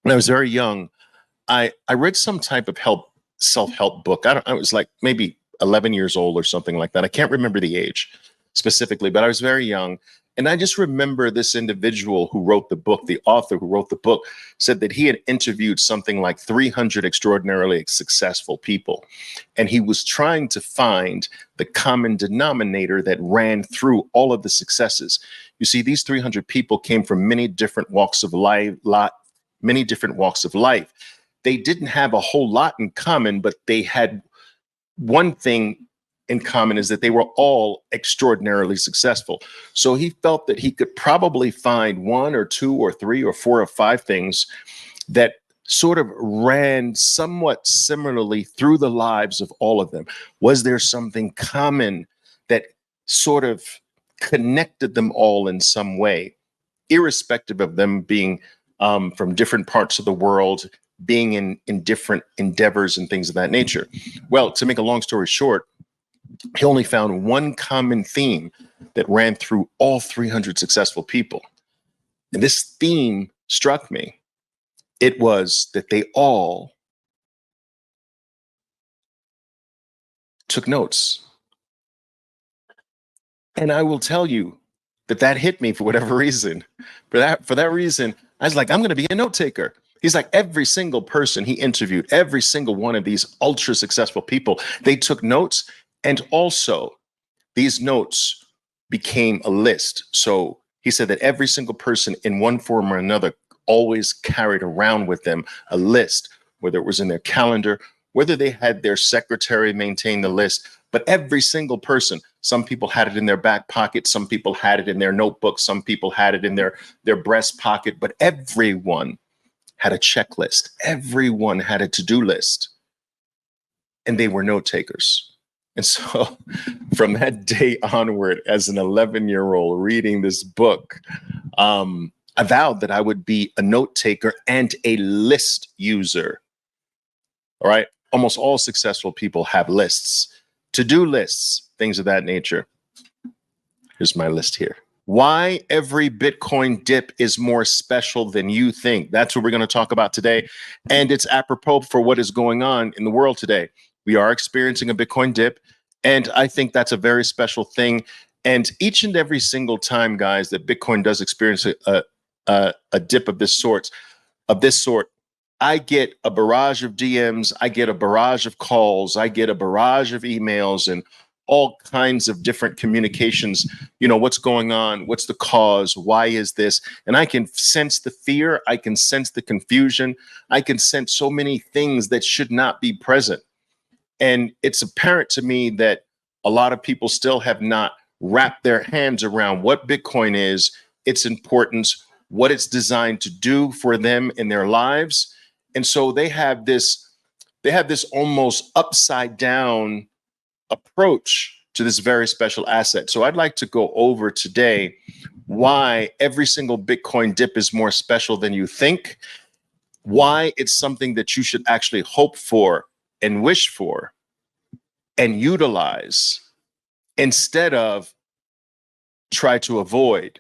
when I was very young, I read some type of self-help book. I was like maybe 11 years old or something like that. I can't remember the age specifically, but I was very young. And I just remember this individual who wrote the book, the author who wrote the book, said that he had interviewed something like 300 extraordinarily successful people. And he was trying to find the common denominator that ran through all of the successes. You see, these 300 people came from many different walks of life, many different walks of life. They didn't have a whole lot in common, but they had one thing in common, is that they were all extraordinarily successful. So he felt that he could probably find one or two or three or four or five things that sort of ran somewhat similarly through the lives of all of them. Was there something common that sort of connected them all in some way, irrespective of them being from different parts of the world, being in different endeavors and things of that nature? Well, to make a long story short, he only found one common theme that ran through all 300 successful people. And this theme struck me. It was that they all took notes. And I will tell you that hit me for whatever reason. For that reason, I was like, I'm going to be a note taker. He's like, every single person he interviewed, every single one of these ultra successful people, they took notes. And also, these notes became a list. So he said that every single person in one form or another always carried around with them a list, whether it was in their calendar, whether they had their secretary maintain the list, but every single person, some people had it in their back pocket, some people had it in their notebook, some people had it in their breast pocket, but everyone had a checklist. Everyone had a to-do list, and they were note takers. And so from that day onward, as an 11-year-old reading this book, I vowed that I would be a note taker and a list user. All right. Almost all successful people have lists, to-do lists, things of that nature. Here's my list here. Why every Bitcoin dip is more special than you think. That's what we're going to talk about today. And it's apropos for what is going on in the world today. We are experiencing a Bitcoin dip, and I think that's a very special thing. And each and every single time, guys, that Bitcoin does experience a dip of this sort, I get a barrage of DMs, I get a barrage of calls, I get a barrage of emails, and all kinds of different communications. You know, what's going on? What's the cause? Why is this? And I can sense the fear. I can sense the confusion. I can sense so many things that should not be present. And it's apparent to me that a lot of people still have not wrapped their hands around what Bitcoin is, its importance, what it's designed to do for them in their lives. And so they have this almost upside down approach to this very special asset. So I'd like to go over today why every single Bitcoin dip is more special than you think, why it's something that you should actually hope for and wish for and utilize instead of try to avoid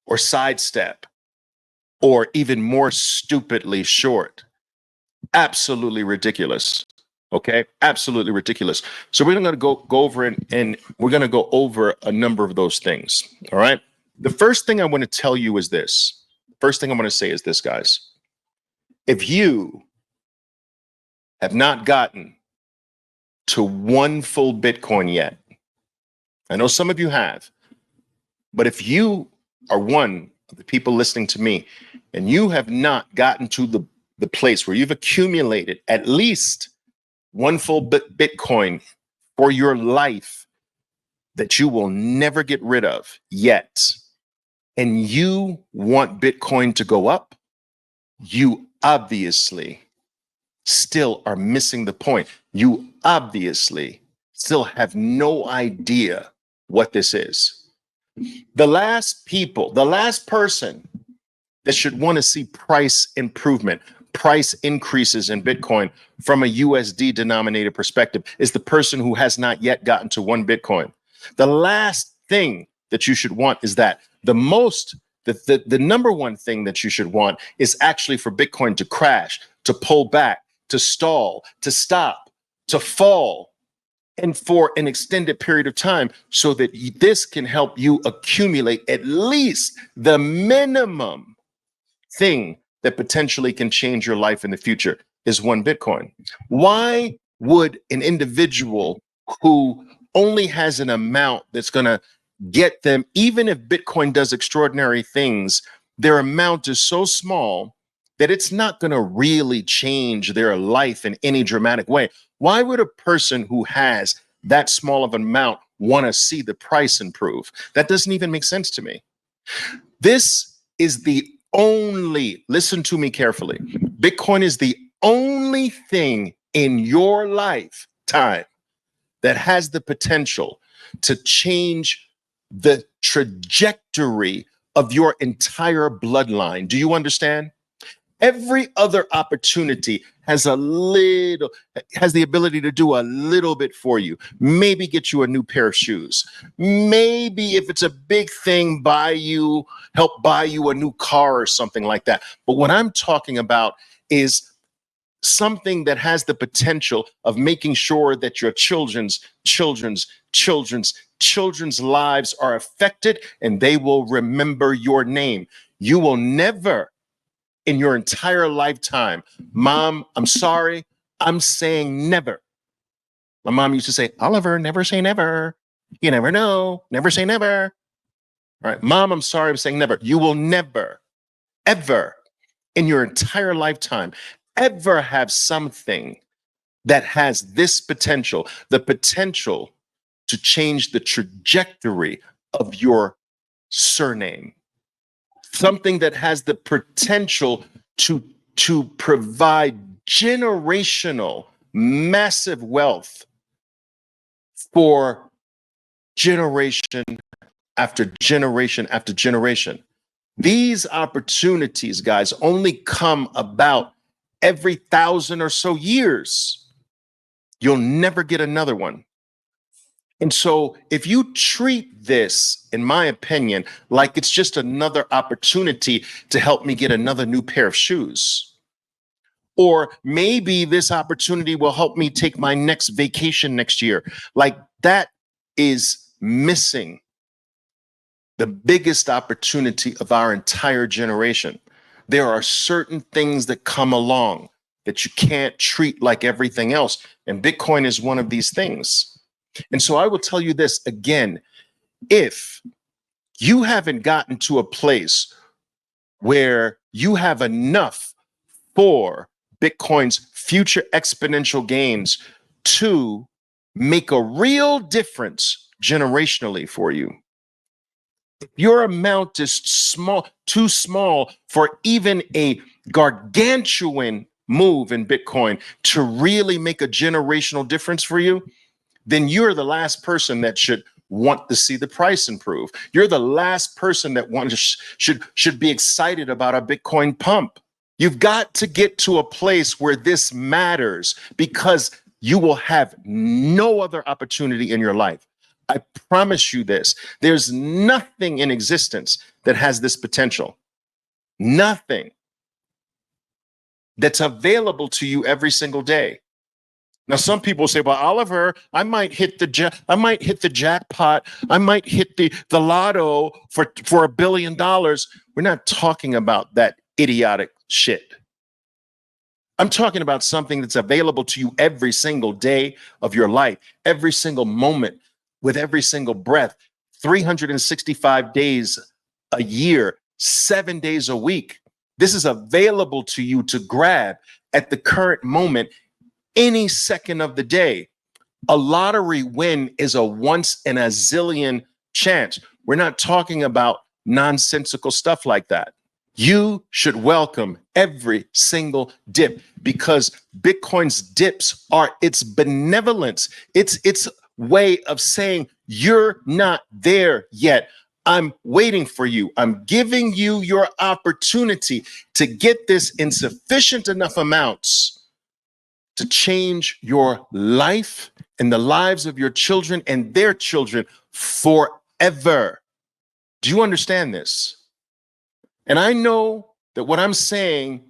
or sidestep or even more stupidly short. Absolutely ridiculous. Okay, absolutely ridiculous. So we're going to go over and we're going to go over a number of those things. All right. The first thing I want to tell you is this. First thing I'm going to say is this, guys. If you have not gotten to one full Bitcoin yet, I know some of you have, but if you are one of the people listening to me and you have not gotten to the place where you've accumulated at least one full Bitcoin for your life that you will never get rid of yet, and you want Bitcoin to go up, you obviously still are missing the point. You obviously still have no idea what this is. The last person that should want to see price improvement, price increases in Bitcoin from a USD denominated perspective is the person who has not yet gotten to one Bitcoin. The last thing that you should want is that. The most The number one thing that you should want is actually for Bitcoin to crash, to pull back, to stall, to stop, to fall, and for an extended period of time, so that this can help you accumulate at least the minimum thing that potentially can change your life in the future is one Bitcoin. Why would an individual who only has an amount that's going to get them, even if Bitcoin does extraordinary things, their amount is so small that it's not going to really change their life in any dramatic way? Why would a person who has that small of an amount want to see the price improve? That doesn't even make sense to me. This is the only, listen to me carefully, Bitcoin is the only thing in your lifetime that has the potential to change the trajectory of your entire bloodline. Do you understand? Every other opportunity has the ability to do a little bit for you. Maybe get you a new pair of shoes. Maybe if it's a big thing, help buy you a new car or something like that. But what I'm talking about is something that has the potential of making sure that your children's lives are affected, and they will remember your name. You will never in your entire lifetime, Mom, I'm sorry, I'm saying never. My mom used to say, Oliver, never say never. You never know, never say never. All right, Mom, I'm sorry, I'm saying never. You will never, ever in your entire lifetime, ever have something that has this potential, the potential to change the trajectory of your surname. Something that has the potential to provide generational, massive wealth for generation after generation after generation. These opportunities, guys, only come about every 1,000 or so years. You'll never get another one. And so if you treat this, in my opinion, like it's just another opportunity to help me get another new pair of shoes, or maybe this opportunity will help me take my next vacation next year, like that is missing the biggest opportunity of our entire generation. There are certain things that come along that you can't treat like everything else. And Bitcoin is one of these things. And so I will tell you this again, if you haven't gotten to a place where you have enough for Bitcoin's future exponential gains to make a real difference generationally for you, if your amount is small, too small for even a gargantuan move in Bitcoin to really make a generational difference for you, then you're the last person that should want to see the price improve. You're the last person that should be excited about a Bitcoin pump. You've got to get to a place where this matters, because you will have no other opportunity in your life. I promise you this. There's nothing in existence that has this potential. Nothing that's available to you every single day. Now, some people say, "Well, Oliver, I might hit the jackpot. I might hit the lotto for $1 billion." We're not talking about that idiotic shit. I'm talking about something that's available to you every single day of your life, every single moment, with every single breath, 365 days a year, 7 days a week. This is available to you to grab at the current moment, any second of the day. A lottery win is a once in a zillion chance. We're not talking about nonsensical stuff like that. You should welcome every single dip, because Bitcoin's dips are its benevolence. It's its way of saying, you're not there yet. I'm waiting for you. I'm giving you your opportunity to get this in sufficient enough amounts to change your life and the lives of your children and their children forever. Do you understand this? And I know that what I'm saying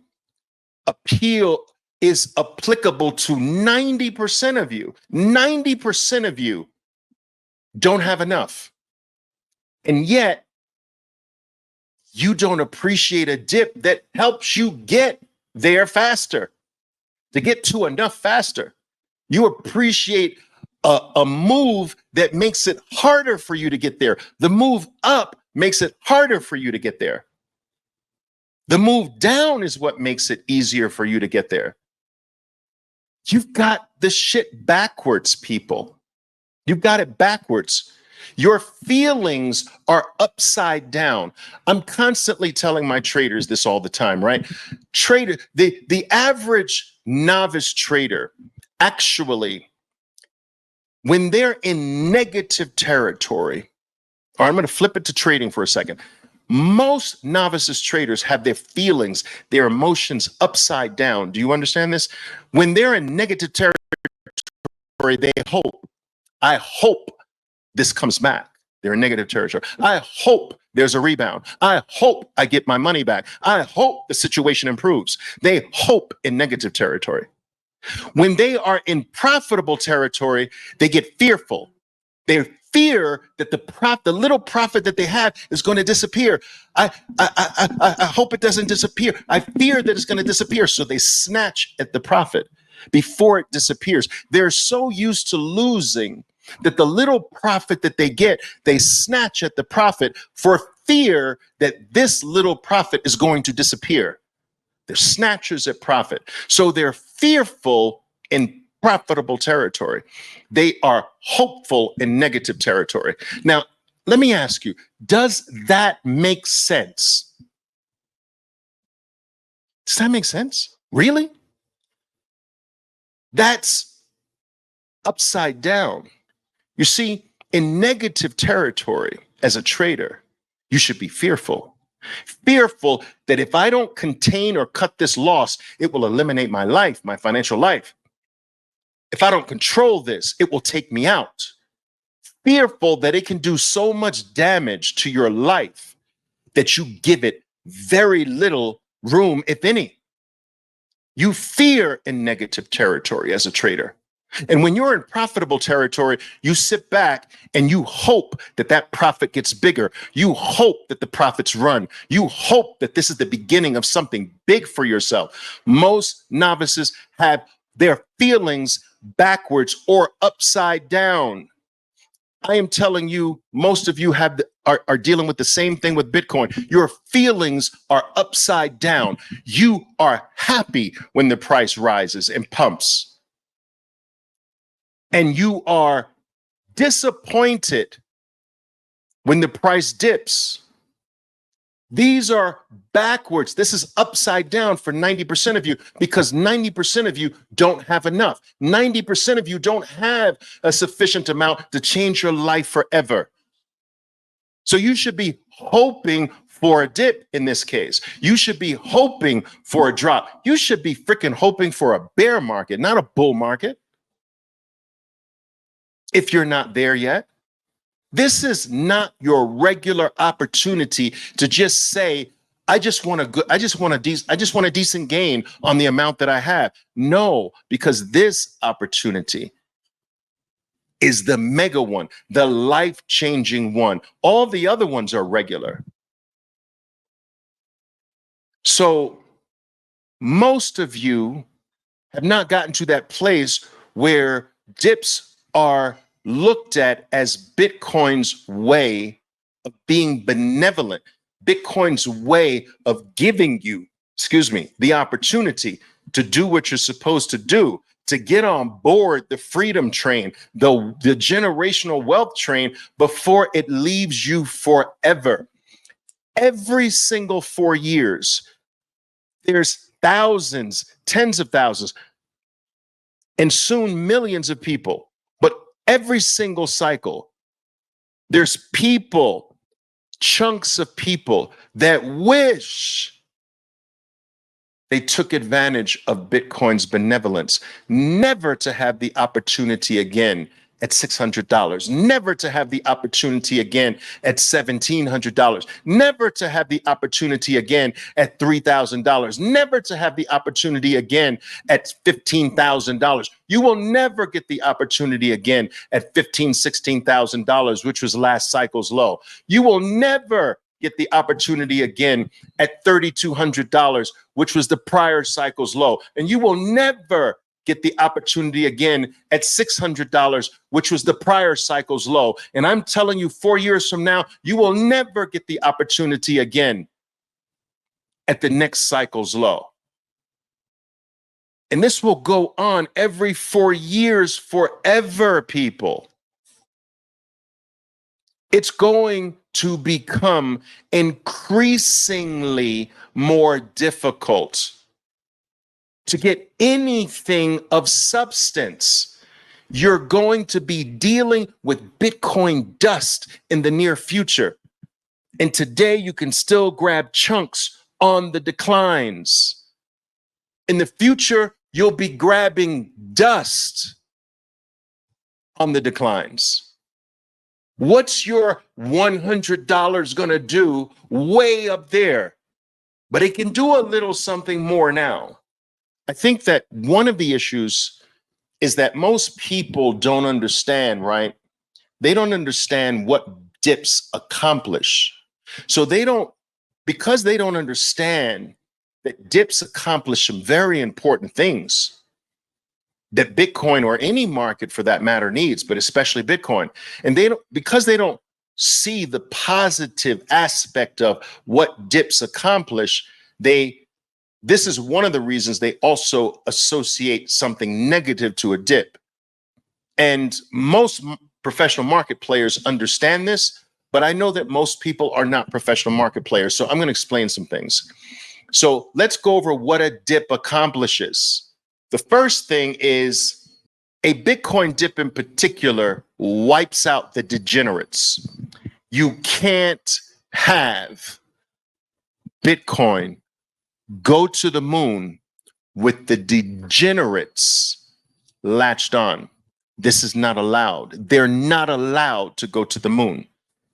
is applicable to 90% of you. 90% of you don't have enough. And yet, you don't appreciate a dip that helps you get there faster, to get to enough faster. You appreciate a move that makes it harder for you to get there. The move up makes it harder for you to get there. The move down is what makes it easier for you to get there. You've got the shit backwards, people. You've got it backwards. Your feelings are upside down. I'm constantly telling my traders this all the time, right? The average novice trader, actually, when they're in negative territory, or I'm going to flip it to trading for a second. Most novices traders have their feelings, their emotions upside down. Do you understand this? When they're in negative territory, they hope. I hope this comes back. They're in negative territory. I hope there's a rebound. I hope I get my money back. I hope the situation improves. They hope in negative territory. When they are in profitable territory, they get fearful. They fear that the little profit that they have is going to disappear. I hope it doesn't disappear. I fear that it's going to disappear. So they snatch at the profit before it disappears. They're so used to losing that the little profit that they get, they snatch at the profit for fear that this little profit is going to disappear. They're snatchers at profit. So they're fearful in profitable territory. They are hopeful in negative territory. Now, let me ask you, does that make sense? Does that make sense? Really? That's upside down. You see, in negative territory, as a trader, you should be fearful. Fearful that if I don't contain or cut this loss, it will eliminate my life, my financial life. If I don't control this, it will take me out. Fearful that it can do so much damage to your life that you give it very little room, if any. You fear in negative territory as a trader. And when you're in profitable territory, you sit back and you hope that that profit gets bigger. You hope that the profits run. You hope that this is the beginning of something big for yourself. Most novices have their feelings backwards or upside down. I am telling you, most of you are dealing with the same thing with Bitcoin. Your feelings are upside down. You are happy when the price rises and pumps. And you are disappointed when the price dips. These are backwards. This is upside down for 90% of you because 90% of you don't have enough. 90% of you don't have a sufficient amount to change your life forever. So you should be hoping for a dip in this case. You should be hoping for a drop. You should be freaking hoping for a bear market, not a bull market. If you're not there yet, this is not your regular opportunity to just say, I just want a decent gain on the amount that I have. No, because this opportunity is the mega one, the life-changing one. All the other ones are regular. So most of you have not gotten to that place where dips are looked at as Bitcoin's way of being benevolent, Bitcoin's way of giving you, the opportunity to do what you're supposed to do, to get on board the freedom train, the generational wealth train before it leaves you forever. Every single 4 years, there's thousands, tens of thousands, and soon millions of people. But every single cycle, there's people, chunks of people that wish they took advantage of Bitcoin's benevolence, never to have the opportunity again at $600, never to have the opportunity again at $1,700, never to have the opportunity again at $3,000, never to have the opportunity again at $15,000. You will never get the opportunity again at $15,000, $16,000, which was last cycle's low. You will never get the opportunity again at $3,200, which was the prior cycle's low. And you will never get the opportunity again at $600, which was the prior cycle's low. And I'm telling you, 4 years from now, you will never get the opportunity again at the next cycle's low. And this will go on every 4 years forever, people. It's going to become increasingly more difficult to get anything of substance. You're going to be dealing with Bitcoin dust in the near future. And today you can still grab chunks on the declines. In the future, you'll be grabbing dust on the declines. What's your $100 gonna do way up there? But it can do a little something more now. I think that one of the issues is that most people don't understand, right? They don't understand what dips accomplish. So because they don't understand that dips accomplish some very important things that Bitcoin or any market for that matter needs, but especially Bitcoin. And because they don't see the positive aspect of what dips accomplish, this is one of the reasons they also associate something negative to a dip. And most professional market players understand this, but I know that most people are not professional market players. So I'm going to explain some things. So let's go over what a dip accomplishes. The first thing is a Bitcoin dip in particular wipes out the degenerates. You can't have Bitcoin go to the moon with the degenerates latched on. This is not allowed. They're not allowed to go to the moon.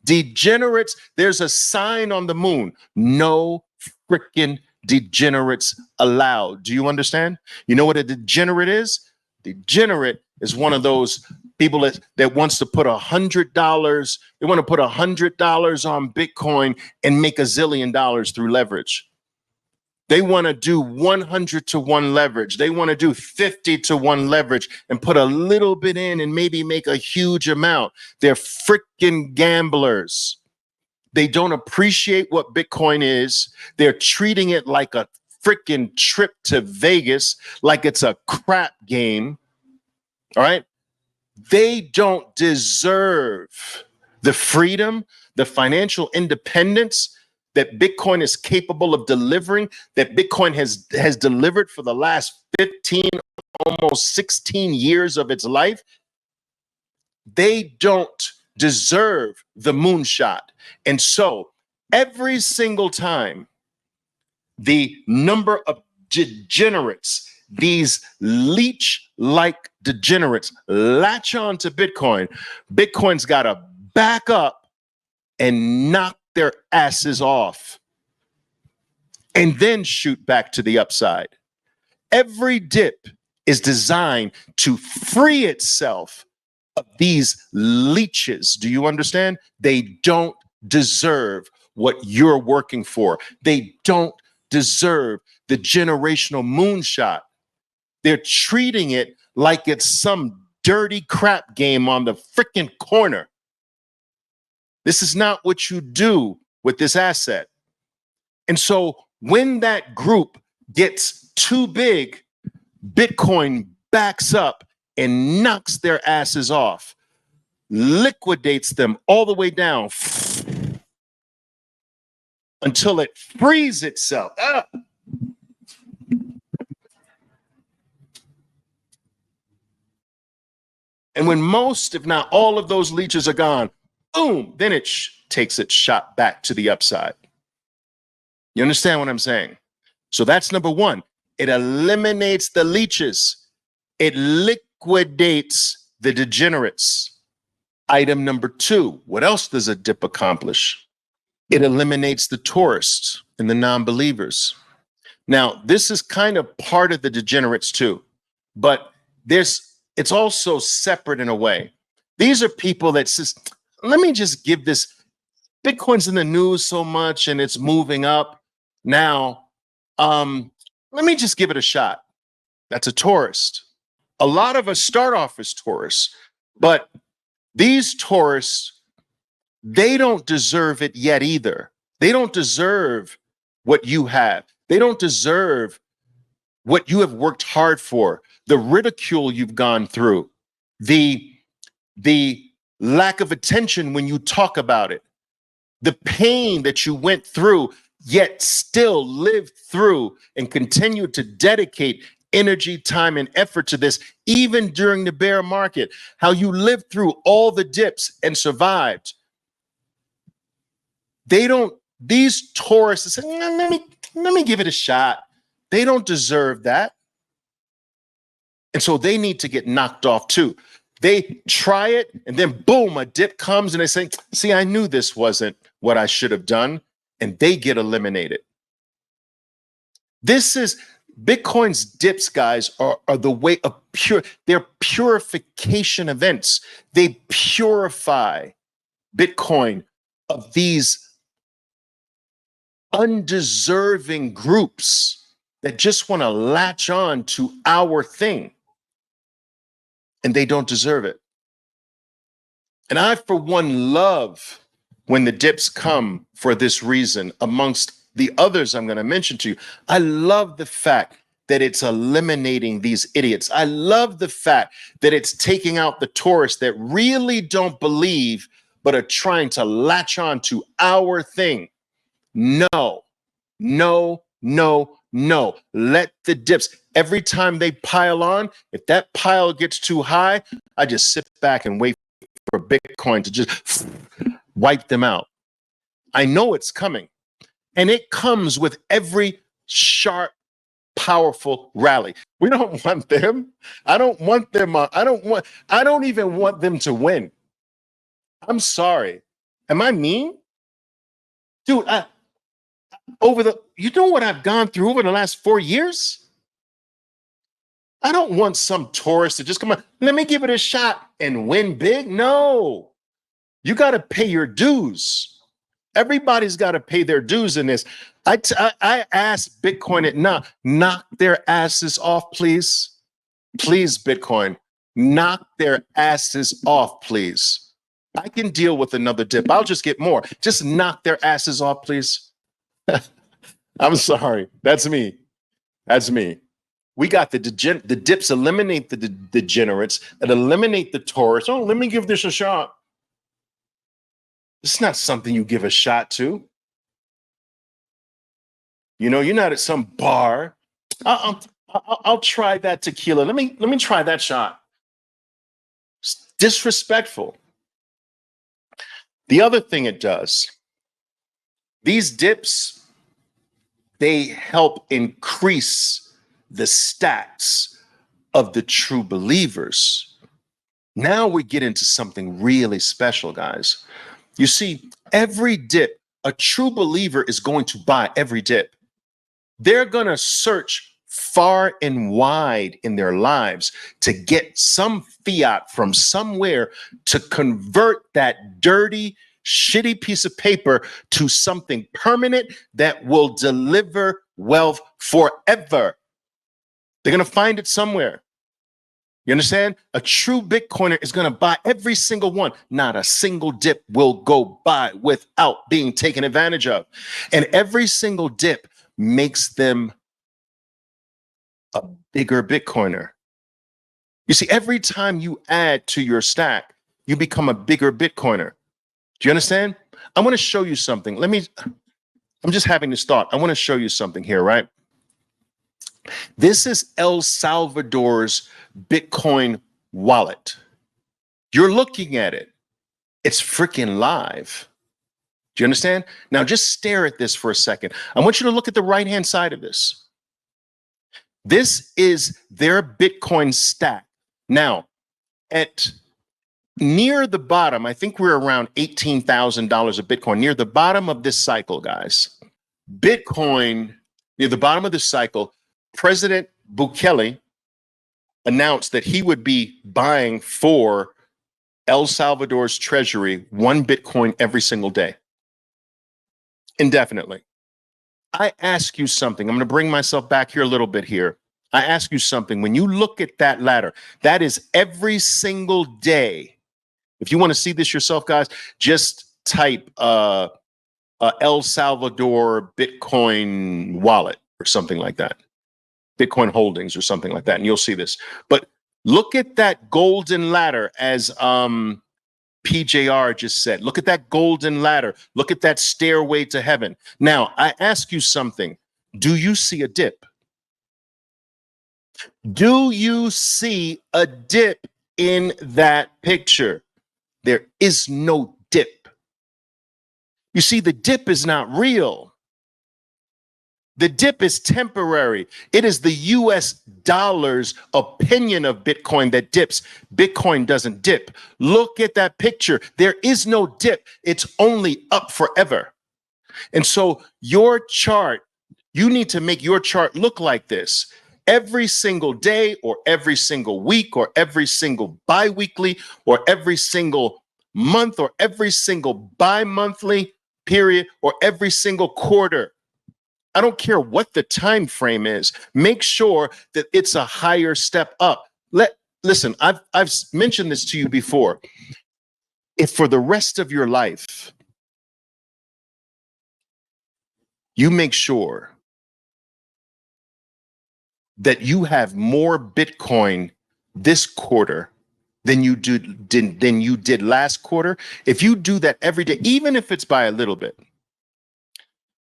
Degenerates, there's a sign on the moon. No freaking degenerates allowed. Do you understand? You know what a degenerate is? Degenerate is one of those people that wants to put $100. They want to put $100 on Bitcoin and make $1 zillion through leverage. They want to do 100 to 1 leverage. They want to do 50 to 1 leverage and put a little bit in and maybe make a huge amount. They're freaking gamblers. They don't appreciate what Bitcoin is. They're treating it like a freaking trip to Vegas, like it's a crap game. All right. They don't deserve the freedom, the financial independence that Bitcoin is capable of delivering, that Bitcoin has delivered for the last 15, almost 16 years of its life. They don't deserve the moonshot. And so every single time the number of degenerates, these leech-like degenerates, latch on to Bitcoin, Bitcoin's got to back up and knock their asses off and then shoot back to the upside. Every dip is designed to free itself of these leeches. Do you understand? They don't deserve what you're working for. They don't deserve the generational moonshot. They're treating it like it's some dirty crap game on the freaking corner. This is not what you do with this asset. And so when that group gets too big, Bitcoin backs up and knocks their asses off, liquidates them all the way down until it frees itself. And when most, if not all of those leeches are gone, boom, then it takes its shot back to the upside. You understand what I'm saying? So that's number one. It eliminates the leeches. It liquidates the degenerates. Item number 2, what else does a dip accomplish? It eliminates the tourists and the non-believers. Now, this is kind of part of the degenerates too, but it's also separate in a way. These are people that says, let me just give this, Bitcoin's in the news so much and it's moving up now. Let me just give it a shot. That's a tourist. A lot of us start off as tourists, but these tourists, they don't deserve it yet either. They don't deserve what you have. They don't deserve what you have worked hard for, the ridicule you've gone through, the lack of attention when you talk about it, the pain that you went through, yet still lived through and continued to dedicate energy, time, and effort to this, even during the bear market, how you lived through all the dips and survived. These tourists say, let me give it a shot. They don't deserve that. And so they need to get knocked off too. They try it and then boom, a dip comes and they say, see, I knew this wasn't what I should have done. And they get eliminated. This is Bitcoin's dips, guys, are the way of they're purification events. They purify Bitcoin of these undeserving groups that just want to latch on to our thing. And they don't deserve it. And I, for one, love when the dips come for this reason, amongst the others I'm going to mention to you. I love the fact that it's eliminating these idiots. I love the fact that it's taking out the tourists that really don't believe, but are trying to latch on to our thing. No, no, no, no. Let the dips, every time they pile on, if that pile gets too high, I just sit back and wait for Bitcoin to just wipe them out. I know it's coming. And it comes with every sharp, powerful rally. We don't want them. I don't want them. I don't even want them to win. I'm sorry. Am I mean? Dude, you know what I've gone through over the last 4 years? I don't want some tourist to just come on, let me give it a shot and win big. No, you got to pay your dues. Everybody's got to pay their dues in this. I asked Bitcoin to knock their asses off, please. Please, Bitcoin, knock their asses off, please. I can deal with another dip. I'll just get more. Just knock their asses off, please. I'm sorry. That's me. That's me. We got the dips eliminate the degenerates and eliminate the tourists. Oh, let me give this a shot. It's not something you give a shot to. You know, you're not at some bar. I'll try that tequila. Let me try that shot. It's disrespectful. The other thing it does, these dips, they help increase the stats of the true believers. Now we get into something really special, guys. You see, every dip, a true believer is going to buy every dip. They're going to search far and wide in their lives to get some fiat from somewhere to convert that dirty, shitty piece of paper to something permanent that will deliver wealth forever. They're going to find it somewhere. You understand? A true Bitcoiner is going to buy every single one. Not a single dip will go by without being taken advantage of. And every single dip makes them a bigger Bitcoiner. You see, every time you add to your stack, you become a bigger Bitcoiner. Do you understand? I want to show you something. I'm just having this thought. I want to show you something here, right? This is El Salvador's Bitcoin wallet. You're looking at it. It's freaking live. Do you understand? Now just stare at this for a second. I want you to look at the right-hand side of this. This is their Bitcoin stack. Now, At near the bottom, I think we're around $18,000 a Bitcoin, near the bottom of this cycle, guys. Bitcoin, near the bottom of this cycle, President Bukele announced that he would be buying for El Salvador's treasury 1 Bitcoin every single day, indefinitely. I ask you something. I'm going to bring myself back here a little bit here. I ask you something. When you look at that ladder, that is every single day. If you want to see this yourself, guys, just type El Salvador Bitcoin wallet or something like that. Bitcoin holdings or something like that, and you'll see this. But look at that golden ladder, as PJR just said. Look at that golden ladder. Look at that stairway to heaven. Now, I ask you something. Do you see a dip? Do you see a dip in that picture? There is no dip. You see, the dip is not real. The dip is temporary. It is the US dollar's opinion of Bitcoin that dips. Bitcoin doesn't dip. Look at that picture. There is no dip. It's only up forever. And so your chart, you need to make your chart look like this. Every single day, or every single week, or every single bi-weekly, or every single month, or every single bi-monthly period, or every single quarter. I don't care what the time frame is. Make sure that it's a higher step up. Listen, I've mentioned this to you before. If for the rest of your life, you make sure that you have more Bitcoin this quarter than you did last quarter, if you do that every day, even if it's by a little bit,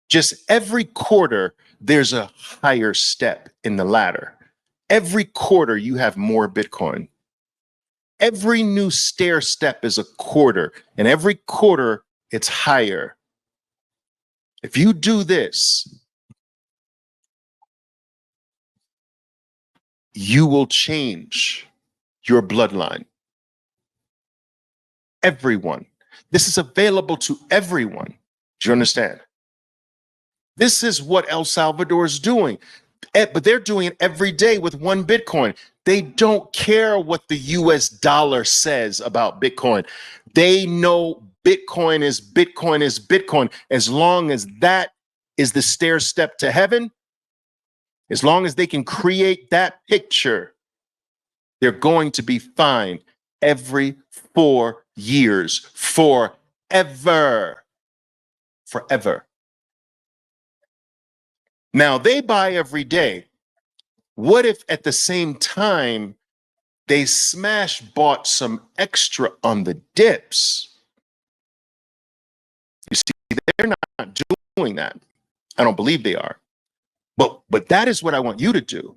just every quarter, there's a higher step in the ladder. Every quarter, you have more Bitcoin. Every new stair step is a quarter, and every quarter, it's higher. If you do this, you will change your bloodline. Everyone. This is available to everyone. Do you understand? This is what El Salvador is doing. But they're doing it every day with 1 Bitcoin. They don't care what the US dollar says about Bitcoin. They know Bitcoin is Bitcoin is Bitcoin. As long as that is the stair step to heaven, as long as they can create that picture, they're going to be fine every 4 years, forever. Forever. Now, they buy every day. What if at the same time they bought some extra on the dips? You see, they're not doing that. I don't believe they are. But that is what I want you to do.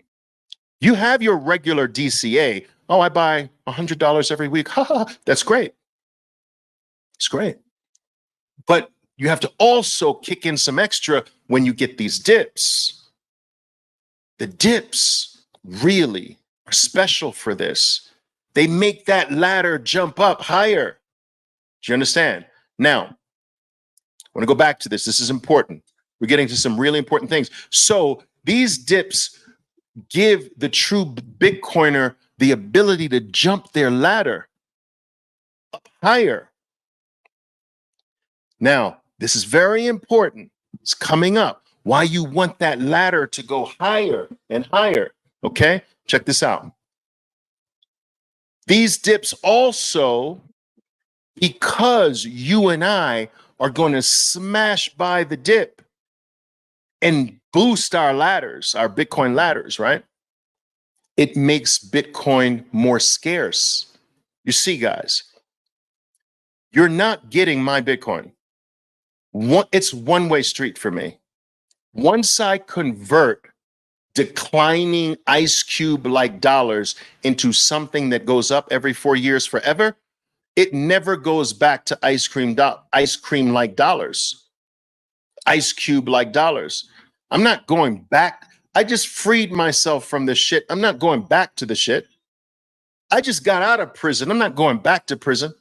You have your regular DCA. Oh, I buy $100 every week. That's great. It's great. But you have to also kick in some extra when you get these dips. The dips really are special for this. They make that ladder jump up higher. Do you understand? Now, I want to go back to this. This is important. We're getting to some really important things. So these dips give the true Bitcoiner the ability to jump their ladder up higher. Now, this is very important. It's coming up. Why you want that ladder to go higher and higher. Okay, check this out. These dips also, because you and I are going to smash by the dip and boost our ladders, our Bitcoin ladders, right? It makes Bitcoin more scarce. You see, guys, you're not getting my Bitcoin. It's one-way street for me. Once I convert declining ice cube like dollars into something that goes up every 4 years forever, it never goes back to ice cream like dollars, ice cube like dollars. I'm not going back. I just freed myself from the shit. I'm not going back to the shit. I just got out of prison. I'm not going back to prison.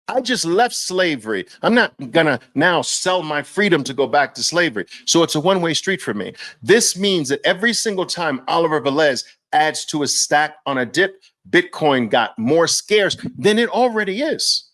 I just left slavery. I'm not going to now sell my freedom to go back to slavery. So it's a one-way street for me. This means that every single time Oliver Velez adds to a stack on a dip, Bitcoin got more scarce than it already is.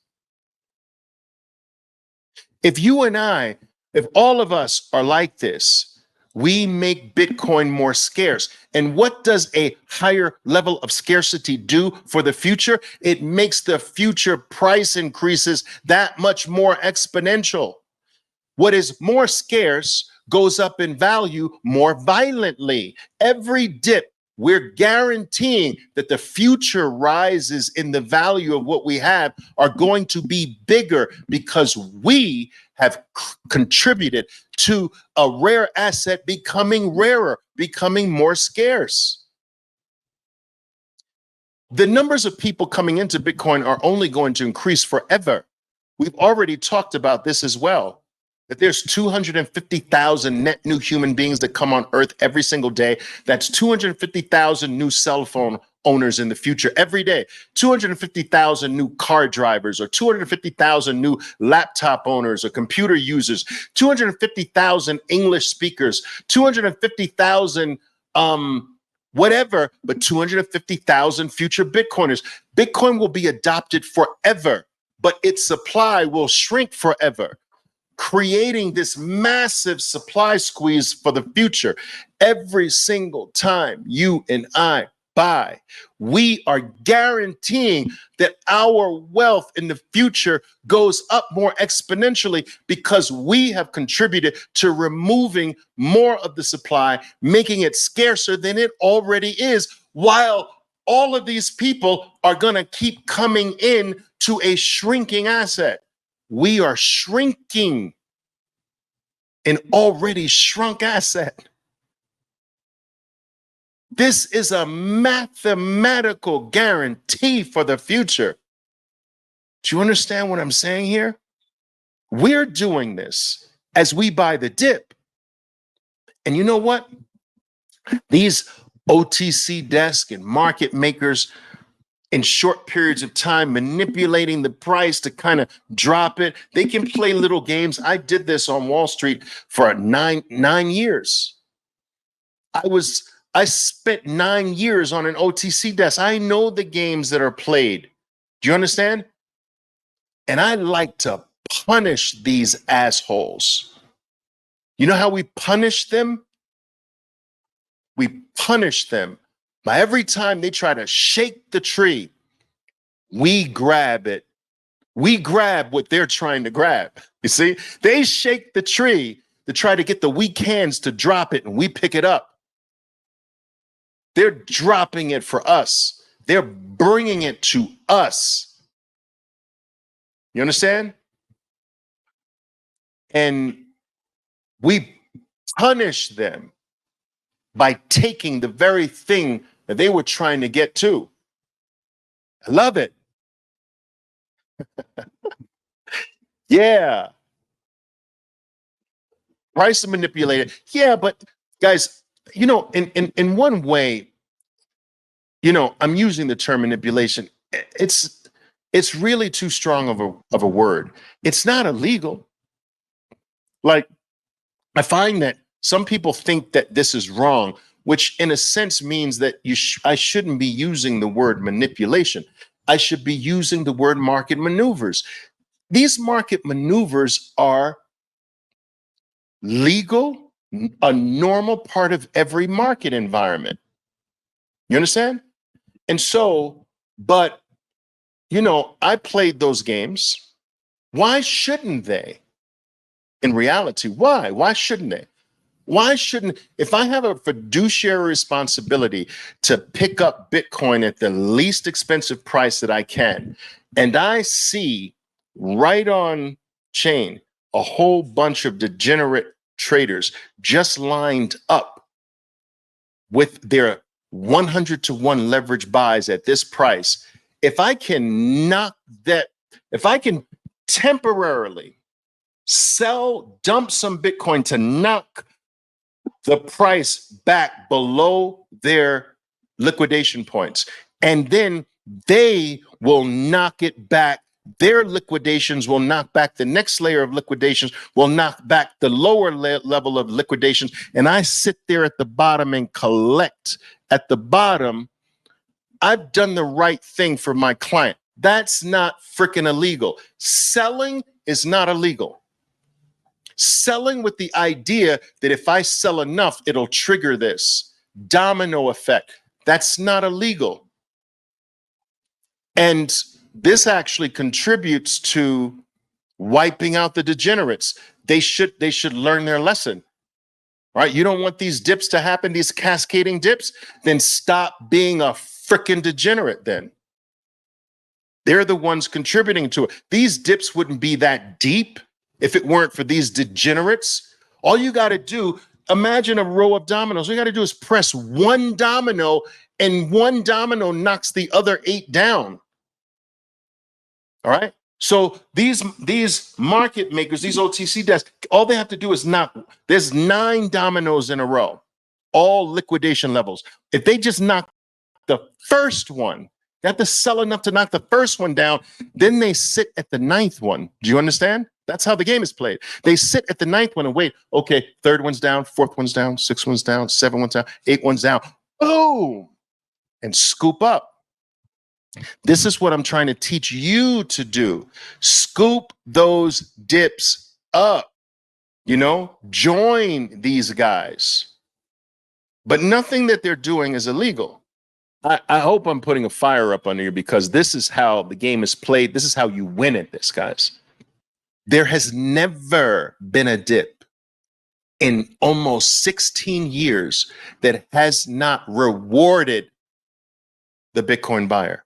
If you and I, if all of us are like this, we make Bitcoin more scarce. And what does a higher level of scarcity do for the future? It makes the future price increases that much more exponential. What is more scarce goes up in value more violently. Every dip, we're guaranteeing that the future rises in the value of what we have are going to be bigger because we have contributed to a rare asset becoming rarer, becoming more scarce. The numbers of people coming into Bitcoin are only going to increase forever. We've already talked about this as well, that there's 250,000 net new human beings that come on Earth every single day. That's 250,000 new cell phone owners in the future every day, 250,000 new car drivers, or 250,000 new laptop owners or computer users, 250,000 English speakers, 250,000 whatever, but 250,000 future Bitcoiners. Bitcoin will be adopted forever, but its supply will shrink forever, creating this massive supply squeeze for the future. Every single time you and I buy, we are guaranteeing that our wealth in the future goes up more exponentially because we have contributed to removing more of the supply, making it scarcer than it already is, while all of these people are going to keep coming in to a shrinking asset. We are shrinking an already shrunk asset. This is a mathematical guarantee for the future. Do you understand what I'm saying here? We're doing this as we buy the dip. And you know what? These OTC desk and market makers in short periods of time, manipulating the price to kind of drop it. They can play little games. I did this on Wall Street for nine years. I spent 9 years on an OTC desk. I know the games that are played. Do you understand? And I like to punish these assholes. You know how we punish them? We punish them by every time they try to shake the tree, we grab it. We grab what they're trying to grab. You see, they shake the tree to try to get the weak hands to drop it, and we pick it up. They're dropping it for us. They're bringing it to us. You understand? And we punish them by taking the very thing that they were trying to get to. I love it. Yeah. Price manipulated. Yeah, but guys, you know, in one way, you know, I'm using the term manipulation. It's really too strong of a word. It's not illegal. Like, I find that some people think that this is wrong, which in a sense means that I shouldn't be using the word manipulation. I should be using the word market maneuvers. These market maneuvers are legal, a normal part of every market environment. You understand? And so, but, you know, I played those games. Why shouldn't they? In reality, why? Why shouldn't they? Why shouldn't, if I have a fiduciary responsibility to pick up Bitcoin at the least expensive price that I can, and I see right on chain a whole bunch of degenerate traders just lined up with their 100-to-1 leverage buys at this price, if I can knock that, if I can temporarily dump some Bitcoin to knock the price back below their liquidation points, And then they will knock it back. Their liquidations will knock back the next layer of liquidations, will knock back the lower level of liquidations. And I sit there at the bottom and collect. At the bottom, I've done the right thing for my client. That's not freaking illegal. Selling is not illegal. Selling with the idea that if I sell enough, it'll trigger this domino effect. That's not illegal. And this actually contributes to wiping out the degenerates. They should learn their lesson. Right? You don't want these dips to happen, these cascading dips, then stop being a freaking degenerate then. They're the ones contributing to it. These dips wouldn't be that deep if it weren't for these degenerates. All you got to do, imagine a row of dominoes. All you got to do is press one domino, and one domino knocks the other 8 down. All right? So these market makers, these OTC desks, all they have to do is knock. There's 9 dominoes in a row, all liquidation levels. If they just knock the first one, they have to sell enough to knock the first one down. Then they sit at the 9th one. Do you understand? That's how the game is played. They sit at the 9th one and wait. Okay, 3rd one's down, 4th one's down, 6th one's down, 7th one's down, 8th one's down. Boom! And scoop up. This is what I'm trying to teach you to do. Scoop those dips up. You know, join these guys. But nothing that they're doing is illegal. I hope I'm putting a fire up under you, because this is how the game is played. This is how you win at this, guys. There has never been a dip in almost 16 years that has not rewarded the Bitcoin buyer,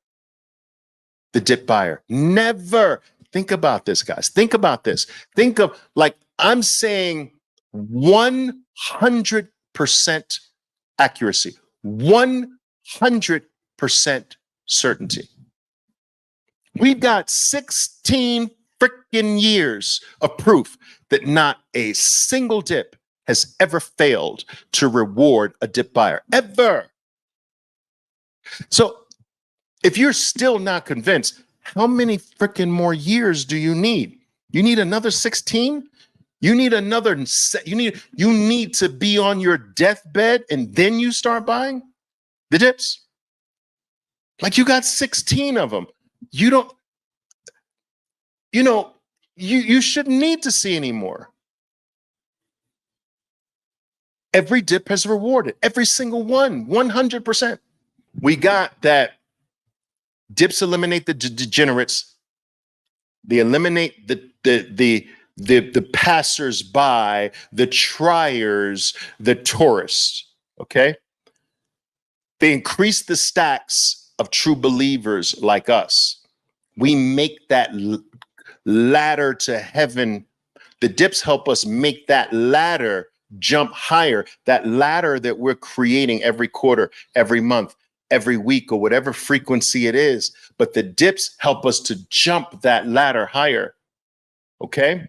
the dip buyer. Never. Think about this, guys. Think about this. Think of, like, I'm saying 100% accuracy, 100% certainty. We've got 16 freaking years of proof that not a single dip has ever failed to reward a dip buyer, ever. So if you're still not convinced, how many freaking more years do you need? You need another 16? You need another, you need to be on your deathbed and then you start buying the dips? Like, you got 16 of them. You don't, you shouldn't need to see any more. Every dip has rewarded, every single one, 100%. We got that dips eliminate the degenerates. They eliminate the passers-by, the triers, the tourists, okay? They increase the stacks of true believers like us. We make that ladder to heaven. The dips help us make that ladder jump higher, that ladder that we're creating every quarter, every month, every week, or whatever frequency it is. But the dips help us to jump that ladder higher, okay?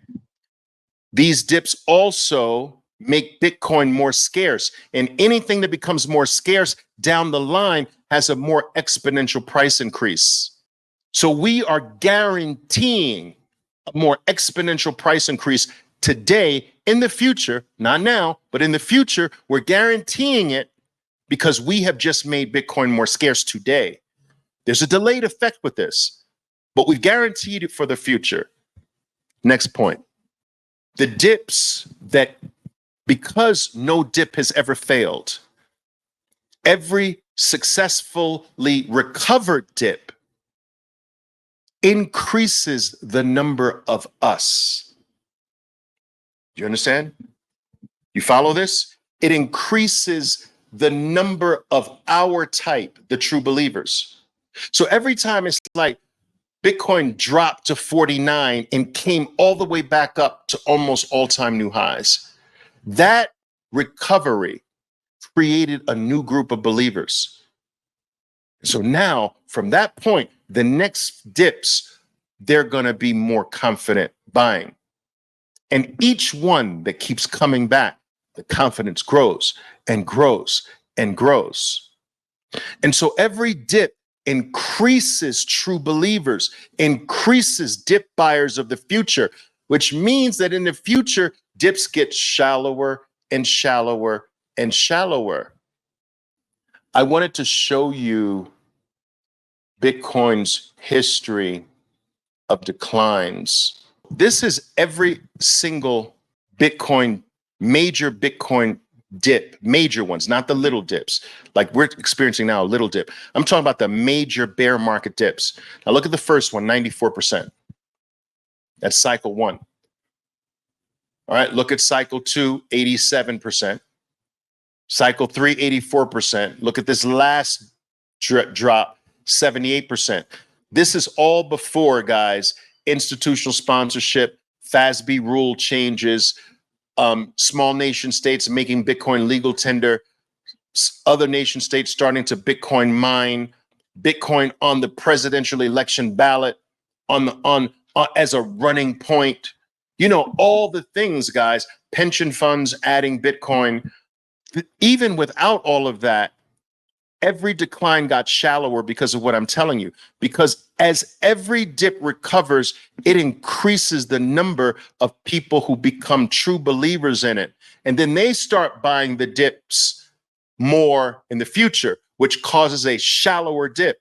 These dips also make Bitcoin more scarce, and anything that becomes more scarce down the line has a more exponential price increase. So we are guaranteeing a more exponential price increase today. In the future, not now, but in the future, we're guaranteeing it because we have just made Bitcoin more scarce today. There's a delayed effect with this, but we've guaranteed it for the future. Next point. The dips that, because no dip has ever failed, every successfully recovered dip increases the number of us. Do you understand? You follow this? It increases the number of our type, the true believers. So every time it's like Bitcoin dropped to 49 and came all the way back up to almost all-time new highs, that recovery created a new group of believers. So now, from that point, the next dips, they're going to be more confident buying. And each one that keeps coming back, the confidence grows and grows and grows. And so every dip increases true believers, increases dip buyers of the future, which means that in the future, dips get shallower and shallower and shallower. I wanted to show you Bitcoin's history of declines. This is every single major Bitcoin dip, major ones, not the little dips like we're experiencing now, a little dip. I'm talking about the major bear market dips. Now look at the first one, 94%. That's cycle one. All right, look at cycle two, 87%. Cycle three, 84%. Look at this last drop, 78%. This is all before, guys, institutional sponsorship, FASB rule changes, small nation states making Bitcoin legal tender, other nation states starting to Bitcoin mine, Bitcoin on the presidential election ballot, on as a running point. You know, all the things, guys, pension funds adding Bitcoin. Even without all of that, every decline got shallower because of what I'm telling you. Because as every dip recovers, it increases the number of people who become true believers in it. And then they start buying the dips more in the future, which causes a shallower dip.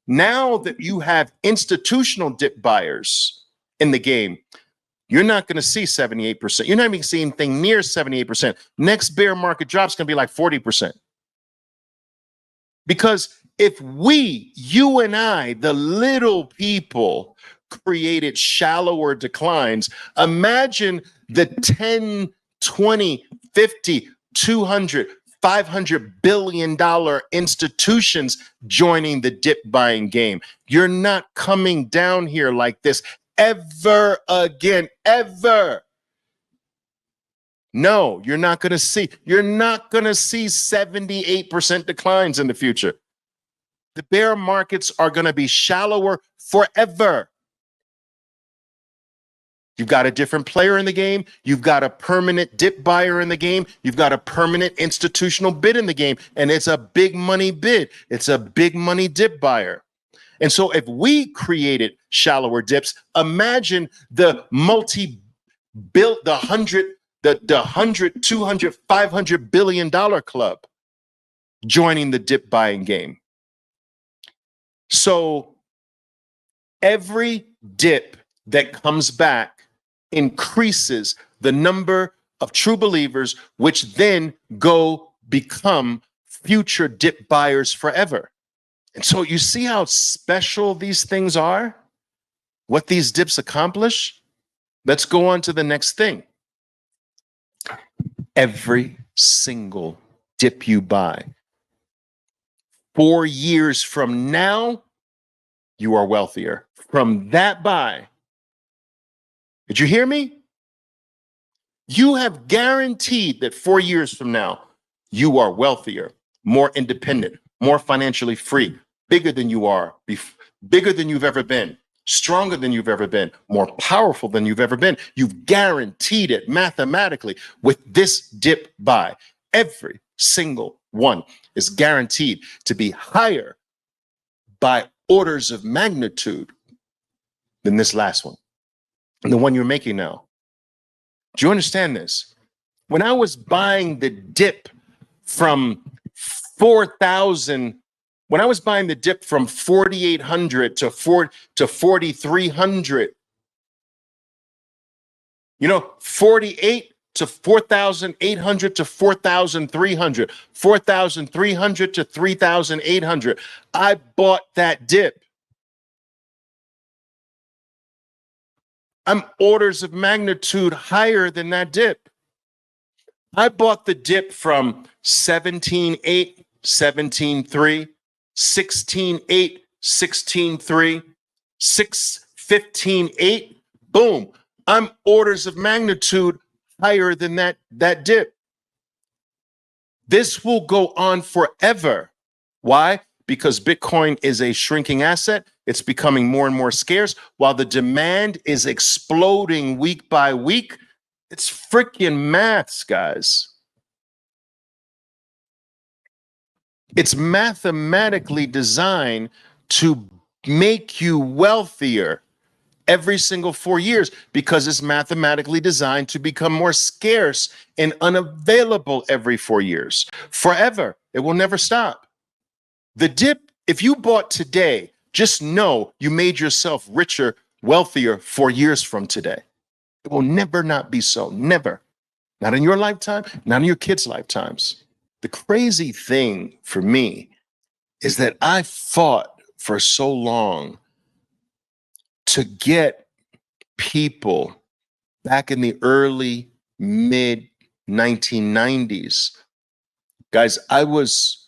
Now that you have institutional dip buyers in the game, you're not going to see 78%. You're not even seeing anything near 78%. Next bear market drop's going to be like 40%. Because if we, you and I, the little people, created shallower declines, imagine the 10, 20, 50, 200, $500 billion institutions joining the dip buying game. You're not coming down here like this ever again, ever. No, you're not going to see 78% declines in the future. The bear markets are going to be shallower forever. You've got a different player in the game. You've got a permanent dip buyer in the game. You've got a permanent institutional bid in the game. And it's a big money bid. It's a big money dip buyer. And so if we created shallower dips, imagine the the 100, 200, $500 billion club joining the dip buying game. So every dip that comes back increases the number of true believers, which then become future dip buyers forever. And so you see how special these things are, what these dips accomplish. Let's go on to the next thing. Every single dip you buy, 4 years from now, you are wealthier. From that buy, did you hear me? You have guaranteed that 4 years from now, you are wealthier, more independent, more financially free, bigger than you are, bigger than you've ever been, stronger than you've ever been, more powerful than you've ever been. You've guaranteed it mathematically with this dip buy. Every single one is guaranteed to be higher by orders of magnitude than this last one, and the one you're making now. Do you understand this? When I was buying the dip from 4,000, when I was buying the dip from 4,800 to 4,300, 48 to 4,800 to 4,300, 4,300 to 3,800. I bought that dip. I'm orders of magnitude higher than that dip. I bought the dip from 17.8, 17.3, 16.8, 16.3, 15.8. Boom. I'm orders of magnitude higher than that dip. This will go on forever. Why? Because Bitcoin is a shrinking asset. It's becoming more and more scarce while the demand is exploding week by week. It's freaking maths, guys. It's mathematically designed to make you wealthier every single 4 years because it's mathematically designed to become more scarce and unavailable every 4 years. Forever. It will never stop. The dip, if you bought today, just know you made yourself richer, wealthier 4 years from today. It will never not be so. Never. Not in your lifetime, not in your kids' lifetimes. The crazy thing for me is that I fought for so long to get people back in the early, mid 1990s. Guys, I was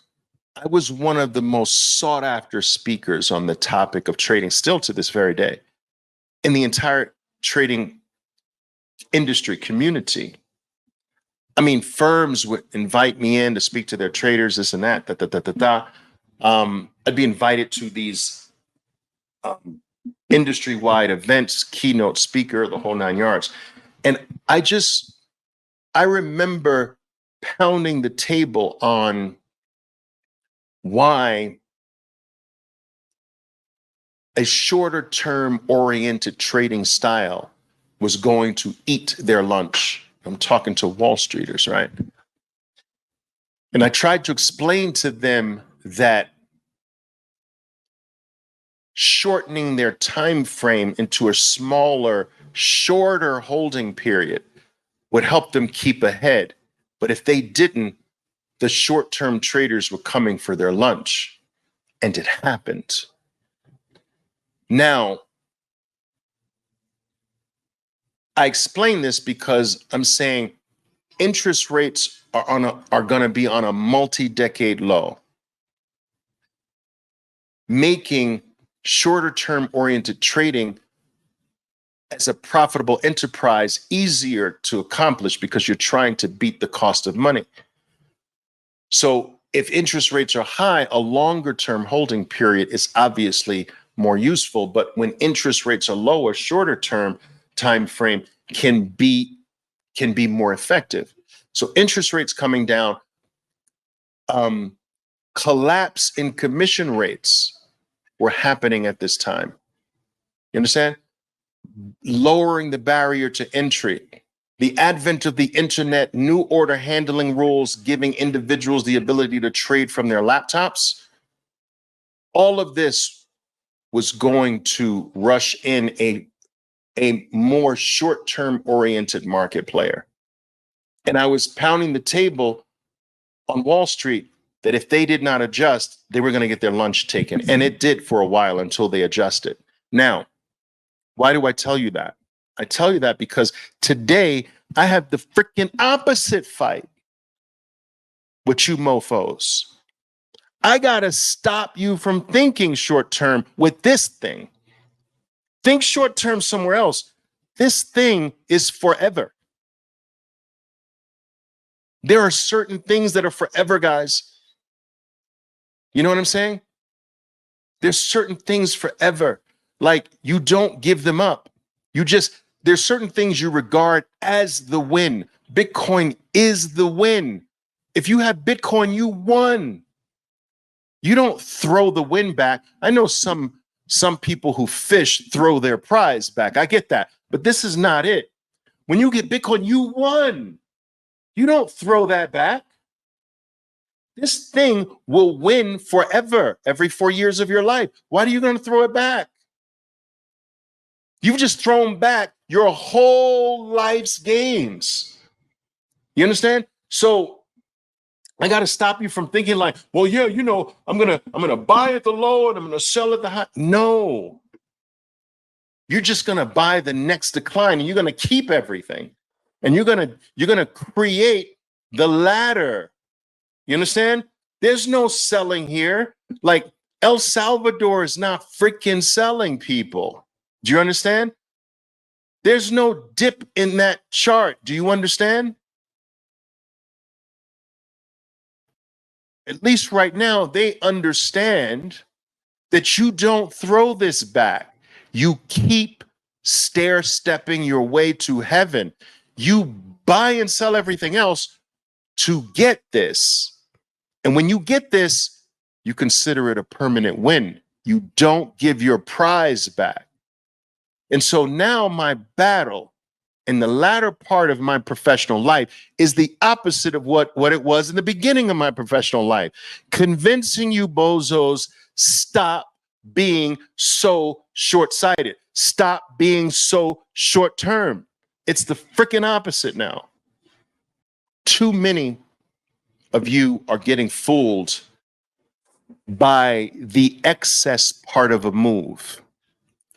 one of the most sought after speakers on the topic of trading, still to this very day, in the entire trading industry community. I mean, firms would invite me in to speak to their traders, this and that, I'd be invited to these industry-wide events, keynote speaker, the whole 9 yards. And I remember pounding the table on why a shorter term oriented trading style was going to eat their lunch. I'm talking to Wall Streeters, right? And I tried to explain to them that shortening their time frame into a smaller, shorter holding period would help them keep ahead. But if they didn't, the short-term traders were coming for their lunch, and it happened. Now, I explain this because I'm saying interest rates are going to be on a multi-decade low, making shorter-term oriented trading as a profitable enterprise easier to accomplish because you're trying to beat the cost of money. So if interest rates are high, a longer term holding period is obviously more useful. But when interest rates are low, a shorter term time frame can be more effective. So interest rates coming down, collapse in commission rates were happening at this time. You understand? Lowering the barrier to entry, the advent of the internet, new order handling rules, giving individuals the ability to trade from their laptops. All of this was going to rush in a more short-term oriented market player. And I was pounding the table on Wall Street that if they did not adjust, they were going to get their lunch taken. And it did for a while until they adjusted. Now, why do I tell you that? I tell you that because today I have the freaking opposite fight with you mofos. I got to stop you from thinking short term with this thing. Think short term somewhere else. This thing is forever. There are certain things that are forever, guys. You know what I'm saying? There's certain things forever. Like you don't give them up. There's certain things you regard as the win. Bitcoin is the win. If you have Bitcoin, you won. You don't throw the win back. I know some people who fish throw their prize back. I get that. But this is not it. When you get Bitcoin, you won. You don't throw that back. This thing will win forever, every 4 years of your life. Why are you going to throw it back? You've just thrown back your whole life's gains. You understand? So I got to stop you from thinking like, well, yeah, you know, I'm gonna buy at the low and I'm gonna sell at the high. No, you're just gonna buy the next decline and you're gonna keep everything, and you're gonna create the ladder. You understand? There's no selling here. Like El Salvador is not freaking selling, people. Do you understand? There's no dip in that chart. Do you understand? At least right now, they understand that you don't throw this back. You keep stair stepping your way to heaven. You buy and sell everything else to get this. And when you get this, you consider it a permanent win. You don't give your prize back. And so now my battle in the latter part of my professional life is the opposite of what it was in the beginning of my professional life. Convincing you bozos, stop being so short-sighted. Stop being so short-term. It's the freaking opposite now. Too many of you are getting fooled by the excess part of a move.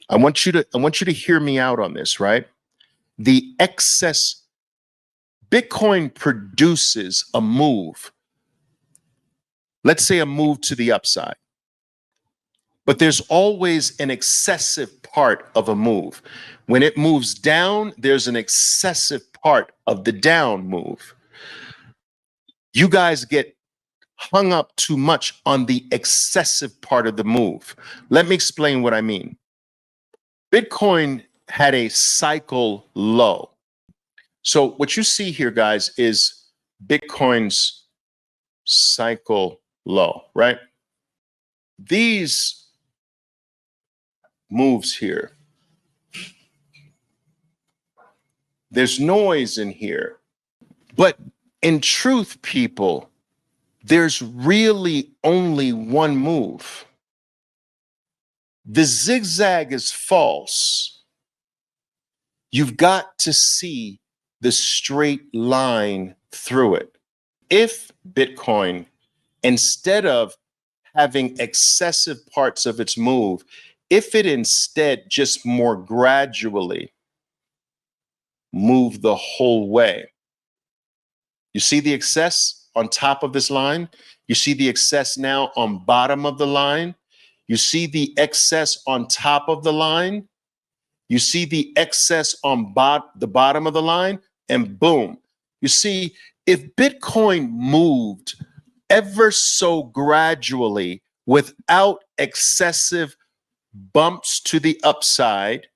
I want you to hear me out on this, right? The excess Bitcoin produces a move. Let's say a move to the upside. But there's always an excessive part of a move. When it moves down, there's an excessive part of the down move. You guys get hung up too much on the excessive part of the move. Let me explain what I mean. Bitcoin had a cycle low. So what you see here, guys, is Bitcoin's cycle low, right? These moves here, there's noise in here. But in truth, people, there's really only one move. The zigzag is false. You've got to see the straight line through it. If Bitcoin, instead of having excessive parts of its move, if it instead just more gradually move the whole way, you see the excess on top of this line? You see the excess now on bottom of the line? You see the excess on top of the line? You see the excess on the bottom of the line? And boom. You see, if Bitcoin moved ever so gradually without excessive bumps to the upside,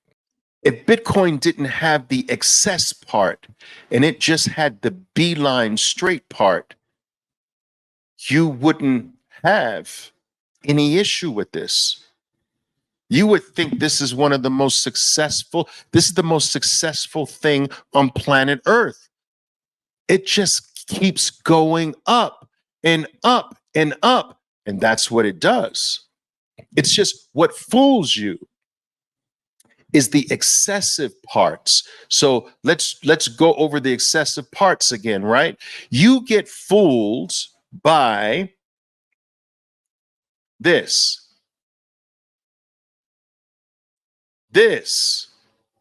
if Bitcoin didn't have the excess part and it just had the beeline straight part, you wouldn't have any issue with this. You would think this is one of the most successful, this is the most successful thing on planet Earth. It just keeps going up and up and up. And that's what it does. It's just what fools you is the excessive parts. So let's go over the excessive parts again, right? You get fooled by this,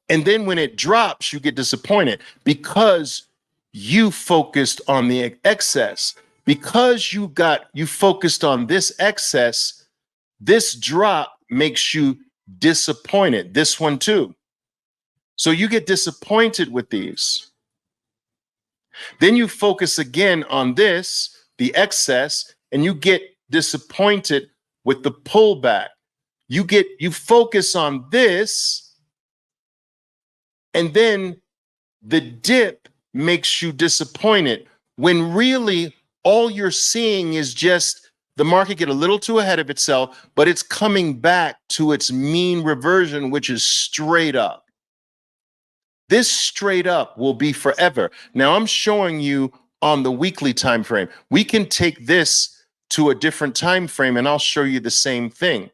and then when it drops, you get disappointed because you focused on the excess. Because you focused on this excess, this drop makes you disappointed. This one too. So you get disappointed with these. Then you focus again on this, the excess, and you get disappointed with the pullback. You focus on this, and then the dip makes you disappointed when really all you're seeing is just the market get a little too ahead of itself, but it's coming back to its mean reversion, which is straight up. This straight up will be forever. Now I'm showing you on the weekly time frame. We can take this to a different time frame and I'll show you the same thing.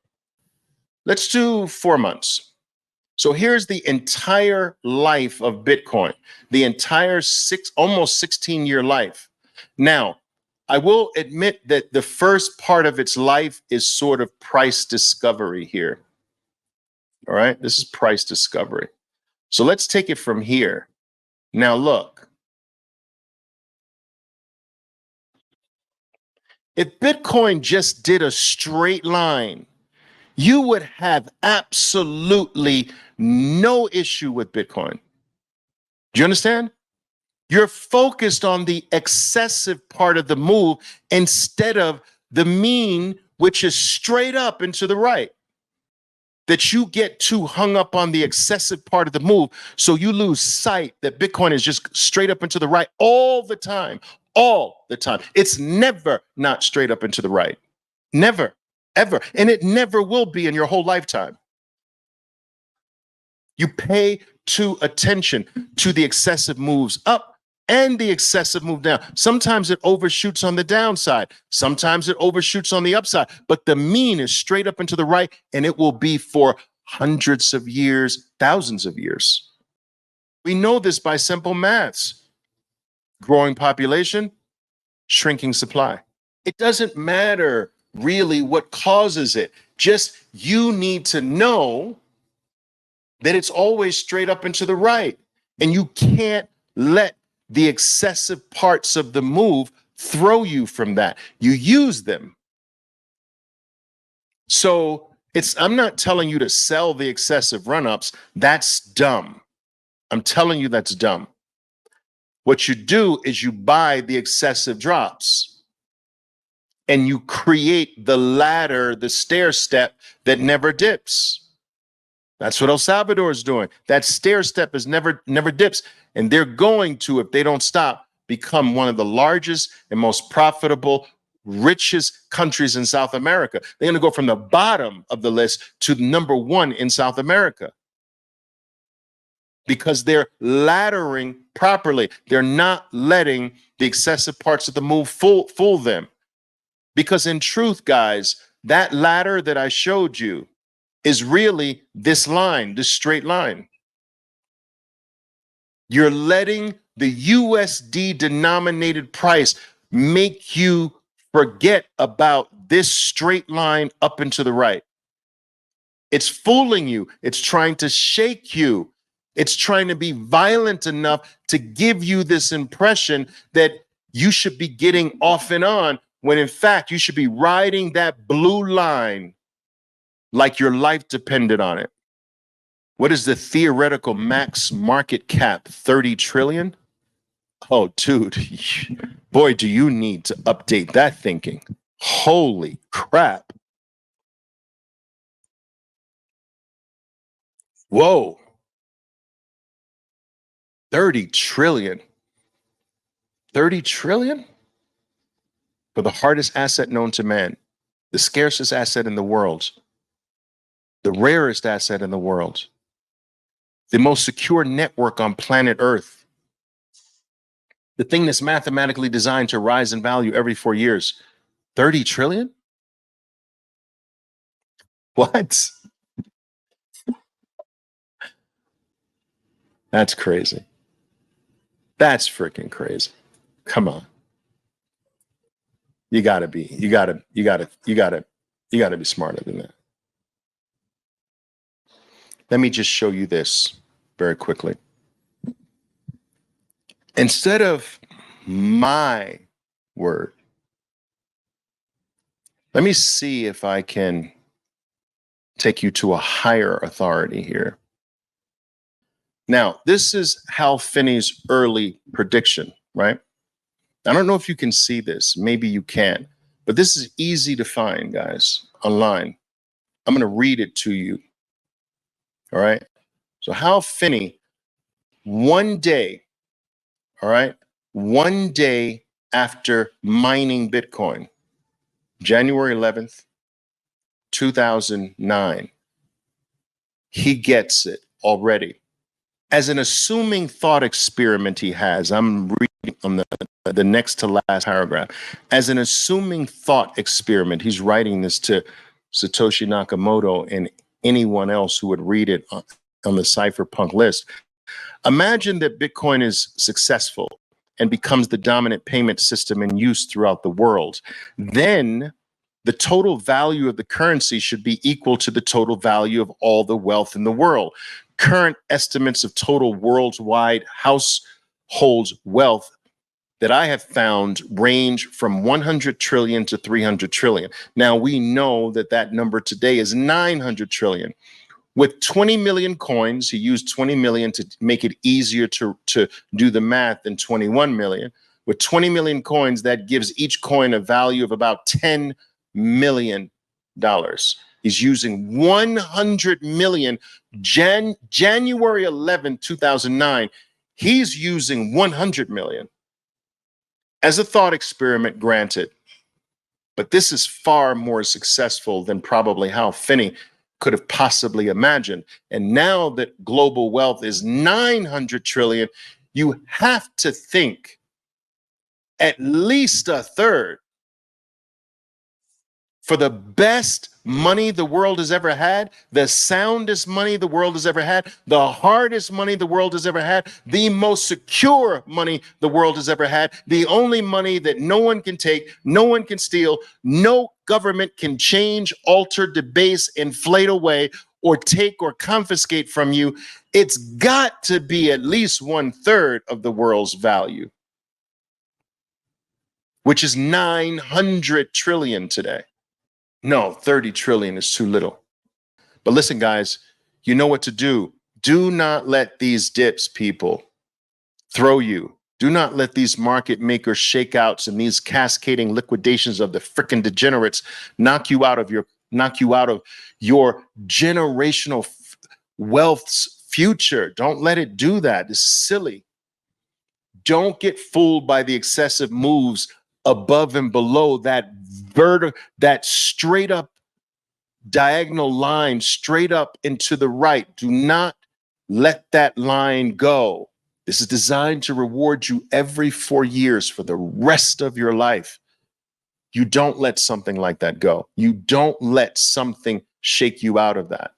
Let's do 4 months. So here's the entire life of Bitcoin, the entire almost 16-year life. Now, I will admit that the first part of its life is sort of price discovery here. All right, this is price discovery. So let's take it from here. Now look, if Bitcoin just did a straight line, you would have absolutely no issue with Bitcoin. Do you understand? You're focused on the excessive part of the move instead of the mean, which is straight up and to the right. That you get too hung up on the excessive part of the move, so you lose sight that Bitcoin is just straight up and to the right all the time, all the time. It's never not straight up and to the right. Never. ever. And it never will be in your whole lifetime. You pay too attention to the excessive moves up and the excessive move down. Sometimes it overshoots on the downside. Sometimes it overshoots on the upside. But the mean is straight up into the right, and it will be for hundreds of years, thousands of years. We know this by simple maths. Growing population, shrinking supply. It doesn't matter really what causes it. Just you need to know that it's always straight up and to the right. And you can't let the excessive parts of the move throw you from that. You use them. So I'm not telling you to sell the excessive run-ups. That's dumb. I'm telling you that's dumb. What you do is you buy the excessive drops and you create the ladder, the stair step that never dips. That's what El Salvador is doing. That stair step is never dips. And they're going to, if they don't stop, become one of the largest and most profitable, richest countries in South America. They're going to go from the bottom of the list to number one in South America because they're laddering properly. They're not letting the excessive parts of the move fool them. Because in truth, guys, that ladder that I showed you is really this line, this straight line. You're letting the USD denominated price make you forget about this straight line up and to the right. It's fooling you. It's trying to shake you. It's trying to be violent enough to give you this impression that you should be getting off and on, when in fact you should be riding that blue line like your life depended on it. What is the theoretical max market cap? 30 trillion? Oh, dude, boy, do you need to update that thinking. Holy crap. Whoa. 30 trillion. 30 trillion? For the hardest asset known to man, the scarcest asset in the world, the rarest asset in the world, the most secure network on planet Earth, the thing that's mathematically designed to rise in value every 4 years. 30 trillion? What? That's crazy. That's freaking crazy. Come on. You gotta be smarter than that. Let me just show you this very quickly. Instead of my word, let me see if I can take you to a higher authority here. Now, this is Hal Finney's early prediction, right? I don't know if you can see this. Maybe you can, but this is easy to find, guys, online. I'm going to read it to you. All right. So Hal Finney, one day, all right, one day after mining Bitcoin, January 11th, 2009, he gets it already. As an assuming thought experiment he has, I'm reading on the next to last paragraph. As an assuming thought experiment, he's writing this to Satoshi Nakamoto and anyone else who would read it on the cypherpunk list. Imagine that Bitcoin is successful and becomes the dominant payment system in use throughout the world. Then the total value of the currency should be equal to the total value of all the wealth in the world. Current estimates of total worldwide households wealth that I have found range from 100 trillion to 300 trillion. Now we know that that number today is 900 trillion. With 20 million coins, he used 20 million to make it easier to do the math than 21 million. With 20 million coins, that gives each coin a value of about $10 million. He's using 100 million. January 11, 2009, he's using 100 million. As a thought experiment, granted, But this is far more successful than probably Hal Finney could have possibly imagined. And now that global wealth is 900 trillion, you have to think at least a third for the best money the world has ever had, the soundest money the world has ever had, the hardest money the world has ever had, the most secure money the world has ever had, the only money that no one can take, no one can steal, no government can change, alter, debase, inflate away, or take or confiscate from you. It's got to be at least 1/3 of the world's value, which is 900 trillion today. No, 30 trillion is too little. But listen, guys, you know what to do. Do not let these dips, people, throw you. Do not let these market maker shakeouts and these cascading liquidations of the frickin' degenerates knock you out of your generational wealth's future. Don't let it do that. This is silly. Don't get fooled by the excessive moves above and below that that straight up diagonal line straight up and to the right. Do not let that line go. This is designed to reward you every 4 years for the rest of your life. You don't let something like that go. You don't let something shake you out of that.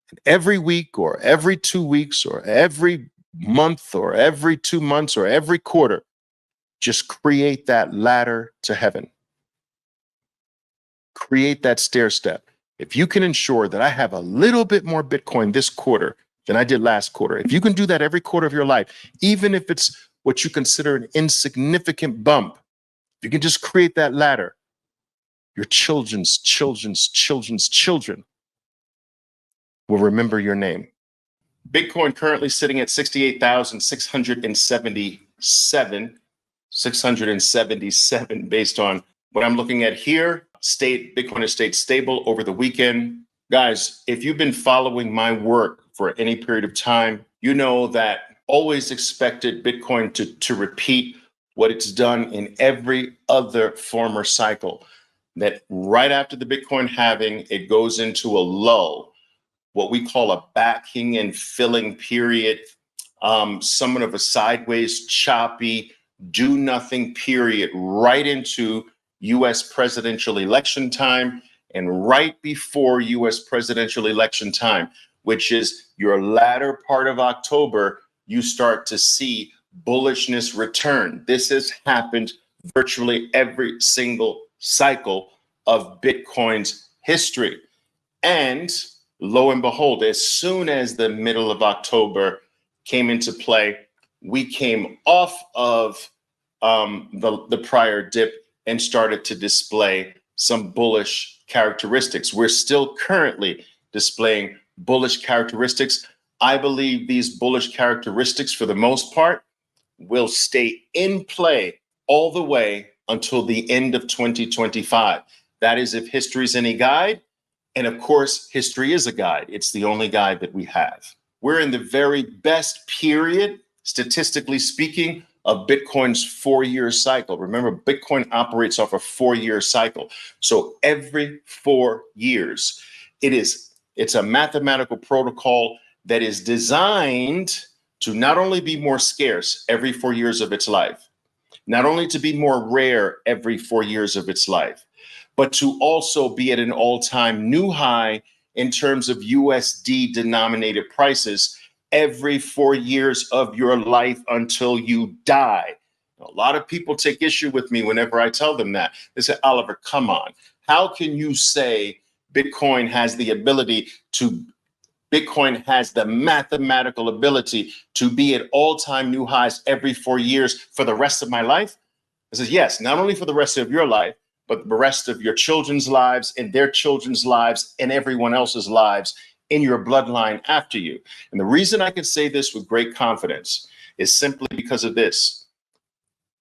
And every week or every 2 weeks or every month or every 2 months or every quarter, just create that ladder to heaven. Create that stair step. If you can ensure that I have a little bit more Bitcoin this quarter than I did last quarter, if you can do that every quarter of your life, even if it's what you consider an insignificant bump, if you can just create that ladder, your children's children's children's children will remember your name. Bitcoin currently sitting at 677 based on what I'm looking at here. Bitcoin has stayed stable over the weekend. Guys, if you've been following my work for any period of time, you know that always expected Bitcoin to repeat what it's done in every other former cycle. That right after the Bitcoin halving, it goes into a lull, what we call a backing and filling period, somewhat of a sideways, choppy, do nothing period, right into US presidential election time and right before US presidential election time, which is your latter part of October, you start to see bullishness return. This has happened virtually every single cycle of Bitcoin's history. And lo and behold, as soon as the middle of October came into play, we came off of the prior dip and started to display some bullish characteristics. We're still currently displaying bullish characteristics. I believe these bullish characteristics, for the most part, will stay in play all the way until the end of 2025. That is, if history's any guide. And of course, history is a guide. It's the only guide that we have. We're in the very best period, statistically speaking, of Bitcoin's 4-year cycle. Remember, Bitcoin operates off a 4-year cycle. So every 4 years, it's a mathematical protocol that is designed to not only be more scarce every 4 years of its life, not only to be more rare every 4 years of its life, but to also be at an all-time new high in terms of USD denominated prices every 4 years of your life until you die. A lot of people take issue with me whenever I tell them that. They say, Oliver, come on. How can you say Bitcoin has the mathematical ability to be at all-time new highs every 4 years for the rest of my life? I says, yes, not only for the rest of your life, but the rest of your children's lives and their children's lives and everyone else's lives in your bloodline after you. And the reason I can say this with great confidence is simply because of this.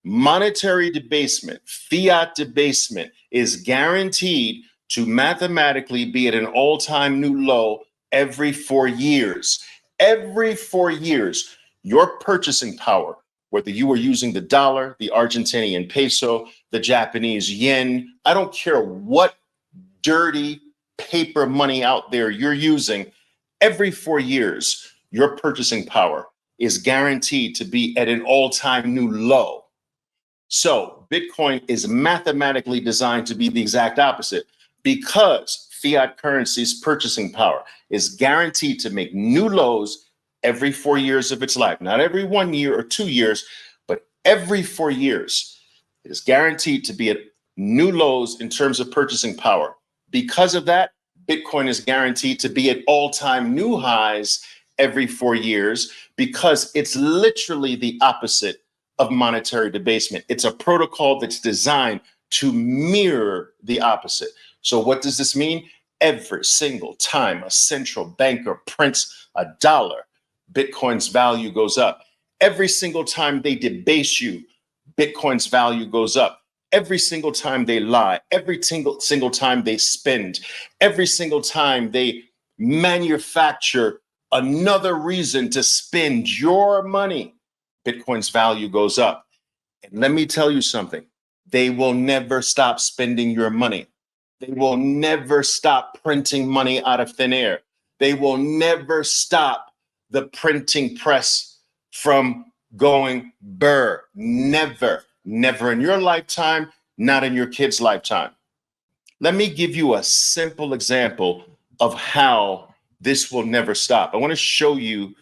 Monetary debasement, fiat debasement, is guaranteed to mathematically be at an all-time new low every 4 years. Every 4 years, your purchasing power whether you are using the dollar, the Argentinian peso, the Japanese yen, I don't care what dirty paper money out there you're using, every 4 years, your purchasing power is guaranteed to be at an all-time new low. So Bitcoin is mathematically designed to be the exact opposite, because fiat currency's purchasing power is guaranteed to make new lows every 4 years of its life. Not every 1 year or 2 years, but every 4 years. It is guaranteed to be at new lows in terms of purchasing power. Because of that, Bitcoin is guaranteed to be at all-time new highs every 4 years, because it's literally the opposite of monetary debasement. It's a protocol that's designed to mirror the opposite. So what does this mean? Every single time a central banker prints a dollar, Bitcoin's value goes up. Every single time they debase you, Bitcoin's value goes up. Every single time they lie, every single time they spend, every single time they manufacture another reason to spend your money, Bitcoin's value goes up. And let me tell you something, they will never stop spending your money. They will never stop printing money out of thin air. They will never stop the printing press from going burr. Never, never in your lifetime, not in your kid's lifetime. Let me give you a simple example of how this will never stop. I want to show you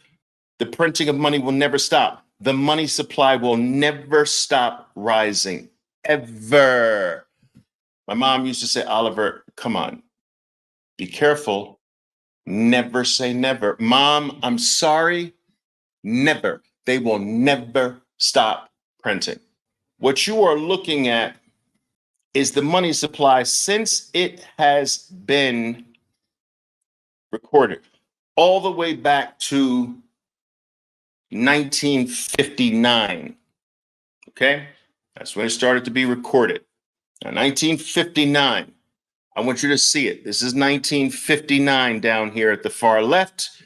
the printing of money will never stop. The money supply will never stop rising, ever. My mom used to say, Oliver, come on, be careful. Never say never. Mom, I'm sorry. Never. They will never stop printing. What you are looking at is the money supply since it has been recorded all the way back to 1959. Okay? That's when it started to be recorded. Now, 1959. I want you to see it. This is 1959 down here at the far left.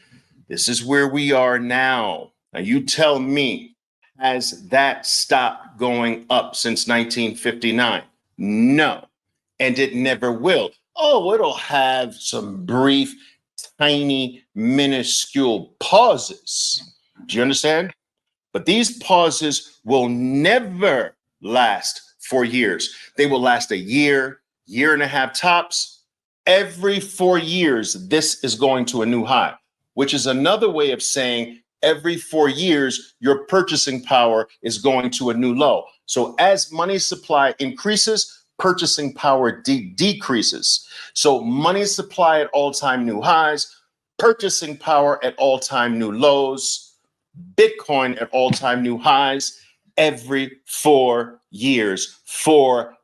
This is where we are now. Now, you tell me, has that stopped going up since 1959? No, and it never will. Oh, it'll have some brief, tiny, minuscule pauses. Do you understand? But these pauses will never last 4 years. They will last a year, year and a half tops. Every 4 years, this is going to a new high, which is another way of saying every 4 years, your purchasing power is going to a new low. So as money supply increases, purchasing power decreases. So money supply at all-time new highs, purchasing power at all-time new lows, Bitcoin at all-time new highs every 4 years, forever.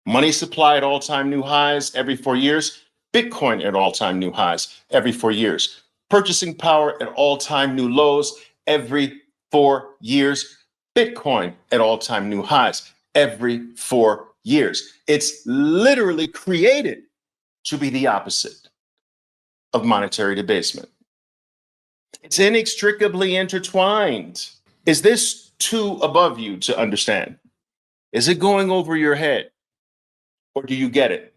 Money supply at all-time new highs every 4 years, Bitcoin at all-time new highs every 4 years. Purchasing power at all-time new lows every 4 years, Bitcoin at all-time new highs every 4 years. It's literally created to be the opposite of monetary debasement. It's inextricably intertwined. Is this too above you to understand? Is it going over your head? Or do you get it?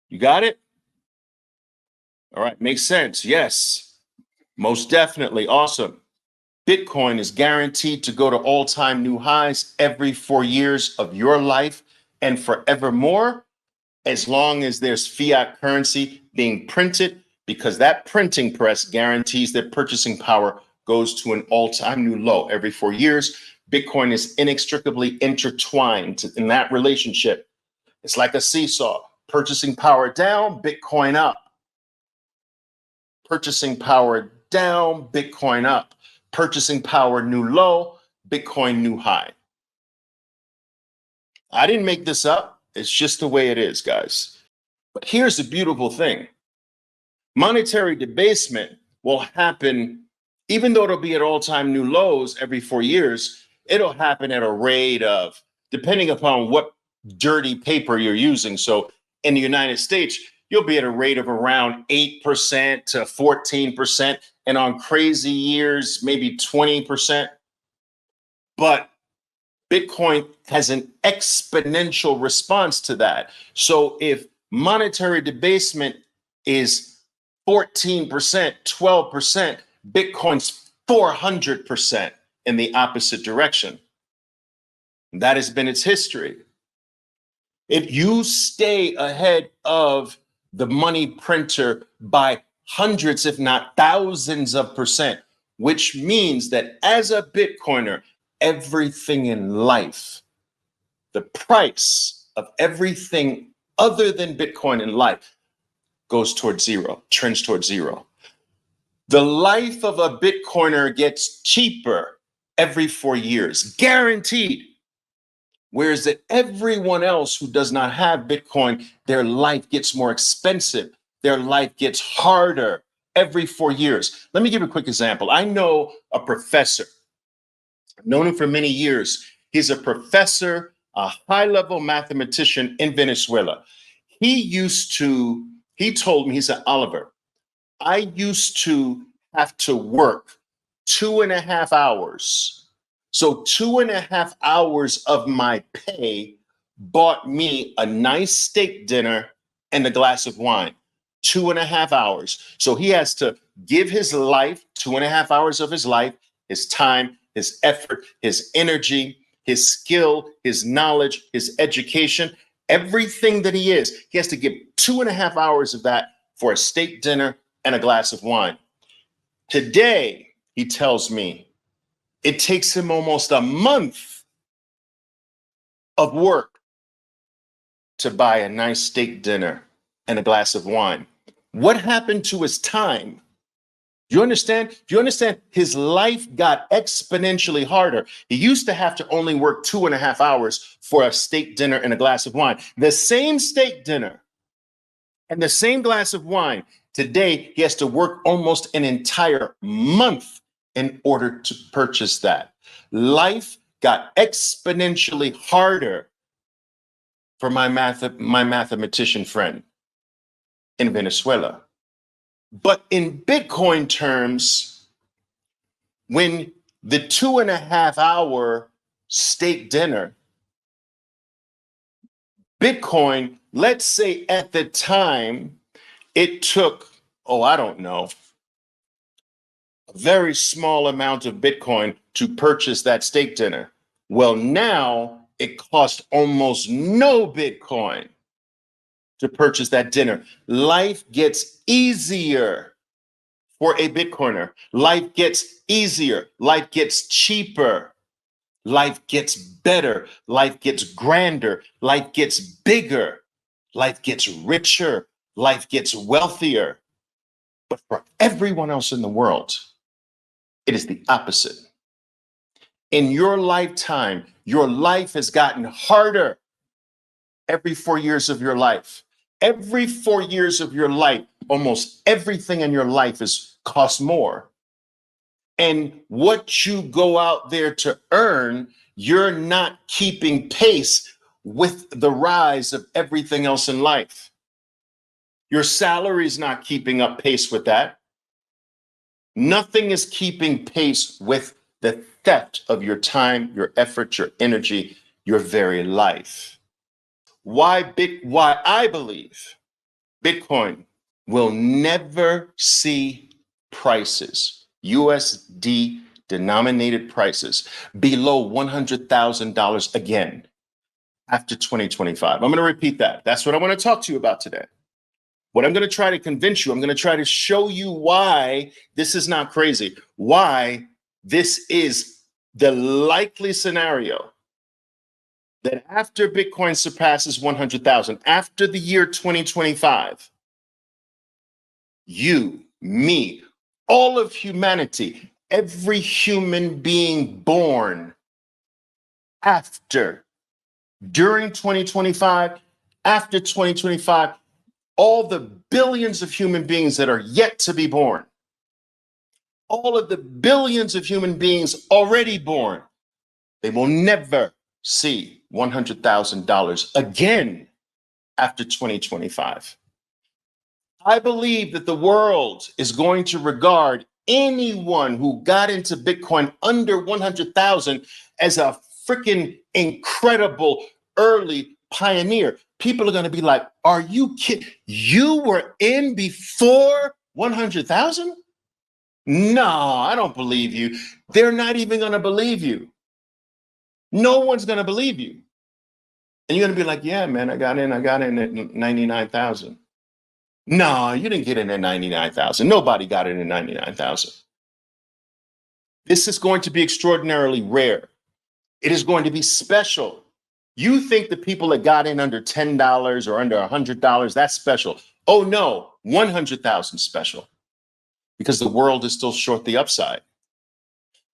You got it? All right, makes sense. Yes, most definitely. Awesome. Bitcoin is guaranteed to go to all-time new highs every 4 years of your life and forevermore, as long as there's fiat currency being printed, because that printing press guarantees that purchasing power goes to an all-time new low every 4 years. Bitcoin is inextricably intertwined in that relationship. It's like a seesaw. Purchasing power down, Bitcoin up. Purchasing power down, Bitcoin up. Purchasing power new low, Bitcoin new high. I didn't make this up. It's just the way it is, guys. But here's the beautiful thing. Monetary debasement will happen, even though it'll be at all-time new lows every 4 years, it'll happen at a rate of, depending upon what dirty paper you're using. So in the United States, you'll be at a rate of around 8% to 14% and on crazy years, maybe 20%. But Bitcoin has an exponential response to that. So if monetary debasement is 14%, 12%, Bitcoin's 400% in the opposite direction. That has been its history. If you stay ahead of the money printer by hundreds, if not thousands of percent, which means that as a Bitcoiner, everything in life, the price of everything other than Bitcoin in life goes towards zero, trends towards zero. The life of a Bitcoiner gets cheaper every 4 years, guaranteed. Whereas that everyone else who does not have Bitcoin, their life gets more expensive. Their life gets harder every 4 years. Let me give a quick example. I know a professor. I've known him for many years. He's a professor, a high-level mathematician in Venezuela. He told me, he said, Oliver, I used to have to work 2.5 hours. So 2.5 hours of my pay bought me a nice steak dinner and a glass of wine. 2.5 hours. So he has to give his life, 2.5 hours of his life, his time, his effort, his energy, his skill, his knowledge, his education, everything that he is. He has to give 2.5 hours of that for a steak dinner and a glass of wine. Today, he tells me, it takes him almost a month of work to buy a nice steak dinner and a glass of wine. What happened to his time? Do you understand? Do you understand? His life got exponentially harder. He used to have to only work 2.5 hours for a steak dinner and a glass of wine. The same steak dinner and the same glass of wine, today he has to work almost an entire month in order to purchase that. Life got exponentially harder for my mathematician friend in Venezuela. But in Bitcoin terms, when the 2.5 hour steak dinner, Bitcoin, let's say at the time, it took, I don't know, a very small amount of Bitcoin to purchase that steak dinner. Well, now it costs almost no Bitcoin to purchase that dinner. Life gets easier for a Bitcoiner. Life gets easier. Life gets cheaper. Life gets better. Life gets grander. Life gets bigger. Life gets richer. Life gets wealthier. But for everyone else in the world, it is the opposite. In your lifetime, your life has gotten harder every 4 years of your life. Every 4 years of your life, almost everything in your life is cost more. And what you go out there to earn, you're not keeping pace with the rise of everything else in life. Your salary is not keeping up pace with that. Nothing is keeping pace with the theft of your time, your effort, your energy, your very life. Why I believe Bitcoin will never see prices, USD denominated prices, below $100,000 again after 2025. I'm going to repeat that. That's what I want to talk to you about today. What I'm going to try to convince you, I'm going to try to show you why this is not crazy, why this is the likely scenario that after Bitcoin surpasses 100,000, after the year 2025, you, me, all of humanity, every human being born during 2025, after 2025, all the billions of human beings that are yet to be born, all of the billions of human beings already born, they will never see $100,000 again after 2025. I believe that the world is going to regard anyone who got into Bitcoin under 100,000 as a freaking incredible early pioneer. People are going to be like, are you kidding? You were in before 100,000? No, I don't believe you. They're not even going to believe you. No one's going to believe you. And you're going to be like, yeah, man, I got in at 99,000. No, you didn't get in at 99,000. Nobody got in at 99,000. This is going to be extraordinarily rare. It is going to be special. You think the people that got in under $10 or under $100, that's special. Oh no, 100,000 special, because the world is still short the upside.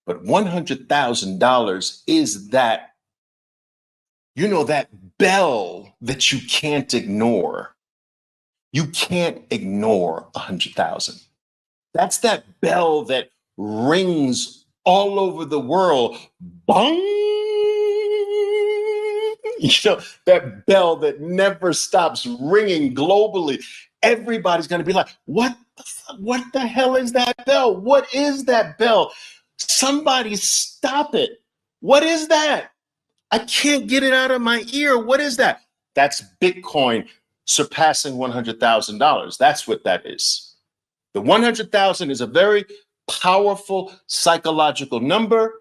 But $100,000 is that, that bell that you can't ignore. You can't ignore 100,000. That's that bell that rings all over the world. Bong! That bell that never stops ringing globally. Everybody's going to be like, what the hell is that bell? What is that bell? Somebody stop it. What is that? I can't get it out of my ear. What is that? That's Bitcoin surpassing $100,000. That's what that is. The 100,000 is a very powerful psychological number.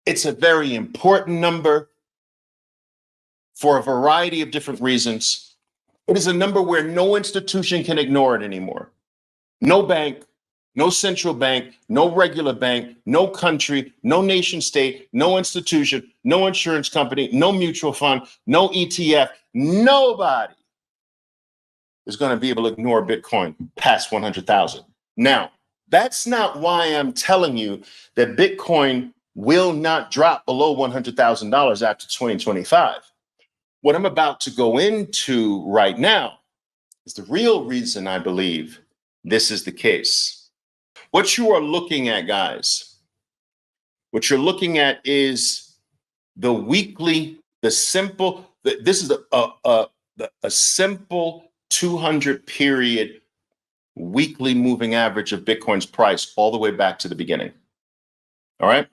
It's a very important number for a variety of different reasons. It is a number where no institution can ignore it anymore. No bank, no central bank, no regular bank, no country, no nation state, no institution, no insurance company, no mutual fund, no ETF, nobody is going to be able to ignore Bitcoin past 100,000. Now, that's not why I'm telling you that Bitcoin will not drop below $100,000 after 2025. What I'm about to go into right now is the real reason I believe this is the case. What you are looking at, guys, what you're looking at is the weekly, this is a simple 200 period weekly moving average of Bitcoin's price all the way back to the beginning. All right.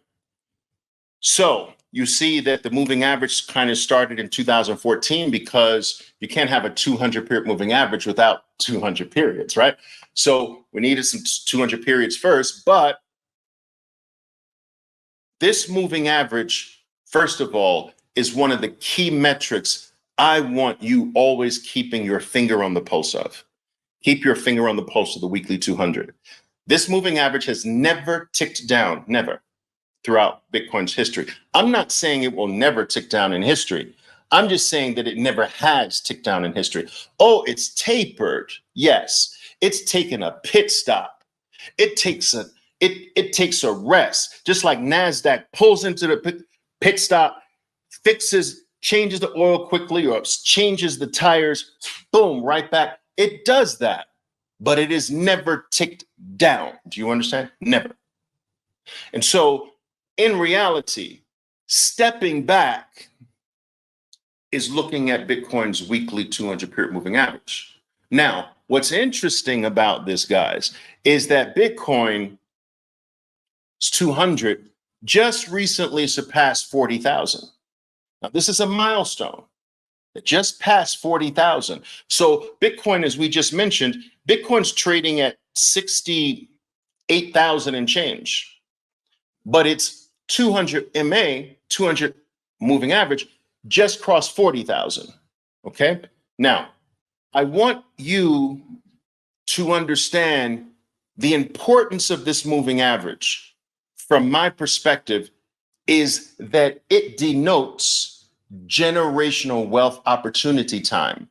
So you see that the moving average kind of started in 2014, because you can't have a 200 period moving average without 200 periods, right? So we needed some 200 periods first, but this moving average, first of all, is one of the key metrics I want you always keeping your finger on the pulse of. Keep your finger on the pulse of the weekly 200. This moving average has never ticked down, never, throughout Bitcoin's history. I'm not saying it will never tick down in history. I'm just saying that it never has ticked down in history. Oh, it's tapered. Yes, it's taken a pit stop. It takes a rest, just like NASDAQ pulls into the pit stop, changes the oil quickly, or changes the tires, boom, right back. It does that, but it is never ticked down. Do you understand? Never. And so in reality, stepping back is looking at Bitcoin's weekly 200 period moving average. Now, what's interesting about this, guys, is that Bitcoin's 200 just recently surpassed 40,000. Now, this is a milestone. It just passed 40,000. So Bitcoin, as we just mentioned, Bitcoin's trading at 68,000 and change, but it's 200 MA, 200 moving average, just crossed 40,000. Okay. Now, I want you to understand the importance of this moving average. From my perspective, is that it denotes generational wealth opportunity time.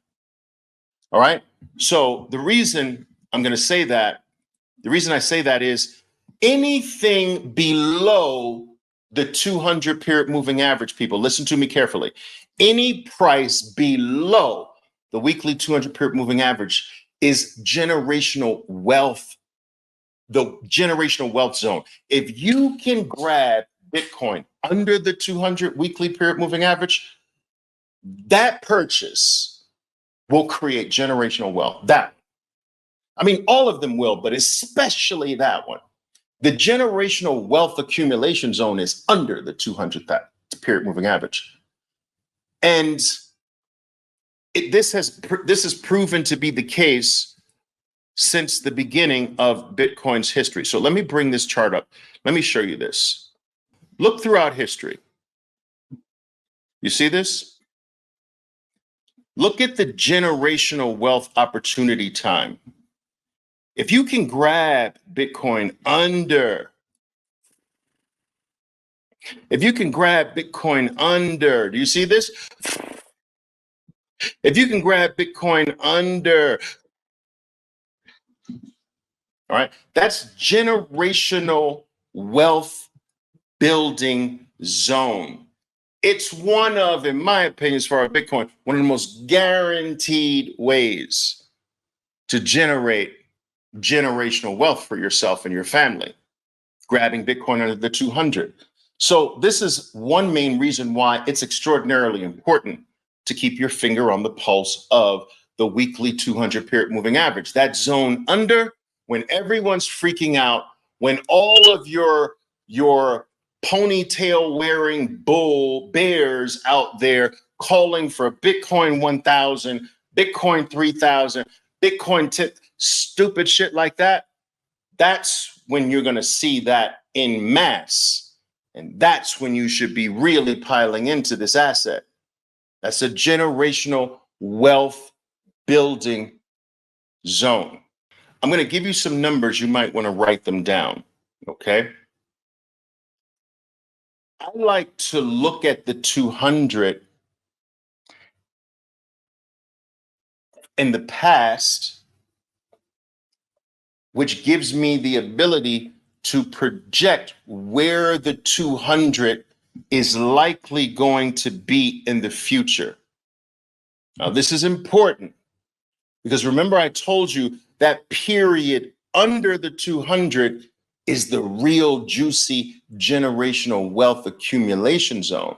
All right. So the reason I'm going to say that, the reason I say that is anything below the 200 period moving average, people, listen to me carefully. Any price below the weekly 200 period moving average is generational wealth, the generational wealth zone. If you can grab Bitcoin under the 200 weekly period moving average, that purchase will create generational wealth. All of them will, but especially that one. The generational wealth accumulation zone is under the 200 period moving average. And this has proven to be the case since the beginning of Bitcoin's history. So let me bring this chart up. Let me show you this. Look throughout history. You see this? Look at the generational wealth opportunity time. If you can grab Bitcoin under, do you see this? If you can grab Bitcoin under, all right, that's generational wealth building zone. It's one of, in my opinion, as far as Bitcoin, one of the most guaranteed ways to generate generational wealth for yourself and your family, grabbing Bitcoin under the 200. So this is one main reason why it's extraordinarily important to keep your finger on the pulse of the weekly 200 period moving average. That zone under, when everyone's freaking out, when all of your ponytail wearing bears out there calling for Bitcoin 1,000, Bitcoin 3,000, Bitcoin 10, stupid shit like that, that's when you're going to see that in mass. And that's when you should be really piling into this asset. That's a generational wealth building zone. I'm going to give you some numbers. You might want to write them down. Okay. I like to look at the 200 in the past, which gives me the ability to project where the 200 is likely going to be in the future. Now, this is important because remember, I told you that period under the 200 is the real juicy generational wealth accumulation zone.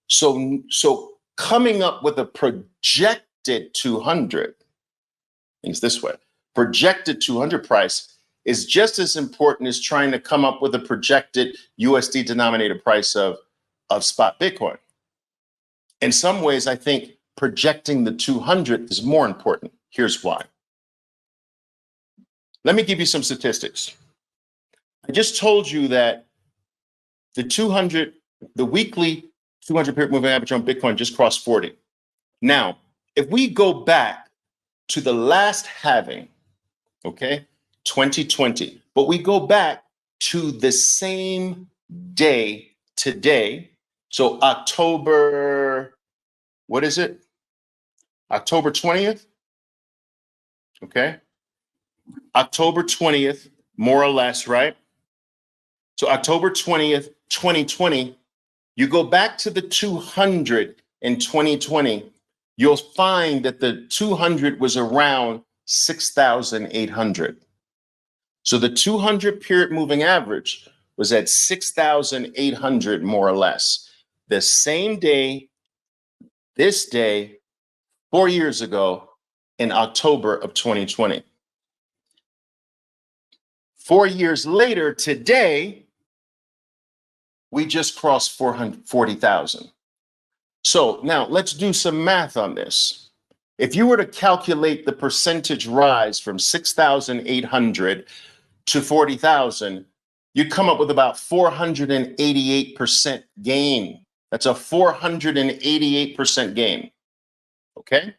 So coming up with a projected 200 means this way. Projected 200 price is just as important as trying to come up with a projected USD denominated price of spot Bitcoin. In some ways, I think projecting the 200 is more important. Here's why. Let me give you some statistics. I just told you that the weekly 200 period moving average on Bitcoin just crossed 40. Now, if we go back to the last halving, okay, 2020, but we go back to the same day today, so October, what is it? October 20th, okay? October 20th, more or less, right? So October 20th, 2020, you go back to the 200 in 2020, you'll find that the 200 was around 6,800. So the 200 period moving average was at 6,800 more or less. The same day, this day, 4 years ago in October of 2020. 4 years later, today, we just crossed 440,000. So now let's do some math on this. If you were to calculate the percentage rise from 6,800 to 40,000, you'd come up with about 488% gain. That's a 488% gain. Okay?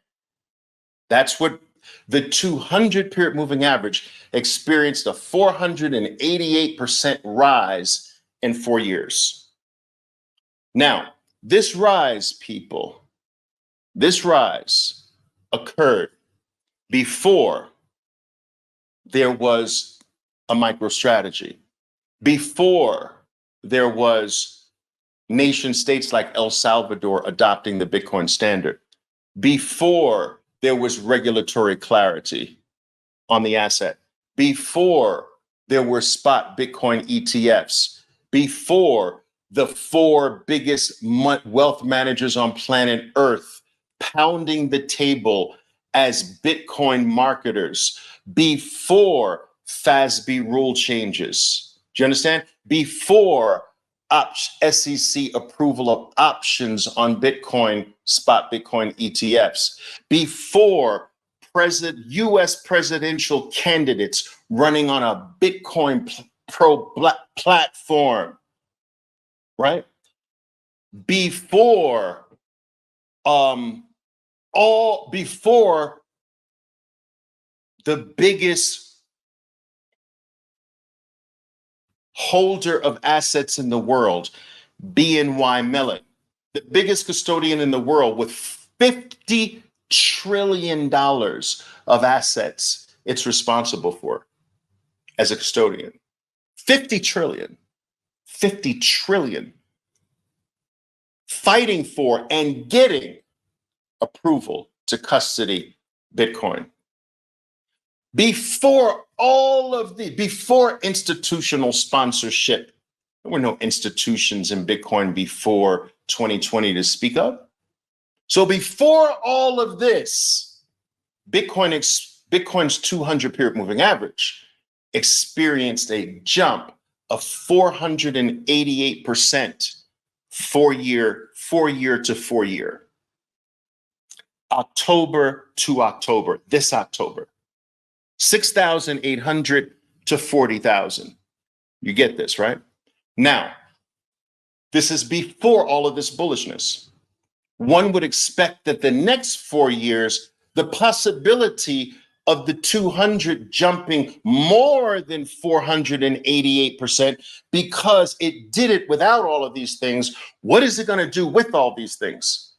That's what the 200 period moving average experienced, a 488% rise in 4 years. Now, this rise, people, this rise occurred before there was a MicroStrategy, before there was nation states like El Salvador adopting the Bitcoin standard, before there was regulatory clarity on the asset, before there were spot Bitcoin ETFs, before the 4 biggest wealth managers on planet Earth pounding the table as Bitcoin marketers, before FASB rule changes, Do you understand? Before SEC approval of options on Bitcoin, spot Bitcoin ETFs, before US presidential candidates running on a Bitcoin pro platform, right? Before before the biggest holder of assets in the world, BNY Mellon, the biggest custodian in the world with $50 trillion of assets it's responsible for as a custodian. 50 trillion, 50 trillion, fighting for and getting approval to custody Bitcoin. Before before institutional sponsorship, there were no institutions in Bitcoin before 2020 to speak of. So before all of this, Bitcoin's 200 period moving average experienced a jump of 488% 4 year to 4 year. October to October, this October, 6,800 to 40,000. You get this, right? Now, this is before all of this bullishness. One would expect that the next 4 years, the possibility of the 200 jumping more than 488% because it did it without all of these things. What is it going to do with all these things?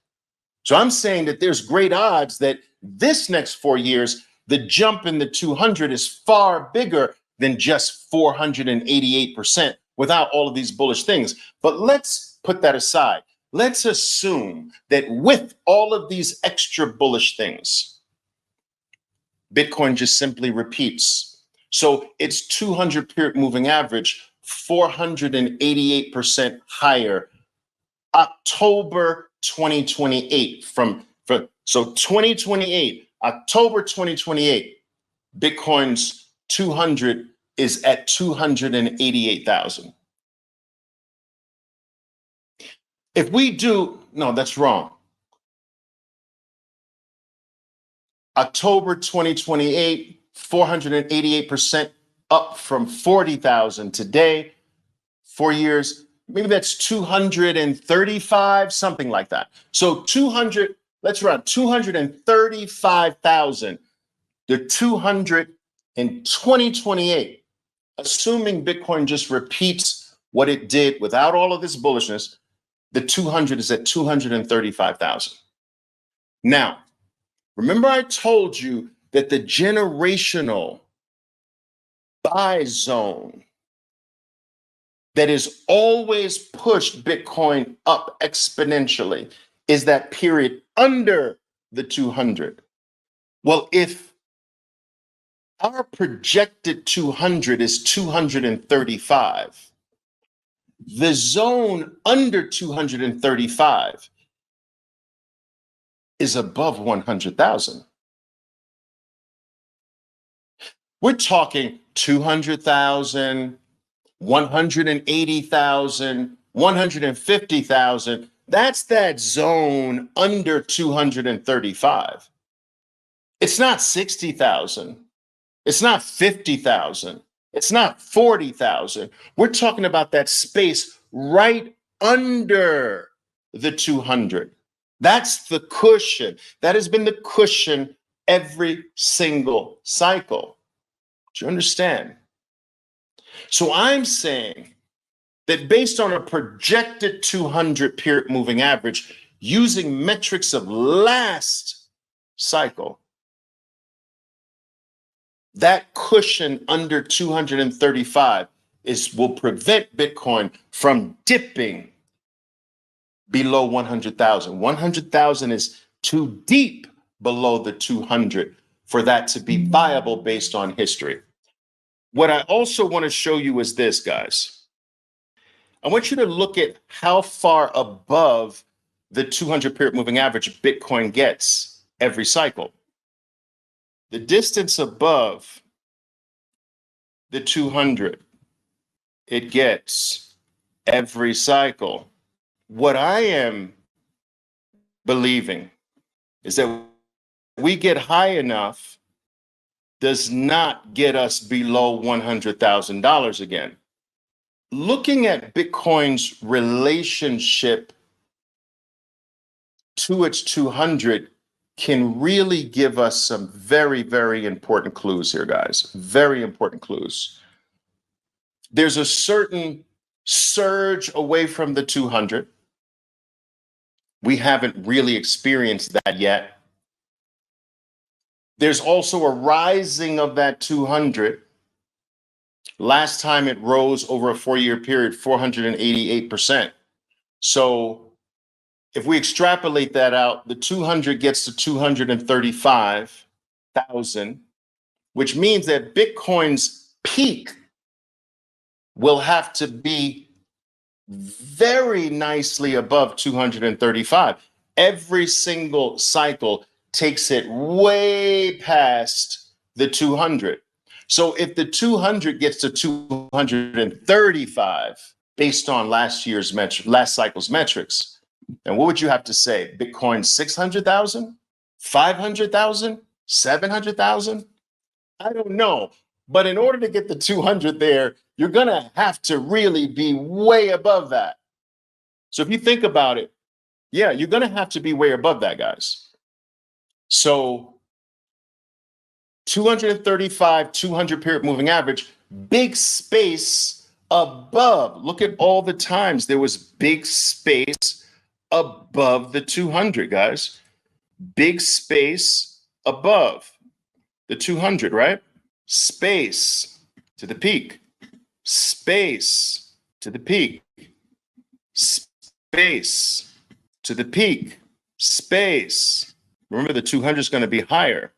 So I'm saying that there's great odds that this next 4 years, the jump in the 200 is far bigger than just 488% without all of these bullish things. But let's put that aside. Let's assume that with all of these extra bullish things, Bitcoin just simply repeats. So it's 200 period moving average, 488% higher. October 2028 so 2028, October 2028, Bitcoin's 200 is at 288,000. If we do, no, that's wrong. October 2028, 488% up from 40,000 today, 4 years. Maybe that's 235, something like that. So 200, let's run 235,000. The 200 in 2028, assuming Bitcoin just repeats what it did without all of this bullishness, the 200 is at 235,000. Now, remember I told you that the generational buy zone that is always pushed Bitcoin up exponentially is that period under the 200. Well, if our projected 200 is 235, the zone under 235 is above 100,000. We're talking 200,000, 180,000, 150,000. That's that zone under 235. It's not 60,000. It's not 50,000. It's not 40,000. We're talking about that space right under the 200. That's the cushion. That has been the cushion every single cycle. Do you understand? So I'm saying that based on a projected 200 period moving average, using metrics of last cycle, that cushion under 235 will prevent Bitcoin from dipping below 100,000. 100,000 is too deep below the 200 for that to be viable based on history. What I also want to show you is this, guys. I want you to look at how far above the 200 period moving average Bitcoin gets every cycle. The distance above the 200 it gets every cycle. What I am believing is that we get high enough does not get us below $100,000 again. Looking at Bitcoin's relationship to its 200 can really give us some very, very important clues here, guys. Very important clues. There's a certain surge away from the 200. We haven't really experienced that yet. There's also a rising of that 200. Last time it rose over a 4-year period, 488%. So if we extrapolate that out, the 200 gets to 235,000, which means that Bitcoin's peak will have to be very nicely above 235. Every single cycle takes it way past the 200. So if the 200 gets to 235 based on last cycle's metrics, then what would you have to say? Bitcoin 600,000, 500,000, 700,000? I don't know. But in order to get the 200 there, you're going to have to really be way above that. So if you think about it, yeah, you're going to have to be way above that, guys. So 235, 200 period moving average, big space above. Look at all the times there was big space above the 200, guys. Big space above the 200, right? Space to the peak, space to the peak, space to the peak, space. Remember, the 200 is going to be higher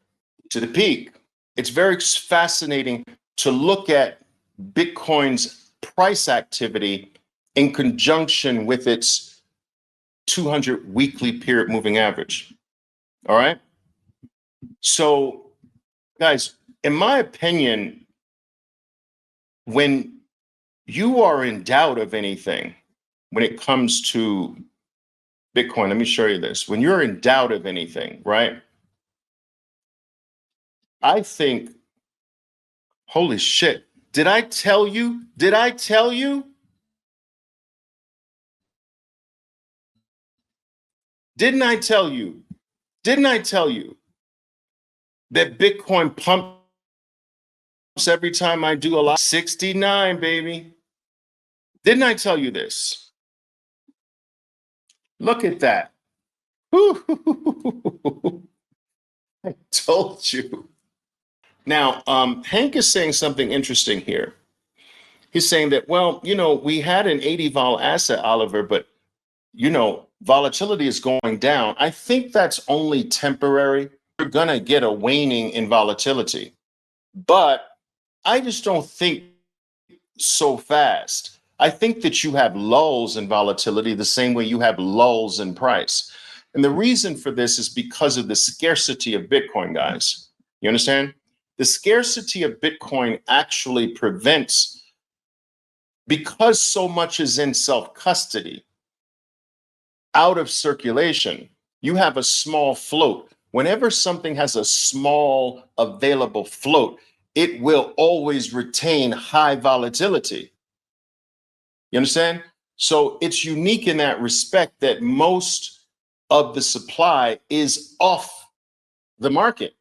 to the peak. It's very fascinating to look at Bitcoin's price activity in conjunction with its 200 weekly period moving average. All right. So, guys, in my opinion, when you are in doubt of anything, when it comes to Bitcoin, let me show you this. When you're in doubt of anything, right? I think, holy shit, did I tell you? Didn't I tell you that Bitcoin pumps every time I do a lot? 69, baby. Didn't I tell you this? Look at that. I told you. Now, Hank is saying something interesting here. He's saying that, well, we had an 80 vol asset, Oliver, but, volatility is going down. I think that's only temporary. You're going to get a waning in volatility. But I just don't think so fast. I think that you have lulls in volatility the same way you have lulls in price. And the reason for this is because of the scarcity of Bitcoin, guys. You understand? The scarcity of Bitcoin actually prevents, because so much is in self-custody, out of circulation, you have a small float. Whenever something has a small available float, it will always retain high volatility. You understand? So it's unique in that respect that most of the supply is off the market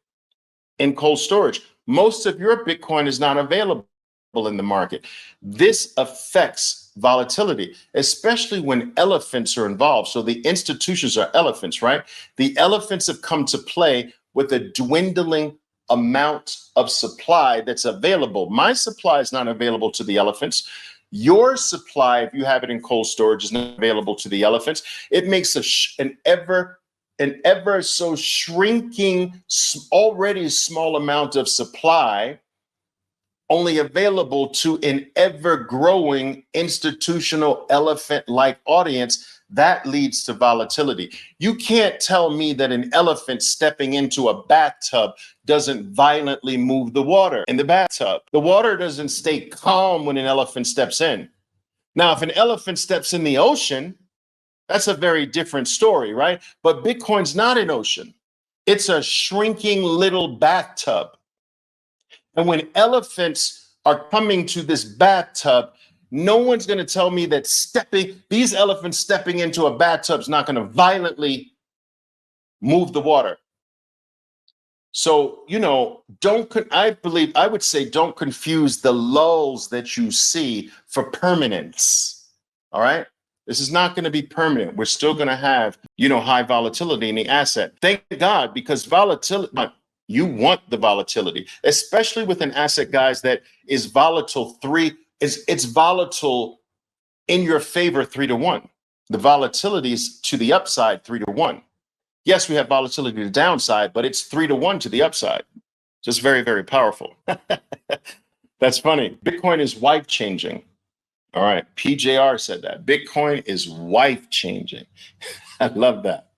in cold storage. Most of your Bitcoin is not available in the market. This affects volatility, especially when elephants are involved. So the institutions are elephants, right? The elephants have come to play with a dwindling amount of supply that's available. My supply is not available to the elephants. Your supply, if you have it in cold storage, is not available to the elephants. It makes an ever so shrinking, already small amount of supply only available to an ever growing institutional elephant-like audience That leads to volatility. You can't tell me that an elephant stepping into a bathtub doesn't violently move the water in the bathtub. The water doesn't stay calm when an elephant steps in. Now, if an elephant steps in the ocean, that's a very different story, right? But Bitcoin's not an ocean. It's a shrinking little bathtub. And when elephants are coming to this bathtub, no one's going to tell me that these elephants stepping into a bathtub is not going to violently move the water. So, I would say don't confuse the lulls that you see for permanence. All right. This is not going to be permanent. We're still going to have, high volatility in the asset. Thank God, because volatility, you want the volatility, especially with an asset, guys, that is volatile it's volatile in your favor 3-1. The volatility is to the upside 3-1. Yes, we have volatility to the downside, but it's 3-1 to the upside. Just very, very powerful. That's funny. Bitcoin is wife changing. All right. PJR said that. Bitcoin is wife changing. I love that.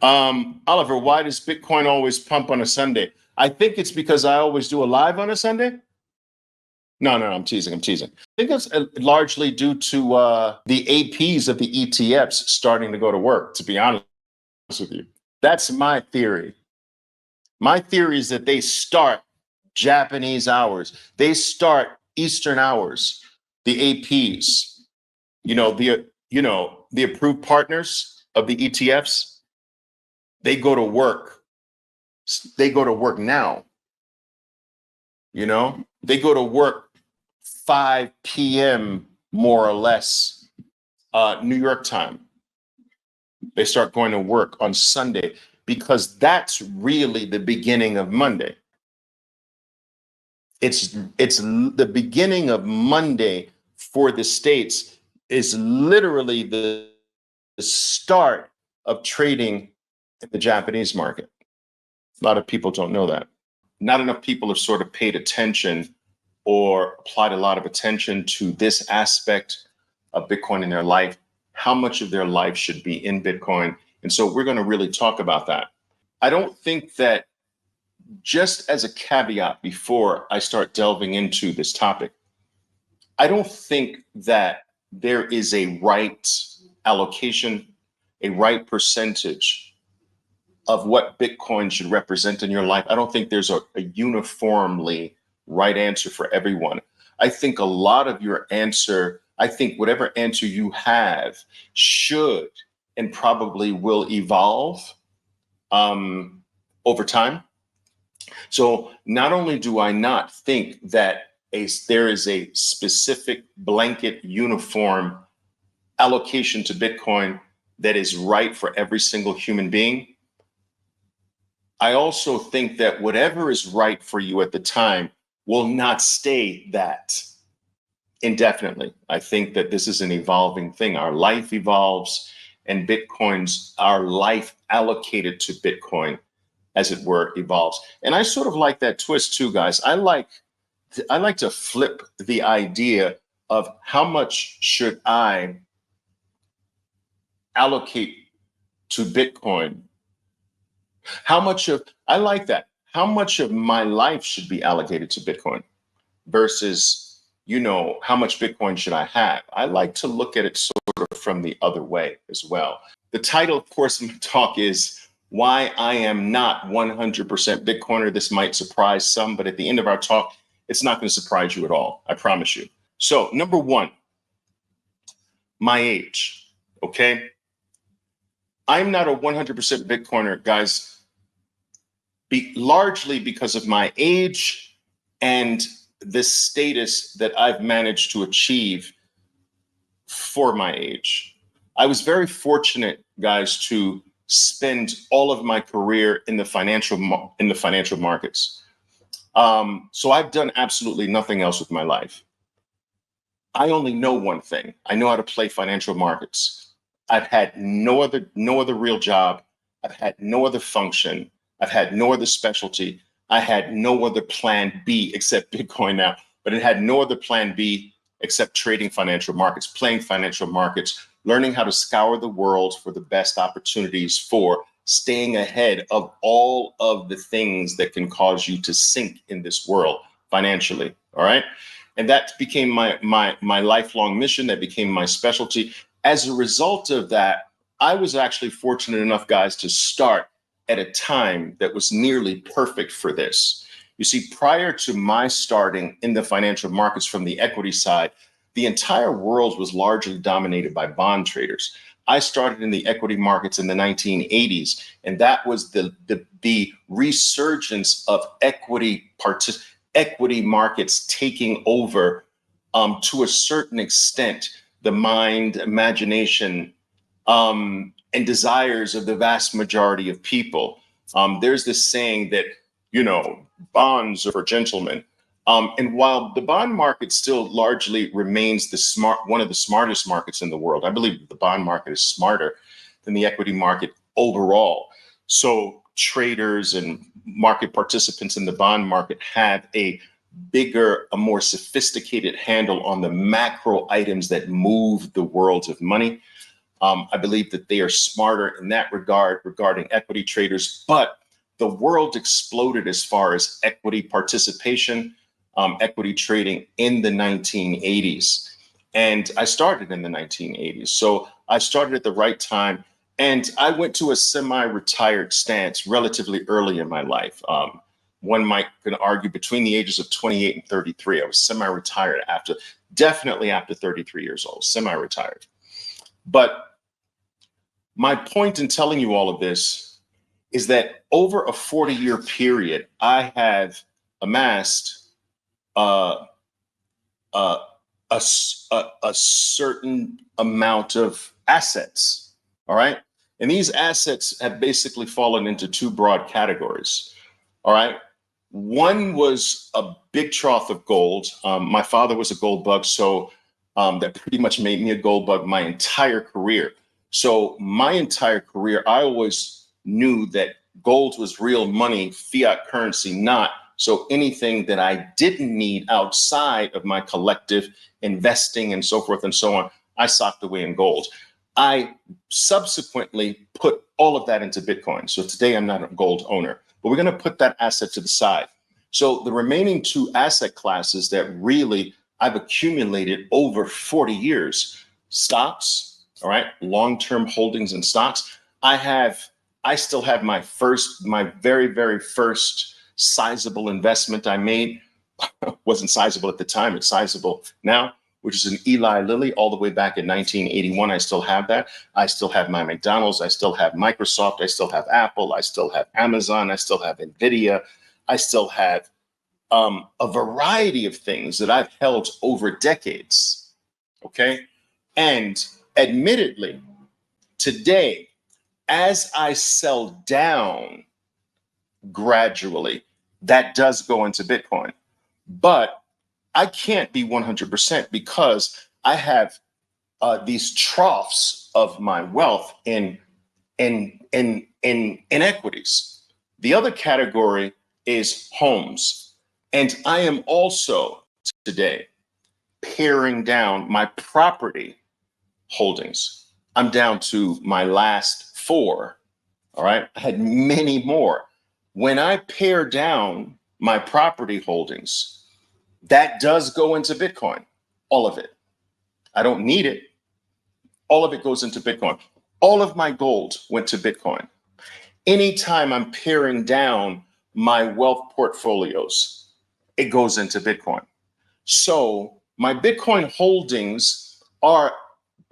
Oliver, why does Bitcoin always pump on a Sunday? I think it's because I always do a live on a Sunday. No, I'm teasing. I think it's largely due to the APs of the ETFs starting to go to work, to be honest with you. That's my theory. My theory is that they start Japanese hours. They start Eastern hours, the APs, the approved partners of the ETFs. They go to work. They go to work now. They go to work 5 p.m. more or less, New York time. They start going to work on Sunday because that's really the beginning of Monday. It's the beginning of Monday for the States is literally the start of trading in the Japanese market. A lot of people don't know that. Not enough people have sort of paid attention or applied a lot of attention to this aspect of Bitcoin in their life, how much of their life should be in Bitcoin. And so we're going to really talk about that. I don't think that, just as a caveat before I start delving into this topic, I don't think that there is a right allocation, a right percentage of what Bitcoin should represent in your life. I don't think there's a uniformly right answer for everyone. I think a lot of your answer, whatever answer you have should and probably will evolve over time. So not only do I not think that there is a specific blanket uniform allocation to Bitcoin that is right for every single human being, I also think that whatever is right for you at the time will not stay that indefinitely. I think that this is an evolving thing. Our life evolves, and our life allocated to Bitcoin, as it were, evolves. And I sort of like that twist too, guys. I like to flip the idea of how much should I allocate to Bitcoin. I like that. How much of my life should be allocated to Bitcoin versus, how much Bitcoin should I have? I like to look at it sort of from the other way as well. The title, of course, of my talk is Why I Am Not 100% Bitcoiner. This might surprise some, but at the end of our talk, it's not going to surprise you at all. I promise you. So, number one, my age. Okay. I'm not a 100% Bitcoiner, guys, largely because of my age and the status that I've managed to achieve for my age. I was very fortunate, guys, to spend all of my career in the financial markets. So I've done absolutely nothing else with my life. I only know one thing. I know how to play financial markets. I've had no other real job. I've had no other function. I've had no other specialty. I had no other plan B except Bitcoin now, but it had no other plan B except trading financial markets, playing financial markets learning how to scour the world for the best opportunities for staying ahead of all of the things that can cause you to sink in this world financially. All right. And that became my lifelong mission. That became my specialty. As a result of that, I was actually fortunate enough, guys, to start at a time that was nearly perfect for this. You see, prior to my starting in the financial markets from the equity side, the entire world was largely dominated by bond traders. I started in the equity markets in the 1980s, and that was the resurgence of equity markets taking over, to a certain extent, the mind, imagination, and desires of the vast majority of people. There's this saying that, bonds are for gentlemen. And while the bond market still largely remains one of the smartest markets in the world, I believe that the bond market is smarter than the equity market overall. So traders and market participants in the bond market have a bigger, a more sophisticated handle on the macro items that move the world of money. I believe that they are smarter in that regard regarding equity traders, but the world exploded as far as equity participation, equity trading in the 1980s. And I started in the 1980s. So I started at the right time, and I went to a semi-retired stance relatively early in my life. One might can argue between the ages of 28 and 33. I was semi-retired definitely after 33 years old, semi-retired. But my point in telling you all of this is that over a 40-year period, I have amassed a certain amount of assets. All right. And these assets have basically fallen into two broad categories. All right. One was a big trough of gold. My father was a gold bug, so that pretty much made me a gold bug my entire career. So my entire career, I always knew that gold was real money, fiat currency, not. So anything that I didn't need outside of my collective investing and so forth and so on, I socked away in gold. I subsequently put all of that into Bitcoin. So today I'm not a gold owner, but we're going to put that asset to the side. So the remaining two asset classes that really I've accumulated over 40 years, stocks, all right, long-term holdings in stocks. I still have my very, very first sizable investment I made. Wasn't sizable at the time, it's sizable now, which is an Eli Lilly all the way back in 1981. I still have that. I still have my McDonald's. I still have Microsoft. I still have Apple. I still have Amazon. I still have NVIDIA. I still have a variety of things that I've held over decades. Okay. And admittedly, today, as I sell down gradually, that does go into Bitcoin. But I can't be 100% because I have these troughs of my wealth in equities. The other category is homes. And I am also today paring down my property holdings. I'm down to my last 4. All right. I had many more. When I pare down my property holdings, that does go into Bitcoin, all of it. I don't need it. All of it goes into Bitcoin. All of my gold went to Bitcoin. Anytime I'm paring down my wealth portfolios, it goes into Bitcoin. So my Bitcoin holdings are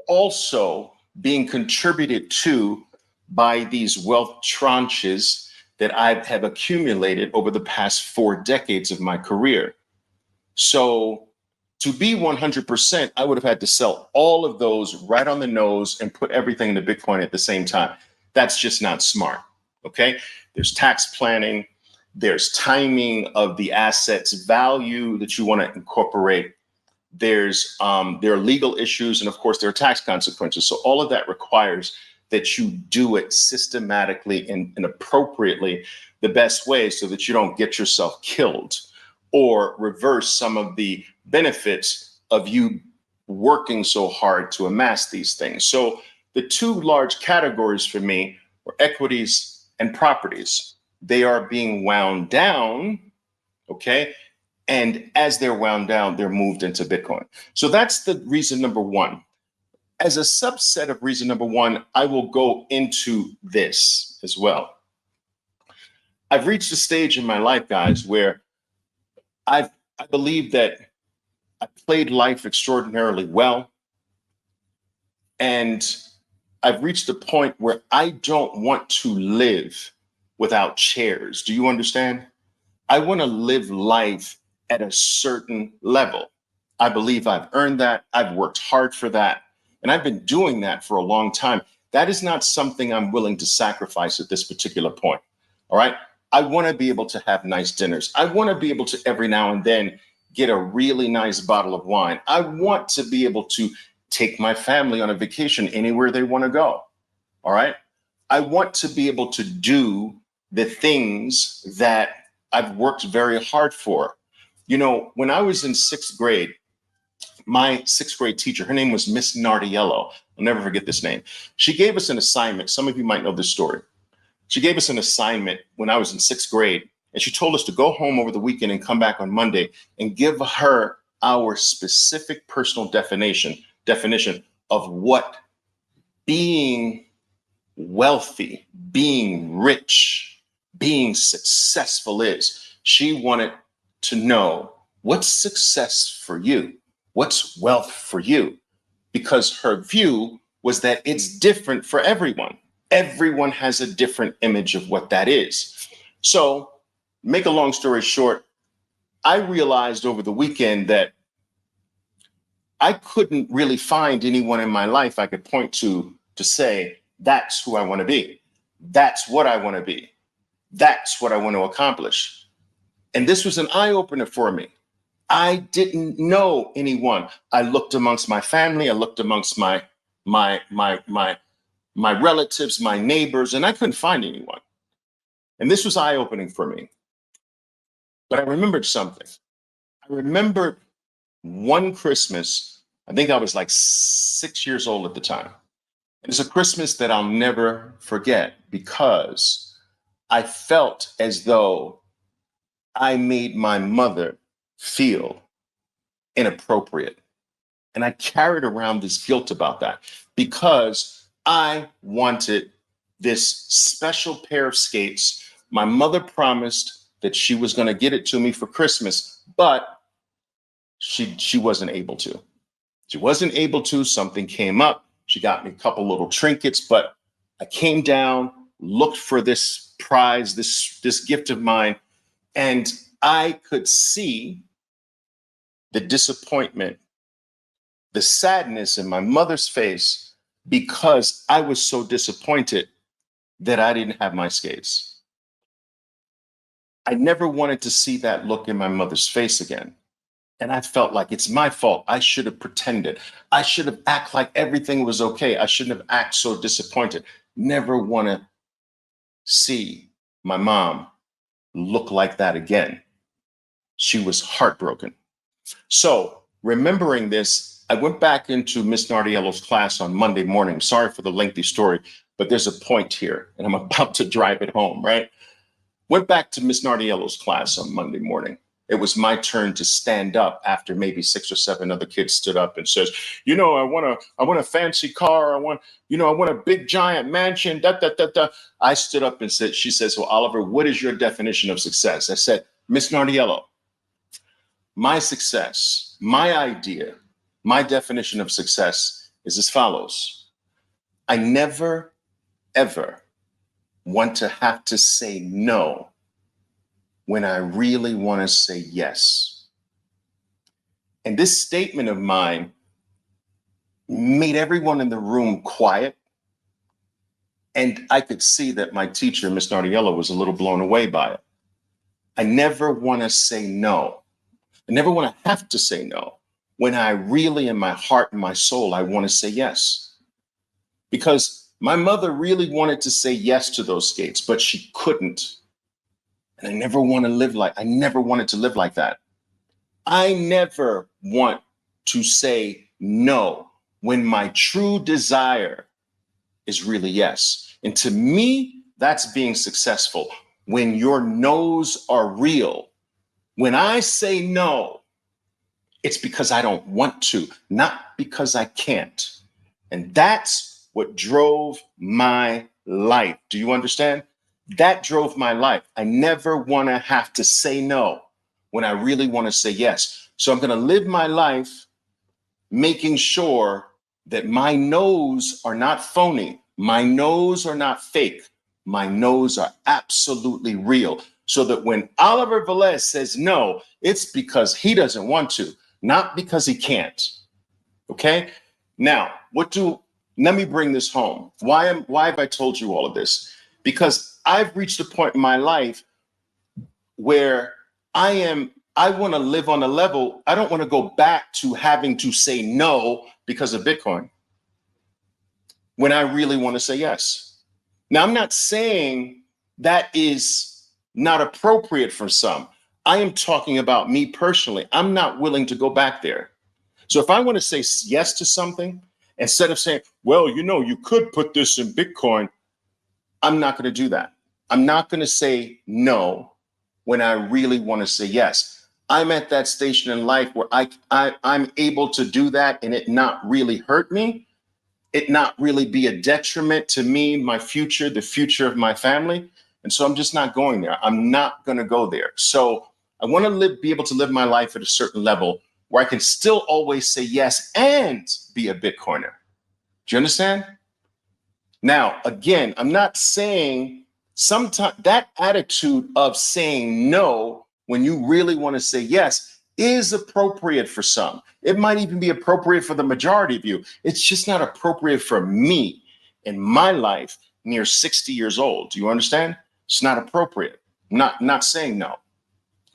also being contributed to by these wealth tranches that I have accumulated over the past 4 decades of my career. So to be 100%, I would have had to sell all of those right on the nose and put everything into Bitcoin at the same time. That's just not smart. Okay. There's tax planning. There's timing of the asset's value that you want to incorporate. There are legal issues, and of course there are tax consequences. So all of that requires that you do it systematically and appropriately the best way so that you don't get yourself killed or reverse some of the benefits of you working so hard to amass these things. So the two large categories for me were equities and properties. They are being wound down, okay? And as they're wound down, they're moved into Bitcoin. So that's the reason number one. As a subset of reason number one, I will go into this as well. I've reached a stage in my life, guys, where I believe that I played life extraordinarily well. And I've reached a point where I don't want to live without chairs. Do you understand? I want to live life at a certain level. I believe I've earned that. I've worked hard for that. And I've been doing that for a long time. That is not something I'm willing to sacrifice at this particular point. All right. I want to be able to have nice dinners. I want to be able to every now and then get a really nice bottle of wine. I want to be able to take my family on a vacation anywhere they want to go. All right. I want to be able to do the things that I've worked very hard for. You know, when I was in sixth grade, my sixth grade teacher, her name was Miss Nardiello. I'll never forget this name. She gave us an assignment. Some of you might know this story. She gave us an assignment when I was in sixth grade, and she told us to go home over the weekend and come back on Monday and give her our specific personal definition of what being wealthy, being rich, being successful is. She wanted to know, what's success for you? What's wealth for you? Because her view was that it's different for everyone. Everyone has a different image of what that is. So, make a long story short, I realized over the weekend that I couldn't really find anyone in my life I could point to say, that's who I want to be. That's what I want to be. That's what I want to accomplish. And this was an eye-opener for me. I didn't know anyone. I looked amongst my family. I looked amongst my relatives, my neighbors, and I couldn't find anyone. And this was eye-opening for me. But I remembered something. I remembered one Christmas, I think I was like 6 years old at the time. It's a Christmas that I'll never forget because I felt as though I made my mother feel inappropriate. And I carried around this guilt about that because I wanted this special pair of skates. My mother promised that she was going to get it to me for Christmas, but she wasn't able to. She wasn't able to. Something came up. She got me a couple little trinkets, but I came down, looked for this prize, this gift of mine, and I could see the disappointment, the sadness in my mother's face because I was so disappointed that I didn't have my skates. I never wanted to see that look in my mother's face again. And I felt like it's my fault. I should have pretended. I should have acted like everything was okay. I shouldn't have acted so disappointed. Never want to see my mom look like that again. She was heartbroken. So remembering this, I went back into Miss Nardiello's class on Monday morning. Sorry for the lengthy story, but there's a point here and I'm about to drive it home, right? Went back to Miss Nardiello's class on Monday morning. It was my turn to stand up after maybe 6 or 7 other kids stood up and says, you know, I want a fancy car. I want a big giant mansion. I stood up and said, she says, well, Oliver, what is your definition of success? I said, Miss Nardiello, my success, my idea, my definition of success is as follows. I never, ever want to have to say no when I really want to say yes. And this statement of mine made everyone in the room quiet. And I could see that my teacher, Miss Nardiello, was a little blown away by it. I never want to say no. I never want to have to say no when I really, in my heart and my soul, I want to say yes. Because my mother really wanted to say yes to those skates, but she couldn't. And I never wanted to live like that. I never want to say no when my true desire is really yes. And to me, that's being successful. When your no's are real. When I say no, it's because I don't want to, not because I can't. And that's what drove my life. Do you understand? That drove my life. I never want to have to say no when I really want to say yes. So I'm going to live my life making sure that my no's are not phony. My no's are not fake. My no's are absolutely real. So that when Oliver Velez says no, it's because he doesn't want to, not because he can't. Okay? Now, let me bring this home. Why have I told you all of this? Because I've reached a point in my life where I want to live on a level. I don't want to go back to having to say no because of Bitcoin when I really want to say yes. Now, I'm not saying that is not appropriate for some. I am talking about me personally. I'm not willing to go back there. So if I want to say yes to something, instead of saying, well, you could put this in Bitcoin, I'm not going to do that. I'm not going to say no when I really want to say yes. I'm at that station in life where I'm able to do that and it not really hurt me, it not really be a detriment to me, my future, the future of my family. And so I'm just not going there. I'm not going to go there. So I want to be able to live my life at a certain level where I can still always say yes and be a Bitcoiner. Do you understand? Now, again, I'm not saying sometimes that attitude of saying no when you really want to say yes is appropriate for some. It might even be appropriate for the majority of you. It's just not appropriate for me in my life near 60 years old. Do you understand? It's not appropriate. Not saying no.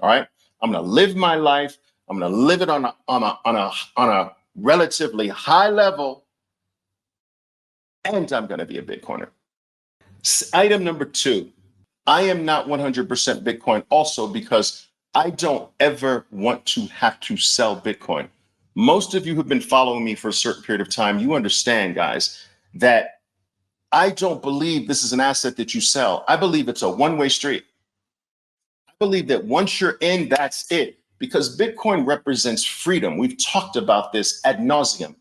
All right. I'm going to live my life. I'm going to live it on a relatively high level, and I'm going to be a Bitcoiner. Item number 2, I am not 100% Bitcoin also because I don't ever want to have to sell Bitcoin. Most of you who've been following me for a certain period of time, you understand, guys, that I don't believe this is an asset that you sell. I believe it's a one-way street. I believe that once you're in, that's it, because Bitcoin represents freedom. We've talked about this ad nauseum.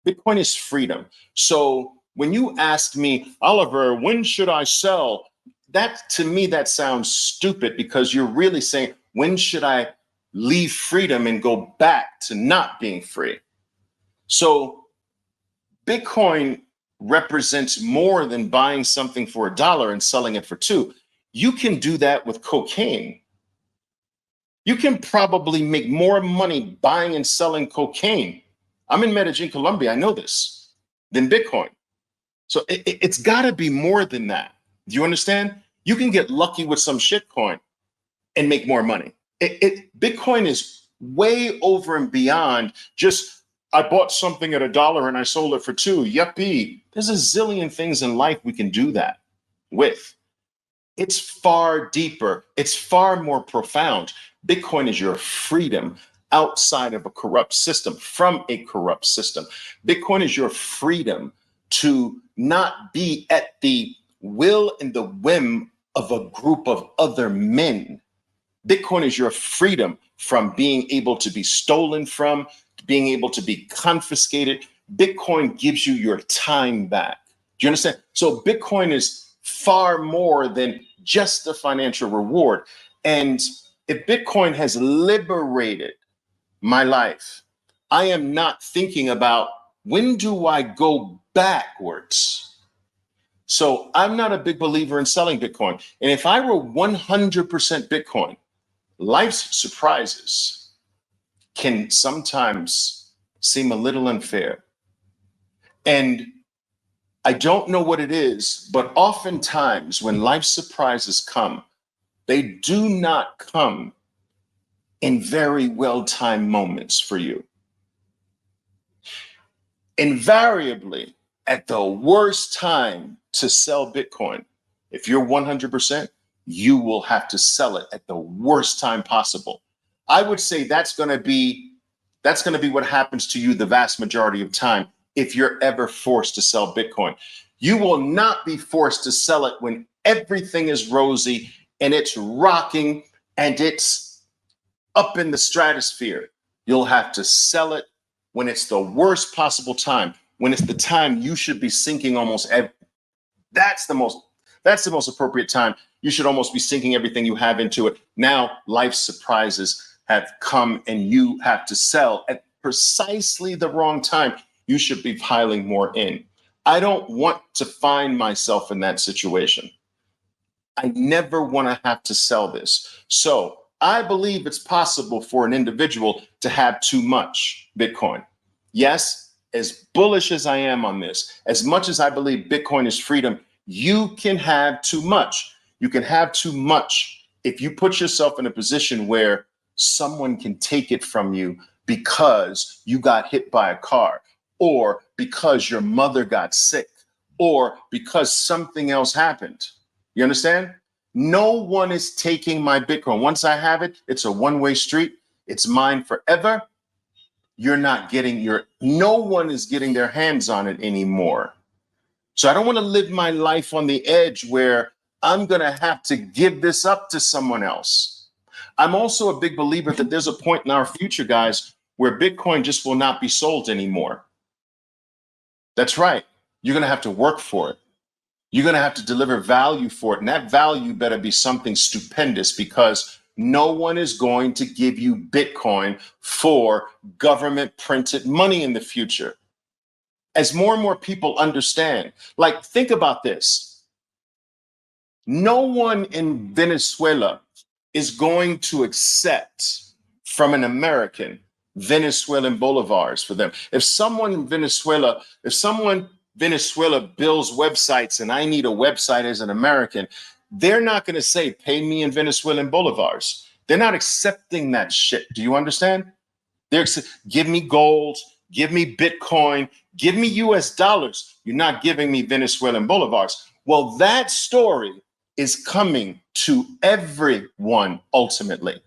Bitcoin is freedom. So when you ask me, Oliver, when should I sell? That, to me, that sounds stupid, because you're really saying, when should I leave freedom and go back to not being free? So Bitcoin represents more than buying something for $1 and selling it for $2. You can do that with cocaine. You can probably make more money buying and selling cocaine. I'm in Medellin, Colombia. I know this, than Bitcoin. So it's got to be more than that. Do you understand? You can get lucky with some shitcoin and make more money. Bitcoin is way over and beyond just, I bought something at $1 and I sold it for $2. Yuppie. There's a zillion things in life we can do that with. It's far deeper. It's far more profound. Bitcoin is your freedom outside of a corrupt system, from a corrupt system. Bitcoin is your freedom to not be at the will and the whim of a group of other men. Bitcoin is your freedom from being able to be stolen from, being able to be confiscated. Bitcoin gives you your time back. Do you understand? So Bitcoin is far more than just a financial reward. And if Bitcoin has liberated my life, I am not thinking about, when do I go backwards? So I'm not a big believer in selling Bitcoin. And if I were 100% Bitcoin, life's surprises can sometimes seem a little unfair. And I don't know what it is, but oftentimes when life surprises come, they do not come in very well-timed moments for you. Invariably, at the worst time to sell Bitcoin, if you're 100%, you will have to sell it at the worst time possible. I would say that's going to be That's going to be what happens to you the vast majority of time if you're ever forced to sell Bitcoin. You will not be forced to sell it when everything is rosy and it's rocking and it's up in the stratosphere. You'll have to sell it when it's the worst possible time, when it's the time you should be sinking almost every. That's the most appropriate time. You should almost be sinking everything you have into it. Now life's surprises have come and you have to sell at precisely the wrong time. You should be piling more in. I don't want to find myself in that situation. I never want to have to sell this. So I believe it's possible for an individual to have too much Bitcoin. Yes, as bullish as I am on this, as much as I believe Bitcoin is freedom, you can have too much. You can have too much if you put yourself in a position where someone can take it from you because you got hit by a car, or because your mother got sick, or because something else happened. You understand? No one is taking my Bitcoin. Once I have it, it's a one-way street. It's mine forever. You're not getting no one is getting their hands on it anymore. So I don't want to live my life on the edge where I'm going to have to give this up to someone else. I'm also a big believer that there's a point in our future, guys, where Bitcoin just will not be sold anymore. That's right. You're going to have to work for it. You're going to have to deliver value for it. And that value better be something stupendous, because no one is going to give you Bitcoin for government printed money in the future. As more and more people understand, like, think about this. No one in Venezuela is going to accept from an American Venezuelan bolivars for them. If someone in Venezuela builds websites and I need a website as an American, they're not going to say, pay me in Venezuelan bolivars. They're not accepting that shit. Do you understand? Give me gold, give me Bitcoin, give me US dollars. You're not giving me Venezuelan bolivars. Well, that story is coming to everyone ultimately.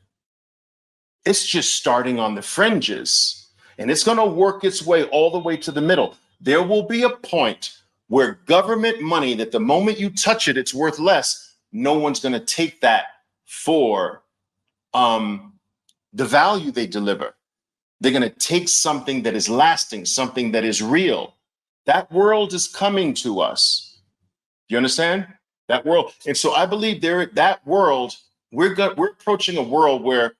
It's just starting on the fringes, and it's going to work its way all the way to the middle. There will be a point where government money, that the moment you touch it, it's worth less. No one's going to take that for the value they deliver. They're going to take something that is lasting, something that is real. That world is coming to us. Do you understand? That world. And so I believe that world, we're approaching a world where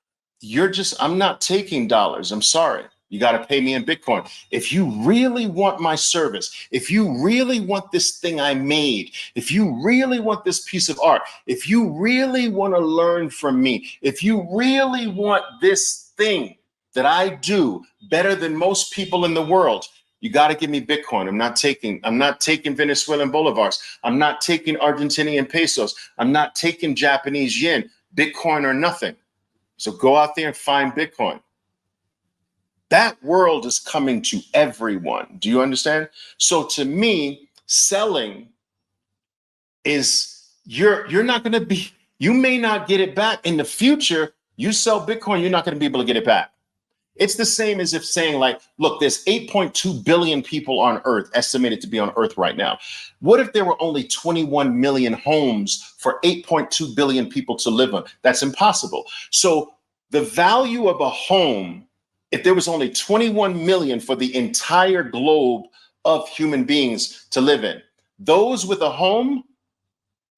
I'm not taking dollars. I'm sorry. You got to pay me in Bitcoin. If you really want my service, if you really want this thing I made, if you really want this piece of art, if you really want to learn from me, if you really want this thing that I do better than most people in the world, you got to give me Bitcoin. I'm not taking Venezuelan bolivars. I'm not taking Argentinian pesos. I'm not taking Japanese yen. Bitcoin or nothing. So go out there and find Bitcoin. That world is coming to everyone. Do you understand? So to me, selling is you're not going to be, you may not get it back in the future. You sell Bitcoin, you're not going to be able to get it back. It's the same as if saying, like, look, there's 8.2 billion people on Earth, estimated to be on Earth right now. What if there were only 21 million homes for 8.2 billion people to live on? That's impossible. So the value of a home, if there was only 21 million for the entire globe of human beings to live in, those with a home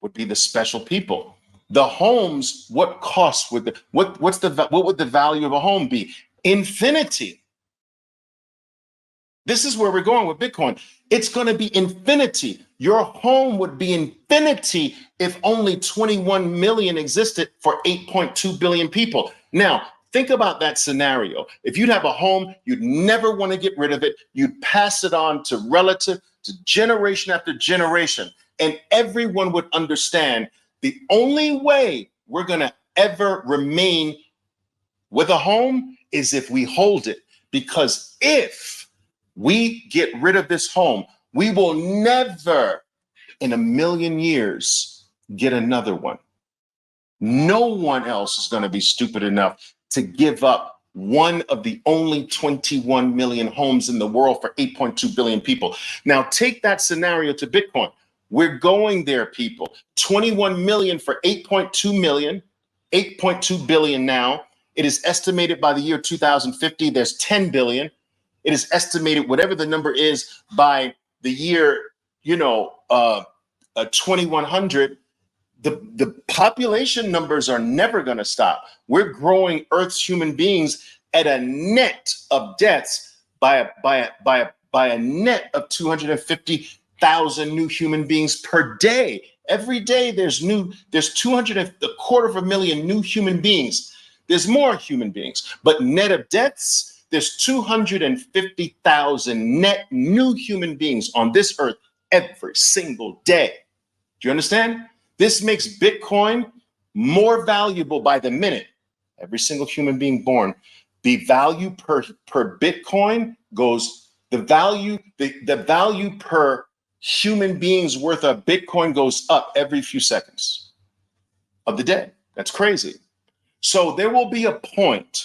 would be the special people. The homes, what cost would what would the value of a home be? Infinity. This is where we're going with Bitcoin. It's going to be infinity. Your home would be infinity if only 21 million existed for 8.2 billion people. Now, think about that scenario. If you'd have a home, you'd never want to get rid of it. You'd pass it on to relative, to generation after generation. And everyone would understand the only way we're going to ever remain with a home is if we hold it. Because if we get rid of this home, we will never in a million years get another one. No one else is going to be stupid enough to give up one of the only 21 million homes in the world for 8.2 billion people. Now take that scenario to Bitcoin. We're going there, people. 21 million for 8.2 million, 8.2 billion now. It is estimated by the year 2050, there's 10 billion. It is estimated, whatever the number is, by the year, 2100. The population numbers are never going to stop. We're growing Earth's human beings at a net of deaths by a net of 250,000 new human beings per day. Every day there's 250,000 new human beings. There's more human beings, but net of deaths, there's 250,000 net new human beings on this earth every single day. Do you understand? This makes Bitcoin more valuable by the minute. Every single human being born, the value per Bitcoin goes, the value per human being's worth of Bitcoin goes up every few seconds of the day. That's crazy. So there will be a point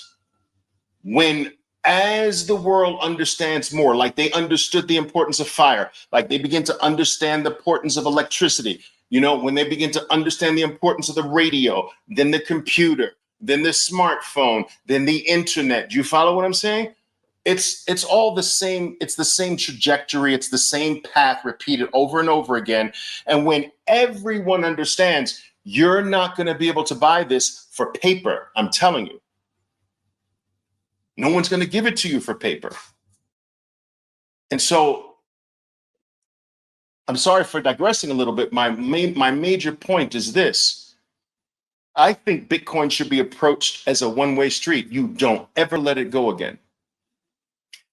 when, as the world understands more, like they understood the importance of fire, like they begin to understand the importance of electricity, when they begin to understand the importance of the radio, then the computer, then the smartphone, then the internet. Do you follow what I'm saying? It's all the same. It's the same trajectory. It's the same path repeated over and over again. And when everyone understands, you're not going to be able to buy this for paper. I'm telling you. No one's going to give it to you for paper. And so I'm sorry for digressing a little bit. My major point is this. I think Bitcoin should be approached as a one-way street. You don't ever let it go again.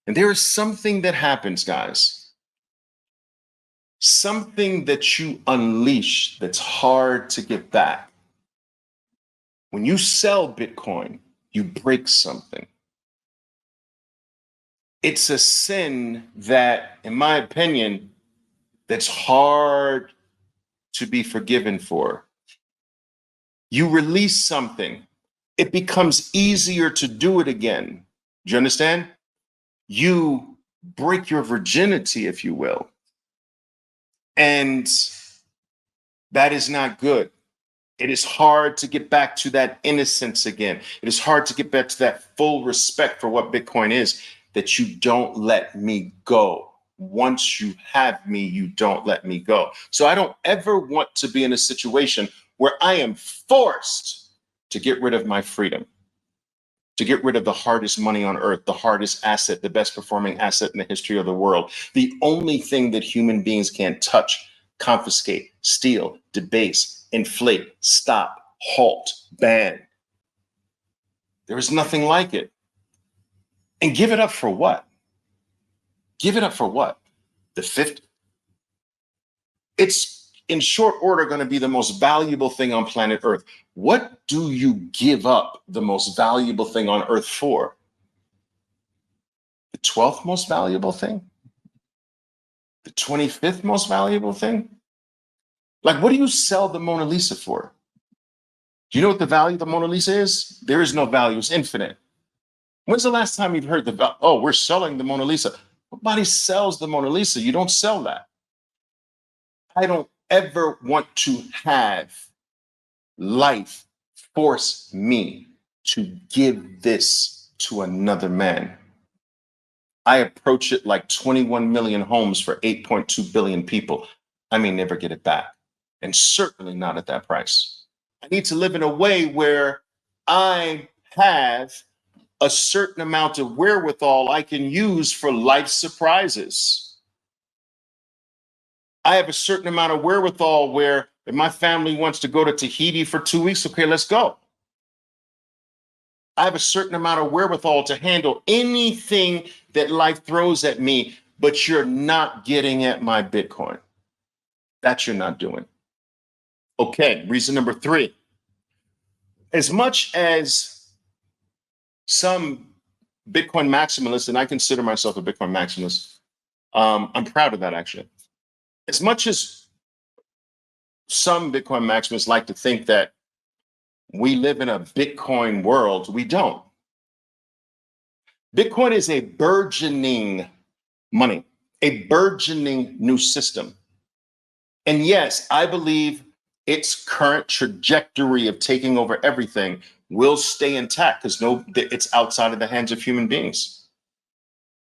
And there is something that happens, guys. Something that you unleash that's hard to get back. When you sell Bitcoin, you break something. It's a sin that, in my opinion, that's hard to be forgiven for. You release something, it becomes easier to do it again. Do you understand? You break your virginity, if you will. And that is not good. It is hard to get back to that innocence again. It is hard to get back to that full respect for what Bitcoin is, that you don't let me go. Once you have me, you don't let me go. So I don't ever want to be in a situation where I am forced to get rid of my freedom, to get rid of the hardest money on earth, the hardest asset, the best performing asset in the history of the world. The only thing that human beings can't touch, confiscate, steal, debase, inflate, stop, halt, ban. There is nothing like it. And give it up for what? Give it up for what? The fifth? It's in short order going to be the most valuable thing on planet Earth. What do you give up the most valuable thing on Earth for? The 12th most valuable thing? The 25th most valuable thing? Like, what do you sell the Mona Lisa for? Do you know what the value of the Mona Lisa is? There is no value. It's infinite. When's the last time you've heard we're selling the Mona Lisa? Nobody sells the Mona Lisa. You don't sell that. I don't ever want to have life force me to give this to another man. I approach it like 21 million homes for 8.2 billion people. I may never get it back, and certainly not at that price. I need to live in a way where I have a certain amount of wherewithal I can use for life surprises. I have a certain amount of wherewithal where if my family wants to go to Tahiti for 2 weeks, okay, let's go. I have a certain amount of wherewithal to handle anything that life throws at me, but you're not getting at my Bitcoin. That you're not doing. Okay, reason number 3. As much as some Bitcoin maximalists, and I consider myself a Bitcoin maximalist, I'm proud of that actually. As much as some Bitcoin maximalists like to think that we live in a Bitcoin world, we don't. Bitcoin is a burgeoning money, a burgeoning new system. And yes, I believe its current trajectory of taking over everything will stay intact because it's outside of the hands of human beings.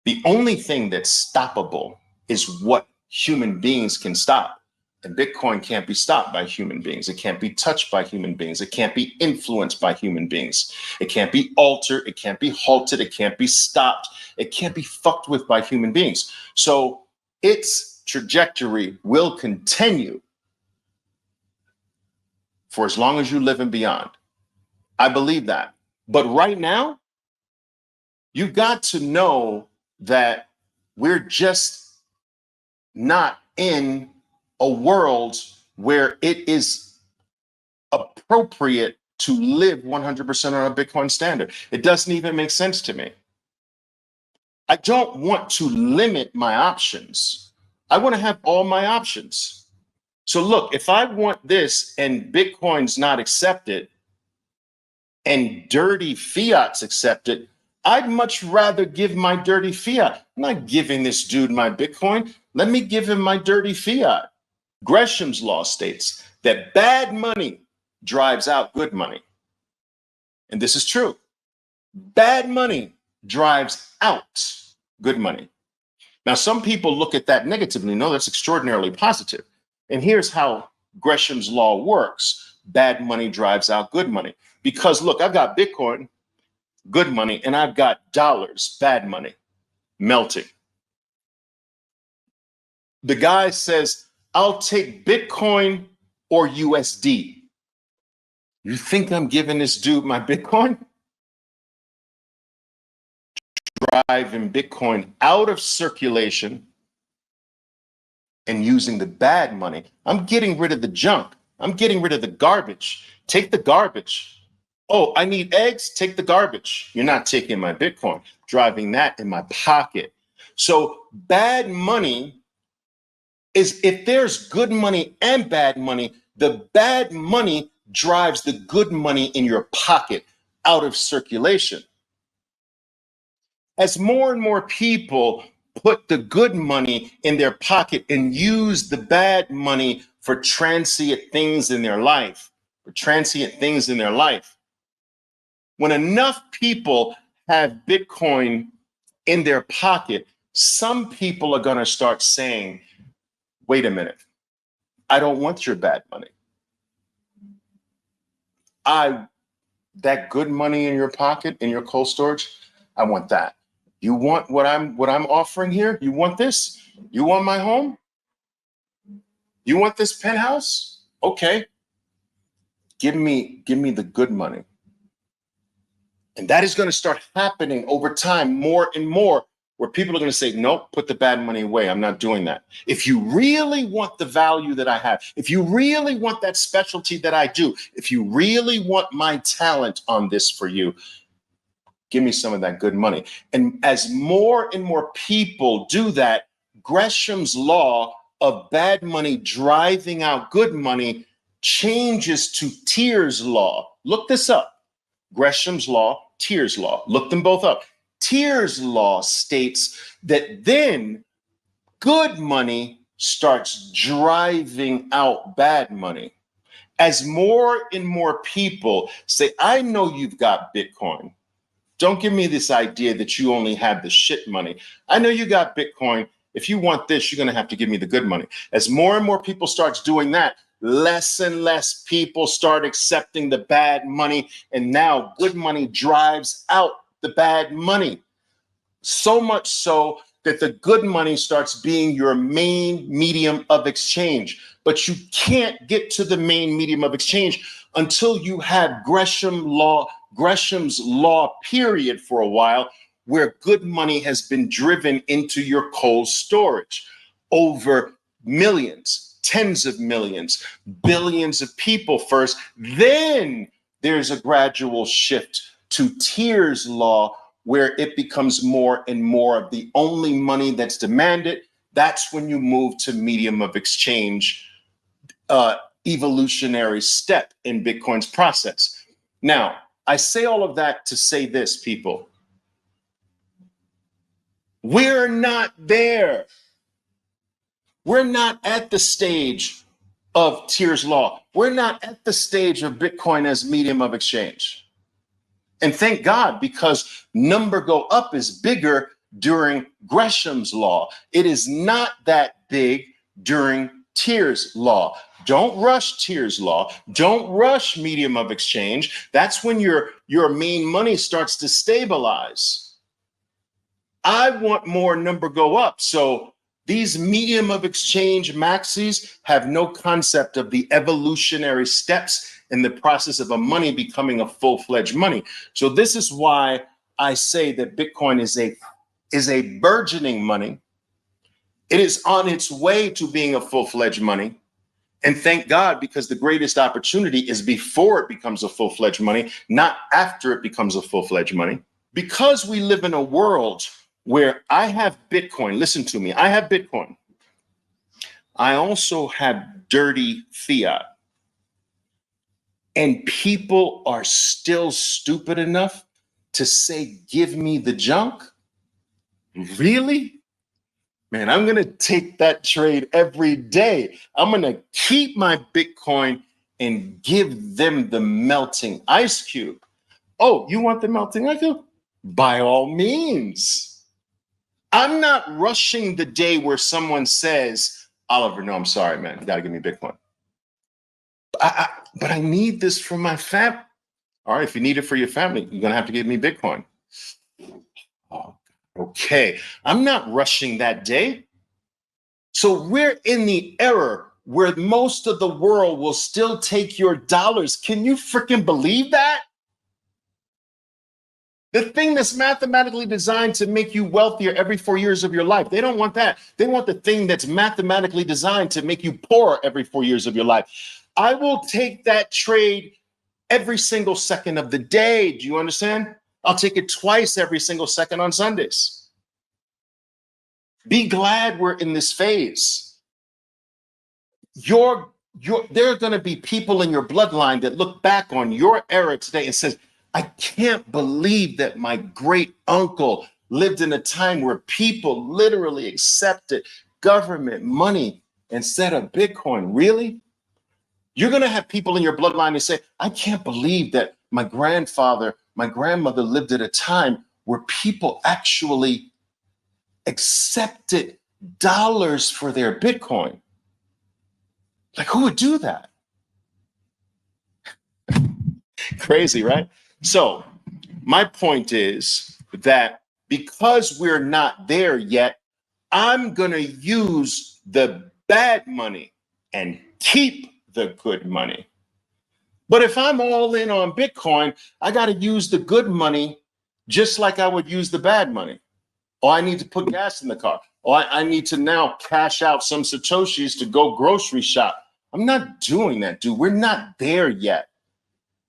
The only thing that's stoppable is what human beings can stop. And Bitcoin can't be stopped by human beings. It can't be touched by human beings. It can't be influenced by human beings. It can't be altered. It can't be halted. It can't be stopped. It can't be fucked with by human beings. So its trajectory will continue for as long as you live and beyond. I believe that. But right now, you've got to know that we're just not in a world where it is appropriate to live 100% on a Bitcoin standard. It doesn't even make sense to me. I don't want to limit my options. I want to have all my options. So look, if I want this and Bitcoin's not accepted and dirty fiat's accepted, I'd much rather give my dirty fiat. I'm not giving this dude my Bitcoin. Let me give him my dirty fiat. Gresham's law states that bad money drives out good money. And this is true. Bad money drives out good money. Now, some people look at that negatively. No, that's extraordinarily positive. And here's how Gresham's law works. Bad money drives out good money. Because look, I've got Bitcoin, good money, and I've got dollars, bad money, melting. The guy says, I'll take Bitcoin or USD. You think I'm giving this dude my Bitcoin? Driving Bitcoin out of circulation and using the bad money. I'm getting rid of the junk. I'm getting rid of the garbage. Take the garbage. Oh, I need eggs. Take the garbage. You're not taking my Bitcoin. Driving that in my pocket. So bad money is, if there's good money and bad money, the bad money drives the good money in your pocket out of circulation. As more and more people put the good money in their pocket and use the bad money for transient things in their life, when enough people have Bitcoin in their pocket, some people are going to start saying, wait a minute, I don't want your bad money. That good money in your pocket, in your cold storage, I want that. You want what I'm offering here? You want this? You want my home? You want this penthouse? Okay. Give me the good money. And that is going to start happening over time, more and more, where people are going to say, nope, put the bad money away. I'm not doing that. If you really want the value that I have, if you really want that specialty that I do, if you really want my talent on this for you, give me some of that good money. And as more and more people do that, Gresham's law of bad money driving out good money changes to Tyr's law. Look this up. Gresham's law, Tyr's law. Look them both up. Tyr's law states that then good money starts driving out bad money. As more and more people say, I know you've got Bitcoin. Don't give me this idea that you only have the shit money. I know you got Bitcoin. If you want this, you're going to have to give me the good money. As more and more people starts doing that, less and less people start accepting the bad money. And now good money drives out the bad money. So much so that the good money starts being your main medium of exchange. But you can't get to the main medium of exchange until you have Gresham's law period for a while, where good money has been driven into your cold storage over millions, tens of millions, billions of people first. Then there's a gradual shift to Tyr's law, where it becomes more and more of the only money that's demanded. That's when you move to medium of exchange, evolutionary step in Bitcoin's process. Now, I say all of that to say this, people. We're not there. We're not at the stage of Tier's Law. We're not at the stage of Bitcoin as medium of exchange. And thank God, because number go up is bigger during Gresham's law. It is not that big during Tier's law. Don't rush Tier's law. Don't rush medium of exchange. That's when your main money starts to stabilize. I want more number go up. So these medium of exchange maxis have no concept of the evolutionary steps in the process of a money becoming a full-fledged money. So this is why I say that Bitcoin is a burgeoning money. It is on its way to being a full-fledged money. And thank God, because the greatest opportunity is before it becomes a full-fledged money, not after it becomes a full-fledged money. Because we live in a world where I have Bitcoin, listen to me, I have Bitcoin. I also have dirty fiat. And people are still stupid enough to say, give me the junk? Really? Man, I'm going to take that trade every day. I'm going to keep my Bitcoin and give them the melting ice cube. Oh, you want the melting ice cube? By all means. I'm not rushing the day where someone says, Oliver, no, I'm sorry, man. You got to give me Bitcoin. But I need this for my family. All right, if you need it for your family, you're going to have to give me Bitcoin. Oh, okay. I'm not rushing that day. So we're in the era where most of the world will still take your dollars. Can you freaking believe that? The thing that's mathematically designed to make you wealthier every 4 years of your life. They don't want that. They want the thing that's mathematically designed to make you poorer every 4 years of your life. I will take that trade every single second of the day. Do you understand? I'll take it twice every single second on Sundays. Be glad we're in this phase. There are going to be people in your bloodline that look back on your era today and says, I can't believe that my great uncle lived in a time where people literally accepted government money instead of Bitcoin. Really? You're going to have people in your bloodline that say, I can't believe that my grandfather, my grandmother lived at a time where people actually accepted dollars for their Bitcoin. Like, who would do that? Crazy, right? So my point is that because we're not there yet, I'm going to use the bad money and keep the good money. But if I'm all in on Bitcoin, I got to use the good money just like I would use the bad money. Or I need to put gas in the car. Or I need to now cash out some Satoshis to go grocery shop. I'm not doing that, dude. We're not there yet.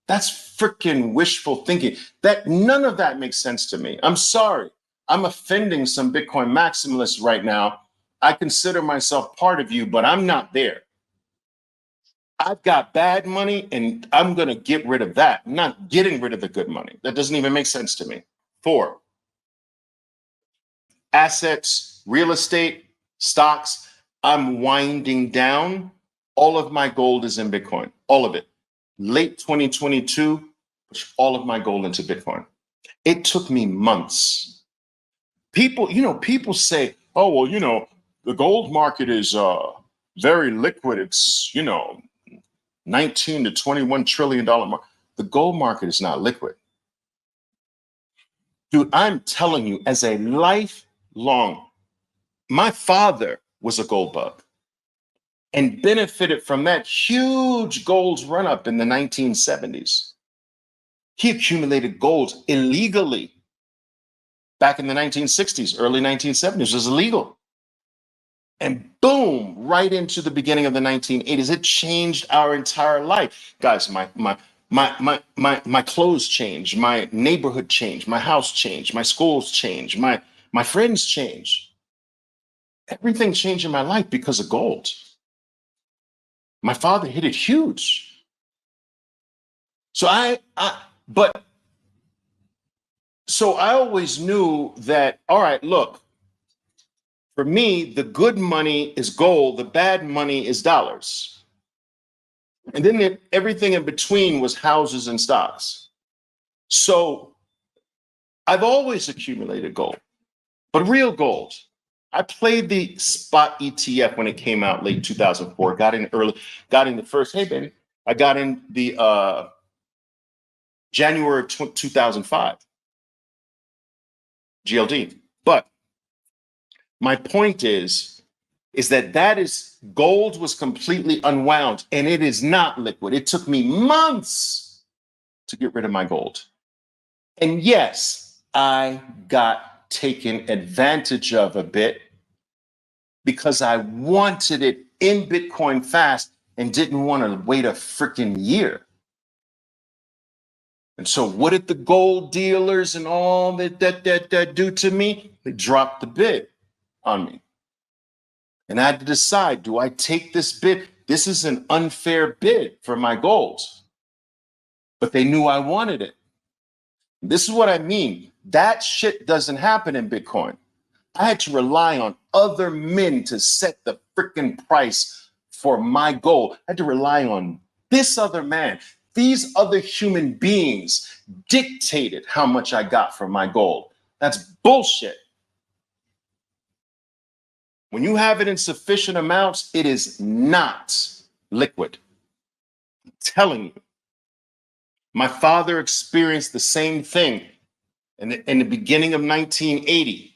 That's freaking wishful thinking. That none of that makes sense to me. I'm sorry. I'm offending some Bitcoin maximalists right now. I consider myself part of you, but I'm not there. I've got bad money and I'm going to get rid of that. I'm not getting rid of the good money. That doesn't even make sense to me. 4, assets, real estate, stocks. I'm winding down. All of my gold is in Bitcoin, all of it. Late 2022, pushed all of my gold into Bitcoin. It took me months. People say, oh, well, the gold market is very liquid. It's, 19 to 21 trillion dollar market. The gold market is not liquid. Dude, I'm telling you, as a lifelong, my father was a gold bug and benefited from that huge gold run up in the 1970s. He accumulated gold illegally back in the 1960s, early 1970s. It was illegal. And boom, right into the beginning of the 1980s, it changed our entire life. Guys, my clothes changed, my neighborhood changed, my house changed, my schools changed, my friends changed. Everything changed in my life because of gold. My father hit it huge. So I always knew that, all right, look, For me, the good money is gold, the bad money is dollars. And then everything in between was houses and stocks. So I've always accumulated gold, but real gold. I played the spot ETF when it came out late 2004, got in early, got in the first, hey, baby, I got in the January of 2005, GLD. But my point is that is gold was completely unwound and it is not liquid. It took me months to get rid of my gold. And yes, I got taken advantage of a bit because I wanted it in Bitcoin fast and didn't want to wait a freaking year. And so what did the gold dealers and all that do to me? They dropped the bid on me. And I had to decide, do I take this bid? This is an unfair bid for my gold. But they knew I wanted it. This is what I mean. That shit doesn't happen in Bitcoin. I had to rely on other men to set the freaking price for my gold. I had to rely on this other man. These other human beings dictated how much I got from my gold. That's bullshit. When you have it in sufficient amounts, it is not liquid. I'm telling you. My father experienced the same thing in the beginning of 1980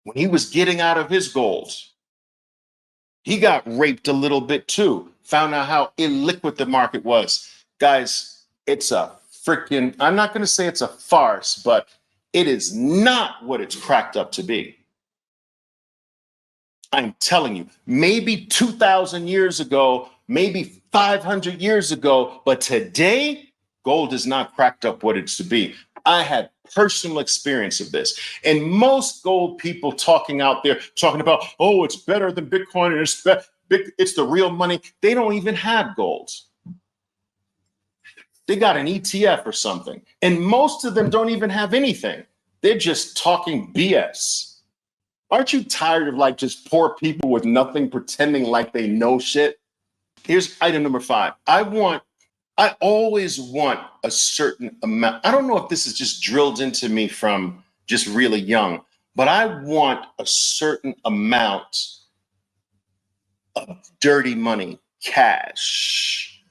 when he was getting out of his gold. He got raped a little bit too, found out how illiquid the market was. Guys, it's a freaking, I'm not going to say it's a farce, but it is not what it's cracked up to be. I'm telling you, maybe 2,000 years ago, maybe 500 years ago, but today, gold is not cracked up what it's to be. I had personal experience of this. And most gold people talking out there, talking about, oh, it's better than Bitcoin, and it's the real money. They don't even have gold. They got an ETF or something. And most of them don't even have anything. They're just talking BS. Aren't you tired of like just poor people with nothing pretending like they know shit? Here's item number 5. I always want a certain amount. I don't know if this is just drilled into me from just really young, but I want a certain amount of dirty money, cash.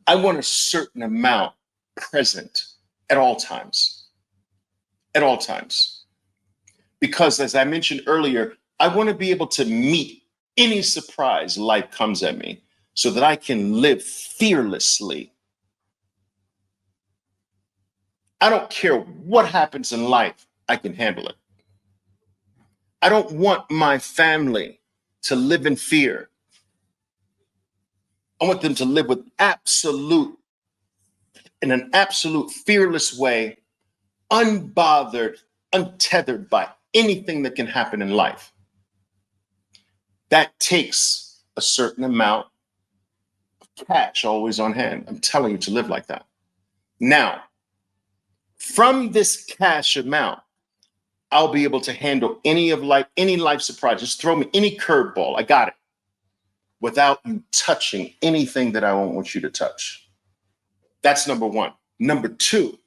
I want a certain amount present at all times. At all times. Because as I mentioned earlier, I want to be able to meet any surprise life comes at me so that I can live fearlessly. I don't care what happens in life, I can handle it. I don't want my family to live in fear. I want them to live with in an absolute fearless way, unbothered, untethered by anything that can happen in life. That takes a certain amount of cash always on hand. I'm telling you to live like that. Now, from this cash amount, I'll be able to handle any life surprise. Just throw me any curveball. I got it. Without you touching anything that I won't want you to touch. That's number 1. Number 2,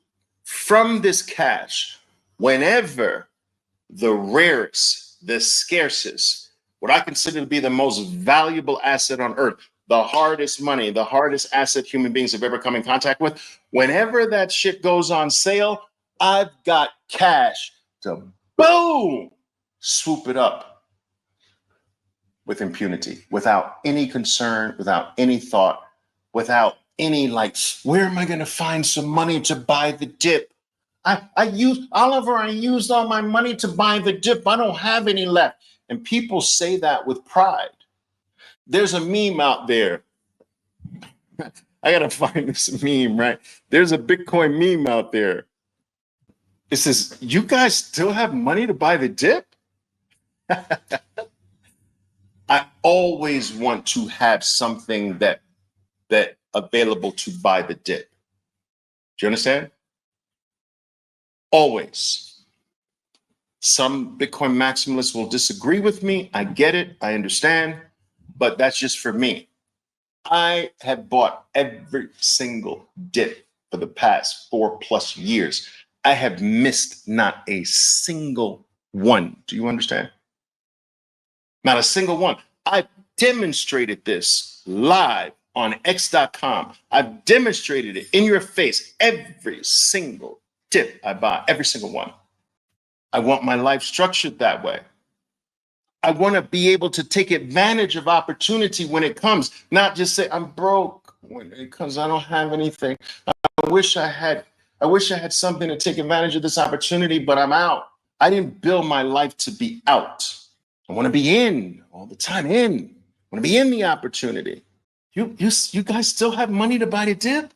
from this cash, whenever the rarest, the scarcest, what I consider to be the most valuable asset on earth, the hardest money, the hardest asset human beings have ever come in contact with, whenever that shit goes on sale, I've got cash to boom, swoop it up with impunity, without any concern, without any thought, without any like, where am I going to find some money to buy the dip? I used all my money to buy the dip. I don't have any left. And people say that with pride. There's a meme out there. I got to find this meme, right? There's a Bitcoin meme out there. It says, you guys still have money to buy the dip? I always want to have something that available to buy the dip. Do you understand? Always. Some Bitcoin maximalists will disagree with me. I get it. I understand. But that's just for me. I have bought every single dip for the past 4+ years. I have missed not a single one. Do you understand? Not a single one. I've demonstrated this live on X.com. I've demonstrated it in your face. Every single dip I buy, every single one. I want my life structured that way. I want to be able to take advantage of opportunity when it comes, not just say I'm broke when it comes. I don't have anything. I wish I had something to take advantage of this opportunity, but I'm out. I didn't build my life to be out. I want to be in all the time. I want to be in the opportunity. You guys still have money to buy the dip?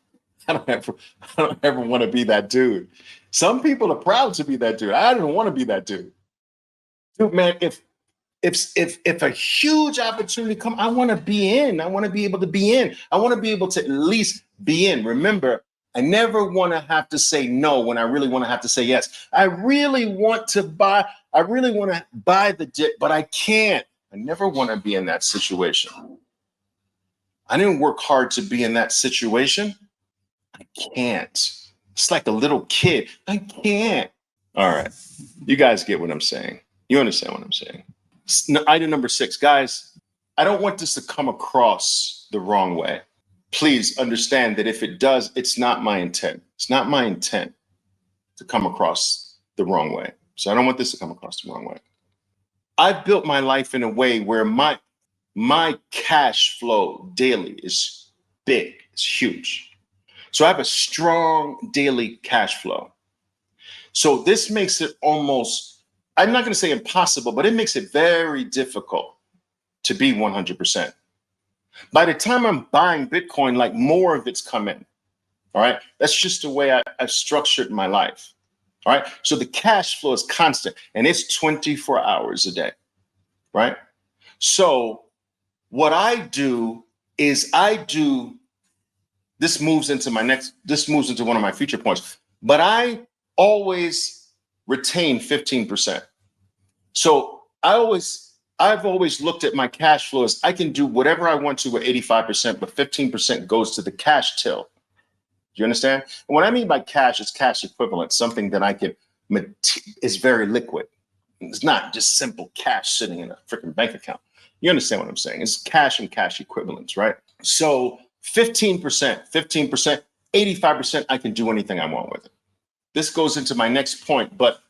I don't ever want to be that dude. Some people are proud to be that dude. I don't want to be that dude. Dude, man, if a huge opportunity come, I want to be in. I want to be able to be in. I want to be able to at least be in. Remember, I never want to have to say no when I really want to have to say yes. I really want to buy the dip, but I can't. I never want to be in that situation. I didn't work hard to be in that situation. I can't. It's like a little kid. I can't. All right. You guys get what I'm saying. You understand what I'm saying. Item number 6, guys, I don't want this to come across the wrong way. Please understand that if it does, it's not my intent. It's not my intent to come across the wrong way. So I don't want this to come across the wrong way. I've built my life in a way where my cash flow daily is big. It's huge. So I have a strong daily cash flow. So this makes it almost, I'm not going to say impossible, but it makes it very difficult to be 100%. By the time I'm buying Bitcoin, like more of it's come in. All right. That's just the way I've structured my life. All right. So the cash flow is constant and it's 24 hours a day. Right. So what I do is this moves into one of my future points, but I always retain 15%. So I've always looked at my cash flow as I can do whatever I want to with 85%, but 15% goes to the cash till. Do you understand? And what I mean by cash is cash equivalent, something that is very liquid. It's not just simple cash sitting in a freaking bank account. You understand what I'm saying? It's cash and cash equivalents, right? So 15%, 85%, I can do anything I want with it. This goes into my next point, but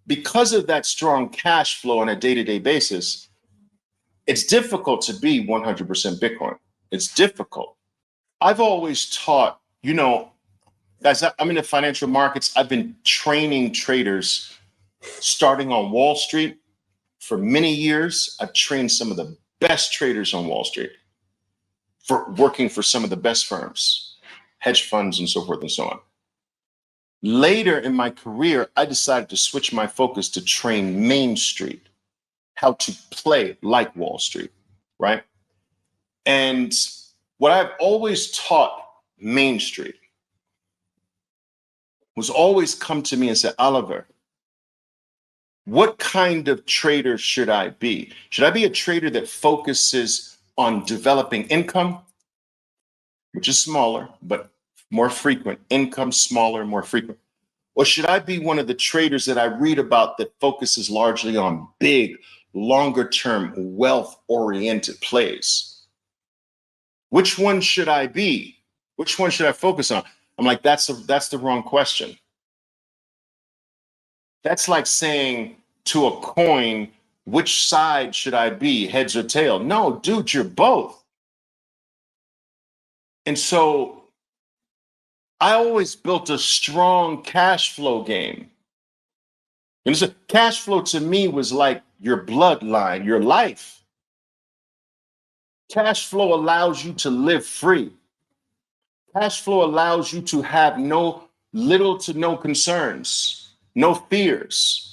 because of that strong cash flow on a day-to-day basis, it's difficult to be 100% Bitcoin. It's difficult. I've always taught, guys, I'm in the financial markets. I've been training traders starting on Wall Street for many years. I've trained some of the best traders on Wall Street for working for some of the best firms, hedge funds and so forth and so on. Later in my career, I decided to switch my focus to train Main Street, how to play like Wall Street, right? And what I've always taught Main Street was always come to me and say, Oliver, what kind of trader should I be? Should I be a trader that focuses on developing income, which is smaller, but more frequent, income smaller, more frequent? Or should I be one of the traders that I read about that focuses largely on big, longer term, wealth-oriented plays? Which one should I be? Which one should I focus on? I'm like, that's the wrong question. That's like saying to a coin, which side should I be, heads or tail? No, dude, you're both. And so I always built a strong cash flow game. And so cash flow to me was like your bloodline, your life. Cash flow allows you to live free. Cash flow allows you to have little to no concerns, no fears.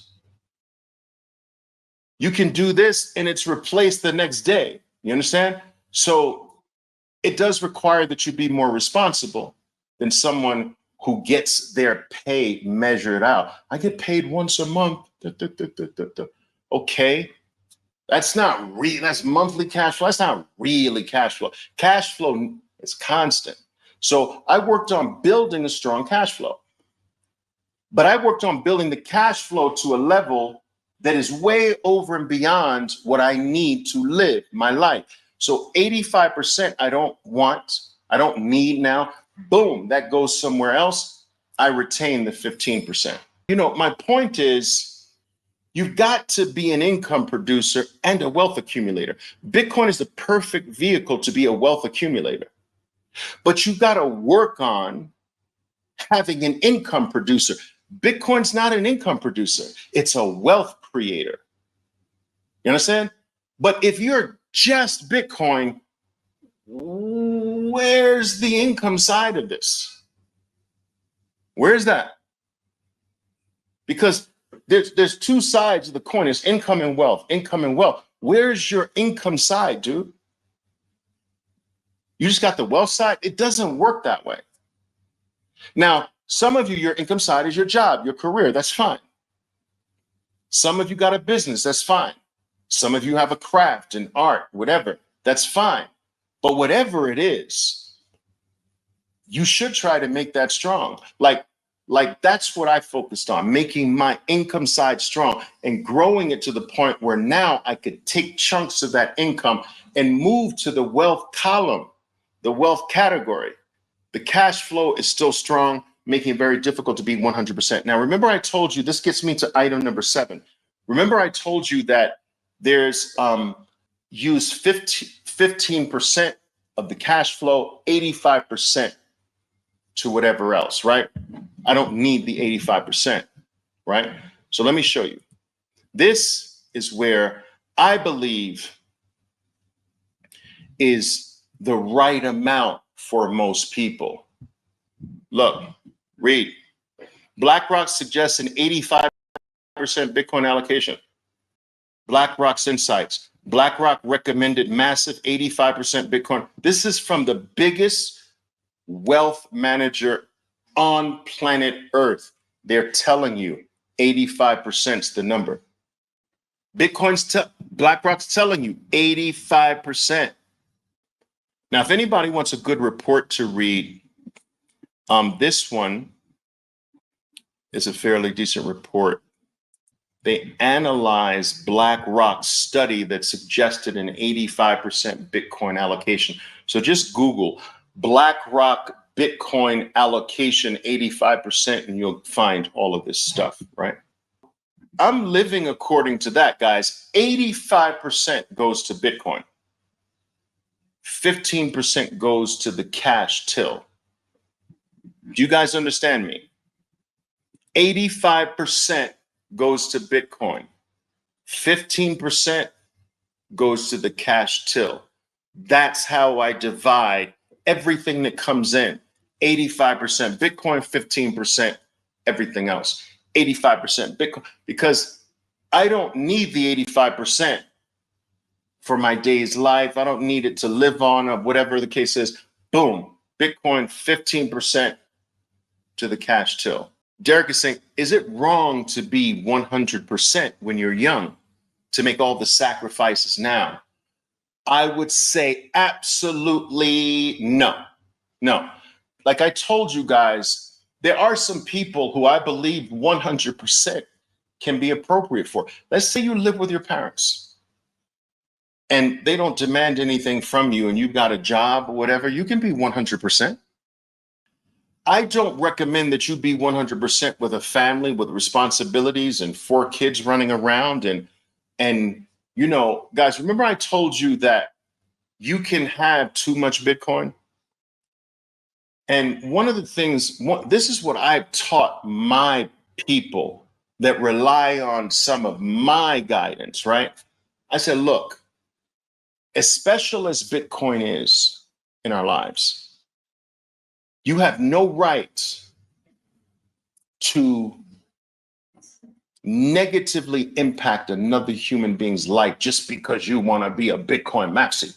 You can do this and it's replaced the next day. You understand? So it does require that you be more responsible than someone who gets their pay measured out. I get paid once a month. Okay. That's not real. That's monthly cash flow. That's not really cash flow. Cash flow is constant. So I worked on building a strong cash flow, but I worked on building the cash flow to a level that is way over and beyond what I need to live my life. So 85% I don't want, I don't need now. Boom, that goes somewhere else. I retain the 15%. You know, my point is, you've got to be an income producer and a wealth accumulator. Bitcoin is the perfect vehicle to be a wealth accumulator. But you've got to work on having an income producer. Bitcoin's not an income producer, it's a wealth creator. You understand? But if you're just Bitcoin, where's the income side of this? Where's that? Because there's two sides of the coin. There's income and wealth. Income and wealth. Where's your income side, dude? You just got the wealth side? It doesn't work that way. Now, some of you, your income side is your job, your career. That's fine. Some of you got a business. That's fine. Some of you have a craft and art, whatever. That's fine. But whatever it is, you should try to make that strong. Like that's what I focused on, making my income side strong and growing it to the point where now I could take chunks of that income and move to the wealth column, the wealth category. The cash flow is still strong, making it very difficult to be 100%. Now, remember I told you, this gets me to item number 7. Remember I told you that there's use 15% of the cash flow, 85% to whatever else, right? I don't need the 85%, right? So let me show you. This is where I believe is the right amount for most people. Look, read. BlackRock suggests an 85% Bitcoin allocation. BlackRock's insights. BlackRock recommended massive 85% Bitcoin. This is from the biggest wealth manager on planet Earth. They're telling you 85% is the number. BlackRock's telling you 85%. Now, if anybody wants a good report to read, this one is a fairly decent report. They analyzed BlackRock's study that suggested an 85% Bitcoin allocation. So just Google BlackRock Bitcoin allocation 85%, and you'll find all of this stuff, right? I'm living according to that, guys. 85% goes to Bitcoin. 15% goes to the cash till. Do you guys understand me? 85% goes to Bitcoin. 15% goes to the cash till. That's how I divide everything that comes in. 85% Bitcoin, 15% everything else. 85% Bitcoin, because I don't need the 85% for my day's life. I don't need it to live on, or whatever the case is. Boom, Bitcoin, 15% to the cash till. Derek is saying, is it wrong to be 100% when you're young, to make all the sacrifices now? I would say absolutely no. No. Like I told you guys, there are some people who I believe 100% can be appropriate for. Let's say you live with your parents and they don't demand anything from you and you've got a job or whatever, you can be 100%. I don't recommend that you be 100% with a family with responsibilities and 4 kids running around. And you know, guys, remember I told you that you can have too much Bitcoin? And one of the things, this is what I've taught my people that rely on some of my guidance, right? I said, look, as special as Bitcoin is in our lives, you have no right to negatively impact another human being's life just because you want to be a Bitcoin maxi.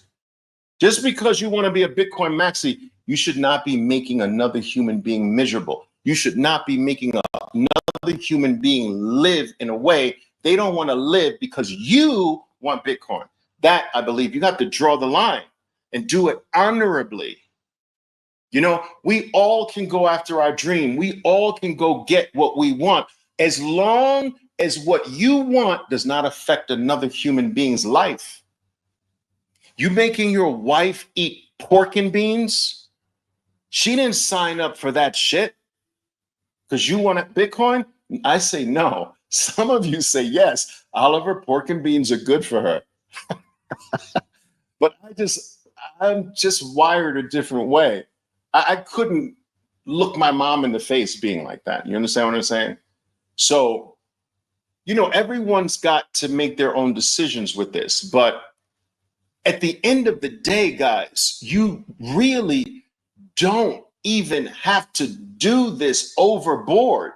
Just because you want to be a Bitcoin maxi, you should not be making another human being miserable. You should not be making another human being live in a way they don't want to live because you want Bitcoin. That, I believe, you have to draw the line and do it honorably. You know, we all can go after our dream. We all can go get what we want, as long as what you want does not affect another human being's life. You making your wife eat pork and beans? She didn't sign up for that shit because you want Bitcoin. I say no. Some of you say yes. Oliver, pork and beans are good for her. But I'm just wired a different way. I couldn't look my mom in the face being like that. You understand what I'm saying? So, you know, everyone's got to make their own decisions with this. But at the end of the day, guys, you really don't even have to do this overboard.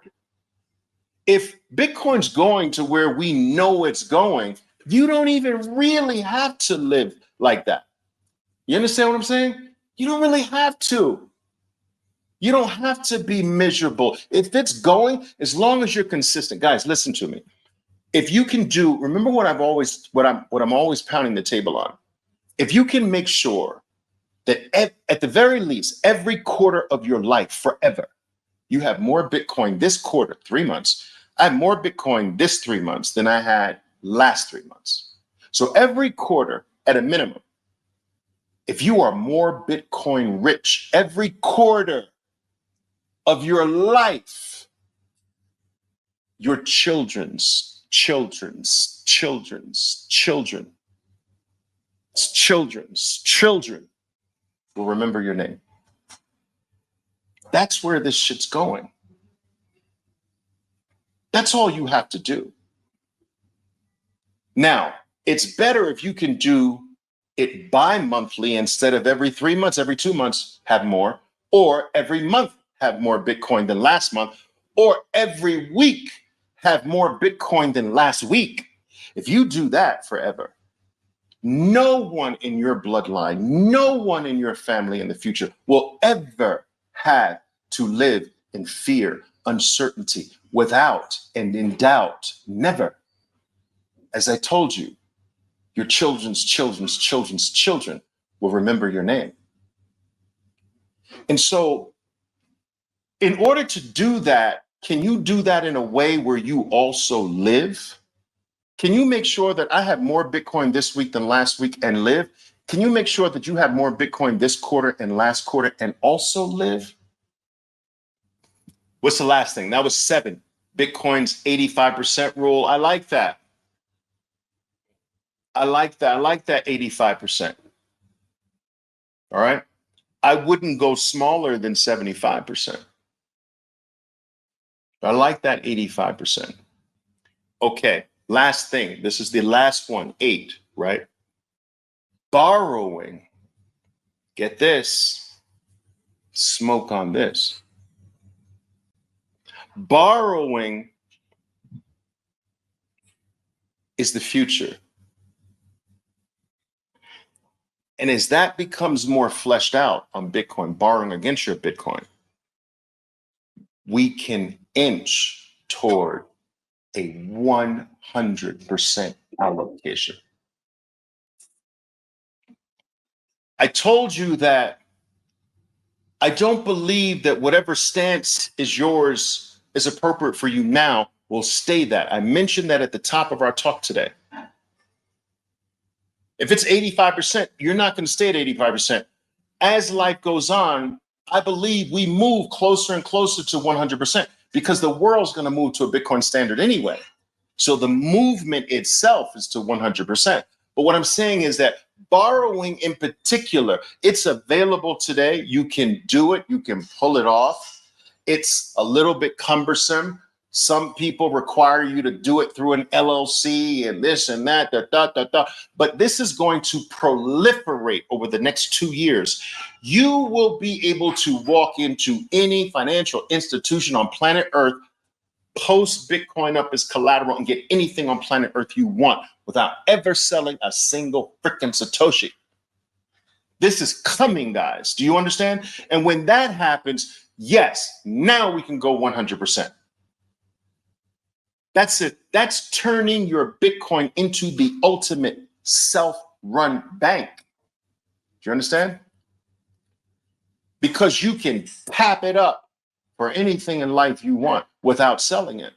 If Bitcoin's going to where we know it's going, you don't even really have to live like that. You understand what I'm saying? You don't really have to. You don't have to be miserable. If it's going, as long as you're consistent. Guys, listen to me. If you can do, remember what I'm always pounding the table on. If you can make sure that at the very least, every quarter of your life forever, you have more Bitcoin this quarter, 3 months. I have more Bitcoin this 3 months than I had last 3 months. So every quarter at a minimum, if you are more Bitcoin rich every quarter of your life, your children's children will remember your name. That's where this shit's going. That's all you have to do. Now, it's better if you can do it bi-monthly instead of every 3 months, every 2 months, have more, or every month have more Bitcoin than last month, or every week have more Bitcoin than last week. If you do that forever, no one in your bloodline, no one in your family in the future will ever have to live in fear, uncertainty, without and in doubt. Never. As I told you, your children's children will remember your name. And so, in order to do that, can you do that in a way where you also live? Can you make sure that I have more Bitcoin this week than last week and live? Can you make sure that you have more Bitcoin this quarter and last quarter and also live? What's the last thing? That was 7. Bitcoin's 85% rule. I like that. I like that 85%. All right. I wouldn't go smaller than 75%. I like that 85%. Okay. Last thing. This is the last one, 8, right? Borrowing. Get this. Smoke on this. Borrowing is the future. And as that becomes more fleshed out on Bitcoin, borrowing against your Bitcoin, we can inch toward a 100% allocation. I told you that I don't believe that whatever stance is yours is appropriate for you now will stay that. I mentioned that at the top of our talk today. If it's 85%, you're not going to stay at 85%. As life goes on, I believe we move closer and closer to 100% because the world's going to move to a Bitcoin standard anyway. So the movement itself is to 100%. But what I'm saying is that borrowing in particular, it's available today. You can do it. You can pull it off. It's a little bit cumbersome. Some people require you to do it through an LLC and this and that, but this is going to proliferate over the next 2 years. You will be able to walk into any financial institution on planet Earth, post Bitcoin up as collateral, and get anything on planet Earth you want without ever selling a single freaking Satoshi. This is coming, guys. Do you understand? And when that happens, Yes, now we can go 100%. That's it. That's turning your Bitcoin into the ultimate self-run bank. Do you understand? Because you can tap it up for anything in life you want without selling it.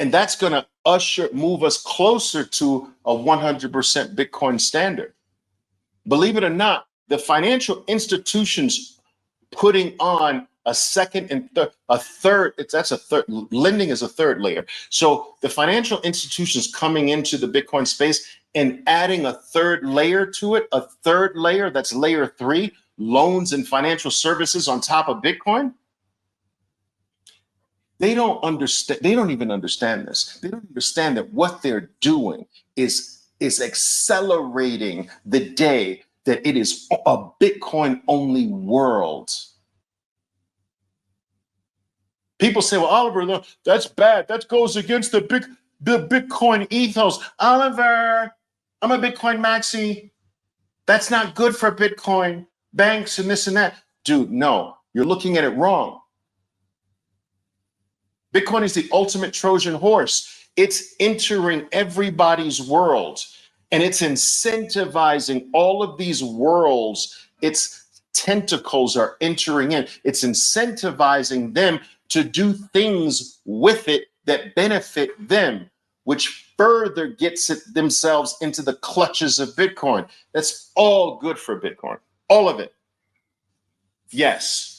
And that's going to move us closer to a 100% Bitcoin standard. Believe it or not, the financial institutions putting on a second and third, lending is a third layer. So the financial institutions coming into the Bitcoin space and adding a third layer to it, a third layer, that's layer 3, loans and financial services on top of Bitcoin. They don't understand. They don't even understand this. They don't understand that what they're doing is accelerating the day that it is a Bitcoin only world. People say, well, Oliver, that's bad. That goes against the Bitcoin ethos. Oliver, I'm a Bitcoin maxi. That's not good for Bitcoin banks and this and that. Dude, no, you're looking at it wrong. Bitcoin is the ultimate Trojan horse. It's entering everybody's world, and it's incentivizing all of these worlds. Its tentacles are entering in. It's incentivizing them to do things with it that benefit them, which further gets themselves into the clutches of Bitcoin. That's all good for Bitcoin, all of it. Yes.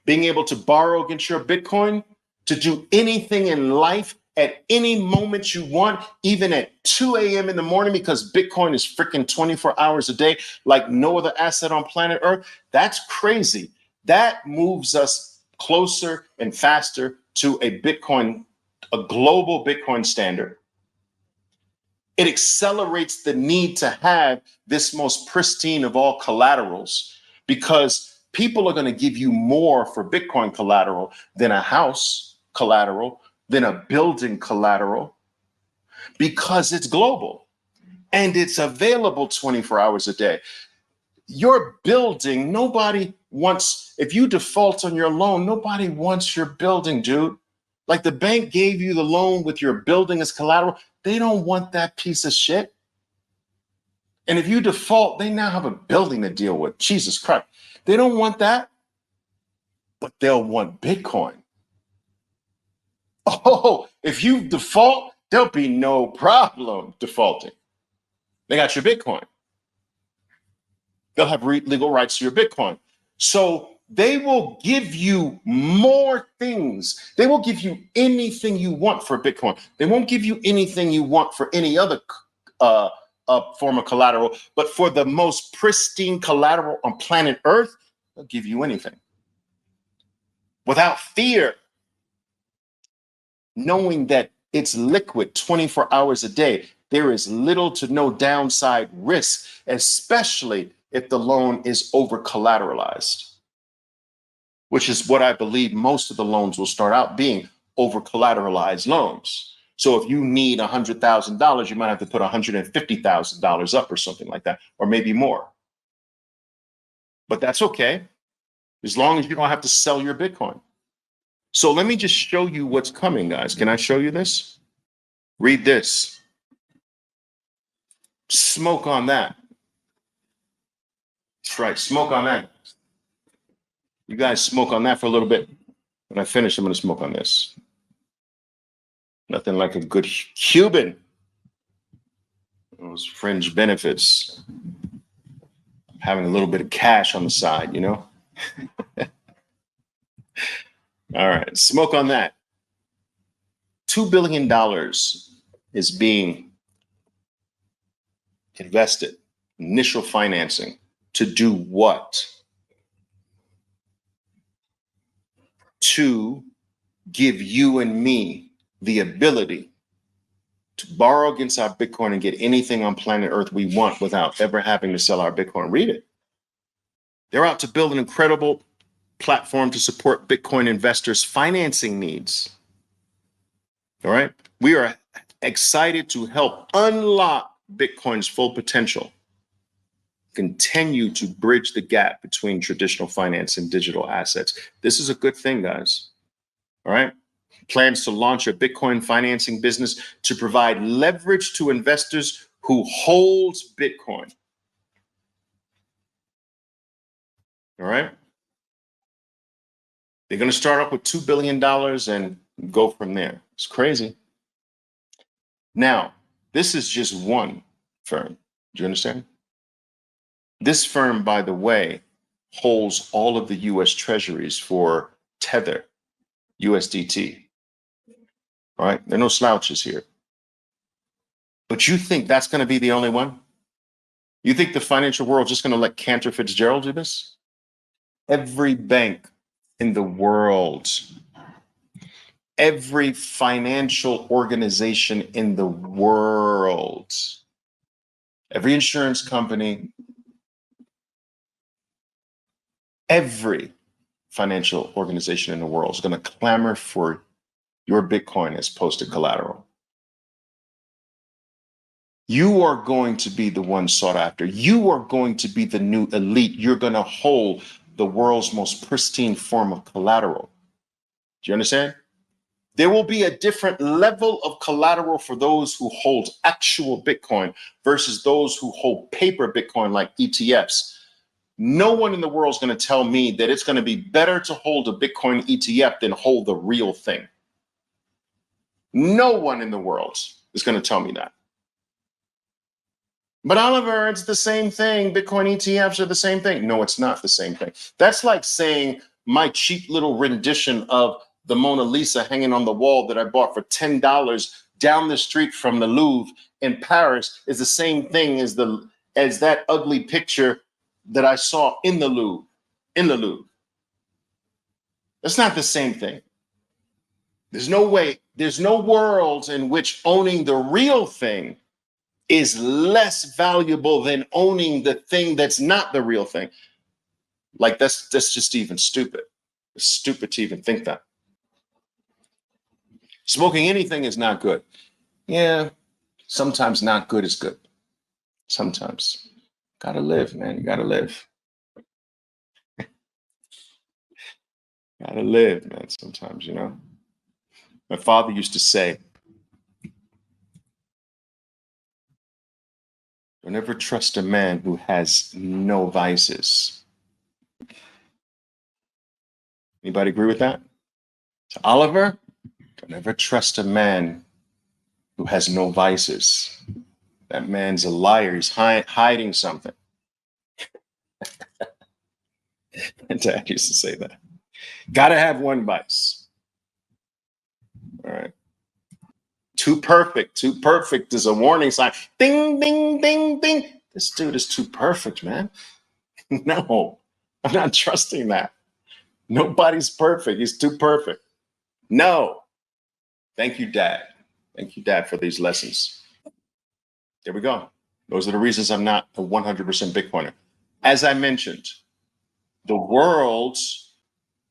Being able to borrow against your Bitcoin, to do anything in life at any moment you want, even at 2 a.m. in the morning, because Bitcoin is freaking 24 hours a day, like no other asset on planet Earth. That's crazy. That moves us closer and faster to a global Bitcoin standard. It accelerates the need to have this most pristine of all collaterals, because people are going to give you more for Bitcoin collateral than a house collateral, than a building collateral, because it's global and it's available 24 hours a day. Your building, nobody wants, if you default on your loan, nobody wants your building, dude. Like, the bank gave you the loan with your building as collateral. They don't want that piece of shit. And if you default, they now have a building to deal with. Jesus Christ. They don't want that, but they'll want Bitcoin. Oh, if you default, there'll be no problem defaulting. They got your Bitcoin. They'll have legal rights to your Bitcoin. So they will give you more things. They will give you anything you want for Bitcoin. They won't give you anything you want for any other form of collateral. But for the most pristine collateral on planet Earth, they'll give you anything without fear, knowing that it's liquid 24 hours a day. There is little to no downside risk, especially if the loan is over collateralized, which is what I believe most of the loans will start out being, over collateralized loans. So if you need $100,000, you might have to put $150,000 up or something like that, or maybe more. But that's okay, as long as you don't have to sell your Bitcoin. So let me just show you what's coming, guys. Can I show you this? Read this. Smoke on that. That's right, smoke on that. You guys smoke on that for a little bit. When I finish, I'm going to smoke on this. Nothing like a good Cuban. Those fringe benefits. Having a little bit of cash on the side, you know? All right, smoke on that. $2 billion is being invested, initial financing, to do what? To give you and me the ability to borrow against our Bitcoin and get anything on planet Earth we want without ever having to sell our Bitcoin. Read it. They're out to build an incredible platform to support Bitcoin investors' financing needs. All right. We are excited to help unlock Bitcoin's full potential. continue to bridge the gap between traditional finance and digital assets. This is a good thing, guys. All right. Plans to launch a Bitcoin financing business to provide leverage to investors who hold Bitcoin. All right. They're going to start off with $2 billion and go from there. It's crazy. Now, this is just one firm. Do you understand? This firm, by the way, holds all of the US treasuries for Tether, USDT. All right. There are no slouches here. But you think that's going to be the only one? You think the financial world is just going to let Cantor Fitzgerald do this? Every bank in the world, every financial organization in the world, every insurance company, every financial organization in the world is going to clamor for your Bitcoin as posted collateral. You are going to be the one sought after. You are going to be the new elite. You're going to hold the world's most pristine form of collateral. Do you understand? There will be a different level of collateral for those who hold actual Bitcoin versus those who hold paper Bitcoin like ETFs. No one in the world is going to tell me that it's going to be better to hold a Bitcoin ETF than hold the real thing. No one in the world is going to tell me that. But Oliver, it's the same thing. Bitcoin ETFs are the same thing. No, it's not the same thing. That's like saying my cheap little rendition of the Mona Lisa hanging on the wall that I bought for $10 down the street from the Louvre in Paris is the same thing as that ugly picture that I saw in the Louvre. That's not the same thing. There's no way, there's no world in which owning the real thing is less valuable than owning the thing that's not the real thing. Like that's just even stupid. It's stupid to even think that. Smoking anything is not good. Yeah, sometimes not good is good. Sometimes. Gotta live, man. You gotta live. Gotta live, man. Sometimes, you know. My father used to say, don't ever trust a man who has no vices. Anybody agree with that? To Oliver, don't ever trust a man who has no vices. That man's a liar. He's hiding something. And Dad used to say that. Gotta have one vice. All right. Too perfect. Too perfect is a warning sign. Ding, ding, ding, ding. This dude is too perfect, man. No, I'm not trusting that. Nobody's perfect. He's too perfect. No. Thank you, Dad. Thank you, Dad, for these lessons. There we go. Those are the reasons I'm not a 100% Bitcoiner. As I mentioned, the world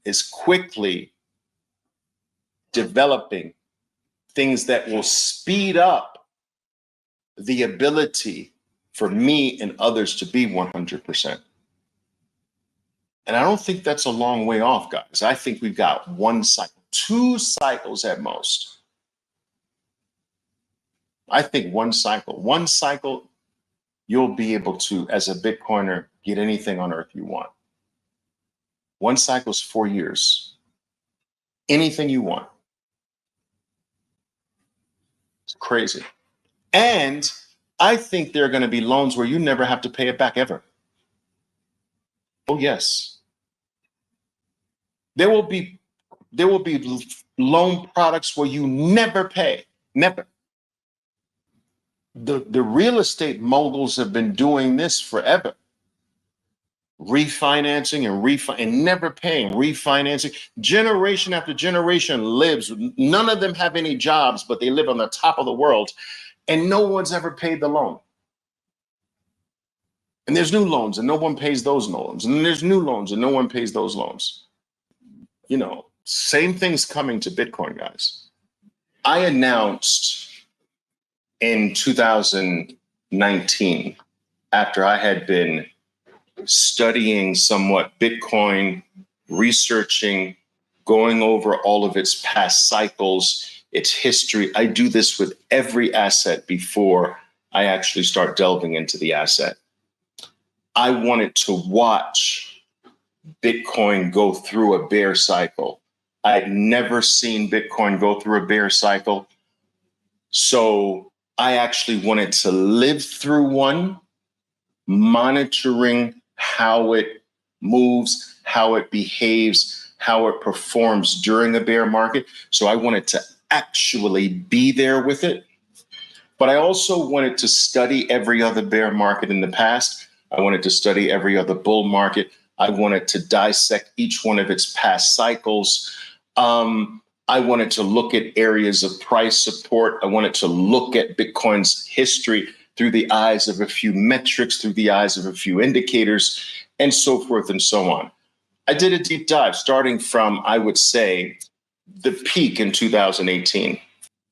is quickly developing things that will speed up the ability for me and others to be 100%. And I don't think that's a long way off, guys. I think we've got one cycle, 2 cycles at most. I think one cycle, you'll be able to, as a Bitcoiner, get anything on earth you want. One cycle is 4 years. Anything you want. It's crazy. And I think there are going to be loans where you never have to pay it back ever. Oh, yes. There will be loan products where you never pay. Never. The real estate moguls have been doing this forever. Refinancing and never paying, refinancing. Generation after generation lives. None of them have any jobs, but they live on the top of the world. And no one's ever paid the loan. And there's new loans and no one pays those loans. And there's new loans and no one pays those loans. You know, same thing's coming to Bitcoin, guys. I announced in 2019 after I had been studying somewhat Bitcoin, researching, going over all of its past cycles, its history. I do this with every asset before I actually start delving into the asset. I wanted to watch Bitcoin go through a bear cycle. I'd never seen Bitcoin go through a bear cycle. So I actually wanted to live through one, monitoring how it moves, how it behaves, how it performs during a bear market. So I wanted to actually be there with it. But I also wanted to study every other bear market in the past. I wanted to study every other bull market. I wanted to dissect each one of its past cycles. I wanted to look at areas of price support. I wanted to look at Bitcoin's history through the eyes of a few metrics, through the eyes of a few indicators, and so forth and so on. I did a deep dive starting from, I would say, the peak in 2018.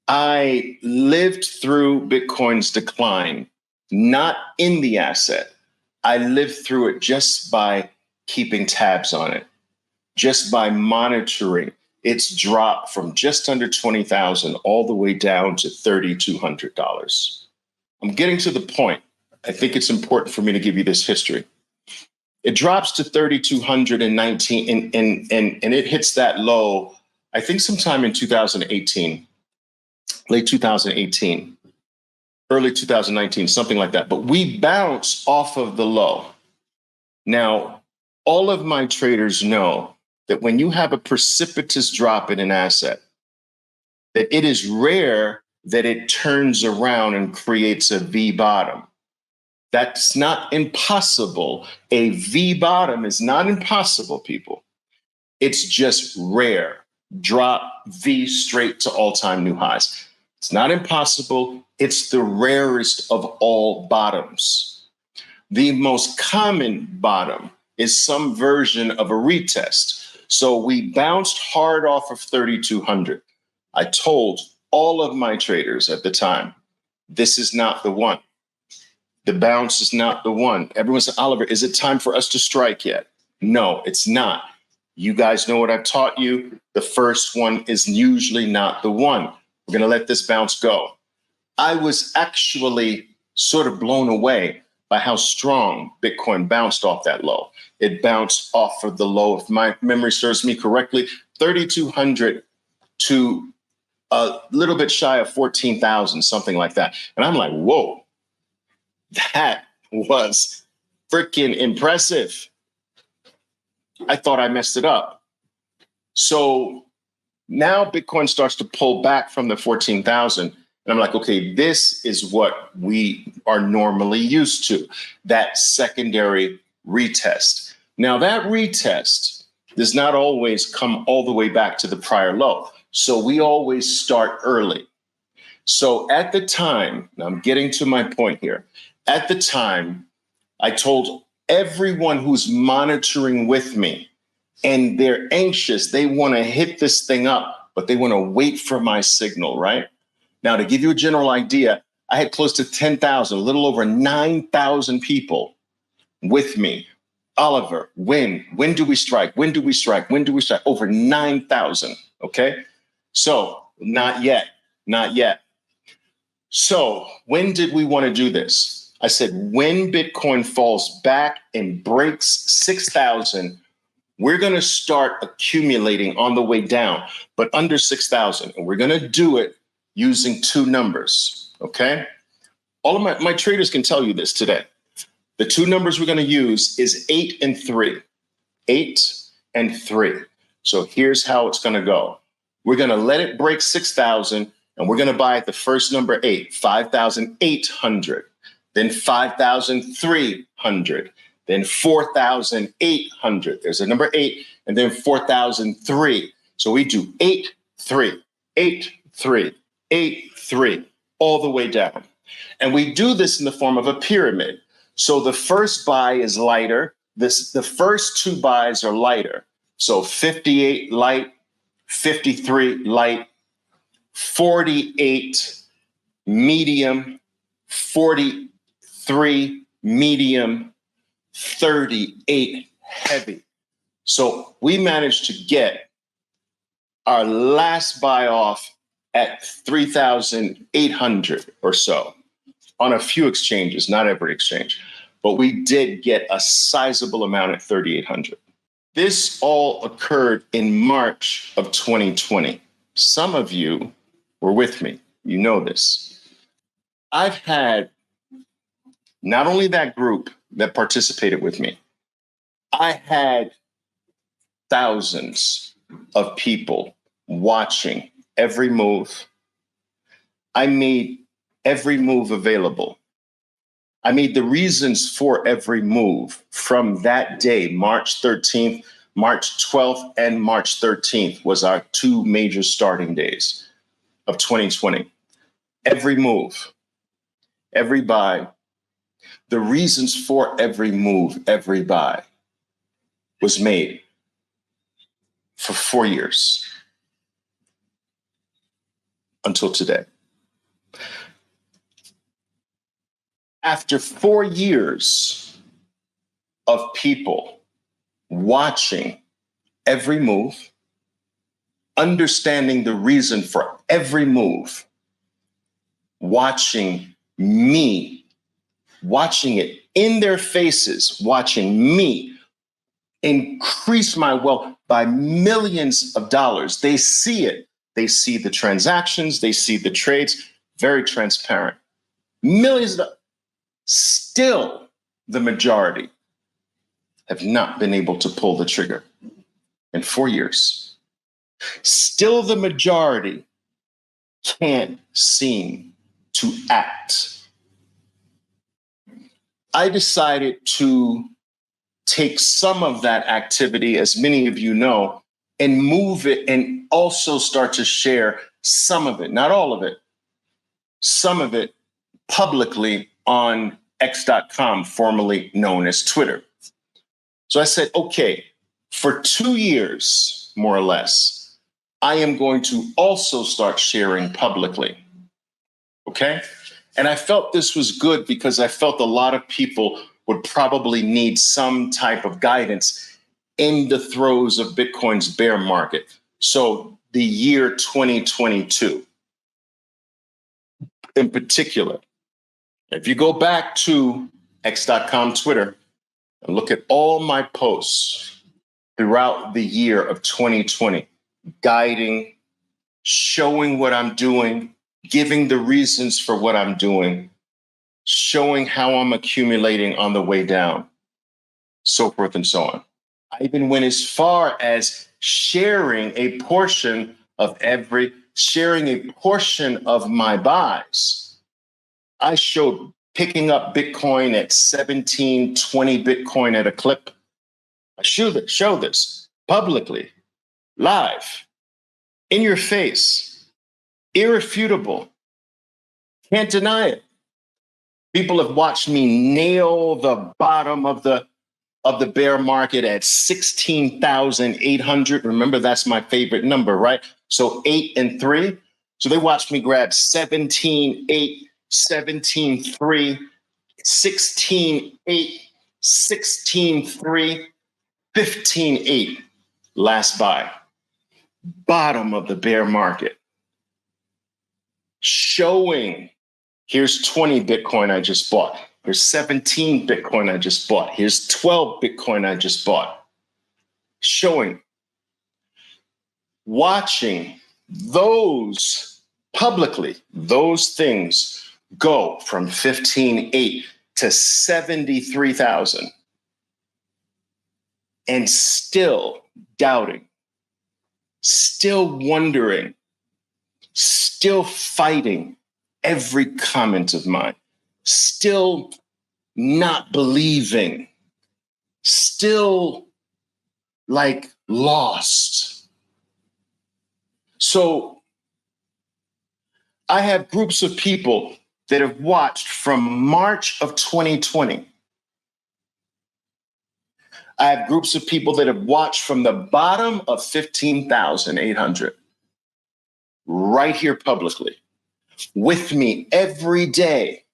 I lived through Bitcoin's decline, not in the asset. I lived through it just by keeping tabs on it, just by monitoring its drop from just under 20,000 all the way down to $3,200. I'm getting to the point. I think it's important for me to give you this history. It drops to 3,219 and it hits that low, I think sometime in 2018, late 2018, early 2019, something like that. But we bounce off of the low. Now, all of my traders know that when you have a precipitous drop in an asset, that it is rare that it turns around and creates a V bottom. That's not impossible. A V bottom is not impossible, people. It's just rare. Drop V straight to all-time new highs. It's not impossible. It's the rarest of all bottoms. The most common bottom is some version of a retest. So we bounced hard off of 3,200. I told all of my traders at the time, this is not the one. The bounce is not the one. Everyone said, Oliver, is it time for us to strike yet? No, it's not. You guys know what I've taught you. The first one is usually not the one. We're going to let this bounce go. I was actually sort of blown away by how strong Bitcoin bounced off that low. It bounced off of the low, if my memory serves me correctly, 3,200 to a little bit shy of 14,000, something like that. And I'm like, whoa, that was freaking impressive. I thought I messed it up. So now Bitcoin starts to pull back from the 14,000. And I'm like, okay, this is what we are normally used to, that secondary retest. Now that retest does not always come all the way back to the prior low. So we always start early. So at the time, and I'm getting to my point here, at the time, I told everyone who's monitoring with me, and they're anxious, they want to hit this thing up, but they want to wait for my signal, right? Now, to give you a general idea, I had close to 10,000, a little over 9,000 people with me. Oliver, when do we strike? When do we strike? When do we strike? Over 9,000, okay? So not yet, not yet. So when did we want to do this? I said, when Bitcoin falls back and breaks 6,000, we're going to start accumulating on the way down, but under 6,000. And we're going to do it using two numbers, okay? All of my traders can tell you this today. The two numbers we're going to use is 8 and 3. 8 and 3. So here's how it's going to go. We're going to let it break 6,000, and we're going to buy at the first number 8, 5,800, then 5,300, then 4,800. There's a number 8, and then 4,003. So we do 8, 3, 8, 3, 8, 3, all the way down. And we do this in the form of a pyramid. So the first buy is lighter. The first two buys are lighter. So 58 light, 53 light, 48 medium, 43 medium, 38 heavy. So we managed to get our last buy off at 3,800 or so on a few exchanges, not every exchange, but we did get a sizable amount at 3,800. This all occurred in March of 2020. Some of you were with me. You know this. I've had not only that group that participated with me, I had thousands of people watching every move. I made every move available. I made the reasons for every move from that day, March 13th, March 12th, and March 13th was our two major starting days of 2020. Every move, every buy, the reasons for every move, every buy was made for 4 years until today. After 4 years of people watching every move, understanding the reason for every move, watching me, watching it in their faces, watching me increase my wealth by millions of dollars. They see it. They see the transactions. They see the trades. Very transparent. Millions of dollars. Still, the majority have not been able to pull the trigger in 4 years. Still, the majority can't seem to act. I decided to take some of that activity, as many of you know, and move it and also start to share some of it, not all of it, some of it publicly on X.com, formerly known as Twitter. So I said, okay, for 2 years, more or less, I am going to also start sharing publicly. Okay? And I felt this was good because I felt a lot of people would probably need some type of guidance in the throes of Bitcoin's bear market. So the year 2022 in particular. If you go back to X.com Twitter and look at all my posts throughout the year of 2020, guiding, showing what I'm doing, giving the reasons for what I'm doing, showing how I'm accumulating on the way down, so forth and so on. I even went as far as sharing a portion of my buys. I showed picking up Bitcoin at 17, 20 Bitcoin at a clip. I show this publicly, live, in your face, irrefutable. Can't deny it. People have watched me nail the bottom of the bear market at 16,800. Remember, that's my favorite number, right? So 8 and 3. So they watched me grab 17.8, 17.3, 16.8, 16.3, 15.8. Last buy. Bottom of the bear market. Showing, here's 20 Bitcoin I just bought. Here's 17 Bitcoin I just bought. Here's 12 Bitcoin I just bought. Showing, watching those publicly, those things go from 15.8 to 73,000 and still doubting, still wondering, still fighting every comment of mine, still not believing, still like lost. So I have groups of people that have watched from March of 2020. I have groups of people that have watched from the bottom of 15,800 right here publicly with me every day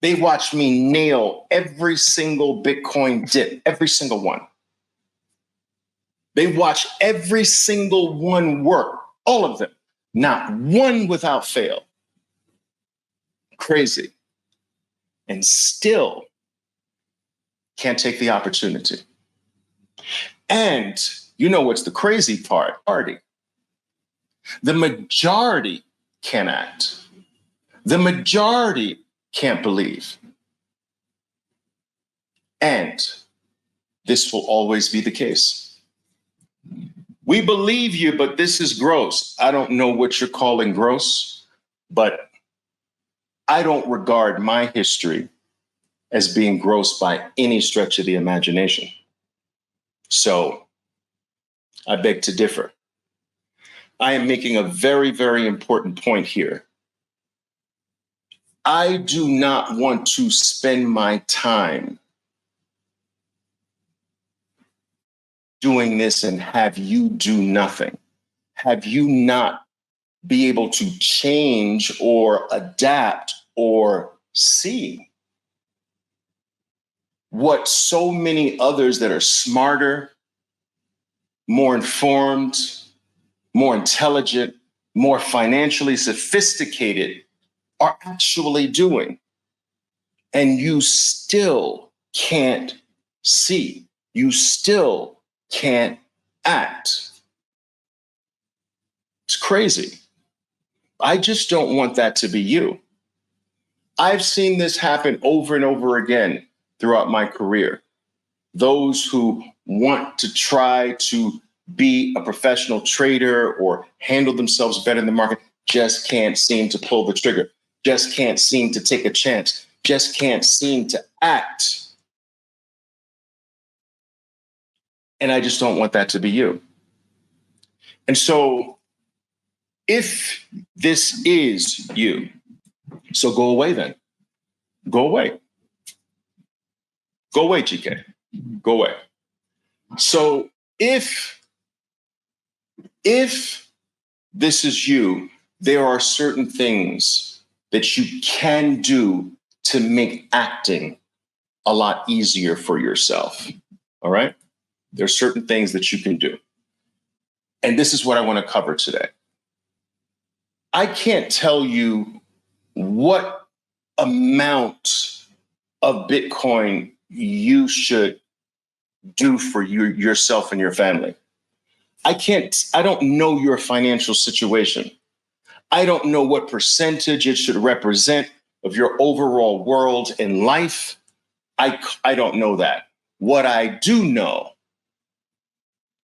They watched me nail every single Bitcoin dip, every single one. They watched every single one work, all of them, not one without fail. Crazy. And still can't take the opportunity. And you know what's the crazy part? The majority can't act. The majority can't believe. And this will always be the case. We believe you, but this is gross. I don't know what you're calling gross, but I don't regard my history as being gross by any stretch of the imagination. So I beg to differ. I am making a very, very important point here. I do not want to spend my time doing this and have you do nothing. Have you not be able to change or adapt or see what so many others that are smarter, more informed, more intelligent, more financially sophisticated are actually doing. And you still can't see. You still can't act. It's crazy. I just don't want that to be you. I've seen this happen over and over again throughout my career. Those who want to try to be a professional trader or handle themselves better in the market just can't seem to pull the trigger, just can't seem to take a chance, just can't seem to act. And I just don't want that to be you. And so if this is you, so go away then. Go away. Go away, GK. Go away. So if this is you, there are certain things that you can do to make acting a lot easier for yourself. All right? There are certain things that you can do. And this is what I want to cover today. I can't tell you what amount of Bitcoin you should do for yourself and your family. I don't know your financial situation. I don't know what percentage it should represent of your overall world and life. I don't know that. What I do know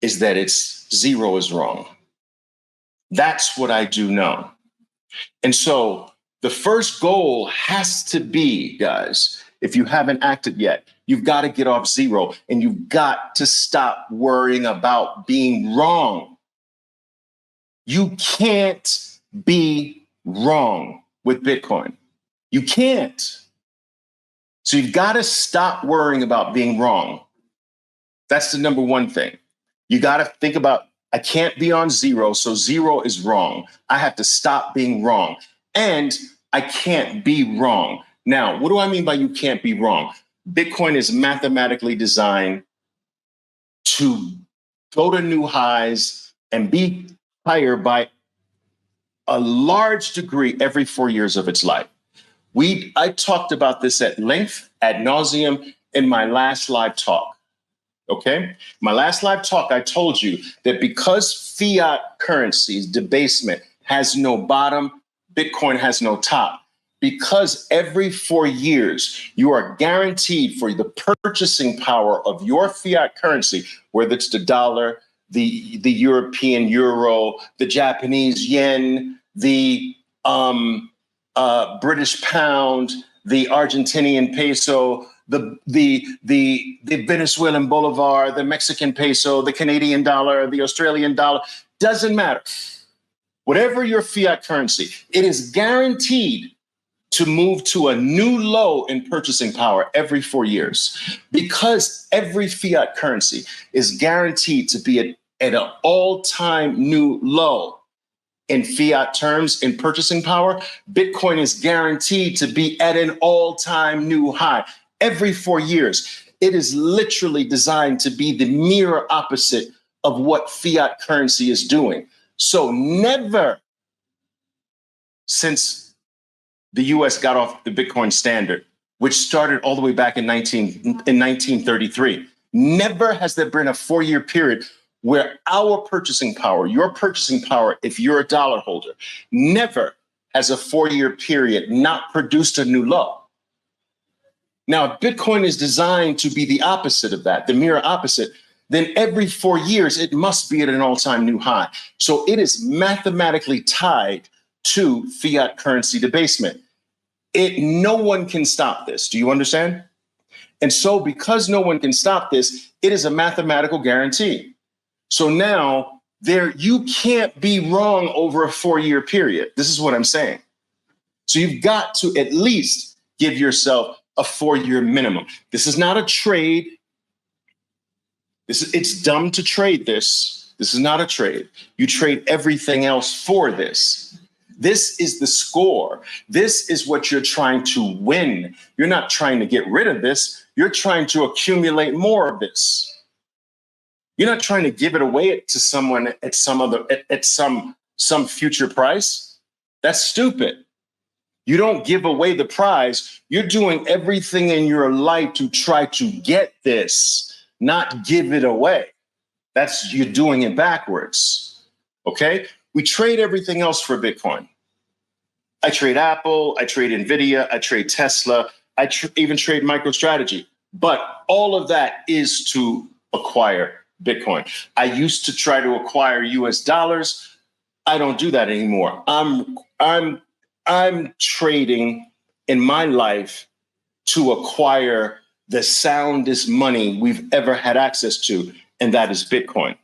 is that it's zero is wrong. That's what I do know. And so the first goal has to be, guys, if you haven't acted yet, you've got to get off zero and you've got to stop worrying about being wrong. You can't be wrong with Bitcoin. You can't. So you've got to stop worrying about being wrong. That's the number one thing. You got to think about, I can't be on zero, so zero is wrong. I have to stop being wrong. And I can't be wrong. Now, what do I mean by you can't be wrong? Bitcoin is mathematically designed to go to new highs and be higher by a large degree every 4 years of its life. I talked about this at length, ad nauseum, in my last live talk. Okay? My last live talk, I told you that because fiat currency's debasement has no bottom, Bitcoin has no top. Because every 4 years, you are guaranteed for the purchasing power of your fiat currency, whether it's the dollar, the European euro, the Japanese yen, the British pound, the Argentinian peso, the Venezuelan bolivar, the Mexican peso, the Canadian dollar, the Australian dollar, doesn't matter. Whatever your fiat currency, it is guaranteed to move to a new low in purchasing power every 4 years. Because every fiat currency is guaranteed to be at an all-time new low, in fiat terms, in purchasing power, Bitcoin is guaranteed to be at an all-time new high every 4 years. It is literally designed to be the mirror opposite of what fiat currency is doing. So never since the US got off the Bitcoin standard, which started all the way back in 1933, never has there been a 4-year period where our purchasing power, your purchasing power, if you're a dollar holder, never has a 4-year period not produced a new low. Now, if Bitcoin is designed to be the opposite of that, the mirror opposite, then every 4 years, it must be at an all-time new high. So it is mathematically tied to fiat currency debasement. No one can stop this. Do you understand? And so because no one can stop this, it is a mathematical guarantee. So now you can't be wrong over a 4-year period. This is what I'm saying. So you've got to at least give yourself a 4-year minimum. This is not a trade. It's dumb to trade this. This is not a trade. You trade everything else for this. This is the score. This is what you're trying to win. You're not trying to get rid of this. You're trying to accumulate more of this. You're not trying to give it away to someone at some future price. That's stupid. You don't give away the prize. You're doing everything in your life to try to get this, not give it away. You're doing it backwards. Okay? We trade everything else for Bitcoin. I trade Apple, I trade Nvidia, I trade Tesla, I even trade MicroStrategy. But all of that is to acquire Bitcoin. I used to try to acquire US dollars. I don't do that anymore. I'm trading in my life to acquire the soundest money we've ever had access to, and that is Bitcoin.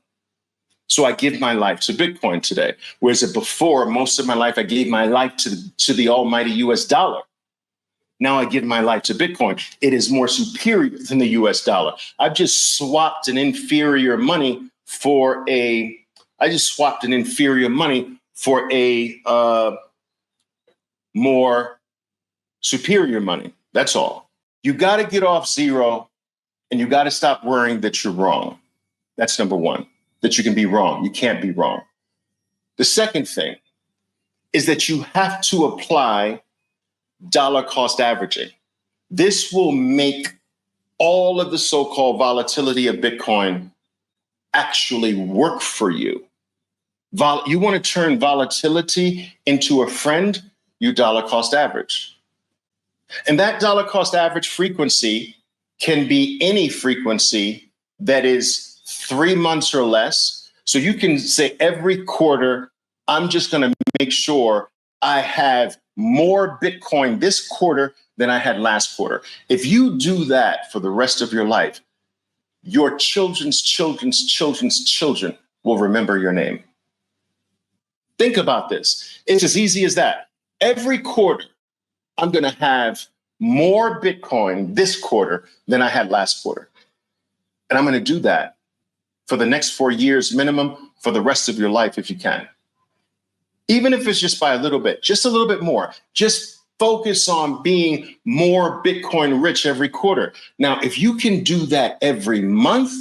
So I give my life to Bitcoin today, whereas before, most of my life, I gave my life to the almighty US dollar. Now I give my life to Bitcoin. It is more superior than the US dollar. I've just swapped an inferior money for a more superior money. That's all. You got to get off zero, and you got to stop worrying that you're wrong. That's number one, that you can be wrong. You can't be wrong. The second thing is that you have to apply dollar cost averaging. This will make all of the so-called volatility of Bitcoin actually work for you. You want to turn volatility into a friend, you dollar cost average. And that dollar cost average frequency can be any frequency that is 3 months or less. So you can say every quarter, I'm just going to make sure I have more Bitcoin this quarter than I had last quarter. If you do that for the rest of your life, your children's children's children's children will remember your name. Think about this. It's as easy as that. Every quarter, I'm going to have more Bitcoin this quarter than I had last quarter. And I'm going to do that for the next 4 years minimum, for the rest of your life if you can. Even if it's just by a little bit, just a little bit more. Just focus on being more Bitcoin rich every quarter. Now, if you can do that every month,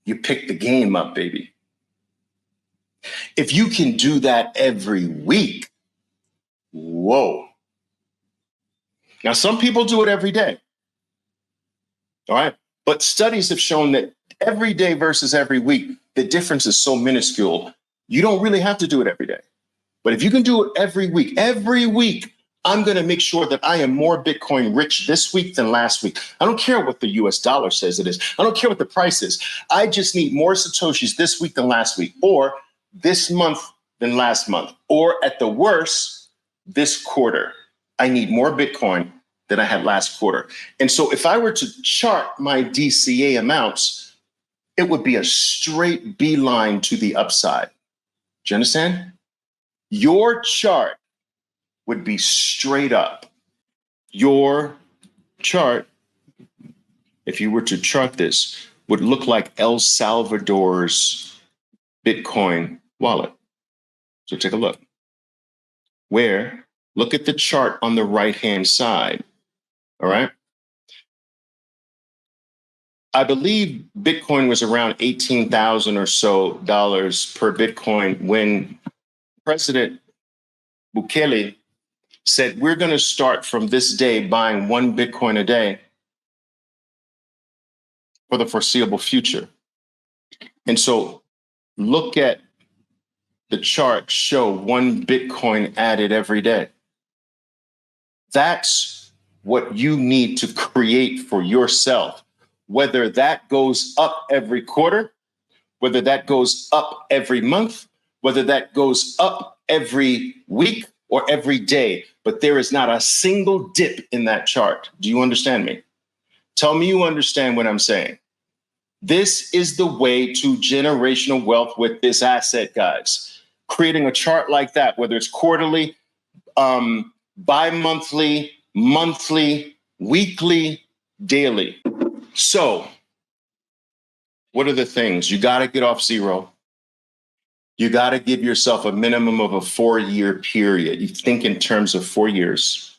you pick the game up, baby. If you can do that every week, whoa. Now, some people do it every day. All right. But studies have shown that every day versus every week, the difference is so minuscule. You don't really have to do it every day. But if you can do it every week, I'm going to make sure that I am more Bitcoin rich this week than last week. I don't care what the US dollar says it is. I don't care what the price is. I just need more Satoshis this week than last week, or this month than last month, or at the worst, this quarter. I need more Bitcoin than I had last quarter. And so if I were to chart my DCA amounts, it would be a straight beeline to the upside. Do you understand? Your chart would be straight up. Your chart, if you were to chart this, would look like El Salvador's Bitcoin wallet. So take a look. Look at the chart on the right-hand side. All right. I believe Bitcoin was around 18,000 or so dollars per Bitcoin when President Bukele said, we're going to start from this day buying 1 Bitcoin a day for the foreseeable future. And so look at the chart, show 1 Bitcoin added every day. That's what you need to create for yourself. Whether that goes up every quarter, whether that goes up every month, whether that goes up every week or every day, but there is not a single dip in that chart. Do you understand me? Tell me you understand what I'm saying. This is the way to generational wealth with this asset, guys. Creating a chart like that, whether it's quarterly, bi-monthly, monthly, weekly, daily. So what are the things? You got to get off zero. You got to give yourself a minimum of a 4-year period. You think in terms of 4 years.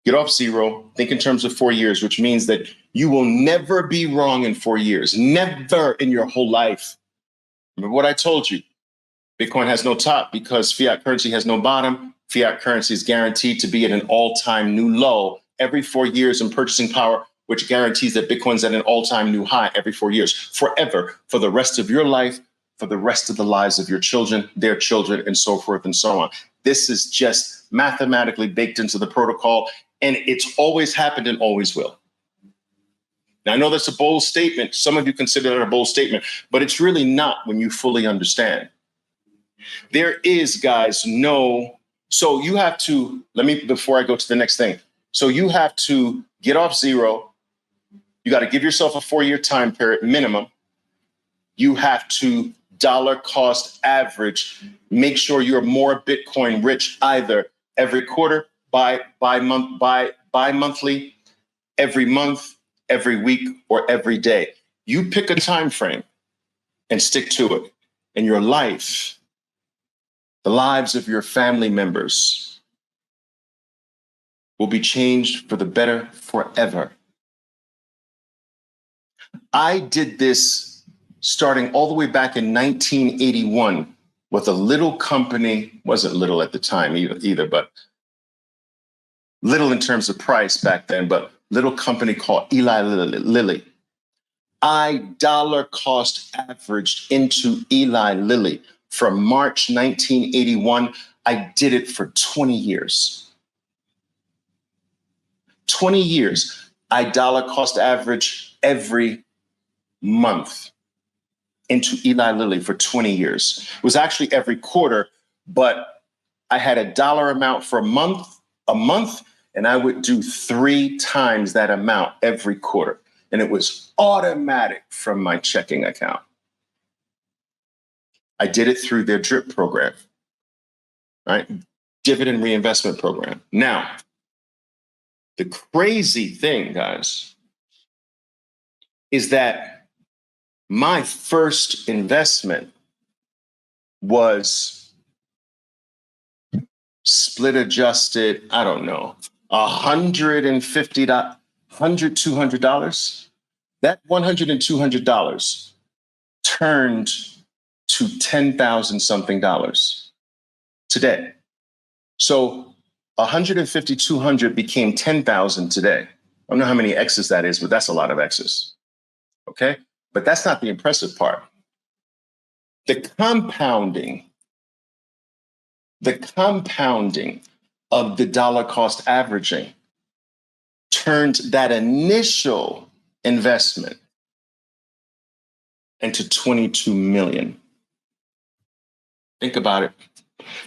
Get off zero. Think in terms of 4 years, which means that you will never be wrong in 4 years. Never in your whole life. Remember what I told you. Bitcoin has no top because fiat currency has no bottom. Fiat currency is guaranteed to be at an all-time new low every 4 years in purchasing power, which guarantees that Bitcoin's at an all-time new high every 4 years, forever, for the rest of your life, for the rest of the lives of your children, their children, and so forth and so on. This is just mathematically baked into the protocol, and it's always happened and always will. Now, I know that's a bold statement. Some of you consider that a bold statement, but it's really not when you fully understand. There is, guys, so you have to, before I go to the next thing. So you have to get off zero. You got to give yourself a 4-year time period minimum. You have to dollar cost average. Make sure you're more Bitcoin rich either every quarter, bi-monthly, every month, every week, or every day. You pick a time frame and stick to it. And your life, the lives of your family members, will be changed for the better forever. I did this starting all the way back in 1981 with a little company, wasn't little at the time either, but little in terms of price back then, but little company called Eli Lilly. I dollar cost averaged into Eli Lilly from March 1981. I did it for 20 years. 20 years. I dollar cost average every month into Eli Lilly for 20 years. It was actually every quarter, but I had a dollar amount for a month, and I would do 3 times that amount every quarter. And it was automatic from my checking account. I did it through their DRIP program, right? Dividend reinvestment program. Now, the crazy thing, guys, is that my first investment was split adjusted, I don't know, $150, $200. That $100 and $200 turned to 10,000 something dollars today. So 150, 200 became 10,000 today. I don't know how many X's that is, but that's a lot of X's. Okay. But that's not the impressive part. The compounding of the dollar cost averaging turned that initial investment into 22 million. Think about it.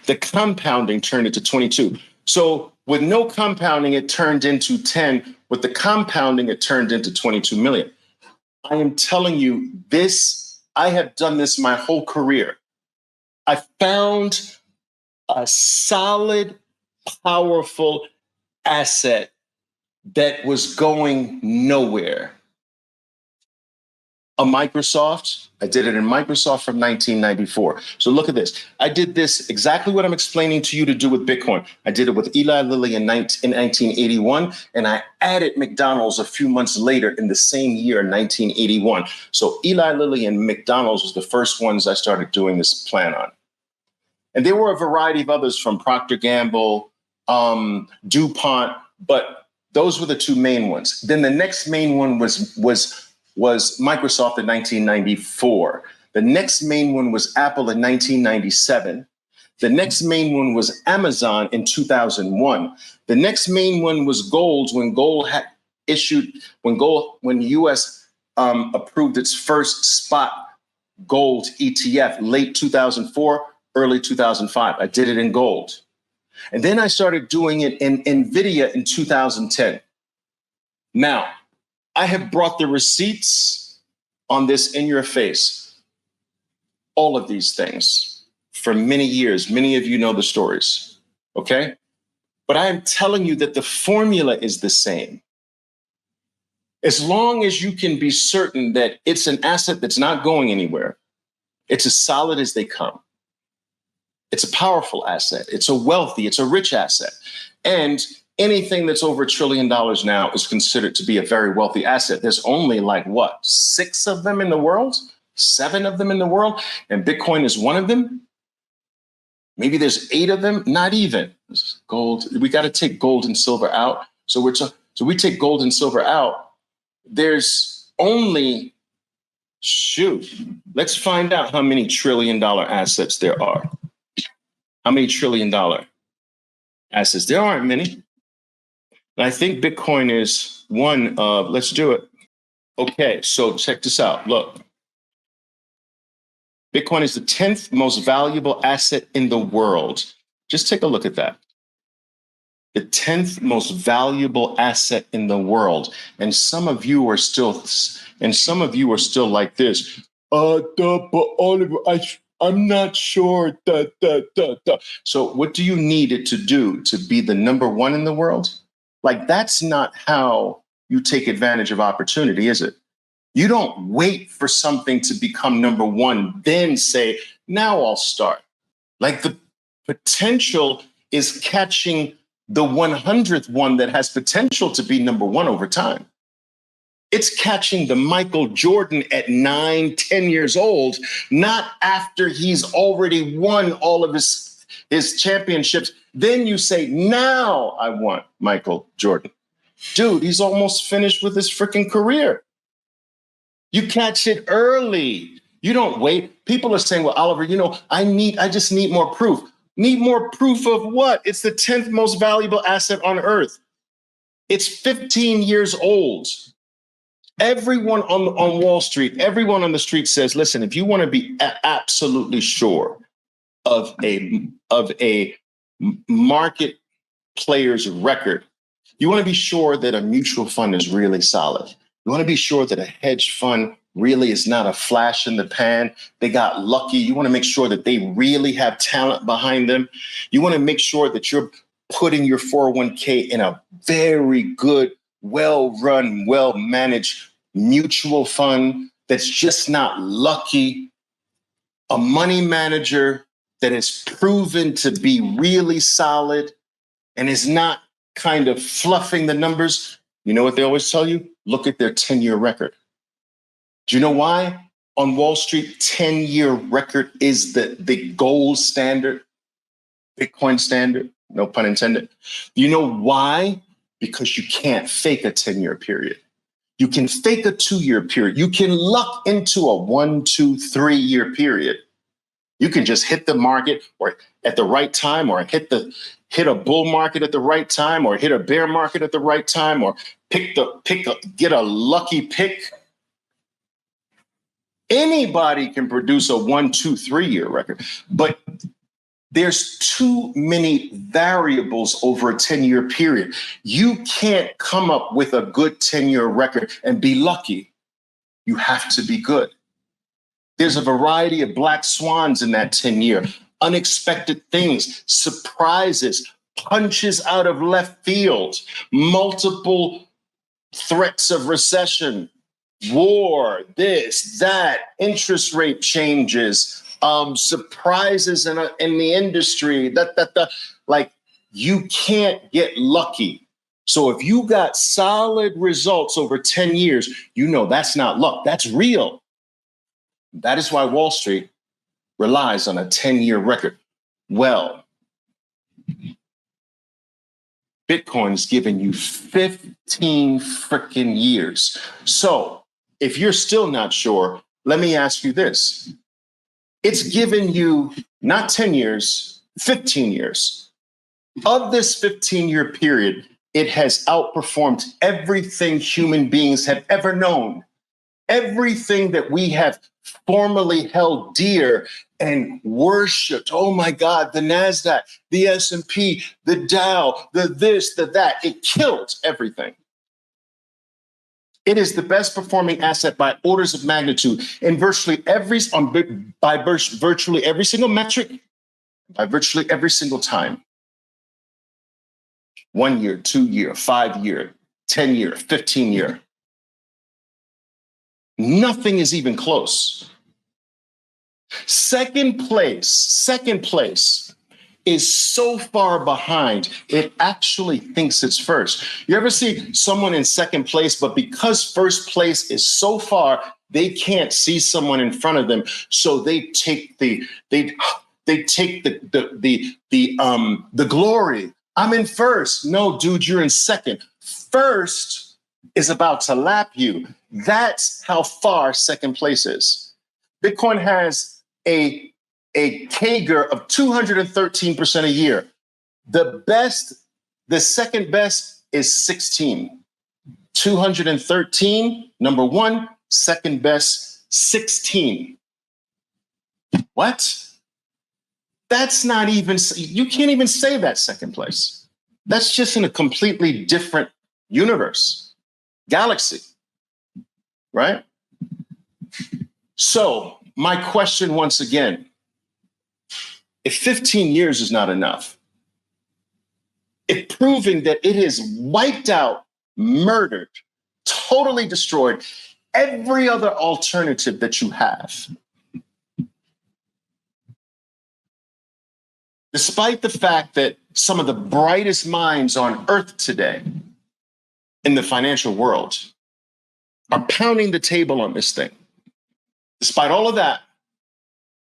The compounding turned it to 22. So with no compounding, it turned into 10. With the compounding, it turned into 22 million. I am telling you this, I have done this my whole career. I found a solid, powerful asset that was going nowhere. a Microsoft. I did it in Microsoft from 1994. So look at this. I did this exactly what I'm explaining to you to do with Bitcoin. I did it with Eli Lilly in 1981, and I added McDonald's a few months later in the same year, 1981. So Eli Lilly and McDonald's was the first ones I started doing this plan on. And there were a variety of others from Procter & Gamble, DuPont, but those were the two main ones. Then the next main one was Microsoft in 1994. The next main one was Apple in 1997. The next main one was Amazon in 2001. The next main one was gold when gold had issued, when the US approved its first spot gold ETF, late 2004, early 2005. I did it in gold. And then I started doing it in NVIDIA in 2010. Now, I have brought the receipts on this in your face. All of these things for many years. Many of you know the stories, okay? But I am telling you that the formula is the same. As long as you can be certain that it's an asset that's not going anywhere, it's as solid as they come. It's a powerful asset. It's a wealthy, it's a rich asset. And anything that's over $1 trillion now is considered to be a very wealthy asset. There's only like what, 6 of them in the world, 7 of them in the world, and Bitcoin is one of them. Maybe there's 8 of them, not even. Gold, we got to take gold and silver out. So we take gold and silver out. There's only, let's find out how many $1 trillion assets there are. How many $1 trillion assets? There aren't many. And I think Bitcoin is one of, let's do it. Okay, so check this out. Look, Bitcoin is the 10th most valuable asset in the world. Just take a look at that. The 10th most valuable asset in the world. And some of you are still like this. But Oliver, I'm not sure. So what do you need it to do to be the number one in the world? Like, that's not how you take advantage of opportunity, is it? You don't wait for something to become number one, then say, now I'll start. Like, the potential is catching the 100th one that has potential to be number one over time. It's catching the Michael Jordan at 9, 10 years old, not after he's already won all of his championships. Then you say, now I want Michael Jordan. Dude, he's almost finished with his freaking career. You catch it early. You don't wait. People are saying, well, Oliver, I just need more proof. Need more proof of what? It's the 10th most valuable asset on earth. It's 15 years old. Everyone on Wall Street, everyone on the street says, listen, if you want to be absolutely sure of a market player's record, you want to be sure that a mutual fund is really solid. You want to be sure that a hedge fund really is not a flash in the pan. They got lucky. You want to make sure that they really have talent behind them. You want to make sure that you're putting your 401k in a very good, well-run, well-managed mutual fund that's just not lucky. A money manager that is proven to be really solid and is not kind of fluffing the numbers. You know what they always tell you? Look at their 10-year record. Do you know why? On Wall Street, 10-year record is the gold standard, Bitcoin standard, no pun intended. You know why? Because you can't fake a 10-year period. You can fake a 2-year period. You can luck into a 1, 2, 3-year period. You can just hit the market or at the right time, or hit a bull market at the right time, or hit a bear market at the right time, or get a lucky pick. Anybody can produce a 1, 2, 3-year record, but there's too many variables over a 10-year period. You can't come up with a good 10-year record and be lucky. You have to be good. There's a variety of black swans in that 10-year, unexpected things, surprises, punches out of left field, multiple threats of recession, war, this, that, interest rate changes, surprises in the industry, like you can't get lucky. So if you got solid results over 10 years, you know that's not luck, that's real. That is why Wall Street relies on a 10-year record. Well, Bitcoin's giving you 15 freaking years. So if you're still not sure, let me ask you this. It's given you not 10 years, 15 years. Of this 15-year period, it has outperformed everything human beings have ever known. Everything that we have formerly held dear and worshipped. Oh my God, the NASDAQ, the S&P, the Dow, the this, the that. It killed everything. It is the best performing asset by orders of magnitude in virtually every single metric, by virtually every single time. 1 year, 2 year, 5 year, 10 year, 15 year. Nothing is even close. Second place is so far behind, it actually thinks it's first. You ever see someone in second place, but because first place is so far, they can't see someone in front of them, so they take the glory. I'm in first. No, dude, you're in second. First is about to lap you. That's how far second place is. Bitcoin has a CAGR of 213% a year. The second best is 16. 213, number one, second best, 16. What? That's not even, you can't even say that's second place. That's just in a completely different universe, galaxy, right? So my question once again, if 15 years is not enough, if proving that it has wiped out, murdered, totally destroyed every other alternative that you have, despite the fact that some of the brightest minds on earth today in the financial world are pounding the table on this thing, despite all of that,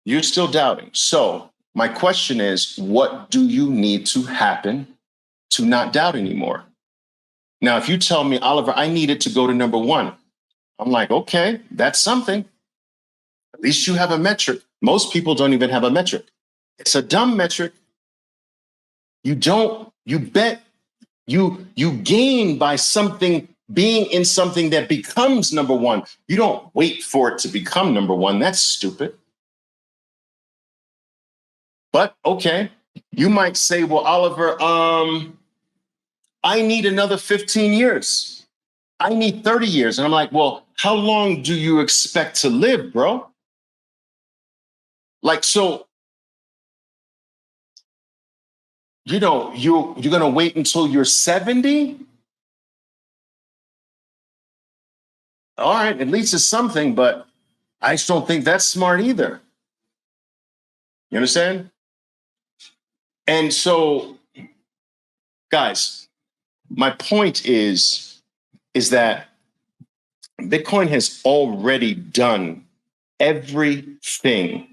you're still doubting. So my question is, what do you need to happen to not doubt anymore? Now, if you tell me, Oliver, I need it to go to number one, I'm like, okay, that's something. At least you have a metric. Most people don't even have a metric. It's a dumb metric. You gain by something being in something that becomes number one. You don't wait for it to become number one. That's stupid. But okay, you might say, well, Oliver, I need another 15 years. I need 30 years. And I'm like, well, how long do you expect to live, bro? Like, so, you're going to wait until you're 70? All right, at least it's something, but I just don't think that's smart either. You understand? And so, guys, my point is that Bitcoin has already done everything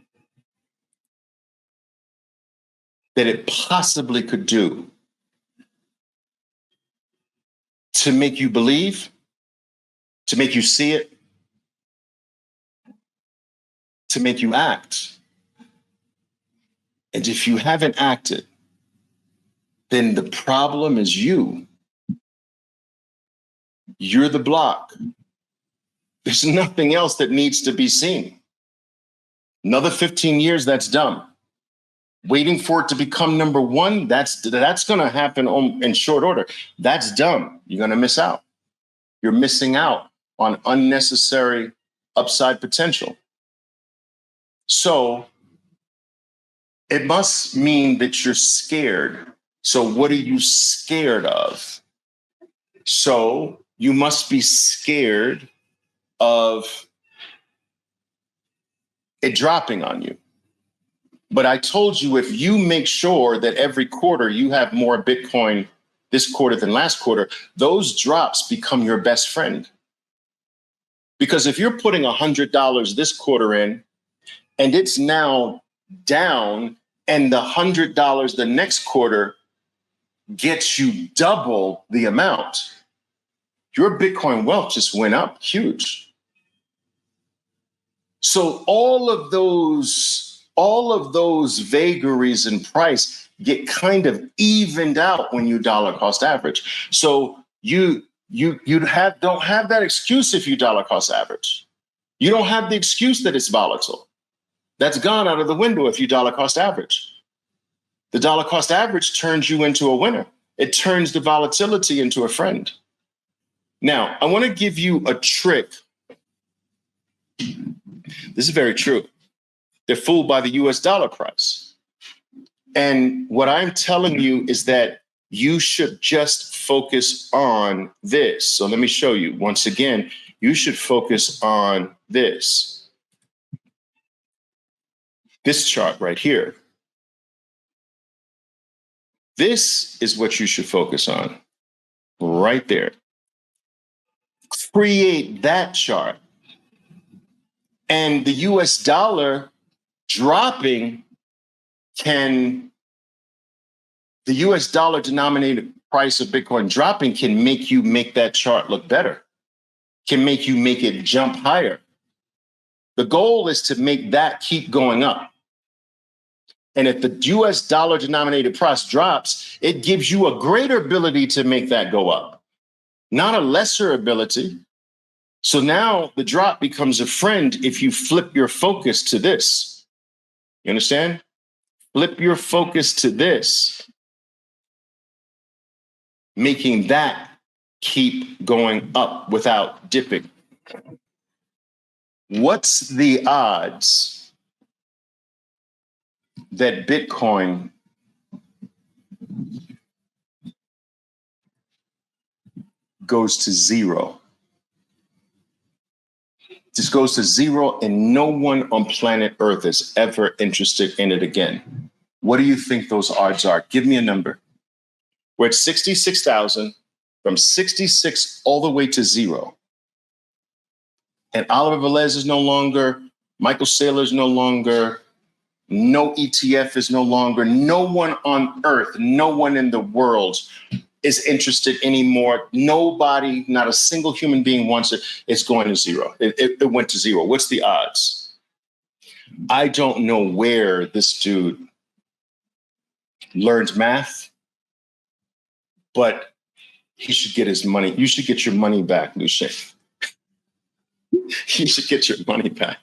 that it possibly could do to make you believe, to make you see it, to make you act. And if you haven't acted, then the problem is you. You're the block. There's nothing else that needs to be seen. Another 15 years, that's dumb. Waiting for it to become number one, that's going to happen in short order. That's dumb. You're going to miss out. You're missing out on unnecessary upside potential. So it must mean that you're scared. So what are you scared of? So you must be scared of it dropping on you. But I told you, if you make sure that every quarter you have more Bitcoin this quarter than last quarter, those drops become your best friend. Because if you're putting $100 this quarter in and it's now down, and the $100 the next quarter gets you double the amount, your Bitcoin wealth just went up huge. So all of those vagaries in price get kind of evened out when you dollar cost average. So you don't have that excuse if you dollar cost average. You don't have the excuse that it's volatile. That's gone out of the window if you dollar cost average. The dollar cost average turns you into a winner. It turns the volatility into a friend. Now, I want to give you a trick. This is very true. They're fooled by the US dollar price. And what I'm telling you is that you should just focus on this. So let me show you. Once again, you should focus on this. This chart right here. This is what you should focus on right there. Create that chart. And the US dollar dropping the US dollar denominated price of Bitcoin dropping can make you make that chart look better, can make you make it jump higher. The goal is to make that keep going up. And if the US dollar denominated price drops, it gives you a greater ability to make that go up, not a lesser ability. So now the drop becomes a friend if you flip your focus to this. You understand? Flip your focus to this, making that keep going up without dipping. What's the odds that Bitcoin goes to zero? Just goes to zero, and no one on planet Earth is ever interested in it again. What do you think those odds are? Give me a number. We're at 66,000, from 66 all the way to zero. And Oliver Velez is no longer, Michael Saylor is no longer, no ETF is no longer, no one on Earth, no one in the world is interested anymore. Nobody, not a single human being wants it. It's going to zero. It went to zero. What's the odds? I don't know where this dude learned math, but he should get his money. You should get your money back, Lucien. You should get your money back.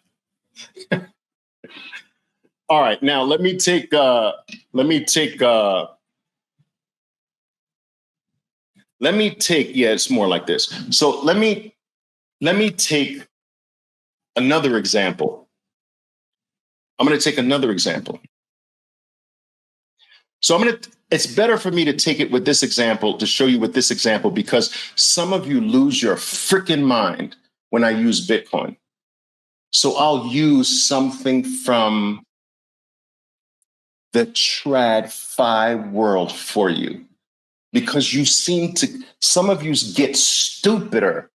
All right, now let me take, yeah, it's more like this. So let me take another example. I'm going to take another example. So it's better for me to take it with this example, to show you with this example, because some of you lose your freaking mind when I use Bitcoin. So I'll use something from the TradFi world for you, because some of you get stupider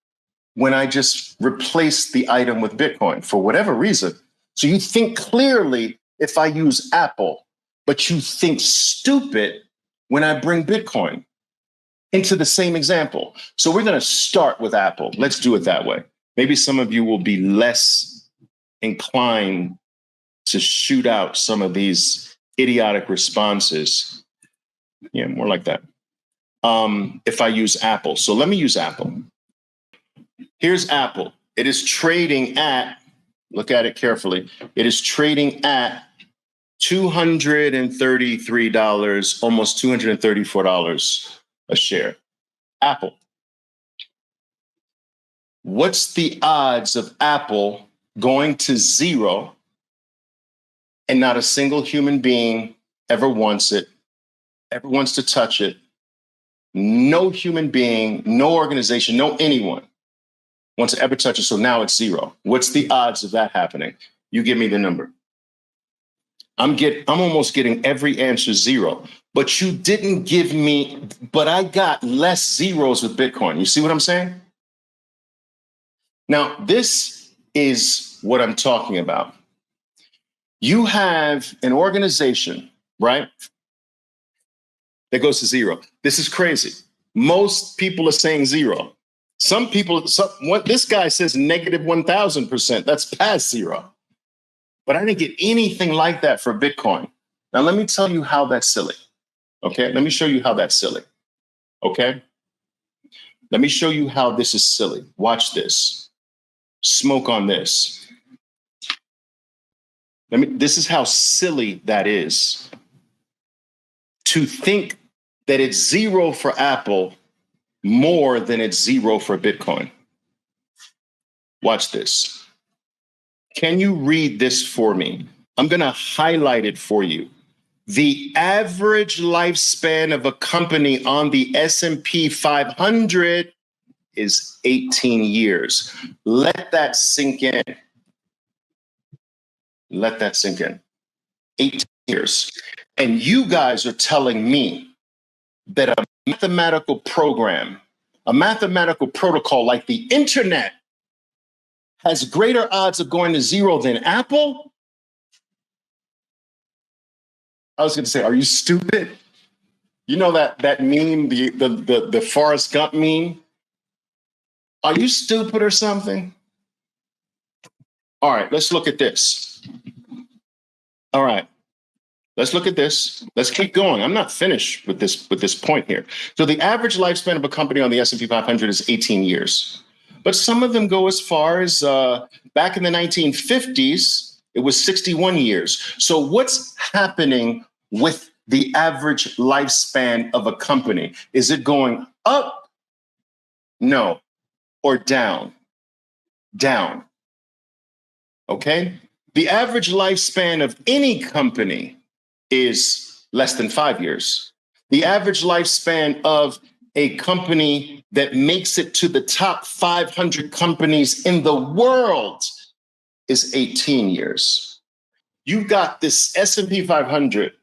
when I just replace the item with Bitcoin for whatever reason. So you think clearly if I use Apple, but you think stupid when I bring Bitcoin into the same example. So we're going to start with Apple. Let's do it that way. Maybe some of you will be less inclined to shoot out some of these idiotic responses. Yeah, more like that. If I use Apple. So let me use Apple. Here's Apple. It is trading at, look at it carefully. It is trading at $233, almost $234 a share. Apple. What's the odds of Apple going to zero and not a single human being ever wants it, ever wants to touch it? No human being, no organization, no anyone. Once it ever touches, so now it's zero. What's the odds of that happening? You give me the number. I'm almost getting every answer zero, but you didn't give me, but I got less zeros with Bitcoin. You see what I'm saying? Now, this is what I'm talking about. You have an organization, right, that goes to zero. This is crazy. Most people are saying zero. Some people, this guy says negative 1,000%. That's past zero. But I didn't get anything like that for Bitcoin. Now, let me tell you how that's silly. Okay, let me show you how that's silly. Okay, let me show you how this is silly. Watch this. Smoke on this. This is how silly that is. To think that it's zero for Apple more than it's zero for Bitcoin. Watch this. Can you read this for me? I'm going to highlight it for you. The average lifespan of a company on the S&P 500 is 18 years. Let that sink in. Let that sink in. 18 years. And you guys are telling me that a mathematical program, a mathematical protocol like the internet has greater odds of going to zero than Apple? I was going to say, are you stupid? You know that meme, the Forrest Gump meme? Are you stupid or something? All right, let's look at this. All right, let's look at this. Let's keep going. I'm not finished with this point here. So the average lifespan of a company on the S&P 500 is 18 years. But some of them go as far as back in the 1950s, it was 61 years. So what's happening with the average lifespan of a company? Is it going up? No. Or down? Down. Okay? The average lifespan of any company is less than 5 years. The average lifespan of a company that makes it to the top 500 companies in the world is 18 years. You've got this S&P 500,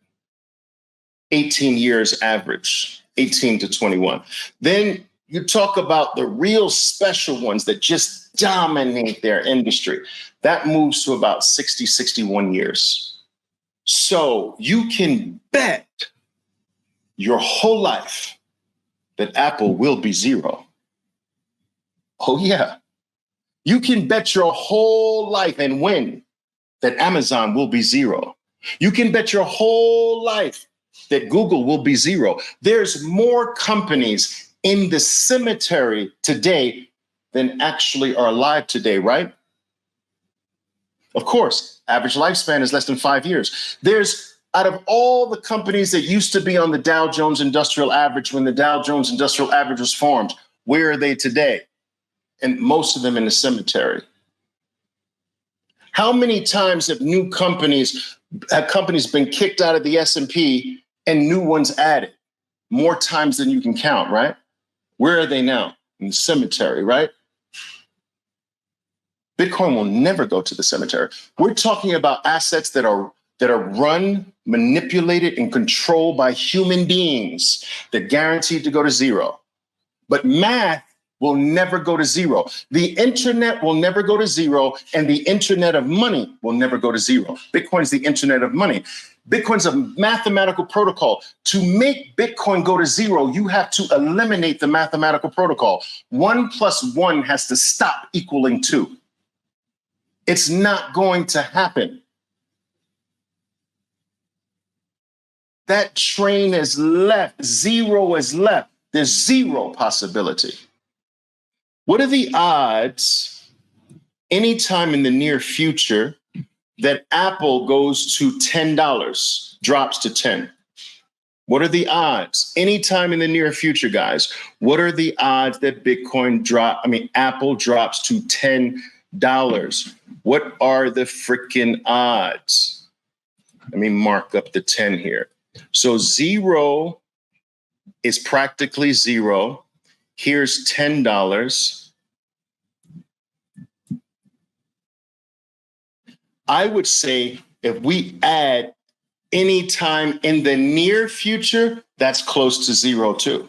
18 years average, 18 to 21. Then you talk about the real special ones that just dominate their industry. That moves to about 60, 61 years. So you can bet your whole life that Apple will be zero. Oh, yeah. You can bet your whole life and win that Amazon will be zero. You can bet your whole life that Google will be zero. There's more companies in the cemetery today than actually are alive today, right? Of course, average lifespan is less than 5 years. There's, out of all the companies that used to be on the Dow Jones Industrial Average when the Dow Jones Industrial Average was formed, where are they today? And most of them in the cemetery. How many times have companies been kicked out of the S&P and new ones added? More times than you can count, right? Where are they now? In the cemetery, right? Bitcoin will never go to the cemetery. We're talking about assets that are run, manipulated, and controlled by human beings that guaranteed to go to zero. But math will never go to zero. The internet will never go to zero, and the internet of money will never go to zero. Bitcoin is the internet of money. Bitcoin's a mathematical protocol. To make Bitcoin go to zero, you have to eliminate the mathematical protocol. 1 + 1 has to stop equaling 2. It's not going to happen. That train has left. Zero is left. There's zero possibility. What are the odds anytime in the near future that Apple goes to $10, drops to 10? What are the odds? Anytime in the near future, guys, what are the odds that Apple drops to $10? What are the freaking odds? Let me mark up the 10 here. So zero is practically zero. Here's $10. I would say if we add any time in the near future, that's close to zero too.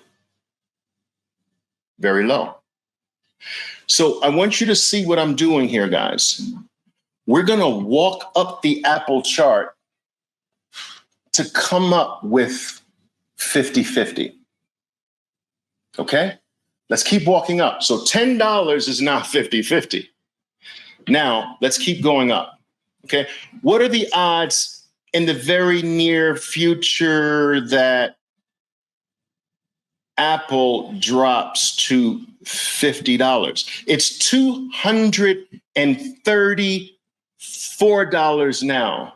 Very low. So I want you to see what I'm doing here, guys. We're going to walk up the Apple chart to come up with 50-50. Okay? Let's keep walking up. So $10 is now 50-50. Now, let's keep going up. Okay? What are the odds in the very near future that Apple drops to $50? It's $234 now.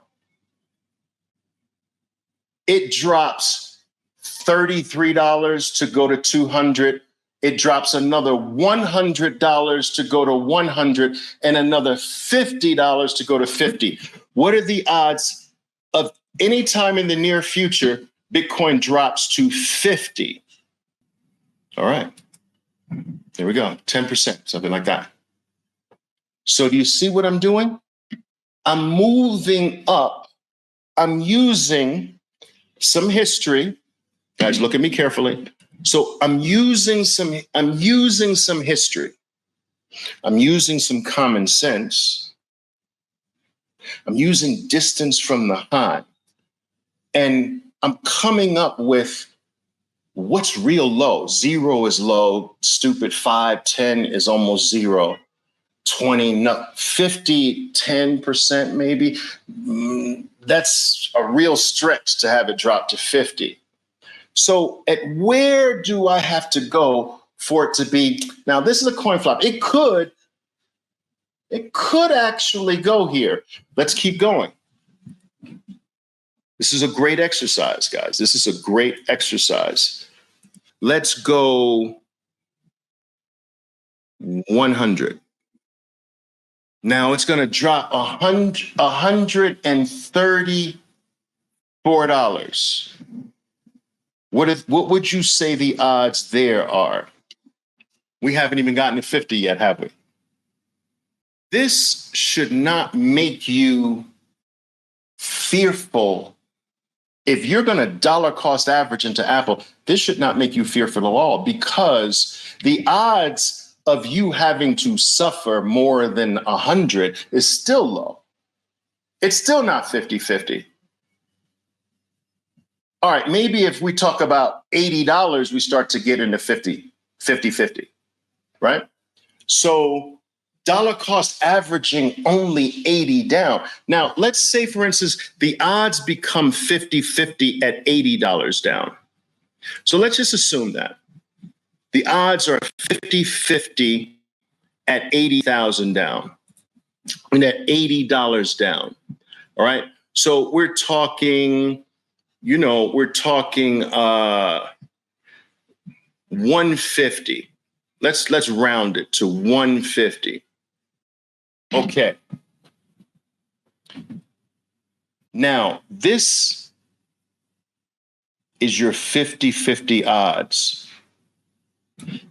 It drops $33 to go to 200. It drops another $100 to go to 100 and another $50 to go to 50. What are the odds of any time in the near future Bitcoin drops to 50? All right. There we go. 10%, something like that. So do you see what I'm doing? I'm moving up. I'm using some history. Guys, look at me carefully. So I'm using some history. I'm using some common sense. I'm using distance from the high. And I'm coming up with what's real low. 0 is low, stupid. 5, 10 is almost 0. 20, no, 50, 10% maybe. That's a real stretch to have it drop to 50. So at where do I have to go for it to be? Now, this is a coin flop. It could actually go here. Let's keep going. This is a great exercise, guys. This is a great exercise. Let's go 100. Now it's going to drop $134. What would you say the odds there are? We haven't even gotten to 50 yet, have we? This should not make you fearful. If you're going to dollar cost average into Apple, this should not make you fearful at all, because the odds of you having to suffer more than 100 is still low. It's still not 50-50. All right, maybe if we talk about $80, we start to get into 50-50, right? So dollar cost averaging only 80 down. Now, let's say, for instance, the odds become 50-50 at $80 down. So let's just assume that the odds are 50-50 at 80,000 down and at $80 down. All right. So we're talking, 150. Let's round it to 150. Okay. Now, this is your 50-50 odds.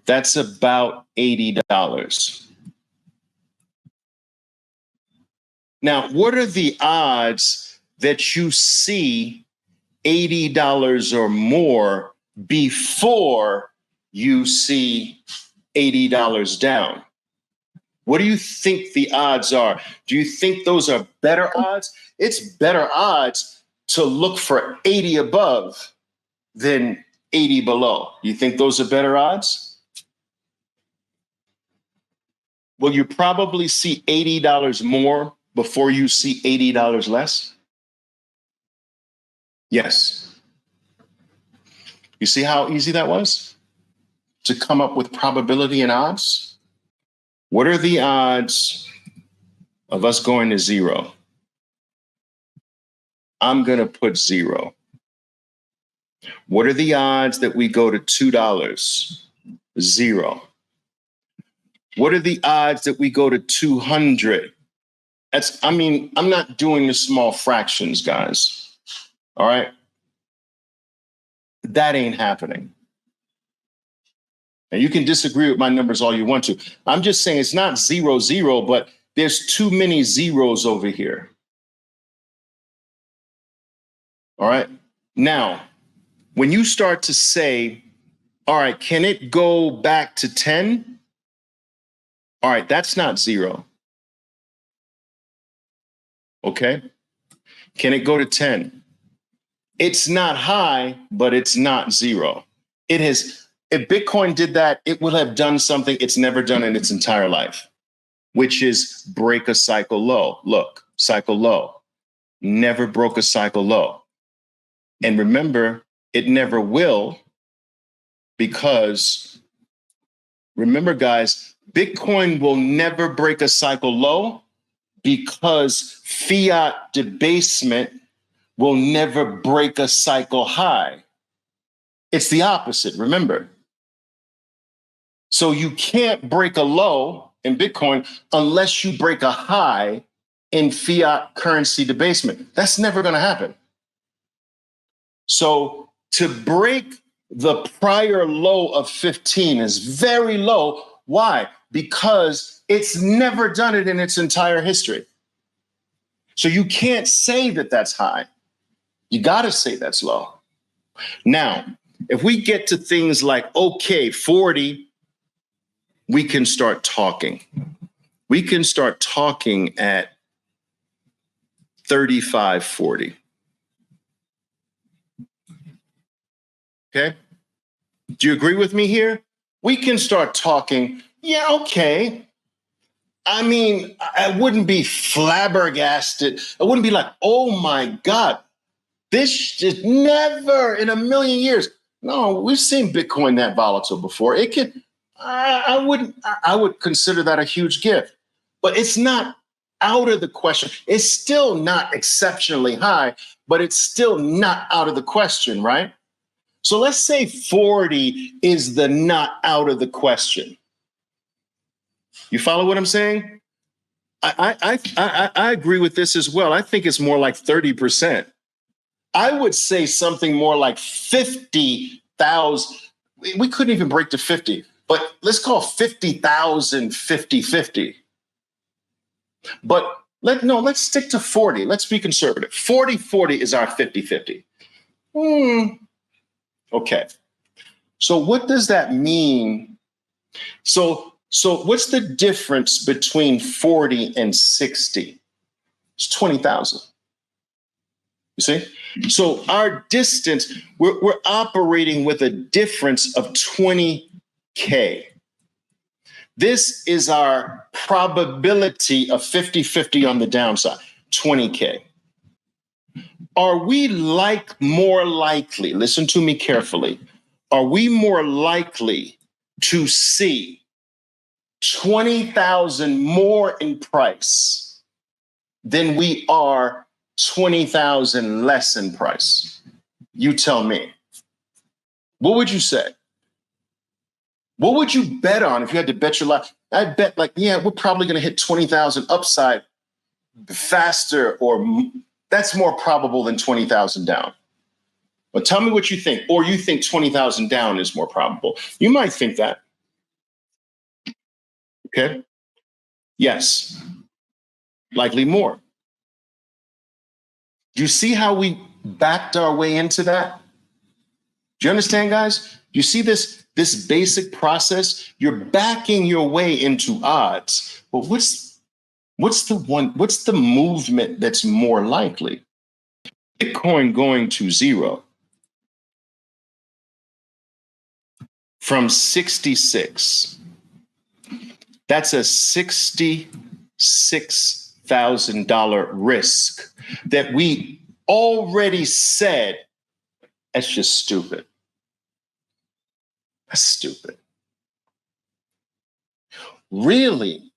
That's about $80. Now, what are the odds that you see $80 or more before you see $80 down? What do you think the odds are? Do you think those are better odds? It's better odds to look for 80 above than 80 below. You think those are better odds? Will you probably see $80 more before you see $80 less? Yes. You see how easy that was to come up with probability and odds? What are the odds of us going to 0? I'm going to put 0. What are the odds that we go to $2? 0. What are the odds that we go to 200? I'm not doing the small fractions, guys. All right. That ain't happening. And you can disagree with my numbers all you want to. I'm just saying it's not 0, 0, but there's too many zeros over here. All right. Now, when you start to say, all right, can it go back to 10? All right, that's not zero. Okay. Can it go to 10? It's not high, but it's not zero. It has, if Bitcoin did that, it would have done something it's never done in its entire life, which is break a cycle low. Look, cycle low. Never broke a cycle low. And remember, it never will, because remember, guys, Bitcoin will never break a cycle low because fiat debasement will never break a cycle high. It's the opposite, remember. So you can't break a low in Bitcoin unless you break a high in fiat currency debasement. That's never going to happen. So to break the prior low of 15 is very low. Why? Because it's never done it in its entire history. So you can't say that that's high. You got to say that's low. Now, if we get to things like, okay, 40, we can start talking. We can start talking at 35, 40. Okay? Do you agree with me here? We can start talking. Yeah, okay. I mean, I wouldn't be flabbergasted. I wouldn't be like, oh my God, this just never in a million years. No, we've seen Bitcoin that volatile before. It can, I would consider that a huge gift, but it's not out of the question. It's still not exceptionally high, but it's still not out of the question, right? So let's say 40 is the not out of the question. You follow what I'm saying? I agree with this as well. I think it's more like 30%. I would say something more like 50,000. We couldn't even break to 50, but let's call 50,000 50-50. But let's stick to 40. Let's be conservative. 40-40 is our 50-50. Okay. So what does that mean? So what's the difference between 40 and 60? It's 20,000. You see? So our distance, we're operating with a difference of 20K. This is our probability of 50-50 on the downside, 20K. Are we more likely, listen to me carefully, are we more likely to see 20,000 more in price than we are 20,000 less in price? You tell me. What would you say? What would you bet on if you had to bet your life? I'd bet we're probably going to hit 20,000 upside faster, or that's more probable than 20,000 down. But tell me what you think. Or you think 20,000 down is more probable. You might think that. Okay. Yes. Likely more. Do you see how we backed our way into that? Do you understand, guys? You see this basic process? You're backing your way into odds. But what's the movement that's more likely? Bitcoin going to zero from 66. That's a $66,000 risk that we already said, that's just stupid. That's stupid. Really,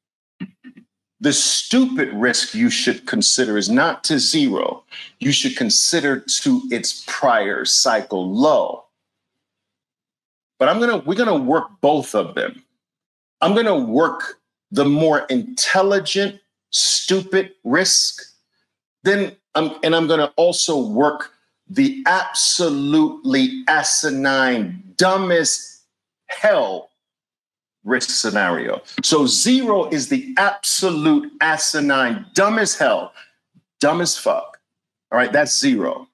the stupid risk you should consider is not to zero. You should consider to its prior cycle low. But we're gonna work both of them. I'm gonna work the more intelligent, stupid risk. Then I'm gonna also work the absolutely asinine, dumbest hell risk scenario. So zero is the absolute asinine, dumb as hell, dumb as fuck. All right, that's zero.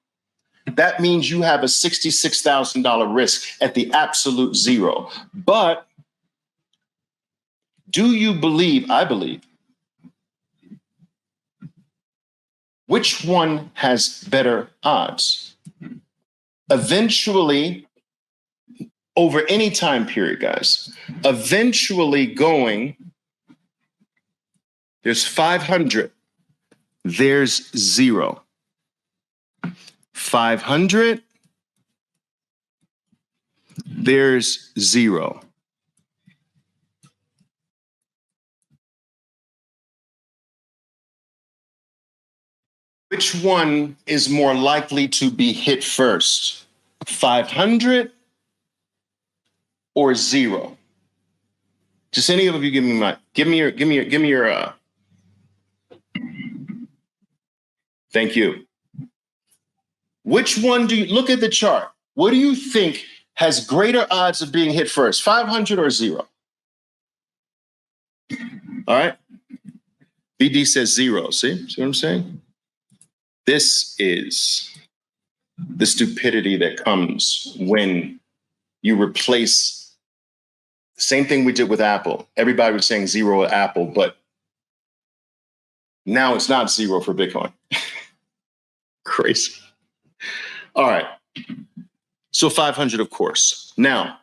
that means you have a $66,000 risk at the absolute zero. But do you believe, I believe, which one has better odds? Eventually, over any time period, guys, eventually going, there's 500, there's 0. 500, there's 0. Which one is more likely to be hit first? 500 or 0? Just any of you give me your thank you. Which one do you look at the chart? What do you think has greater odds of being hit first, 500 or 0? All right. BD says 0. See what I'm saying? This is the stupidity that comes when you replace the same thing we did with Apple. Everybody was saying 0 at Apple, but now it's not 0 for Bitcoin. Crazy. All right. So 500, of course. Now,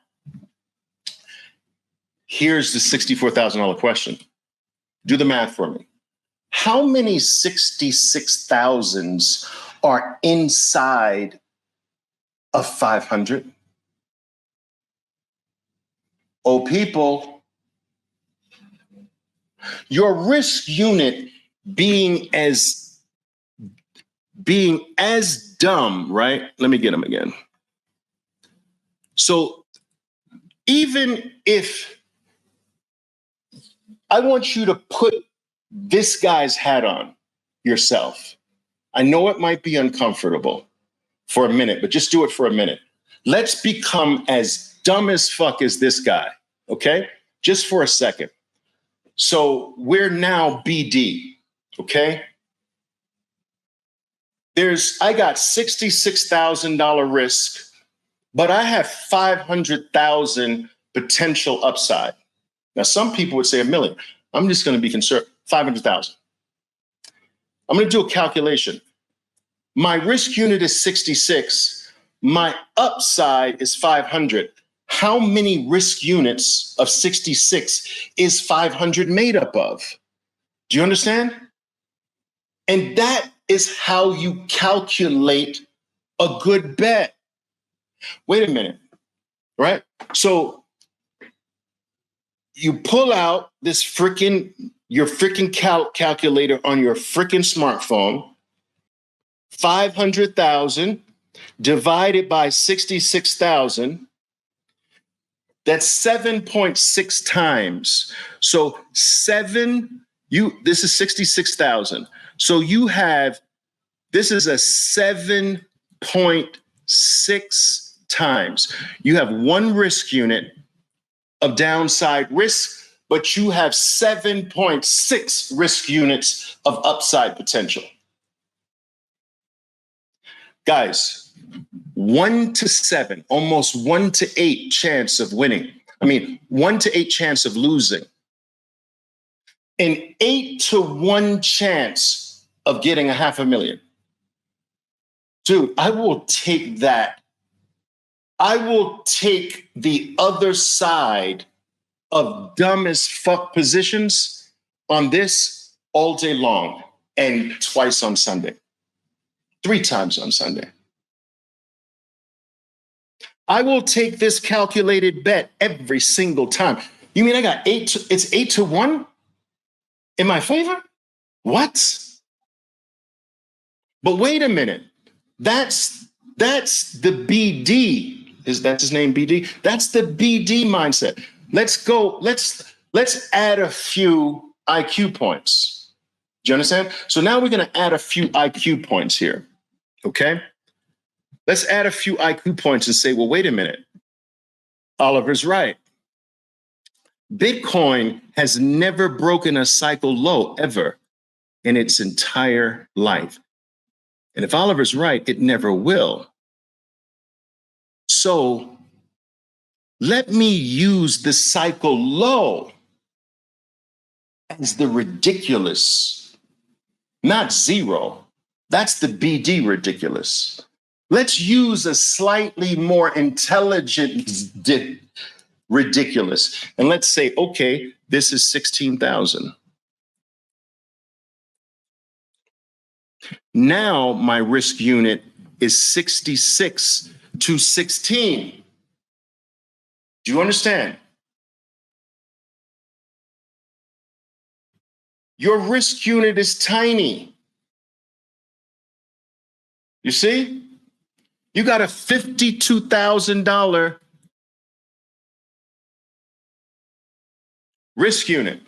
here's the $64,000 question. Do the math for me. How many 66,000s are inside of 500? Oh, people, your risk unit being as dumb, right? Let me get them again. So even if I want you to put this guy's hat on yourself, I know it might be uncomfortable for a minute, but just do it for a minute. Let's become as dumb as fuck as this guy, okay? Just for a second. So we're now BD, okay? I got $66,000 risk, but I have 500,000 potential upside. Now, some people would say $1 million. I'm just going to be conservative, 500,000. I'm going to do a calculation. My risk unit is 66. My upside is 500. How many risk units of 66 is 500 made up of? Do you understand? And that is how you calculate a good bet. Wait a minute, right? So you pull out your freaking calculator on your freaking smartphone, 500,000 divided by 66,000, that's 7.6 times. So this is 66,000. So this is a 7.6 times. You have one risk unit of downside risk, but you have 7.6 risk units of upside potential. Guys, 1 to 7, almost 1 to 8 chance of winning. 1 to 8 chance of losing. An 8 to 1 chance of getting $500,000. Dude, I will take that. I will take the other side of dumb as fuck positions on this all day long and twice on Sunday. 3 times on Sunday. I will take this calculated bet every single time. You mean I got it's 8 to 1 in my favor? What? But wait a minute. That's the BD. Is that his name, BD? That's the BD mindset. Let's add a few IQ points. Do you understand? So now we're going to add a few IQ points here. Okay? Let's add a few IQ points and say, well, wait a minute. Oliver's right. Bitcoin has never broken a cycle low ever in its entire life. And if Oliver's right, it never will. So let me use the cycle low as the ridiculous, not zero. That's the BD ridiculous. Let's use a slightly more intelligent ridiculous. And let's say, okay, this is 16,000. Now my risk unit is 66 to 16. Do you understand? Your risk unit is tiny. You see? You got a $52,000 risk unit.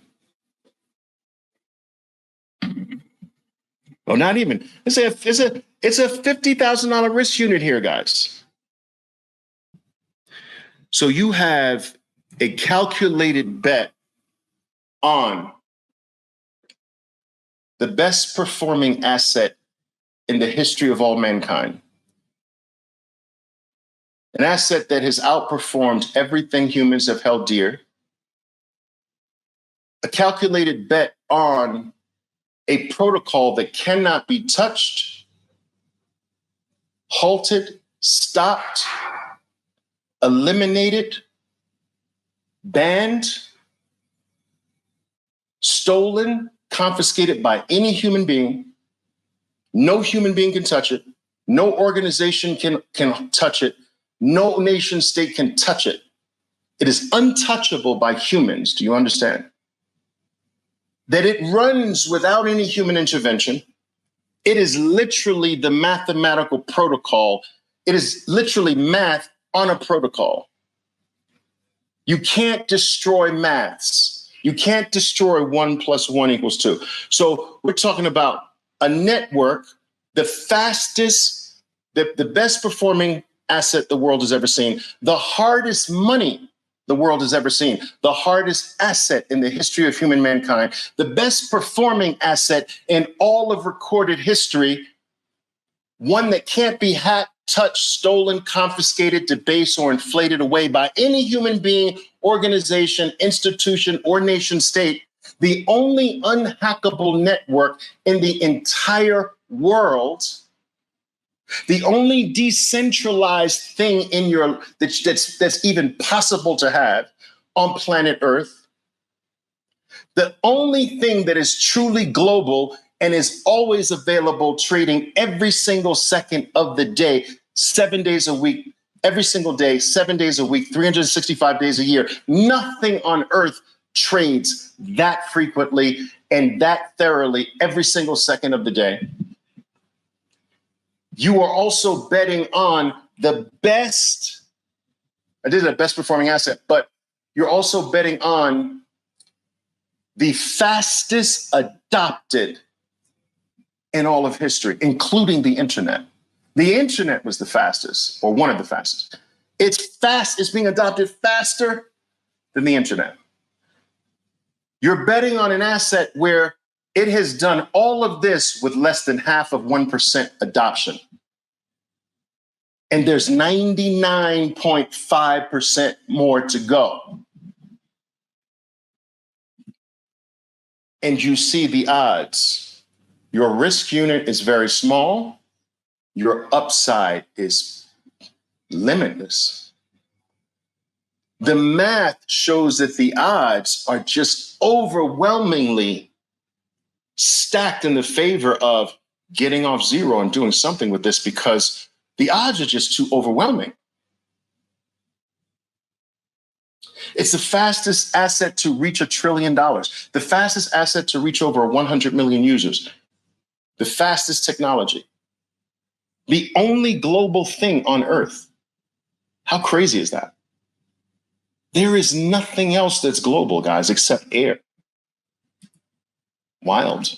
Well, not even. It's a $50,000 risk unit here, guys. So you have a calculated bet on the best performing asset in the history of all mankind. An asset that has outperformed everything humans have held dear. A calculated bet on a protocol that cannot be touched, halted, stopped, eliminated, banned, stolen, confiscated by any human being. No human being can touch it. No organization can touch it. No nation state can touch it. It is untouchable by humans. Do you understand? That it runs without any human intervention. It is literally the mathematical protocol. It is literally math on a protocol. You can't destroy maths. You can't destroy 1 + 1 = 2. So we're talking about a network, the fastest, the best performing asset the world has ever seen, the hardest money the world has ever seen, the hardest asset in the history of human mankind, the best performing asset in all of recorded history, one that can't be hacked, touched, stolen, confiscated, debased, or inflated away by any human being, organization, institution, or nation state, the only unhackable network in the entire world, the only decentralized thing in your that's even possible to have on planet Earth, the only thing that is truly global and is always available, trading every single second of the day, 7 days a week, every single day, 7 days a week, 365 days a year. Nothing on Earth trades that frequently and that thoroughly every single second of the day. You are also betting on the best, this is the best performing asset, but you're also betting on the fastest adopted in all of history, including the internet. The internet was the fastest, or one of the fastest. It's fast, it's being adopted faster than the internet. You're betting on an asset where it has done all of this with less than half of 1% adoption. And there's 99.5% more to go. And you see the odds. Your risk unit is very small. Your upside is limitless. The math shows that the odds are just overwhelmingly stacked in the favor of getting off zero and doing something with this, because the odds are just too overwhelming. It's the fastest asset to reach $1 trillion, the fastest asset to reach over 100 million users, the fastest technology, the only global thing on Earth. How crazy is that? There is nothing else that's global, guys, except air. Wild.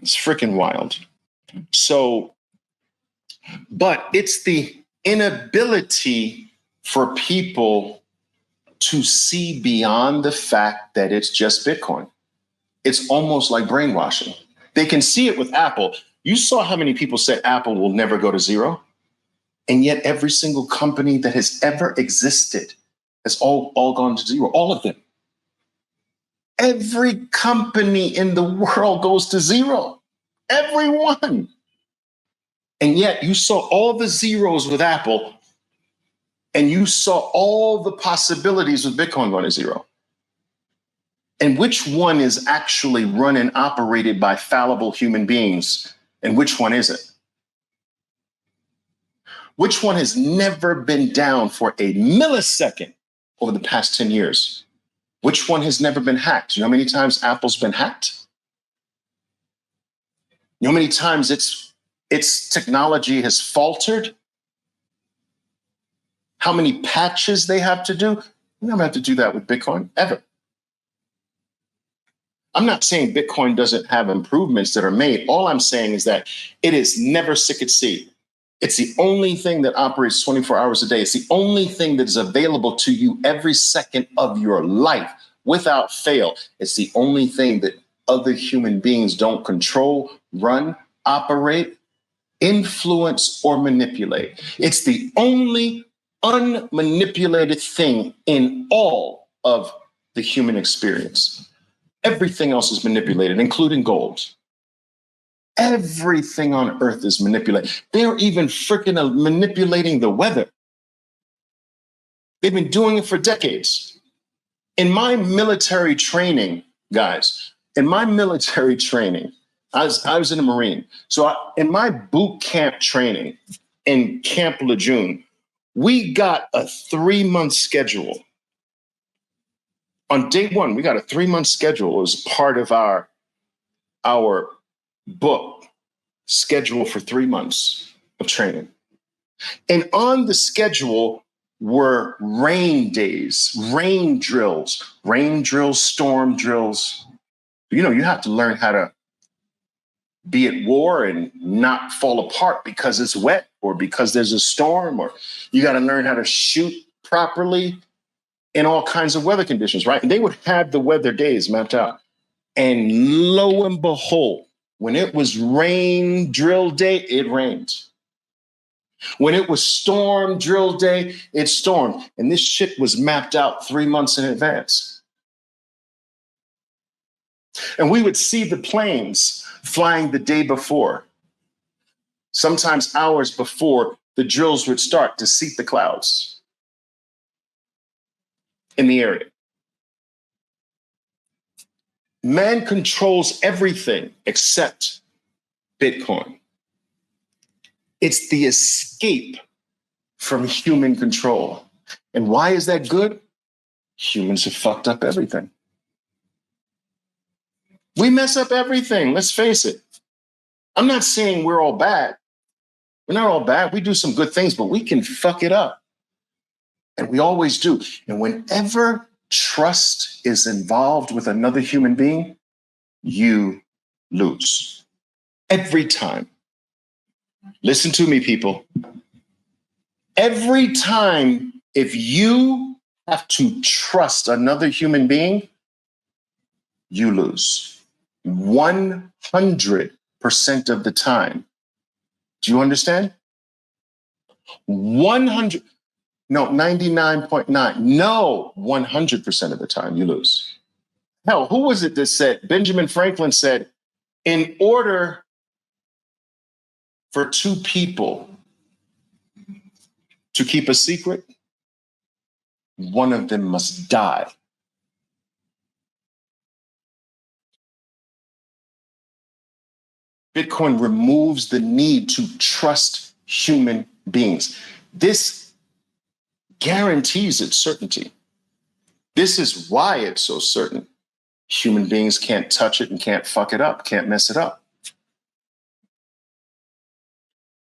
It's freaking wild. So, but it's the inability for people to see beyond the fact that it's just Bitcoin. It's almost like brainwashing. They can see it with Apple. You saw how many people said Apple will never go to zero? And yet every single company that has ever existed has all gone to zero, all of them. Every company in the world goes to zero, every one. And yet you saw all the zeros with Apple, and you saw all the possibilities with Bitcoin going to zero. And which one is actually run and operated by fallible human beings, and which one isn't? Which one has never been down for a millisecond over the past 10 years? Which one has never been hacked? You know how many times Apple's been hacked? You know how many times its technology has faltered? How many patches they have to do? You never have to do that with Bitcoin, ever. I'm not saying Bitcoin doesn't have improvements that are made. All I'm saying is that it is never sick at sea. It's the only thing that operates 24 hours a day. It's the only thing that is available to you every second of your life without fail. It's the only thing that other human beings don't control, run, operate, influence, or manipulate. It's the only unmanipulated thing in all of the human experience. Everything else is manipulated, including gold. Everything on earth is manipulated. They're even freaking manipulating the weather. They've been doing it for decades. In my military training, guys, in my military training, I was in the Marine. So in my boot camp training in Camp Lejeune, we got a 3-month schedule. On day one, we got a 3-month schedule as part of our book schedule for 3 months of training. And on the schedule were rain days, rain drills, storm drills. You know, you have to learn how to be at war and not fall apart because it's wet or because there's a storm, or you got to learn how to shoot properly in all kinds of weather conditions, right? And they would have the weather days mapped out. And lo and behold, when it was rain drill day, it rained. When it was storm drill day, it stormed. And this shit was mapped out 3 months in advance. And we would see the planes flying the day before, sometimes hours before the drills would start, to seat the clouds in the area. Man controls everything except Bitcoin. It's the escape from human control. And why is that good? Humans have fucked up everything. We mess up everything, let's face it. I'm not saying we're all bad. We're not all bad. We do some good things, but we can fuck it up. And we always do. And whenever trust is involved with another human being, you lose. Every time. Listen to me, people. Every time, if you have to trust another human being, you lose. 100% of the time. Do you understand? 100. No, 99.9. No, 100% of the time you lose. Hell, who was it that said, Benjamin Franklin said, in order for two people to keep a secret, one of them must die. Bitcoin removes the need to trust human beings. This guarantees its certainty. This is why it's so certain. Human beings can't touch it and can't fuck it up, can't mess it up.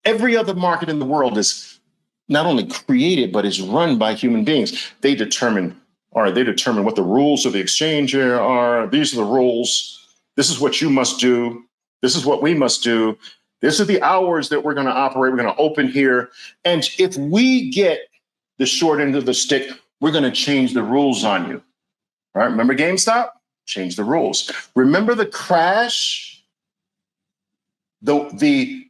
Every other market in the world is not only created, but is run by human beings. They determine what the rules of the exchange are. These are the rules. This is what you must do. This is what we must do. These are the hours that we're going to operate. We're going to open here. And if we get the short end of the stick, we're going to change the rules on you. All right, remember GameStop? Change the rules. Remember the crash? The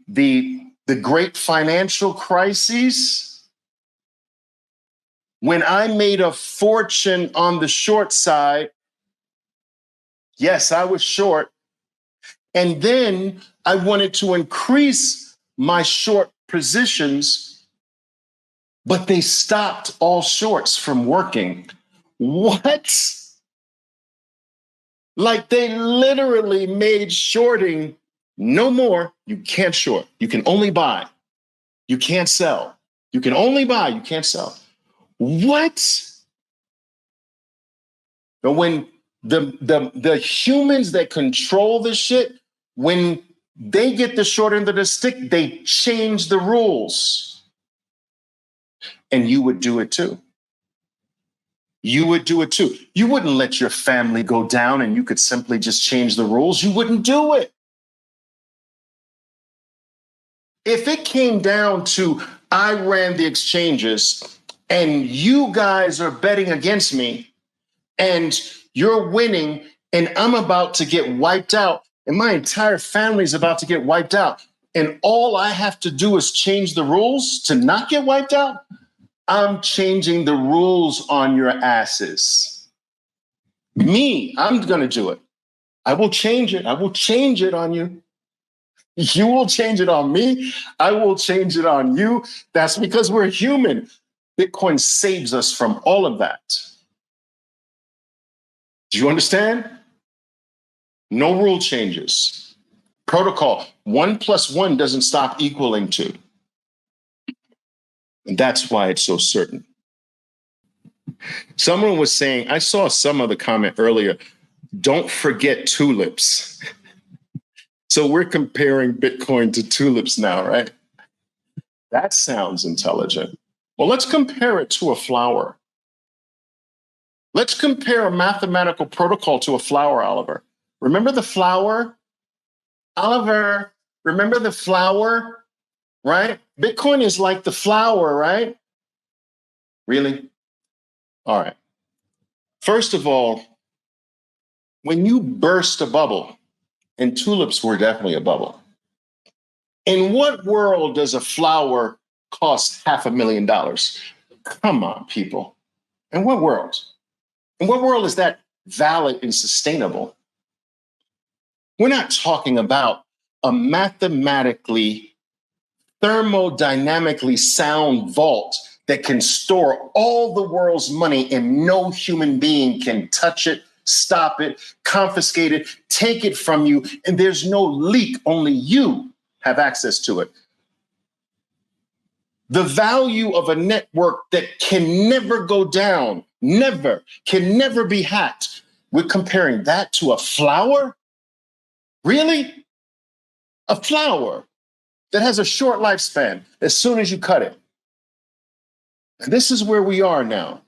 the great financial crises, when I made a fortune on the short side, yes, I was short. And then I wanted to increase my short positions, but they stopped all shorts from working. What? Like they literally made shorting no more. You can't short. You can only buy. You can't sell. You can only buy. You can't sell. What? And when the humans that control the shit, when they get the short end of the stick, they change the rules. And you would do it too. You would do it too. You wouldn't let your family go down and you could simply just change the rules. You wouldn't do it. If it came down to I ran the exchanges and you guys are betting against me and you're winning and I'm about to get wiped out and my entire family is about to get wiped out and all I have to do is change the rules to not get wiped out, I'm changing the rules on your asses. Me, I'm going to do it. I will change it. I will change it on you. You will change it on me. I will change it on you. That's because we're human. Bitcoin saves us from all of that. Do you understand? No rule changes. Protocol, 1 + 1 doesn't stop equaling 2. And that's why it's so certain. Someone was saying, I saw some other comment earlier, don't forget tulips. So we're comparing Bitcoin to tulips now, right? That sounds intelligent. Well, let's compare it to a flower. Let's compare a mathematical protocol to a flower, Oliver. Remember the flower? Oliver, remember the flower, right? Bitcoin is like the flower, right? Really? All right. First of all, when you burst a bubble, and tulips were definitely a bubble, in what world does a flower cost $500,000? Come on, people. In what world? In what world is that valid and sustainable? We're not talking about a mathematically, thermodynamically sound vault that can store all the world's money and no human being can touch it, stop it, confiscate it, take it from you, and there's no leak, only you have access to it. The value of a network that can never go down, can never be hacked. We're comparing that to a flower? Really? A flower that has a short lifespan as soon as you cut it. And this is where we are now.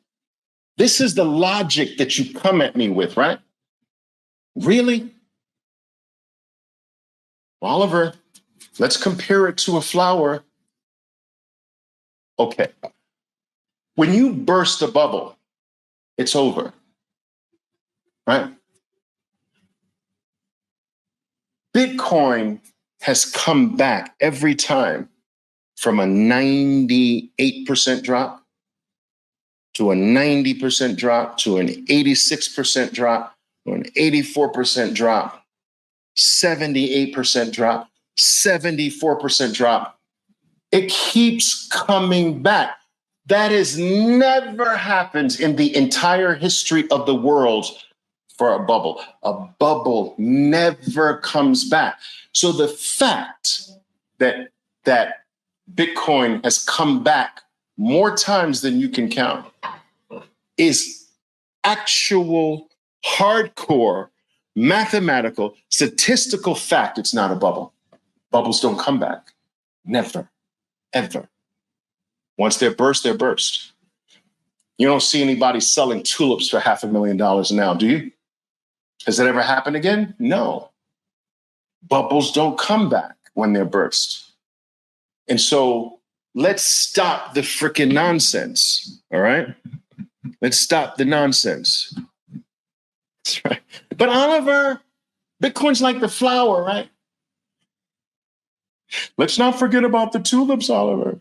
This is the logic that you come at me with, right? Really? Oliver, let's compare it to a flower. Okay. When you burst a bubble, it's over, right? Bitcoin has come back every time from a 98% drop to a 90% drop to an 86% drop to an 84% drop, 78% drop, 74% drop. It keeps coming back. That has never happened in the entire history of the world for a bubble. A bubble never comes back. So the fact that Bitcoin has come back more times than you can count is actual hardcore mathematical statistical fact. It's not a bubble. Bubbles don't come back. Never, ever. Once they're burst, they're burst. You don't see anybody selling tulips for $500,000 now, do you? Has that ever happened again? No. Bubbles don't come back when they're burst. And so let's stop the freaking nonsense, all right? Let's stop the nonsense. That's right. But Oliver, Bitcoin's like the flower, right? Let's not forget about the tulips, Oliver.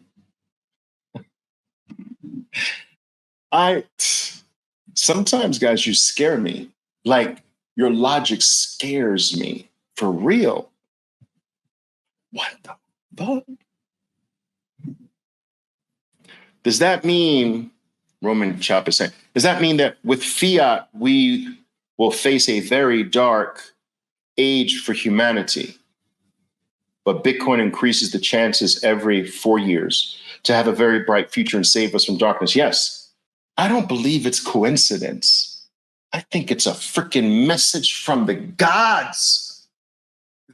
Sometimes, guys, you scare me. Like, your logic scares me for real. What the fuck? Does that mean, Roman Chop is saying, does that mean that with fiat, we will face a very dark age for humanity? But Bitcoin increases the chances every 4 years to have a very bright future and save us from darkness. Yes, I don't believe it's coincidence. I think it's a freaking message from the gods.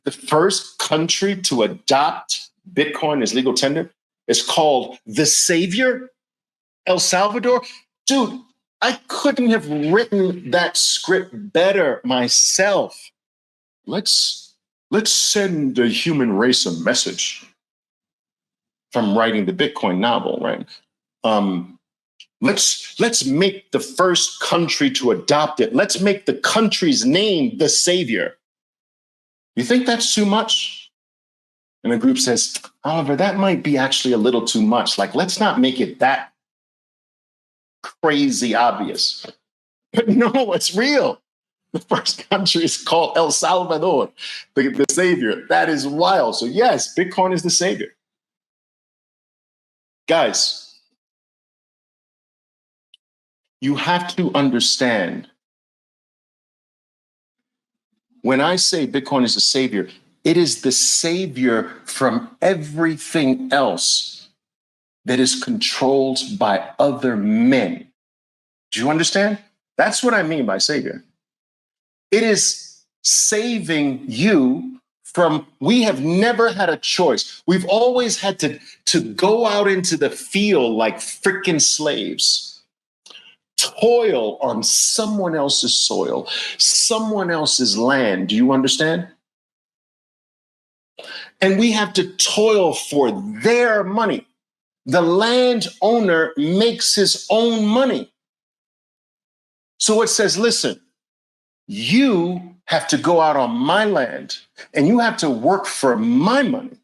The first country to adopt Bitcoin as legal tender is called the Savior, El Salvador. Dude, I couldn't have written that script better myself. Let's send the human race a message from writing the Bitcoin novel, right? Let's make the first country to adopt it. Let's make the country's name the Savior. You think that's too much? And the group says, Oliver, that might be actually a little too much. Like, let's not make it that crazy obvious. But no, it's real. The first country is called El Salvador, the Savior. That is wild. So yes, Bitcoin is the Savior. Guys, you have to understand, when I say Bitcoin is the Savior, it is the Savior from everything else that is controlled by other men. Do you understand? That's what I mean by Savior. It is saving you from, we have never had a choice. We've always had to go out into the field like freaking slaves, toil on someone else's soil, someone else's land. Do you understand? And we have to toil for their money. The landowner makes his own money. So it says, listen, you have to go out on my land and you have to work for my money.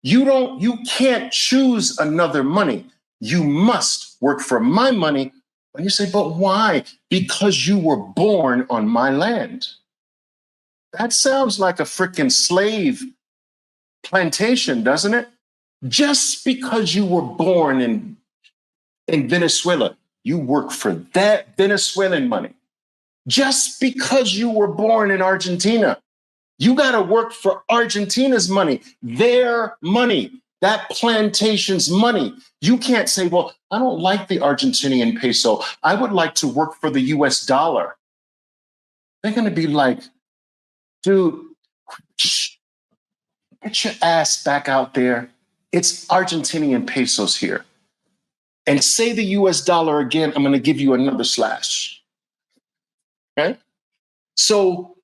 You can't choose another money. You must work for my money. And you say, but why? Because you were born on my land. That sounds like a freaking slave plantation, doesn't it? Just because you were born in Venezuela, you work for that Venezuelan money. Just because you were born in Argentina, you got to work for Argentina's money, their money, that plantation's money. You can't say, well, I don't like the Argentinian peso. I would like to work for the US dollar. They're going to be like, dude, get your ass back out there. It's Argentinian pesos here. And say the US dollar again, I'm going to give you another slash. Okay? So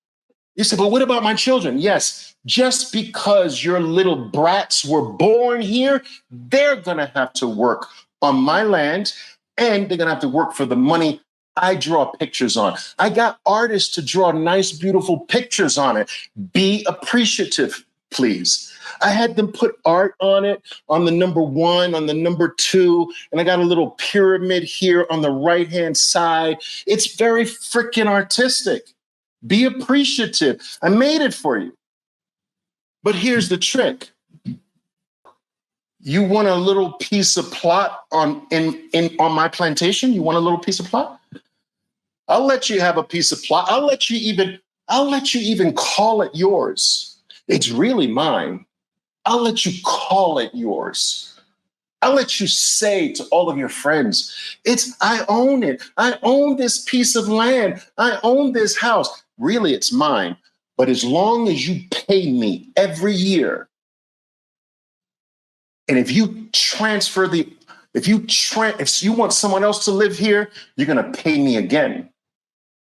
you say, but what about my children? Yes, just because your little brats were born here, they're going to have to work on my land and they're going to have to work for the money I draw pictures on. I got artists to draw nice, beautiful pictures on it. Be appreciative, please. I had them put art on it, on the number 1, on the number 2, and I got a little pyramid here on the right-hand side. It's very freaking artistic. Be appreciative. I made it for you. But here's the trick. You want a little piece of plot on my plantation? You want a little piece of plot? I'll let you have a piece of plot. I'll let you even call it yours. It's really mine. I'll let you call it yours. I'll let you say to all of your friends, I own it. I own this piece of land. I own this house. Really, it's mine. But as long as you pay me every year, and if you want someone else to live here, you're going to pay me again.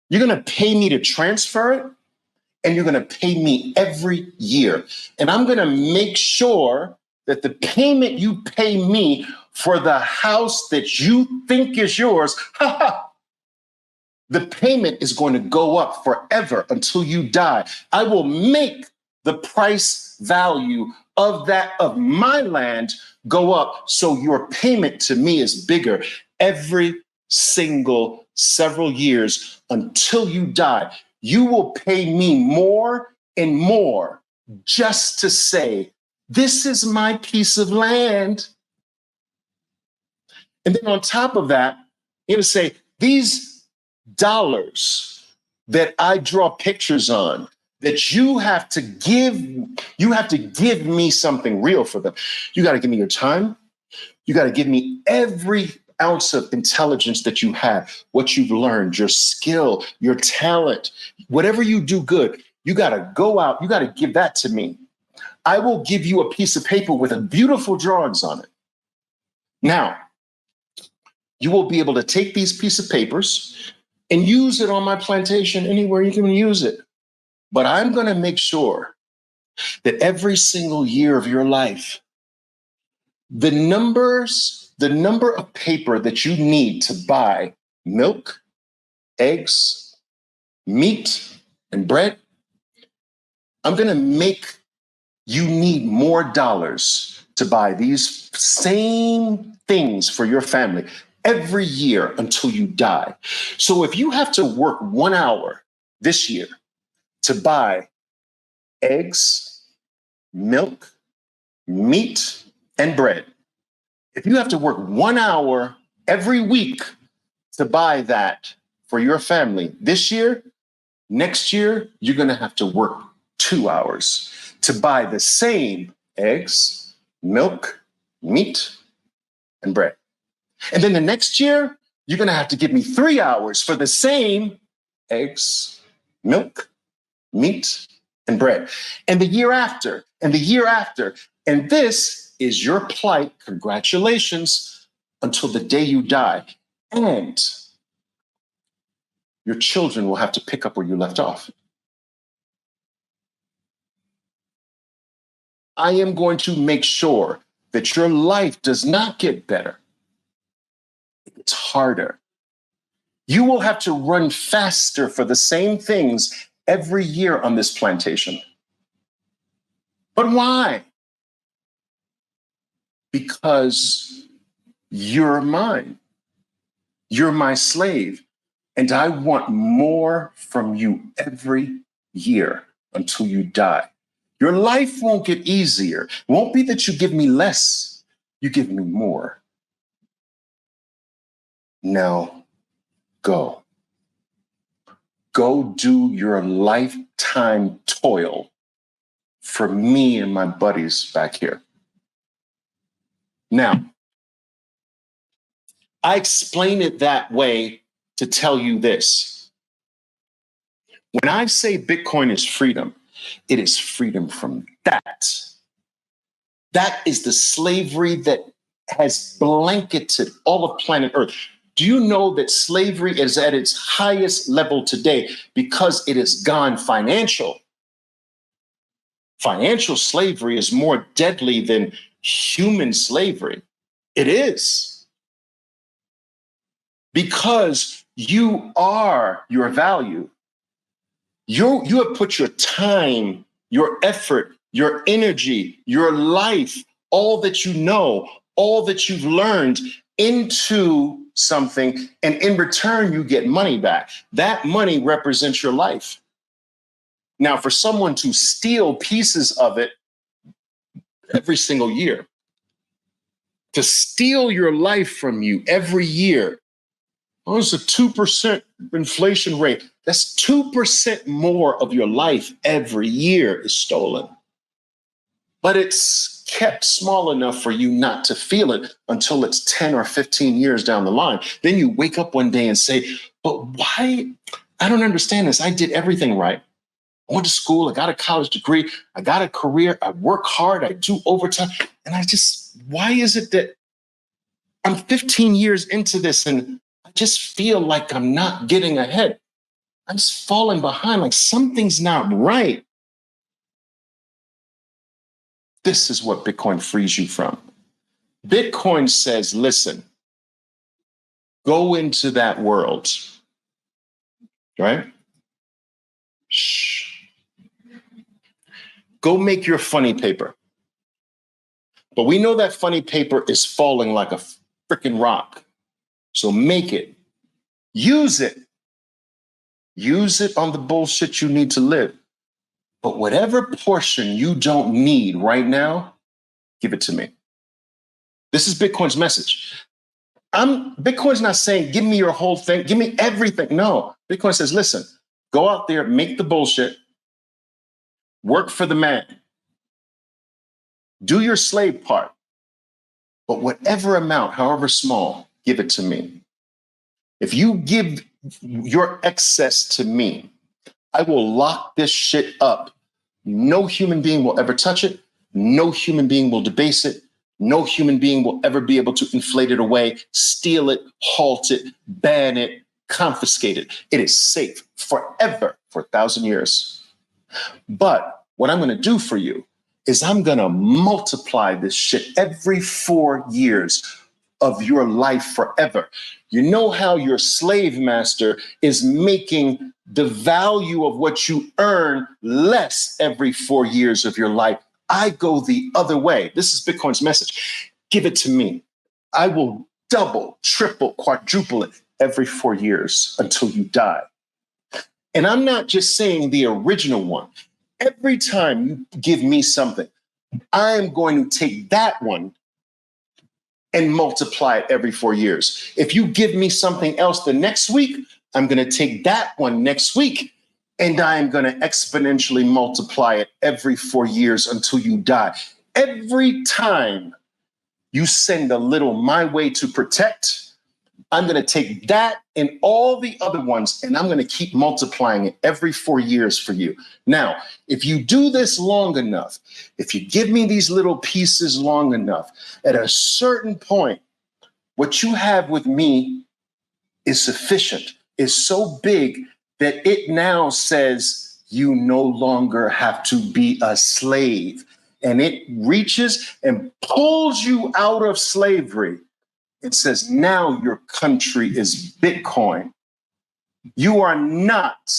You're going to pay me to transfer it, and you're going to pay me every year. And I'm going to make sure that the payment you pay me for the house that you think is yours, the payment is going to go up forever until you die. I will make the price value of my land go up, so your payment to me is bigger every single several years until you die. You will pay me more and more just to say, this is my piece of land. And then on top of that, you're going to say, these dollars that I draw pictures on, that you have to give me something real for them. You got to give me your time. You got to give me every ounce of intelligence that you have, what you've learned, your skill, your talent, whatever you do good. You got to go out. You got to give that to me. I will give you a piece of paper with a beautiful drawings on it. Now, you will be able to take these pieces of papers and use it on my plantation anywhere you can use it. But I'm going to make sure that every single year of your life, the number of paper that you need to buy milk, eggs, meat, and bread, I'm going to make you need more dollars to buy these same things for your family every year until you die. So if you have to work 1 hour this year to buy eggs, milk, meat, and bread, if you have to work 1 hour every week to buy that for your family this year, next year, you're going to have to work 2 hours to buy the same eggs, milk, meat, and bread. And then the next year, you're going to have to give me 3 hours for the same eggs, milk, meat, and bread. And the year after, and the year after. And this is your plight, congratulations, until the day you die. And your children will have to pick up where you left off. I am going to make sure that your life does not get better. It's harder. You will have to run faster for the same things every year on this plantation. But why? Because you're mine. You're my slave. And I want more from you every year until you die. Your life won't get easier. It won't be that you give me less, you give me more. Now, go. Go do your lifetime toil for me and my buddies back here. Now, I explain it that way to tell you this. When I say Bitcoin is freedom, it is freedom from that. That is the slavery that has blanketed all of planet Earth. Do you know that slavery is at its highest level today because it has gone financial? Financial slavery is more deadly than human slavery. It is. Because you are your value. You have put your time, your effort, your energy, your life, all that you know, all that you've learned into something, and in return, you get money back. That money represents your life. Now, for someone to steal pieces of it every single year, to steal your life from you every year, oh, it's a 2% inflation rate. That's 2% more of your life every year is stolen. But it's kept small enough for you not to feel it until it's 10 or 15 years down the line. Then you wake up one day and say, but why? I don't understand this. I did everything right. I went to school. I got a college degree. I got a career. I work hard. I do overtime. And why is it that I'm 15 years into this and I just feel like I'm not getting ahead? I'm just falling behind, like something's not right. This is what Bitcoin frees you from. Bitcoin says, listen, go into that world, right? Shh. Go make your funny paper. But we know that funny paper is falling like a freaking rock. So make it. Use it. Use it on the bullshit you need to live. But whatever portion you don't need right now, give it to me. This is Bitcoin's message. Bitcoin's not saying, give me your whole thing, give me everything. No, Bitcoin says, listen, go out there, make the bullshit, work for the man, do your slave part, but whatever amount, however small, give it to me. If you give your excess to me, I will lock this shit up. No human being will ever touch it. No human being will debase it. No human being will ever be able to inflate it away, steal it, halt it, ban it, confiscate it. It is safe forever for 1,000 years. But what I'm going to do for you is I'm going to multiply this shit every 4 years of your life forever. You know how your slave master is making the value of what you earn less every 4 years of your life? I go the other way. This is Bitcoin's message. Give it to me. I will double, triple, quadruple it every 4 years until you die. And I'm not just saying the original one. Every time you give me something, I'm going to take that one and multiply it every 4 years. If you give me something else the next week, I'm going to take that one next week and I'm going to exponentially multiply it every 4 years until you die. Every time you send a little my way to protect, I'm going to take that and all the other ones, and I'm going to keep multiplying it every 4 years for you. Now, if you do this long enough, if you give me these little pieces long enough, at a certain point, what you have with me is sufficient, is so big that it now says you no longer have to be a slave. And it reaches and pulls you out of slavery. It says, now your country is Bitcoin. You are not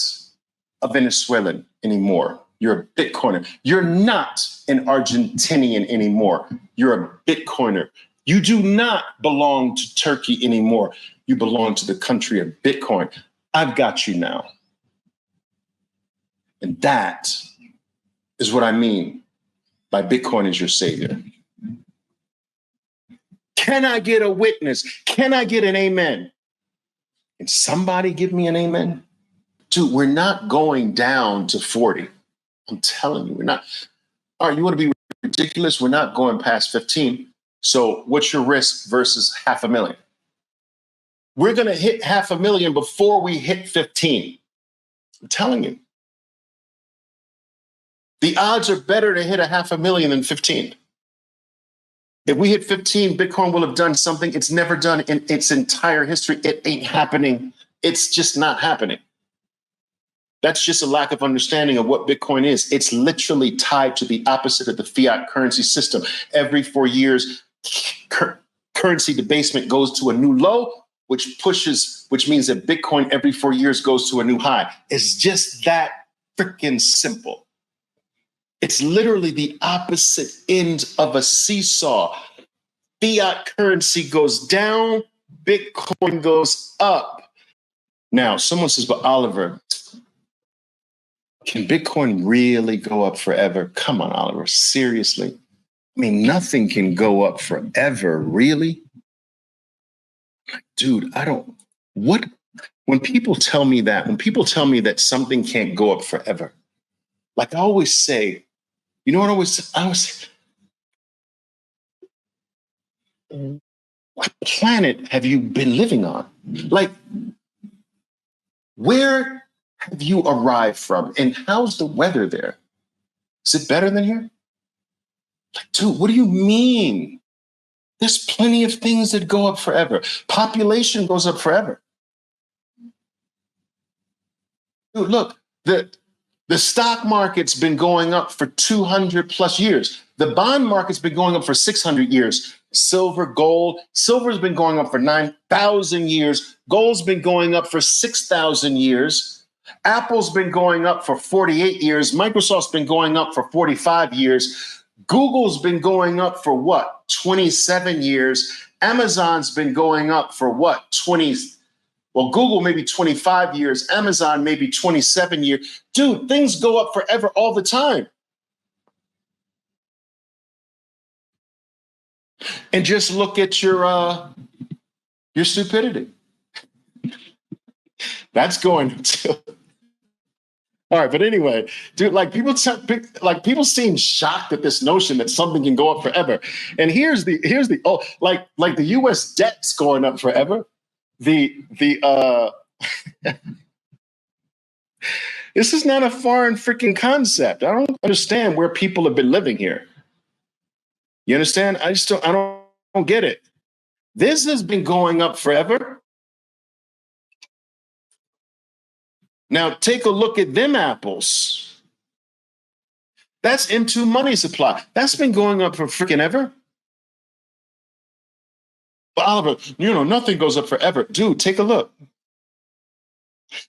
a Venezuelan anymore. You're a Bitcoiner. You're not an Argentinian anymore. You're a Bitcoiner. You do not belong to Turkey anymore. You belong to the country of Bitcoin. I've got you now. And that is what I mean by Bitcoin is your savior. Can I get a witness? Can I get an amen? Can somebody give me an amen? Dude, we're not going down to 40. I'm telling you, we're not. All right, you want to be ridiculous? We're not going past 15. So what's your risk versus 500,000? We're going to hit 500,000 before we hit 15. I'm telling you. The odds are better to hit 500,000 than 15. If we hit 15, Bitcoin will have done something it's never done in its entire history. It ain't happening. It's just not happening. That's just a lack of understanding of what Bitcoin is. It's literally tied to the opposite of the fiat currency system. Every 4 years, currency debasement goes to a new low, which means that Bitcoin every 4 years goes to a new high. It's just that freaking simple. It's literally the opposite end of a seesaw. Fiat currency goes down, Bitcoin goes up. Now, someone says, but Oliver, can Bitcoin really go up forever? Come on, Oliver, seriously. I mean, nothing can go up forever, really? Dude, when people tell me that something can't go up forever, like I always say, you know what I always say? What planet have you been living on? Like, where have you arrived from? And how's the weather there? Is it better than here? Like, dude, what do you mean? There's plenty of things that go up forever. Population goes up forever. Dude, look, the stock market's been going up for 200 plus years. The bond market's been going up for 600 years. Silver's been going up for 9,000 years. Gold's been going up for 6,000 years. Apple's been going up for 48 years. Microsoft's been going up for 45 years. Google's been going up for what? 27 years. Amazon's been going up for what? Well, Google maybe 25 years. Amazon maybe 27 years. Dude, things go up forever all the time. And just look at your stupidity. That's going to. All right, but anyway, dude, like people seem shocked at this notion that something can go up forever. And here's the like the U.S. debt's going up forever. This is not a foreign freaking concept. I don't understand where people have been living here. You understand? I don't get it. This has been going up forever. Now take a look at them apples. That's M2 money supply. That's been going up for freaking ever. But Oliver, nothing goes up forever. Dude, take a look.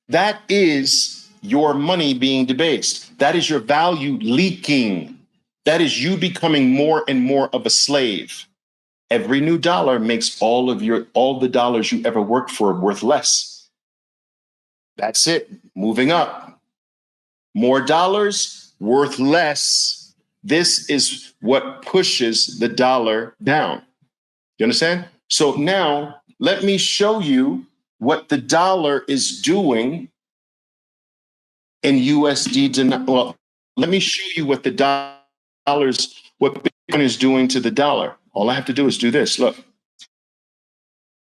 That is your money being debased. That is your value leaking. That is you becoming more and more of a slave. Every new dollar makes all the dollars you ever worked for worth less. That's it. Moving up. More dollars, worth less. This is what pushes the dollar down. You understand? So now let me show you what the dollar is doing in USD. Well, let me show you what what Bitcoin is doing to the dollar. All I have to do is do this. Look.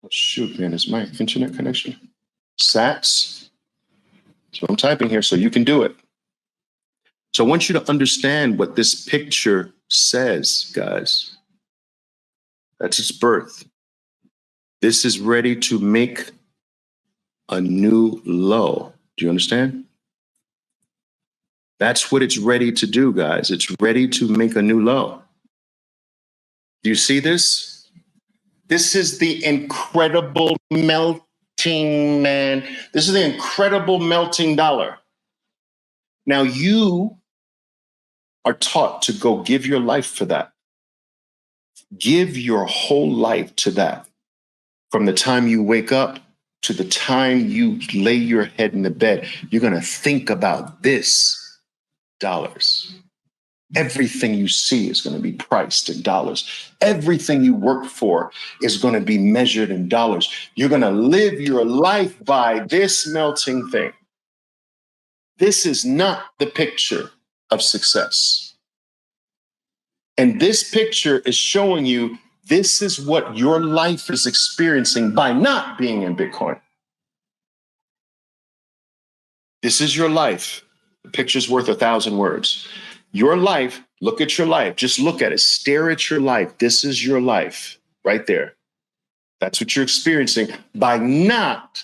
Oh, shoot, man, is my internet connection? Sats. So I'm typing here so you can do it. So I want you to understand what this picture says, guys. That's its birth. This is ready to make a new low. Do you understand? That's what it's ready to do, guys. It's ready to make a new low. Do you see this? This is the incredible melting, man. This is the incredible melting dollar. Now you are taught to go give your life for that. Give your whole life to that. From the time you wake up to the time you lay your head in the bed, you're going to think about this dollars. Everything you see is going to be priced in dollars. Everything you work for is going to be measured in dollars. You're going to live your life by this melting thing. This is not the picture of success. And this picture is showing you this is what your life is experiencing by not being in Bitcoin. This is your life. The picture's worth 1,000 words. Your life, look at your life. Just look at it. Stare at your life. This is your life right there. That's what you're experiencing by not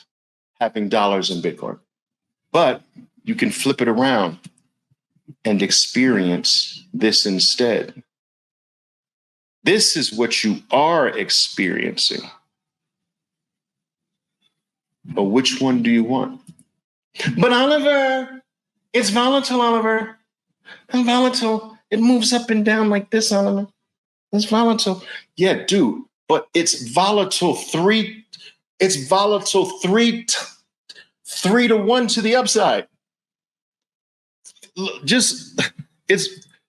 having dollars in Bitcoin. But you can flip it around and experience this instead. This is what you are experiencing. But which one do you want? But Oliver, it's volatile, Oliver. It's volatile. It moves up and down like this, Oliver. It's volatile. Yeah, dude. But it's volatile three to 1 to the upside.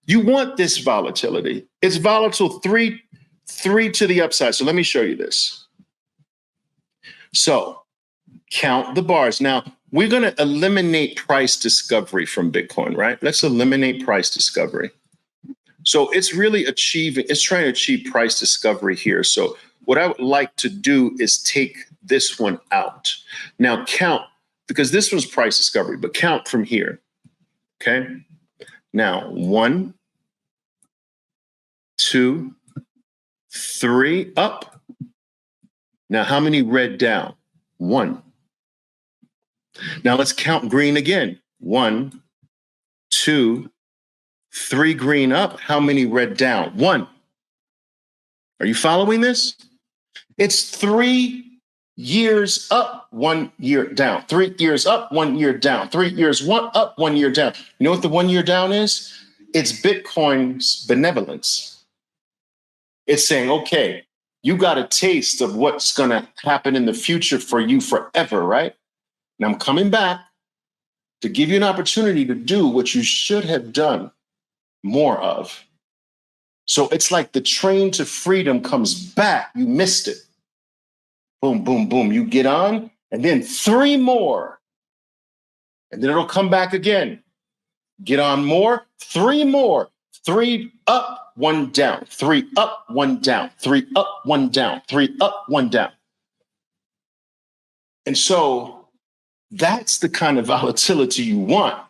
You want this volatility. It's volatile three to the upside. So let me show you this. So count the bars. Now we're going to eliminate price discovery from Bitcoin, right? Let's eliminate price discovery. So it's trying to achieve price discovery here. So what I would like to do is take this one out. Now count, because this one's price discovery, but count from here. Okay. Now 1, 2, 3 up. Now how many red down? 1. Now let's count green again. 1, 2, 3 green up. How many red down? 1. Are you following this? It's 3 years up, 1 year down. 3 years up, 1 year down. 3 years up, 1 year down. You know what the 1 year down is? It's Bitcoin's benevolence. It's saying, okay, you got a taste of what's going to happen in the future for you forever, right? And I'm coming back to give you an opportunity to do what you should have done more of. So it's like the train to freedom comes back. You missed it. Boom, boom, boom. You get on, and then 3 more. And then it'll come back again. Get on more, 3 more. 3 up, 1 down. 3 up, 1 down. 3 up, 1 down. 3 up, 1 down. And so that's the kind of volatility you want.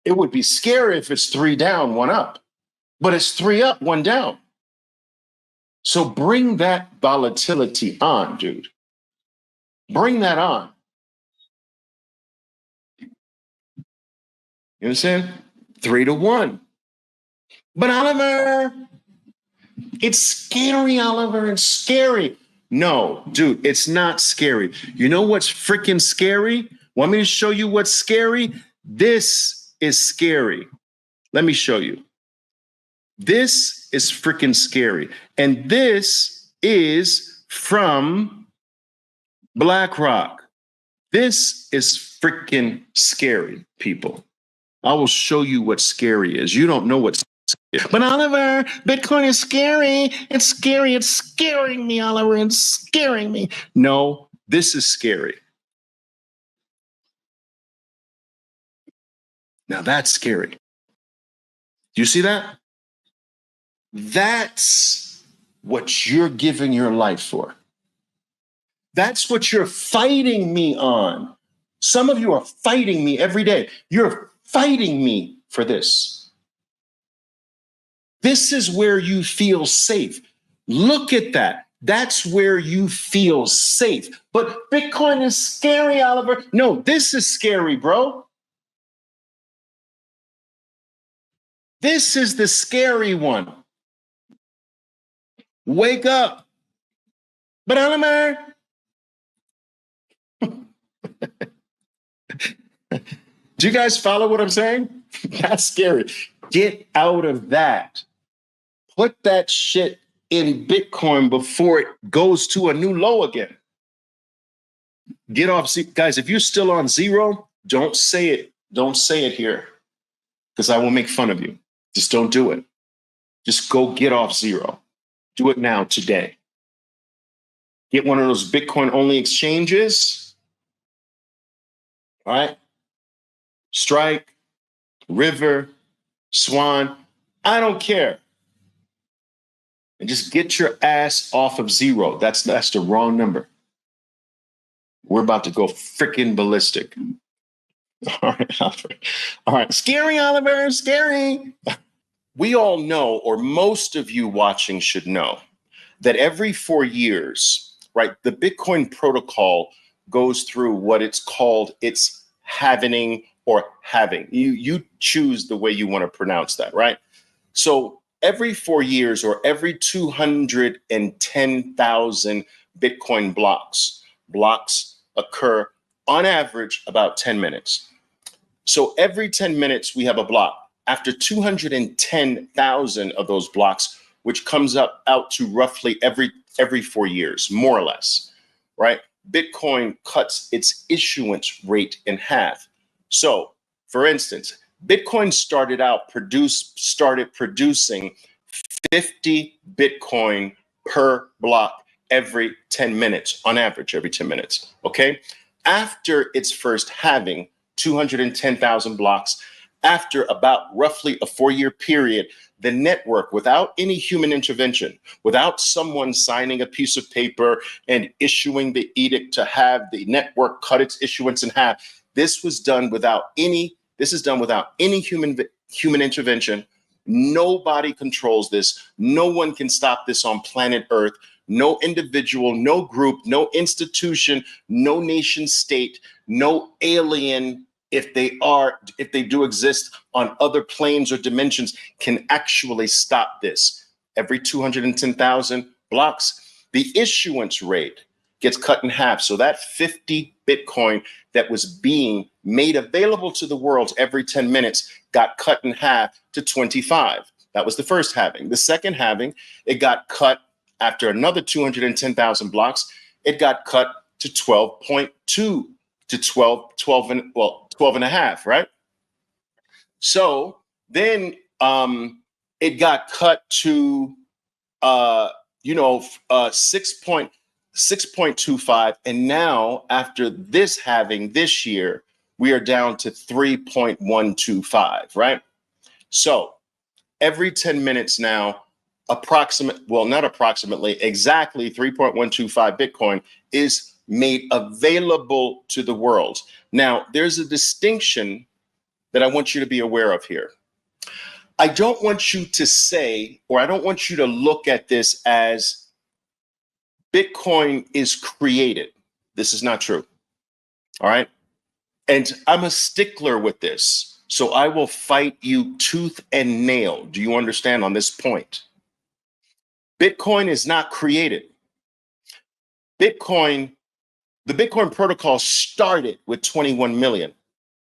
It would be scary if it's 3 down, 1 up, but it's 3 up, 1 down. So bring that volatility on, dude. Bring that on. You understand? 3 to 1. But Oliver, it's scary, Oliver. It's scary. No, dude, it's not scary. You know what's freaking scary? Want me to show you what's scary? This is scary. Let me show you. This is freaking scary. And this is from BlackRock. This is freaking scary, people. I will show you what scary is. You don't know what's scary. But Oliver, Bitcoin is scary. It's scary. It's scaring me, Oliver. It's scaring me. No, this is scary. Now that's scary. Do you see that? That's what you're giving your life for. That's what you're fighting me on. Some of you are fighting me every day. You're fighting me for this. This is where you feel safe. Look at that. That's where you feel safe. But Bitcoin is scary, Oliver. No, this is scary, bro. This is the scary one. Wake up. But Oliver. Do you guys follow what I'm saying? That's scary. Get out of that. Put that shit in Bitcoin before it goes to a new low again. Get off. Guys, if you're still on zero, don't say it. Don't say it here because I will make fun of you. Just don't do it. Just go get off zero. Do it now, today. Get one of those Bitcoin only exchanges. All right. Strike, River, Swan, I don't care. And just get your ass off of zero. That's the wrong number. We're about to go freaking ballistic. All right, Oliver. All right, scary, Oliver, scary. We all know, or most of you watching should know, that every 4 years, right, the Bitcoin protocol goes through what it's called its halving or halving. You choose the way you want to pronounce that, right? So every 4 years or every 210,000 Bitcoin blocks occur on average about 10 minutes. So every 10 minutes we have a block. After 210,000 of those blocks, which comes out to roughly every 4 years, more or less, right? Bitcoin cuts its issuance rate in half. So, for instance, Bitcoin started producing 50 Bitcoin per block every 10 minutes, on average, every 10 minutes, okay? After its first halving, 210,000 blocks, after about roughly a 4-year period, the network, without any human intervention, without someone signing a piece of paper and issuing the edict to have the network cut its issuance in half, this is done without any human intervention. Nobody controls this. No one can stop this on planet Earth. No individual, no group, no institution, no nation state, no alien, if they do exist on other planes or dimensions, can actually stop this. Every 210,000 blocks, the issuance rate gets cut in half. So that 50 Bitcoin that was being made available to the world every 10 minutes got cut in half to 25. That was the first halving. The second halving, it got cut after another 210,000 blocks. It got cut to 12.2 to 12 and a half, right? So then it got cut to 6.25, and now after this halving this year, we are down to 3.125, right? So every 10 minutes now, exactly 3.125 Bitcoin is made available to the world. Now, there's a distinction that I want you to be aware of here. I don't want you to say, or I don't want you to look at this as Bitcoin is created. This is not true. All right. And I'm a stickler with this. So I will fight you tooth and nail. Do you understand on this point? Bitcoin is not created. The Bitcoin protocol started with 21 million,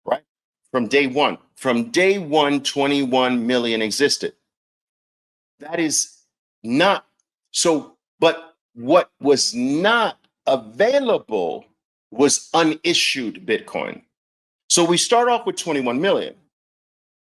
right? From day one. From day one, 21 million existed. That is not so, but what was not available was unissued Bitcoin. So we start off with 21 million,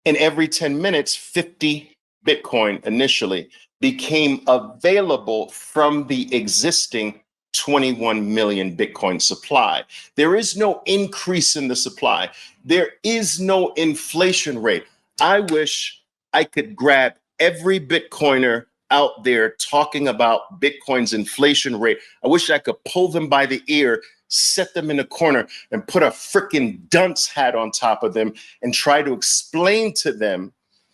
and every 10 minutes, 50 Bitcoin initially became available from the existing 21 million Bitcoin supply. There is no increase in the supply. There is no inflation rate. I wish I could grab every Bitcoiner out there talking about Bitcoin's inflation rate. I wish I could pull them by the ear, set them in a corner, and put a freaking dunce hat on top of them and try to explain to them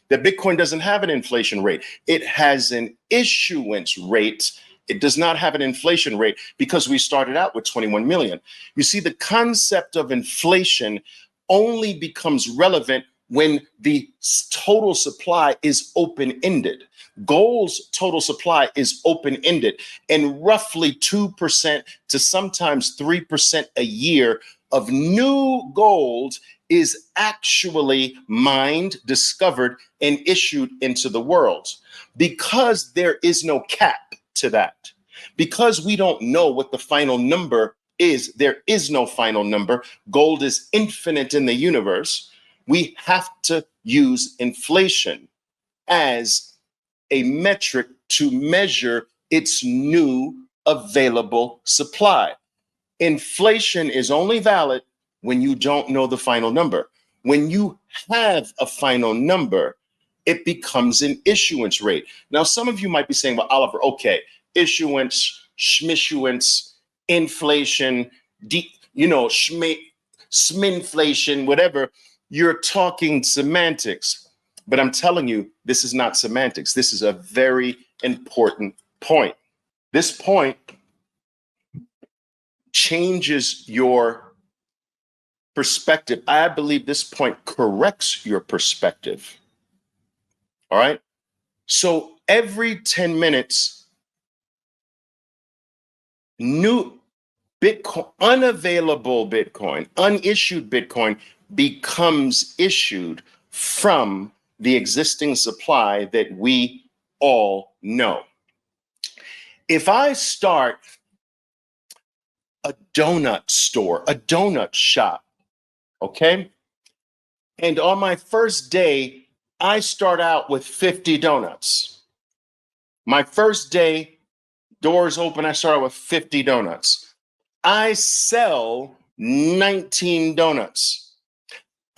that Bitcoin doesn't have an inflation rate. It has an issuance rate. It does not have an inflation rate because we started out with 21 million. You see, the concept of inflation only becomes relevant when the total supply is open-ended. Gold's total supply is open-ended, and roughly 2% to sometimes 3% a year of new gold is actually mined, discovered, and issued into the world. Because there is no cap to that, because we don't know what the final number is, there is no final number. Gold is infinite in the universe. We have to use inflation as a metric to measure its new available supply. Inflation is only valid when you don't know the final number. When you have a final number, it becomes an issuance rate. Now, some of you might be saying, well, Oliver, okay, issuance, schmissuance, inflation, sminflation, whatever, you're talking semantics. But I'm telling you, this is not semantics. This is a very important point. This point changes your perspective. I believe this point corrects your perspective. All right. So every 10 minutes, new Bitcoin, unavailable Bitcoin, unissued Bitcoin becomes issued from the existing supply that we all know. If I start a donut store, a donut shop, okay? And on my first day, I start out with 50 donuts. My first day, doors open, I start out with 50 donuts. I sell 19 donuts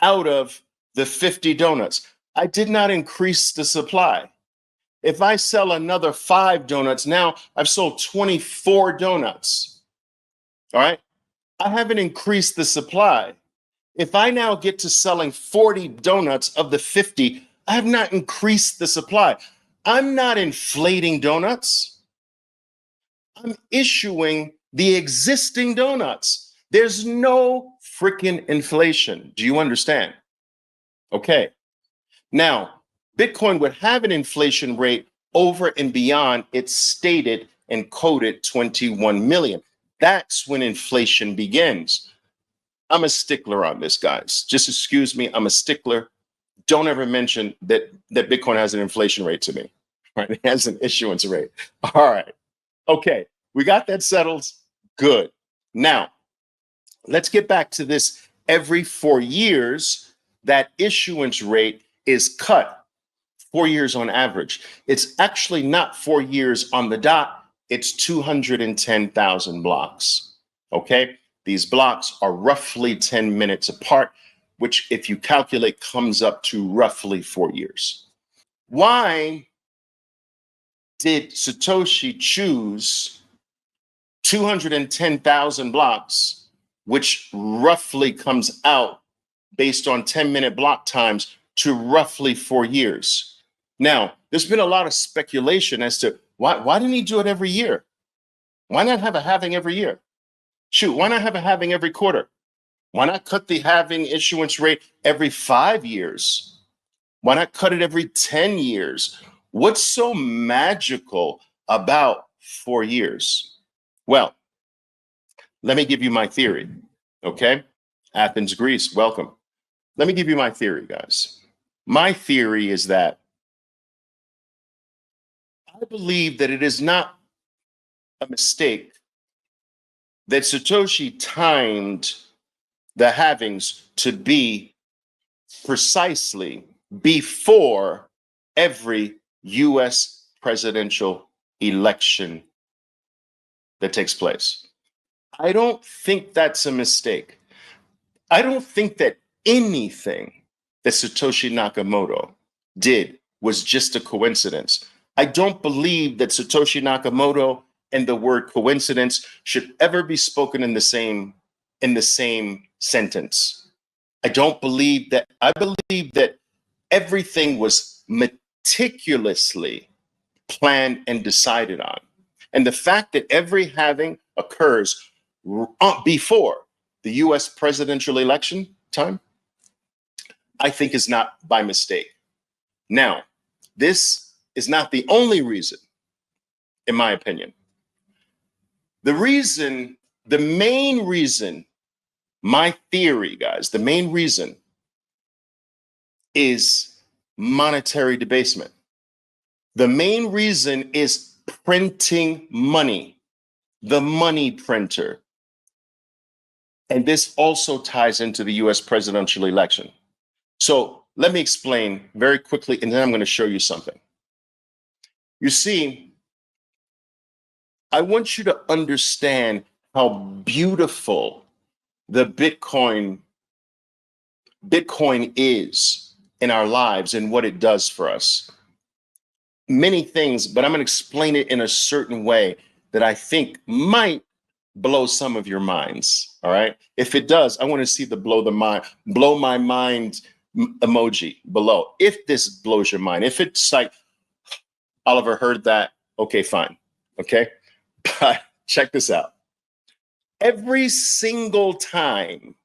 out of the 50 donuts. I did not increase the supply. If I sell another 5 donuts, now I've sold 24 donuts. All right. I haven't increased the supply. If I now get to selling 40 donuts of the 50, I have not increased the supply. I'm not inflating donuts. I'm issuing the existing donuts. There's no freaking inflation. Do you understand? Okay. Now, Bitcoin would have an inflation rate over and beyond its stated and coded 21 million. That's when inflation begins. I'm a stickler on this, guys. Just excuse me, I'm a stickler. Don't ever mention that Bitcoin has an inflation rate to me. Right? It has an issuance rate. All right. Okay. We got that settled. Good. Now, let's get back to this. Every 4 years, that issuance rate is cut 4 years on average. It's actually not 4 years on the dot, it's 210,000 blocks. Okay? These blocks are roughly 10 minutes apart, which, if you calculate, comes up to roughly 4 years. Why did Satoshi choose 210,000 blocks, which roughly comes out based on 10-minute block times to roughly 4 years? Now, there's been a lot of speculation as to why didn't he do it every year? Why not have a halving every year? Shoot, why not have a halving every quarter? Why not cut the halving issuance rate every 5 years? Why not cut it every 10 years? What's so magical about 4 years? Well, let me give you my theory, okay? Athens, Greece, welcome. Let me give you my theory, guys. My theory is that I believe that it is not a mistake that Satoshi timed the halvings to be precisely before every US presidential election that takes place. I don't think that's a mistake. I don't think that anything that Satoshi Nakamoto did was just a coincidence. I don't believe that Satoshi Nakamoto and the word coincidence should ever be spoken in the same sentence. I believe that everything was meticulously planned and decided on. And the fact that every halving occurs before the US presidential election time, I think is not by mistake. Now, this is not the only reason, in my opinion. The main reason, my theory, guys, the main reason is monetary debasement. The main reason is printing money, the money printer. And this also ties into the US presidential election. So let me explain very quickly, and then I'm going to show you something. You see, I want you to understand how beautiful the Bitcoin is in our lives and what it does for us. Many things, but I'm going to explain it in a certain way that I think might blow some of your minds. All right. If it does, I want to see the blow my mind emoji below. If this blows your mind, if it's like, Oliver heard that, okay, fine. Okay. But check this out. Every single time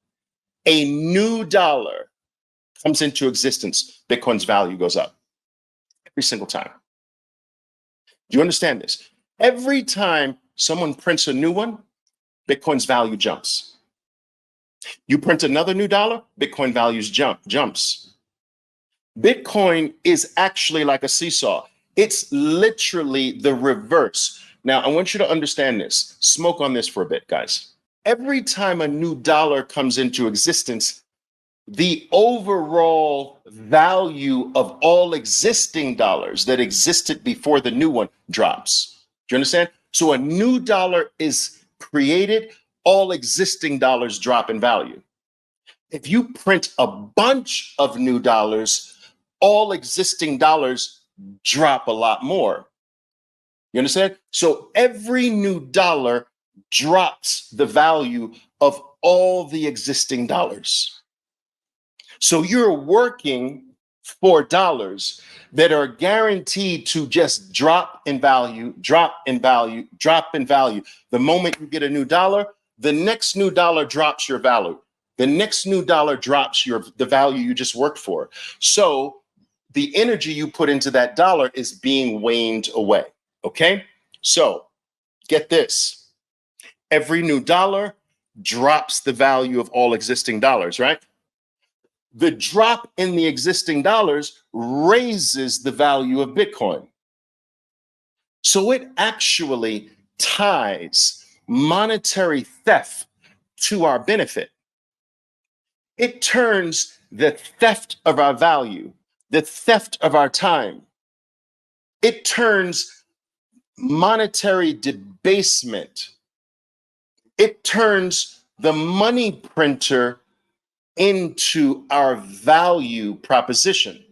a new dollar comes into existence, Bitcoin's value goes up. Every single time. Do you understand this? Every time someone prints a new one, Bitcoin's value jumps. You print another new dollar, Bitcoin values jumps. Bitcoin is actually like a seesaw. It's literally the reverse. Now, I want you to understand this. Smoke on this for a bit, guys. Every time a new dollar comes into existence, the overall value of all existing dollars that existed before the new one drops. Do you understand? So a new dollar is created, all existing dollars drop in value. If you print a bunch of new dollars, all existing dollars drop a lot more. You understand? So every new dollar drops the value of all the existing dollars. So you're working for dollars that are guaranteed to just drop in value, drop in value, drop in value. The moment you get a new dollar, the next new dollar drops your value. The next new dollar drops the value you just worked for. So the energy you put into that dollar is being waned away. Okay? So get this. Every new dollar drops the value of all existing dollars, right? The drop in the existing dollars raises the value of Bitcoin. So it actually ties monetary theft to our benefit. It turns the theft of our value, the theft of our time, it turns monetary debasement, it turns the money printer into our value proposition.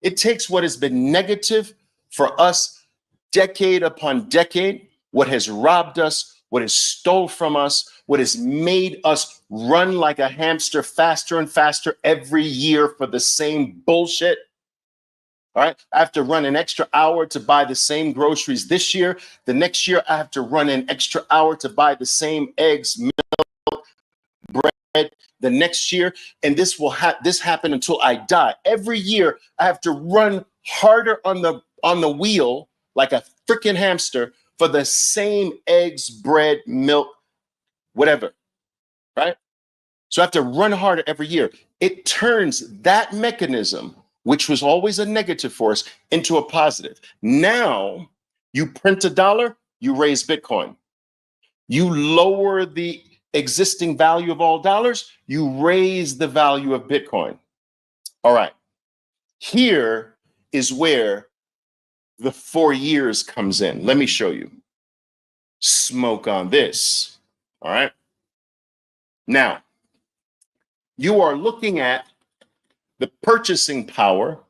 It takes what has been negative for us decade upon decade, what has robbed us, what has stole from us, what has made us run like a hamster faster and faster every year for the same bullshit. All right. I have to run an extra hour to buy the same groceries this year. The next year, I have to run an extra hour to buy the same eggs, milk, bread. The next year, and this happen until I die. Every year, I have to run harder on the wheel like a freaking hamster for the same eggs, bread, milk, whatever. Right. So I have to run harder every year. It turns that mechanism, which was always a negative for us, into a positive. Now you print a dollar, you raise Bitcoin. You lower the existing value of all dollars, you raise the value of Bitcoin. All right. Here is where the 4 years comes in. Let me show you. Smoke on this. All right. Now, you are looking at the purchasing power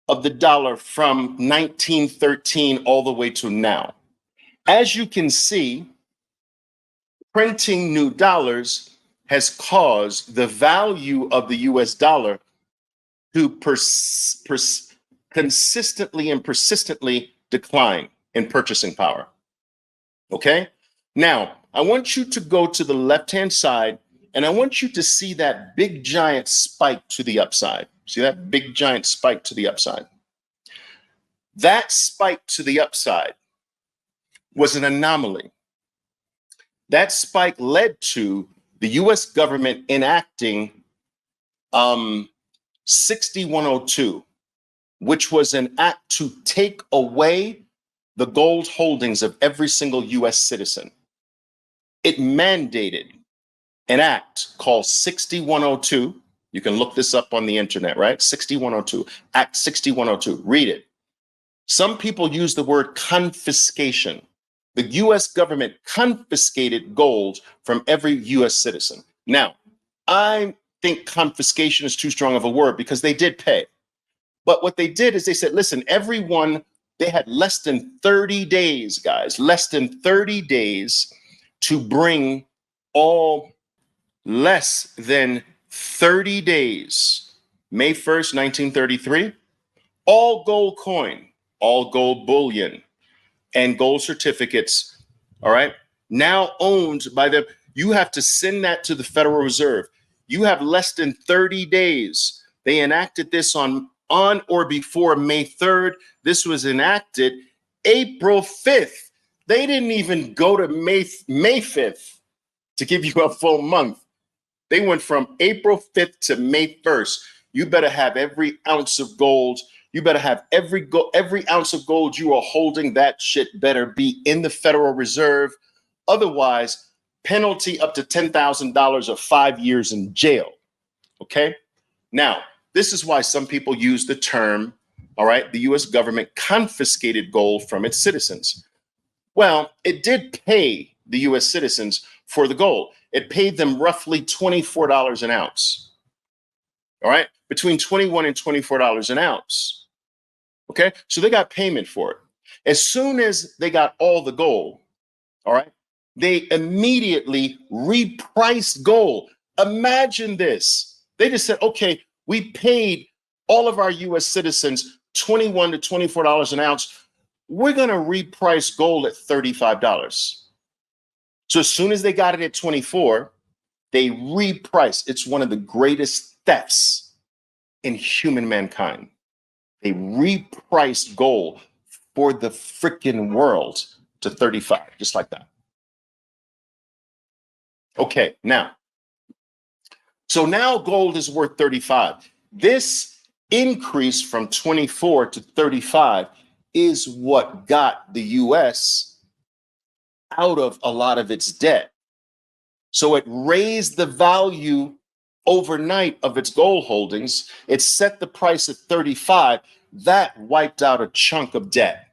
of the dollar from 1913 all the way to now. As you can see, printing new dollars has caused the value of the US dollar to consistently and persistently decline in purchasing power. Okay? Now, I want you to go to the left-hand side and I want you to see that big giant spike to the upside. See that big giant spike to the upside? That spike to the upside was an anomaly. That spike led to the US government enacting 6102, which was an act to take away the gold holdings of every single US citizen. It mandated an act called 6102. You can look this up on the internet, right? 6102, Act 6102. Read it. Some people use the word confiscation. The US government confiscated gold from every US citizen. Now, I think confiscation is too strong of a word because they did pay. But what they did is they said, listen, everyone, they had less than 30 days, guys, less than 30 days to bring all less than 30 days, May 1st, 1933, all gold coin, all gold bullion, and gold certificates, all right, now owned by them. You have to send that to the Federal Reserve. You have less than 30 days. They enacted this on or before May 3rd. This was enacted April 5th. They didn't even go to May 5th to give you a full month. They went from April 5th to May 1st. You better have every ounce of gold. You better have every ounce of gold you are holding. That shit better be in the Federal Reserve. Otherwise, penalty up to $10,000 or 5 years in jail. Okay? Now, this is why some people use the term, all right, the US government confiscated gold from its citizens. Well, it did pay the US citizens for the gold. It paid them roughly $24 an ounce. All right, between $21 and $24 an ounce. Okay, so they got payment for it. As soon as they got all the gold, all right, they immediately repriced gold. Imagine this. They just said, okay, we paid all of our US citizens $21 to $24 an ounce. We're going to reprice gold at $35. So as soon as they got it at 24, they repriced. It's one of the greatest thefts in human mankind. They repriced gold for the freaking world to 35, just like that. Okay, so now gold is worth 35. This increase from 24 to 35 is what got the US out of a lot of its debt. So it raised the value overnight of its gold holdings. It set the price at 35. That wiped out a chunk of debt.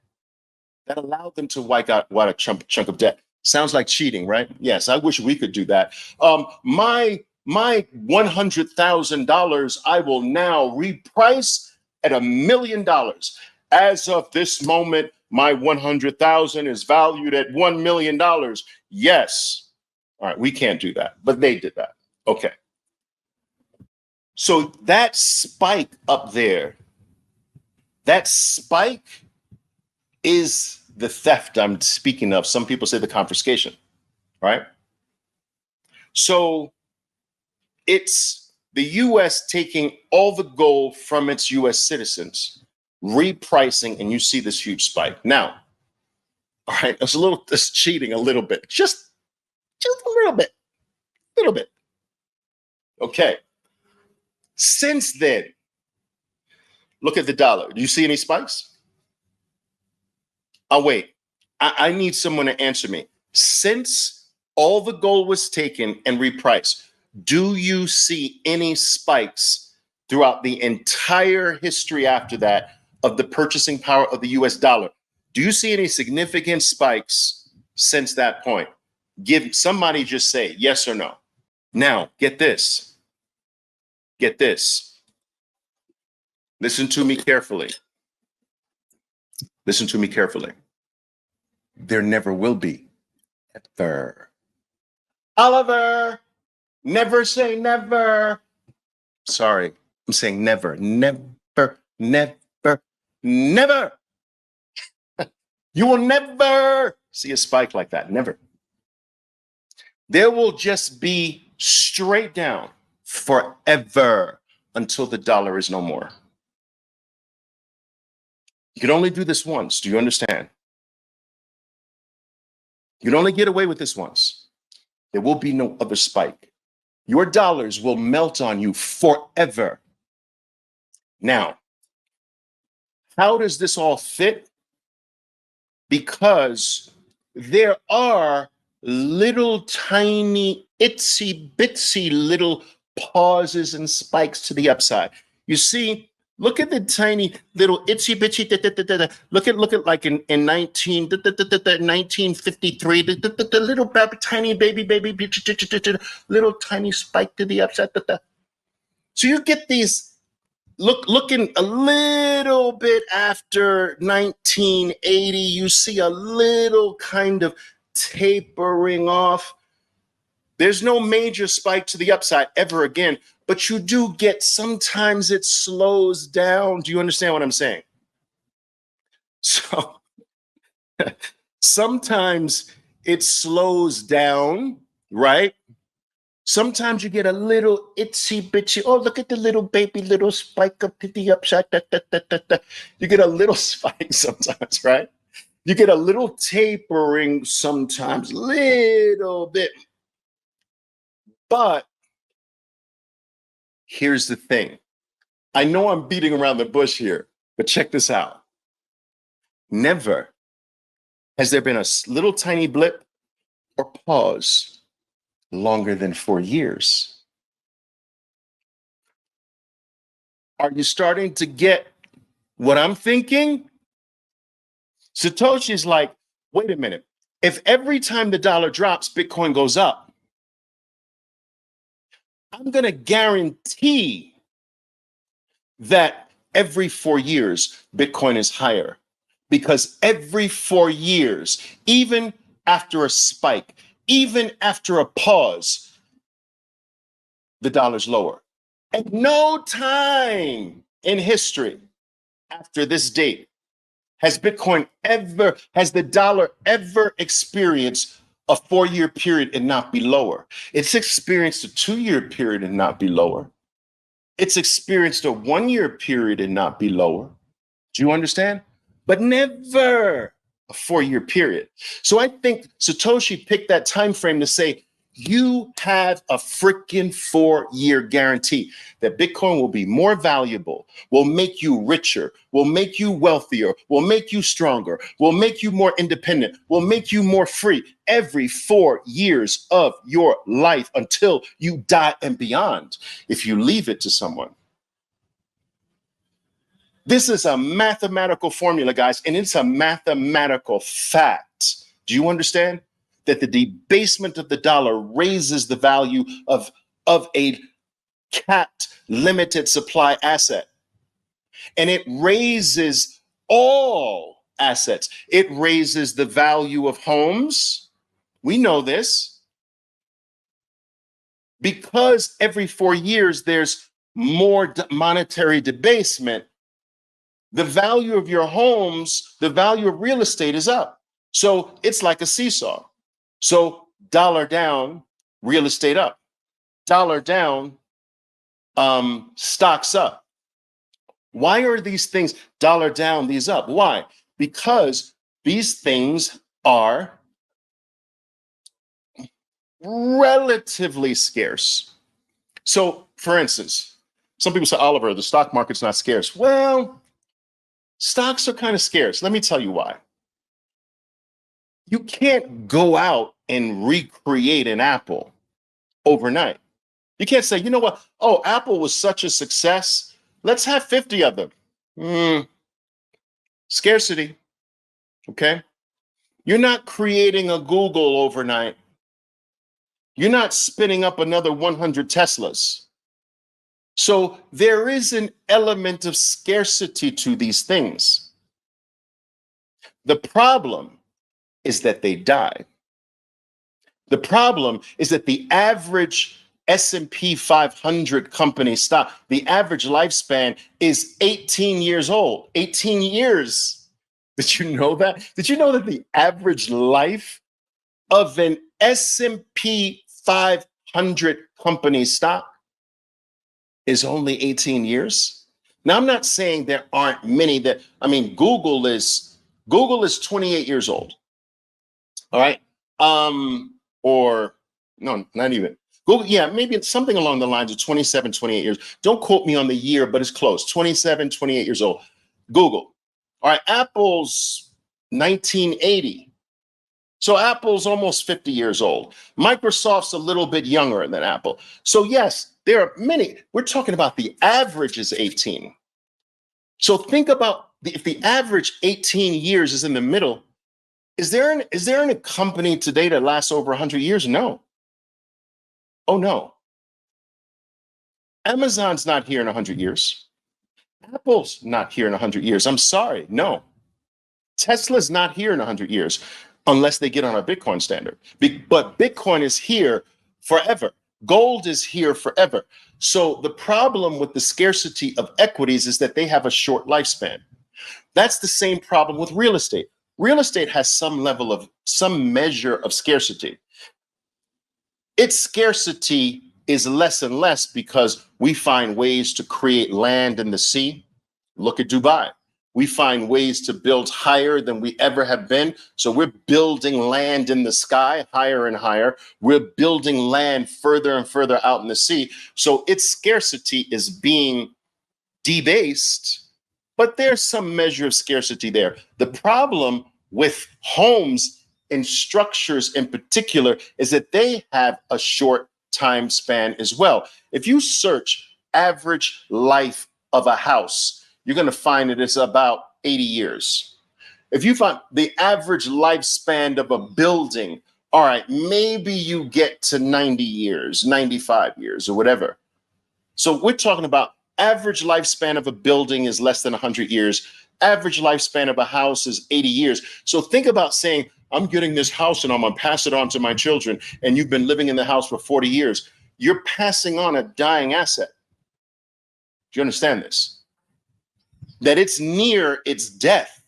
That allowed them to wipe out a chunk of debt. Sounds like cheating, right? Yes, I wish we could do that. My $100,000, I will now reprice at $1,000,000. As of this moment, my 100,000 is valued at $1,000,000. Yes. All right, we can't do that, but they did that. Okay. So that spike up there, that spike is the theft I'm speaking of. Some people say the confiscation, right? So it's the US taking all the gold from its US citizens, repricing, and you see this huge spike. Now, all right, it's cheating a little bit, just a little bit. Okay. Since then, look at the dollar. Do you see any spikes? Oh, wait, I need someone to answer me. Since all the gold was taken and repriced, do you see any spikes throughout the entire history after that of the purchasing power of the US dollar? Do you see any significant spikes since that point? Somebody just say yes or no. Now, get this. Get this. Listen to me carefully. Listen to me carefully. There never will be. Ever. Oliver, never say never. Sorry, I'm saying never, never, never, never. You will never see a spike like that. Never. There will just be straight down forever until the dollar is no more. You can only do this once. Do you understand? You can only get away with this once. There will be no other spike. Your dollars will melt on you forever. Now, how does this all fit? Because there are little tiny itsy bitsy little pauses and spikes to the upside. You see, look at the tiny little itsy bitsy. Look at like in 1953, the little tiny baby little tiny spike to the upside. So you get these. Looking a little bit after 1980, you see a little kind of tapering off. There's no major spike to the upside ever again, but you do get, sometimes it slows down. Do you understand what I'm saying? So sometimes it slows down, right? Sometimes you get a little itsy bitsy. Oh, look at the little baby, little spike up to the upside. You get a little spike sometimes, right? You get a little tapering sometimes, little bit. But here's the thing. I know I'm beating around the bush here, but check this out. Never has there been a little tiny blip or pause longer than 4 years. Are you starting to get what I'm thinking? Satoshi's like, wait a minute. If every time the dollar drops, Bitcoin goes up, I'm going to guarantee that every 4 years, Bitcoin is higher. Because every 4 years, even after a spike, even after a pause, the dollar's lower. At no time in history after this date has the dollar ever experienced a 4-year period and not be lower. It's experienced a 2-year period and not be lower. It's experienced a 1-year period and not be lower. Do you understand? But never a 4-year period. So I think Satoshi picked that time frame to say, You have a freaking 4-year guarantee that Bitcoin will be more valuable, will make you richer, will make you wealthier, will make you stronger, will make you more independent, will make you more free every 4 years of your life until you die and beyond if you leave it to someone. This is a mathematical formula, guys, and it's a mathematical fact. Do you understand that the debasement of the dollar raises the value of a capped, limited supply asset? And it raises all assets. It raises the value of homes. We know this. Because every 4 years there's more monetary debasement, the value of your homes, the value of real estate is up. So it's like a seesaw. So dollar down, real estate up. Dollar down, stocks up. Why are these things dollar down, these up? Why? Because these things are relatively scarce. So, for instance, some people say, Oliver, the stock market's not scarce. Well, stocks are kind of scarce. Let me tell you why. You can't go out and recreate an Apple overnight. You can't say, you know what? Oh, Apple was such a success. Let's have 50 of them. Scarcity. Okay. You're not creating a Google overnight. You're not spinning up another 100 Teslas. So there is an element of scarcity to these things. The problem is that they die. The problem is that the average S&P 500 company stock, the average lifespan is 18 years old. 18 years. Did you know that? Did you know that the average life of an S&P 500 company stock is only 18 years? Now, I'm not saying there aren't many that, I mean, Google is 28 years old. All right. Or no, not even. Google, yeah, maybe it's something along the lines of 27, 28 years. Don't quote me on the year, but it's close. 27, 28 years old. Google. All right, Apple's 1980. So Apple's almost 50 years old. Microsoft's a little bit younger than Apple. So yes, there are many. We're talking about the average is 18. So think about if the average 18 years is in the middle, is there a company today that lasts over 100 years? No. Oh, no. Amazon's not here in 100 years. Apple's not here in 100 years. I'm sorry. No. Tesla's not here in 100 years unless they get on a Bitcoin standard. But Bitcoin is here forever. Gold is here forever. So the problem with the scarcity of equities is that they have a short lifespan. That's the same problem with real estate. Real estate has some measure of scarcity. Its scarcity is less and less because we find ways to create land in the sea. Look at Dubai. We find ways to build higher than we ever have been. So we're building land in the sky higher and higher. We're building land further and further out in the sea. So its scarcity is being debased, but there's some measure of scarcity there. The problem with homes and structures in particular is that they have a short time span as well. If you search average life of a house, you're going to find that it's about 80 years. If you find the average lifespan of a building, all right, maybe you get to 90 years, 95 years, or whatever. So we're talking about average lifespan of a building is less than 100 years. Average lifespan of a house is 80 years. So think about saying, I'm getting this house and I'm going to pass it on to my children. And you've been living in the house for 40 years. You're passing on a dying asset. Do you understand this? That it's near its death.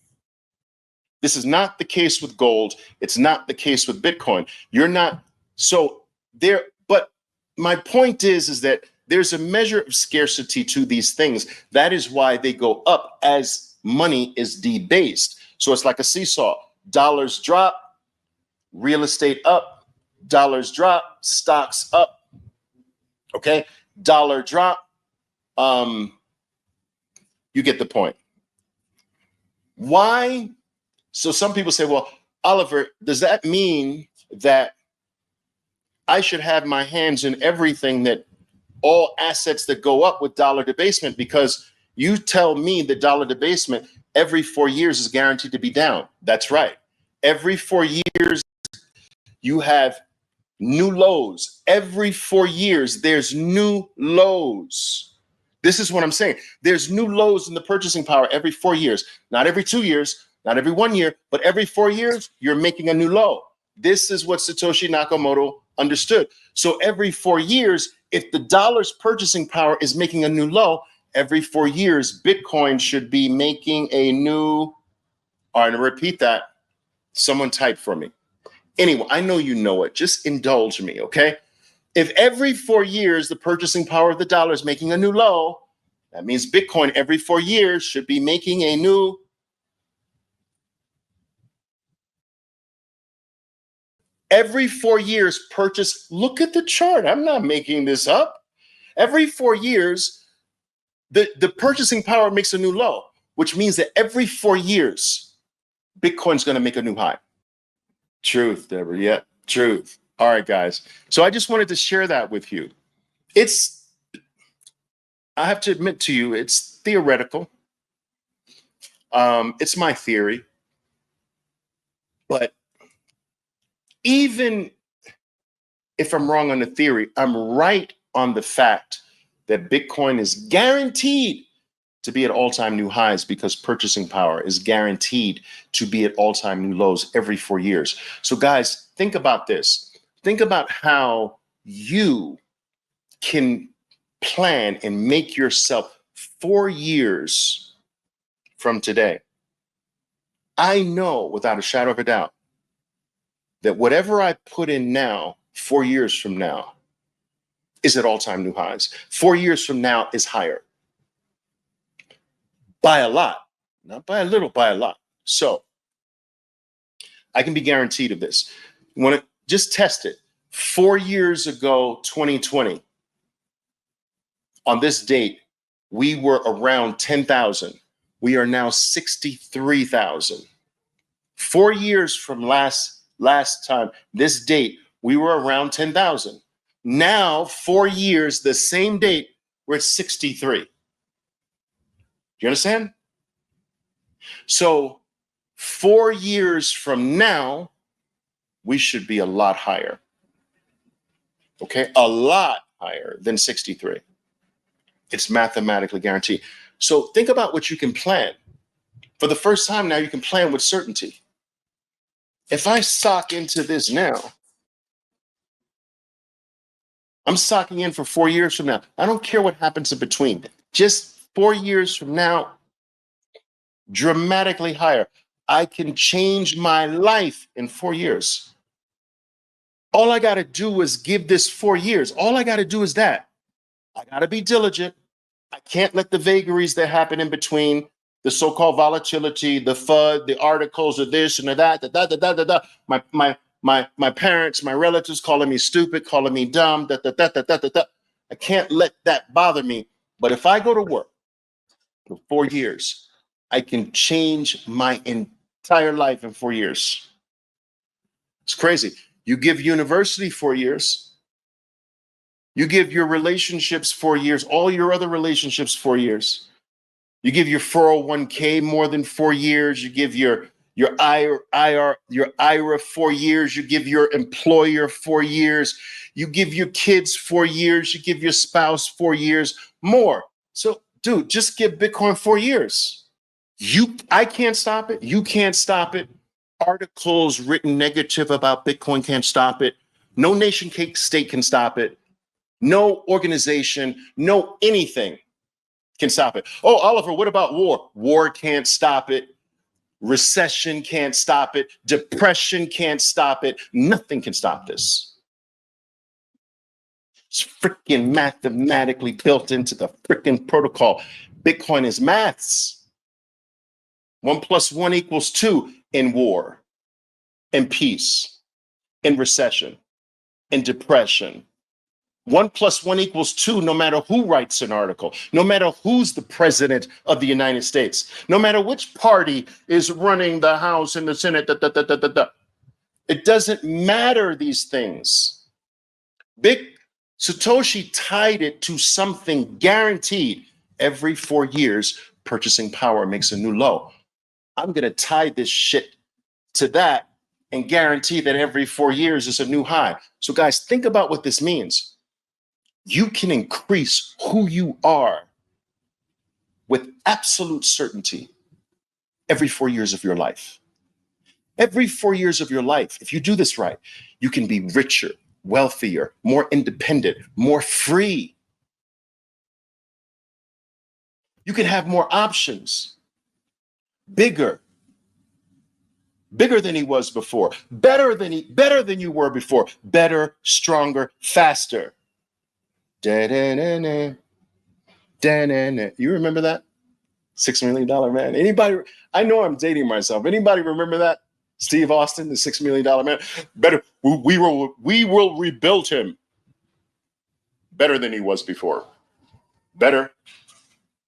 This is not the case with gold. It's not the case with Bitcoin. You're not so there. But my point is that there's a measure of scarcity to these things. That is why they go up as money is debased. So it's like a seesaw. Dollars drop, real estate up, dollars drop, stocks up. Okay, dollar drop. You get the point. Why? So some people say, well, Oliver, does that mean that I should have my hands in everything, that all assets that go up with dollar debasement? Because you tell me that dollar debasement every 4 years is guaranteed to be down. That's right. Every 4 years, you have new lows. Every 4 years, there's new lows. This is what I'm saying. There's new lows in the purchasing power every 4 years, not every 2 years, not every 1 year, but every 4 years, you're making a new low. This is what Satoshi Nakamoto understood. So every 4 years, if the dollar's purchasing power is making a new low, every 4 years, Bitcoin should be making a new. All right, to repeat that, someone type for me. Anyway, I know you know it. Just indulge me, okay? If every 4 years the purchasing power of the dollar is making a new low, that means Bitcoin every 4 years should be making a new. Every 4 years purchase, look at the chart. I'm not making this up. Every 4 years, the purchasing power makes a new low, which means that every 4 years, Bitcoin's going to make a new high. Truth, Deborah. Yeah, truth. All right, guys. So I just wanted to share that with you. I have to admit to you, it's theoretical. It's my theory. But even if I'm wrong on the theory, I'm right on the fact that Bitcoin is guaranteed to be at all-time new highs, because purchasing power is guaranteed to be at all-time new lows every 4 years. So guys, think about this. Think about how you can plan and make yourself 4 years from today. I know without a shadow of a doubt that whatever I put in now, 4 years from now, is at all-time new highs. 4 years from now is higher. By a lot, not by a little, by a lot. So I can be guaranteed of this. You want to just test it. 4 years ago, 2020, on this date, we were around 10,000. We are now 63,000. 4 years from last time, this date, we were around 10,000. Now, 4 years, the same date, we're at 63. You understand? So 4 years from now, we should be a lot higher. Okay, a lot higher than 63. It's mathematically guaranteed. So think about what you can plan. For the first time now, you can plan with certainty. If I sock into this now, I'm socking in for 4 years from now. I don't care what happens in between. Just 4 years from now, dramatically higher. I can change my life in 4 years. All I got to do is give this 4 years. All I got to do is that. I got to be diligent. I can't let the vagaries that happen in between, the so-called volatility, the FUD, the articles of this and of that, my parents, my relatives calling me stupid, calling me dumb, I can't let that bother me. But if I go to work for 4 years, I can change my entire life in 4 years. It's crazy. You give university 4 years. You give your relationships 4 years, all your other relationships 4 years. You give your 401k more than 4 years. You give your IRA 4 years. You give your employer 4 years. You give your kids 4 years. You give your spouse 4 years more. So, dude, just give Bitcoin 4 years. I can't stop it. You can't stop it. Articles written negative about Bitcoin can't stop it. No nation state can stop it. No organization, no anything can stop it. Oh, Oliver, what about war? War can't stop it. Recession can't stop it. Depression can't stop it. Nothing can stop this. It's freaking mathematically built into the freaking protocol. Bitcoin is maths. 1 + 1 = 2 in war, in peace, in recession. and depression. 1+1 = 2, no matter who writes an article, no matter who's the president of the United States, no matter which party is running the House and the Senate. It doesn't matter, these things. Big Satoshi tied it to something guaranteed. Every 4 years, purchasing power makes a new low. I'm going to tie this shit to that and guarantee that every 4 years is a new high. So guys, think about what this means. You can increase who you are with absolute certainty every 4 years of your life. Every 4 years of your life, if you do this right, you can be richer, wealthier, more independent, more free. You can have more options, bigger than he was before, better than you were before, better, stronger, faster. Da-da-da-da. Da-da-da. You remember that? $6 Million Man. Anybody? I know I'm dating myself. Anybody remember that? Steve Austin, the $6 Million Man. Better. We will rebuild him better than he was before. Better,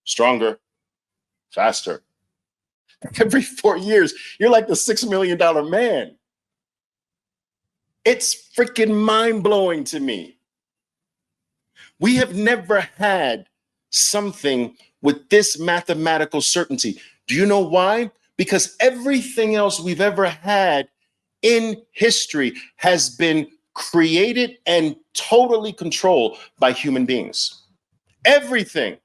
stronger, faster. Every 4 years, you're like the $6 Million Man. It's freaking mind-blowing to me. We have never had something with this mathematical certainty. Do you know why? Because everything else we've ever had in history has been created and totally controlled by human beings. Everything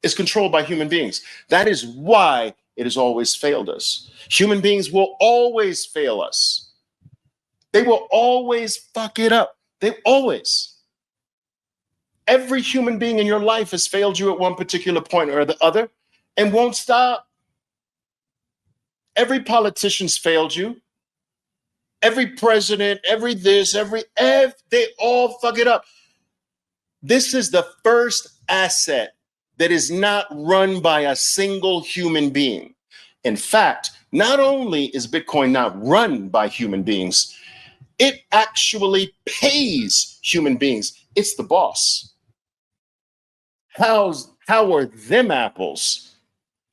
is controlled by human beings. That is why it has always failed us. Human beings will always fail us. They will always fuck it up. They always. Every human being in your life has failed you at one particular point or the other and won't stop. Every politician's failed you. Every president, every this, they all fuck it up. This is the first asset that is not run by a single human being. In fact, not only is Bitcoin not run by human beings, it actually pays human beings. It's the boss. How are them apples?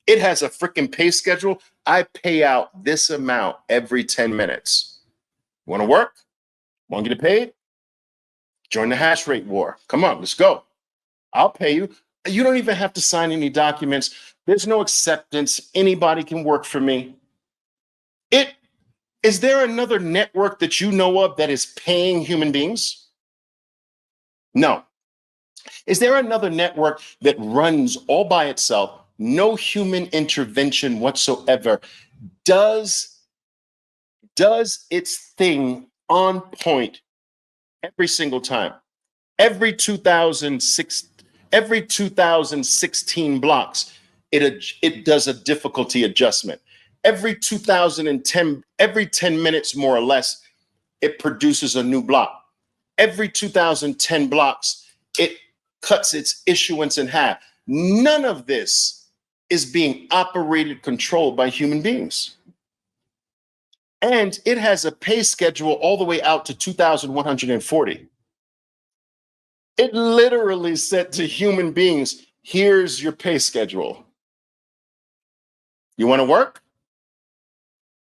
It has a freaking pay schedule. I pay out this amount every 10 minutes. You want to work? Want to get paid? Join the hash rate war. Come on, let's go. I'll pay you. You don't even have to sign any documents. There's no acceptance. Anybody can work for me. Is there another network that you know of that is paying human beings? No. Is there another network that runs all by itself, no human intervention whatsoever, does its thing on point every single time? Every 2016 blocks, it does a difficulty adjustment. Every 2010, every 10 minutes more or less, it produces a new block. Every 2010 blocks, it cuts its issuance in half. None of this is being operated, controlled by human beings. And it has a pay schedule all the way out to 2140. It literally said to human beings, here's your pay schedule. You want to work?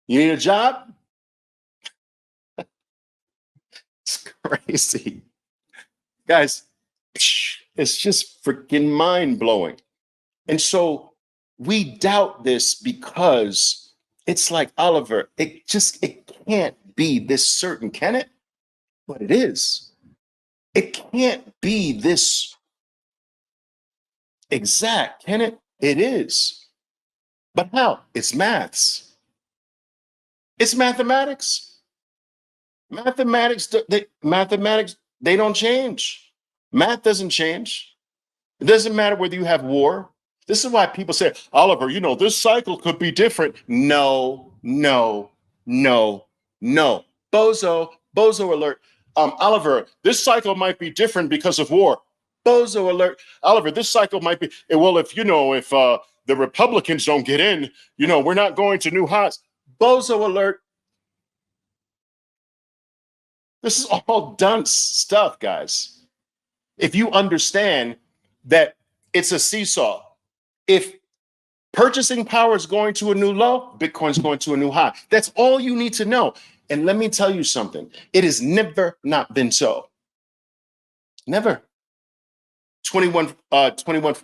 You need a job? It's crazy. Guys, it's just freaking mind-blowing. And so we doubt this because it's like, Oliver, it can't be this certain, can it? But it is. It can't be this exact, can it? It is. But how? It's maths. It's mathematics. Mathematics, they don't change. Math doesn't change. It doesn't matter whether you have war. This is why people say, Oliver, this cycle could be different. No, no, no, no. Bozo alert. Oliver, this cycle might be different because of war. Bozo alert. Oliver, this cycle might be, well, if the Republicans don't get in, we're not going to new highs. Bozo alert. This is all done stuff, guys. If you understand that it's a seesaw, if purchasing power is going to a new low, Bitcoin's going to a new high. That's all you need to know. And let me tell you something. It has never not been so. Never. 21.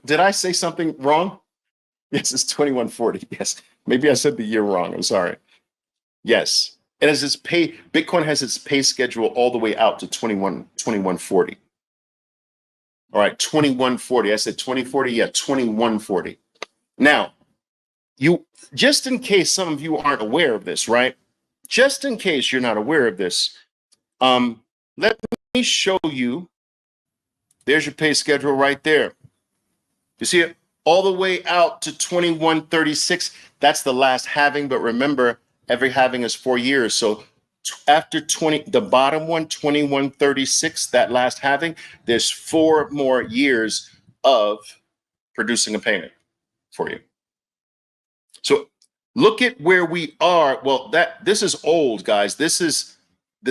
Did I say something wrong? Yes, it's 2140. Yes. Maybe I said the year wrong. I'm sorry. Yes. It has its pay. Bitcoin has its pay schedule all the way out to 2140. All right, 2140. I said 2040. Yeah, 2140. Now, you just in case some of you aren't aware of this, right? Just in case you're not aware of this, let me show you. There's your pay schedule right there. You see it all the way out to 2136. That's the last halving, but remember, every halving is 4 years. So after 20, the bottom one, 2136, that last halving, there's 4 more years of producing a payment for you. So look at where we are. Well, this is old, guys. The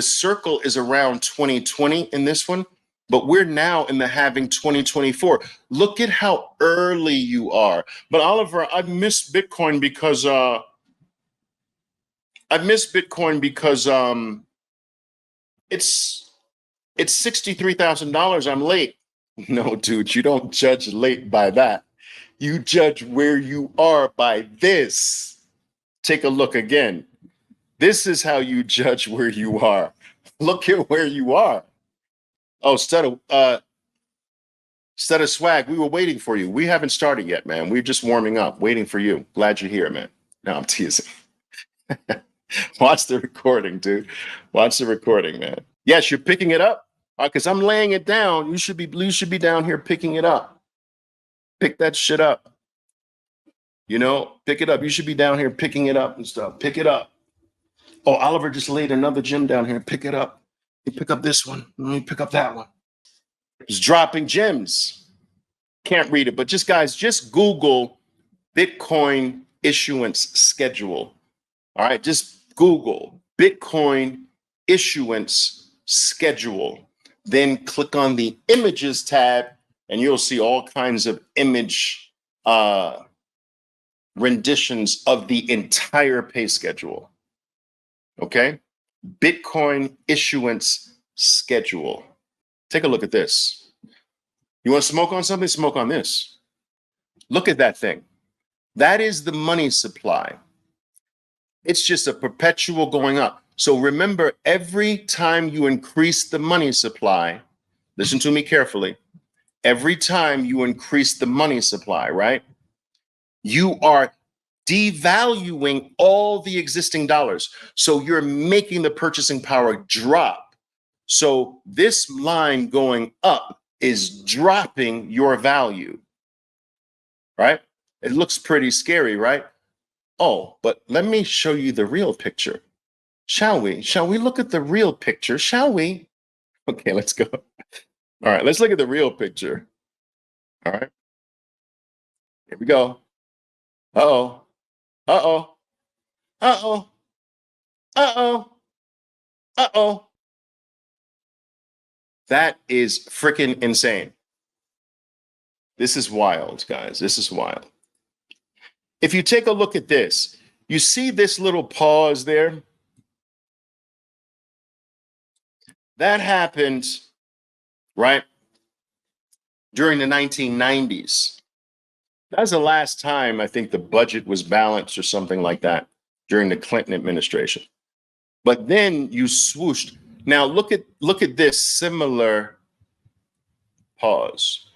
circle is around 2020 in this one, but we're now in the halving 2024. Look at how early you are. But Oliver, I've missed Bitcoin because it's $63,000. I'm late. No, dude, you don't judge late by that. You judge where you are by this. Take a look again. This is how you judge where you are. Look at where you are. Oh, Stutter Swag, we were waiting for you. We haven't started yet, man. We're just warming up, waiting for you. Glad you're here, man. No, I'm teasing. Watch the recording, dude. Watch the recording, man. Yes, you're picking it up. Because I'm laying it down. You should be down here picking it up. Pick that shit up. You know, pick it up. You should be down here picking it up and stuff. Pick it up. Oh, Oliver just laid another gem down here. Pick it up. You pick up this one. Let me pick up that one. It's dropping gems. Can't read it, but just Google Bitcoin issuance schedule. All right, just Google Bitcoin issuance schedule. Then click on the images tab, and you'll see all kinds of image renditions of the entire pay schedule. Okay? Bitcoin issuance schedule. Take a look at this. You want to smoke on something? Smoke on this. Look at that thing. That is the money supply. It's just a perpetual going up. So remember, every time you increase the money supply, listen to me carefully, every time you increase the money supply, right, you are devaluing all the existing dollars. So you're making the purchasing power drop. So this line going up is dropping your value, right? It looks pretty scary, right? Oh, but let me show you the real picture. Shall we? Shall we look at the real picture? Shall we? Okay, let's go. All right, let's look at the real picture. All right. Here we go. Uh-oh. Uh-oh. Uh-oh. Uh-oh. Uh-oh. That is freaking insane. This is wild, guys. This is wild. If you take a look at this, you see this little pause there? That happened, right, during the 1990s. That's the last time I think the budget was balanced or something like that during the Clinton administration. But then you swooshed. Now look at this similar pause.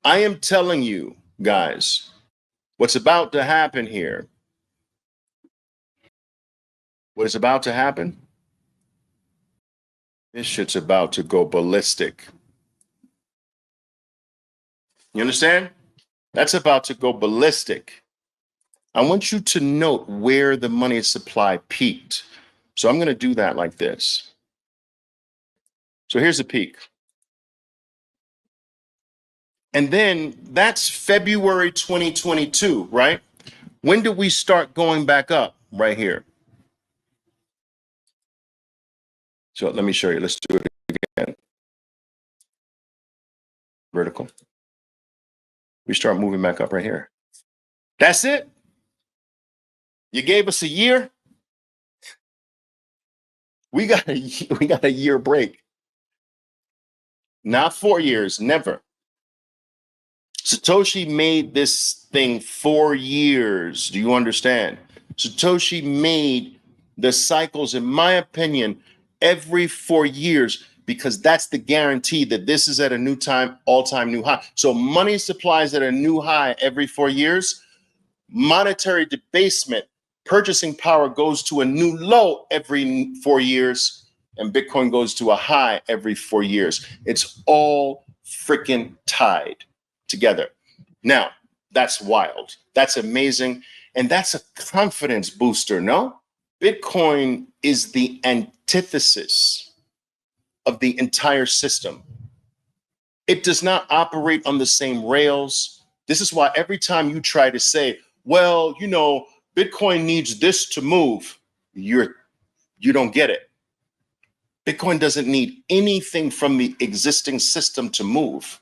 I am telling you, guys, what's about to happen here. What is about to happen? This shit's about to go ballistic. You understand? That's about to go ballistic. I want you to note where the money supply peaked. So I'm going to do that like this. So here's the peak. And then that's February 2022, right? When do we start going back up? Right here. So let me show you. Let's do it again. Vertical. We start moving back up right here. That's it. You gave us a year. We got a year break. Not 4 years, never. Satoshi made this thing 4 years. Do you understand? Satoshi made the cycles, in my opinion, every 4 years, because that's the guarantee that this is at a new time, all-time new high. So money supplies at a new high every 4 years. Monetary debasement, purchasing power goes to a new low every 4 years, and Bitcoin goes to a high every 4 years. It's all freaking tied together. Now, that's wild. That's amazing. And that's a confidence booster, no? Bitcoin is the antithesis of the entire system. It does not operate on the same rails. This is why every time you try to say, well, you know, Bitcoin needs this to move, you don't get it. Bitcoin doesn't need anything from the existing system to move.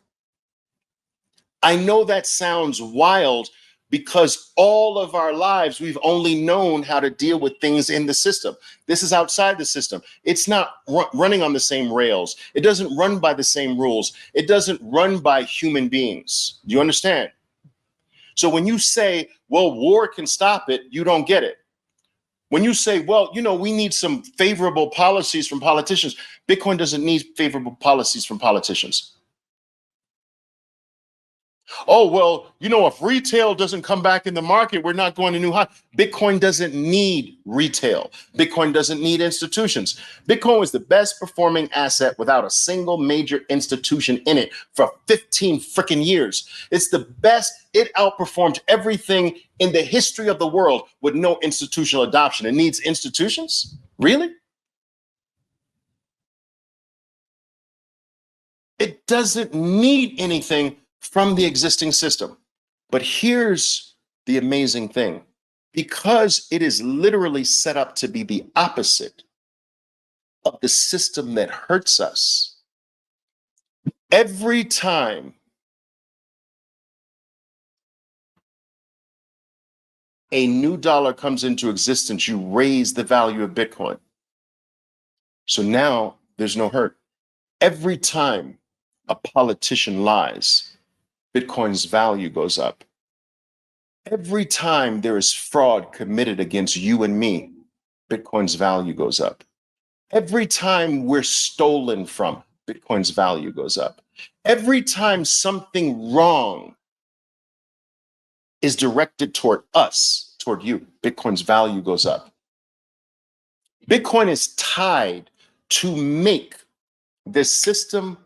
I know that sounds wild because all of our lives we've only known how to deal with things in the system. This is outside the system. It's not running on the same rails. It doesn't run by the same rules. It doesn't run by human beings. Do you understand? So when you say, well, war can stop it, you don't get it. When you say, well, you know, we need some favorable policies from politicians, Bitcoin doesn't need favorable policies from politicians. Oh, well, you know, if retail doesn't come back in the market, we're not going to new high. Bitcoin doesn't need retail. Bitcoin doesn't need institutions. Bitcoin was the best performing asset without a single major institution in it for 15 freaking years. It's the best. It outperformed everything in the history of the world with no institutional adoption. It needs institutions? Really? It doesn't need anything from the existing system. But here's the amazing thing. Because it is literally set up to be the opposite of the system that hurts us, every time a new dollar comes into existence, you raise the value of Bitcoin. So now there's no hurt. Every time a politician lies, Bitcoin's value goes up. Every time there is fraud committed against you and me, Bitcoin's value goes up. Every time we're stolen from, Bitcoin's value goes up. Every time something wrong is directed toward us, toward you, Bitcoin's value goes up. Bitcoin is tied to make the system's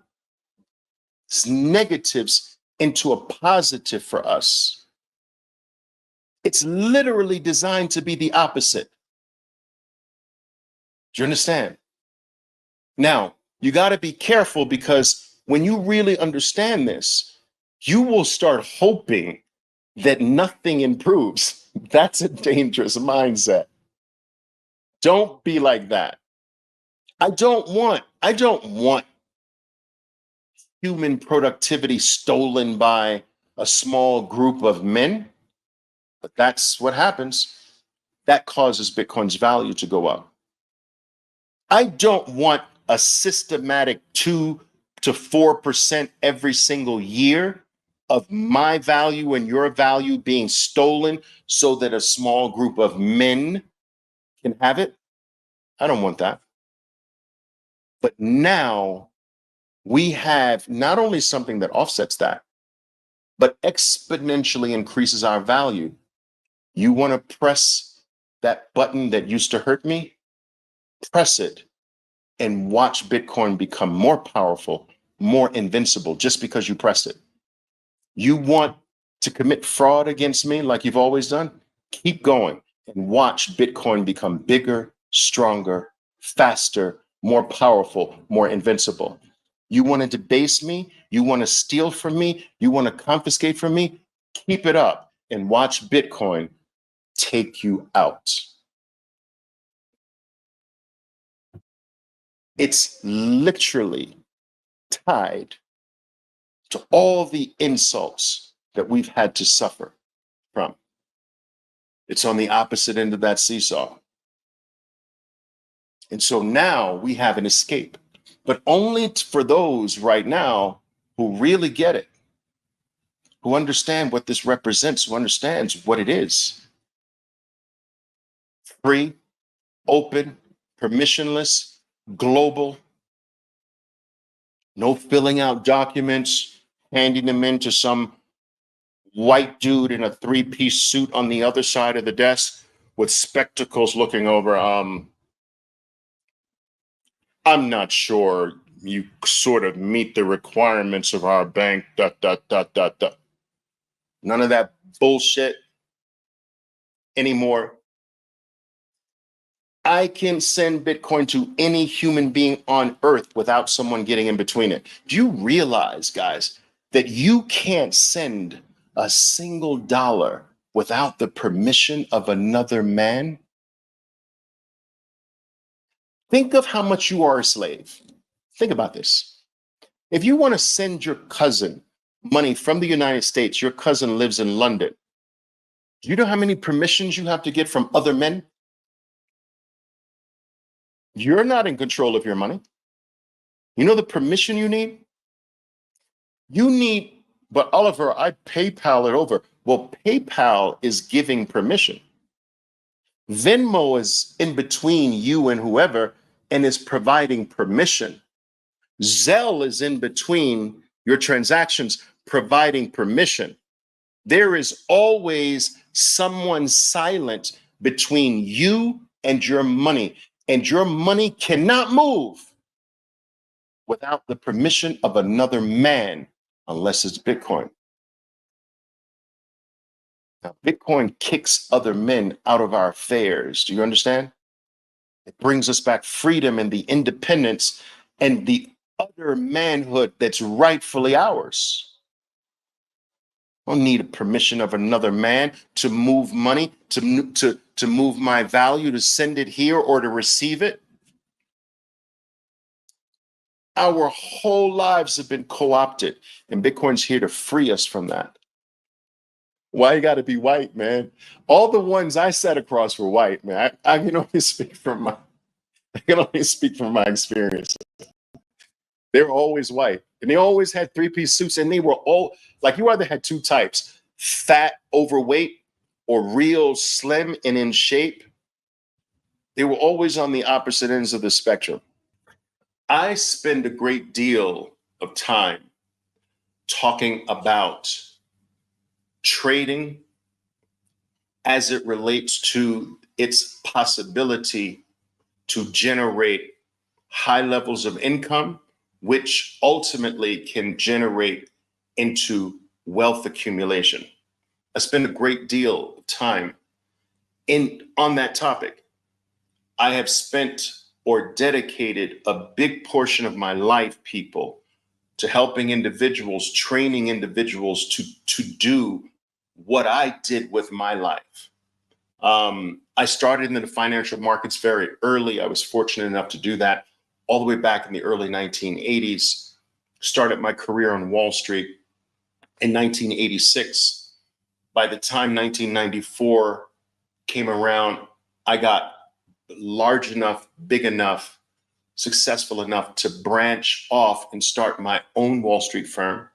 negatives into a positive for us. It's literally designed to be the opposite. Do you understand? Now, you got to be careful because when you really understand this, you will start hoping that nothing improves. That's a dangerous mindset. Don't be like that. I don't want human productivity stolen by a small group of men, but that's what happens. That causes Bitcoin's value to go up. I don't want a systematic 2 to 4% every single year of my value and your value being stolen so that a small group of men can have it. I don't want that. But now we have not only something that offsets that, but exponentially increases our value. You want to press that button that used to hurt me? Press it and watch Bitcoin become more powerful, more invincible just because you pressed it. You want to commit fraud against me like you've always done? Keep going and watch Bitcoin become bigger, stronger, faster, more powerful, more invincible. You want to debase me? You want to steal from me? You want to confiscate from me? Keep it up and watch Bitcoin take you out. It's literally tied to all the insults that we've had to suffer from. It's on the opposite end of that seesaw. And so now we have an escape, but only for those right now who really get it, who understand what this represents, who understands what it is. Free, open, permissionless, global, no filling out documents, handing them in to some white dude in a three-piece suit on the other side of the desk with spectacles looking over. I'm not sure you sort of meet the requirements of our bank. Dot, dot, dot, dot, dot. None of that bullshit anymore. I can send Bitcoin to any human being on earth without someone getting in between it. Do you realize, guys, that you can't send a single dollar without the permission of another man? Think of how much you are a slave. Think about this. If you want to send your cousin money from the United States, your cousin lives in London. Do you know how many permissions you have to get from other men? You're not in control of your money. You know the permission you need? You need, but Oliver, I PayPal it over. Well, PayPal is giving permission. Venmo is in between you and whoever and is providing permission. Zelle is in between your transactions, providing permission. There is always someone silent between you and your money cannot move without the permission of another man, unless it's Bitcoin. Now, Bitcoin kicks other men out of our affairs. Do you understand? It brings us back freedom and the independence and the other manhood that's rightfully ours. I don't need a permission of another man to move money, to move my value, to send it here or to receive it. Our whole lives have been co-opted, and Bitcoin's here to free us from that. Why you got to be white, man? All the ones I sat across were white, man. I can only speak from my experience. They were always white, and they always had three-piece suits, and they were all like, you either had two types: fat, overweight, or real slim and in shape. They were always on the opposite ends of the spectrum. I spend a great deal of time talking about trading as it relates to its possibility to generate high levels of income, which ultimately can generate into wealth accumulation. I spend a great deal of time on that topic. I have spent or dedicated a big portion of my life, people, to helping individuals, training individuals to do what I did with my life. I started in the financial markets very early. I was fortunate enough to do that all the way back in the early 1980s. Started my career on Wall Street in 1986. By the time 1994 came around, I got large enough, big enough, successful enough to branch off and start my own Wall Street firm.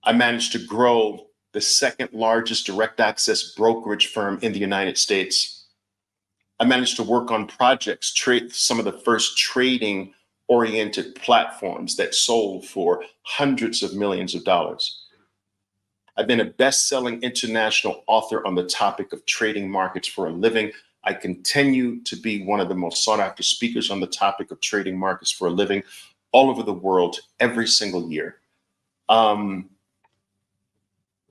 I managed to grow the second largest direct access brokerage firm in the United States. I managed to work on projects, trade some of the first trading oriented platforms that sold for hundreds of millions of dollars. I've been a best-selling international author on the topic of trading markets for a living. I continue to be one of the most sought-after speakers on the topic of trading markets for a living all over the world every single year.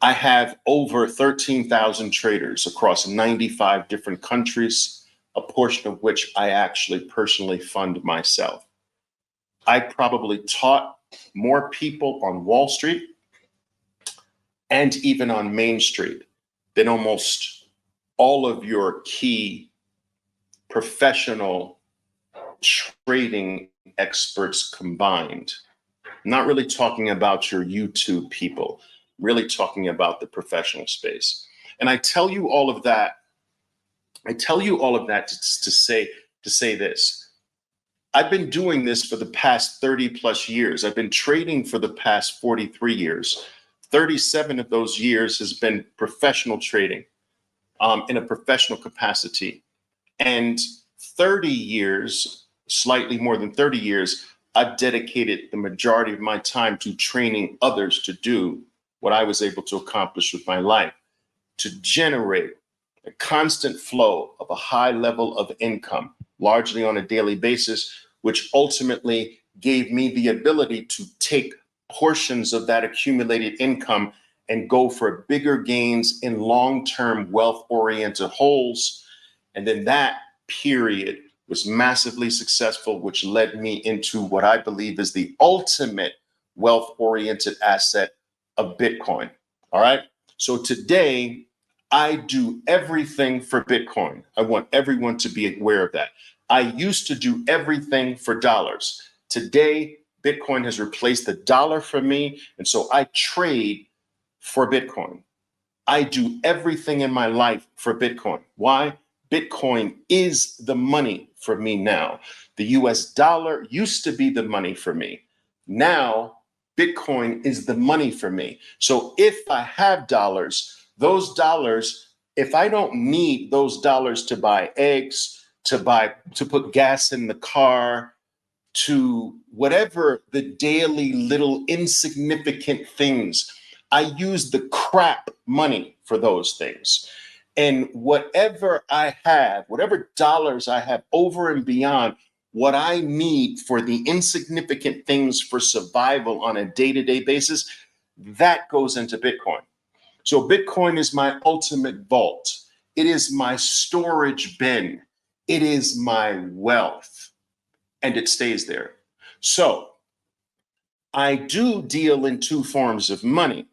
I have over 13,000 traders across 95 different countries, a portion of which I actually personally fund myself. I probably taught more people on Wall Street and even on Main Street than almost all of your key professional trading experts combined. I'm not really talking about your YouTube people, really talking about the professional space. And I tell you all of that. To say this. I've been doing this for the past 30 plus years. I've been trading for the past 43 years. 37 of those years has been professional trading in a professional capacity. And 30 years, slightly more than 30 years, I've dedicated the majority of my time to training others to do what I was able to accomplish with my life, to generate a constant flow of a high level of income, largely on a daily basis, which ultimately gave me the ability to take portions of that accumulated income and go for bigger gains in long-term wealth-oriented holes. And then that period was massively successful, which led me into what I believe is the ultimate wealth-oriented asset of Bitcoin. All right. So today, I do everything for Bitcoin. I want everyone to be aware of that. I used to do everything for dollars. Today, Bitcoin has replaced the dollar for me. And so I trade for Bitcoin. I do everything in my life for Bitcoin. Why? Bitcoin is the money for me now. The US dollar used to be the money for me. Now, Bitcoin is the money for me. So if I have dollars, those dollars, if I don't need those dollars to buy eggs, to put gas in the car, to whatever the daily little insignificant things, I use the crap money for those things. And whatever I have, whatever dollars I have over and beyond what I need for the insignificant things for survival on a day-to-day basis, that goes into Bitcoin. So Bitcoin is my ultimate vault. It is my storage bin. It is my wealth, and it stays there. So I do deal in two forms of money.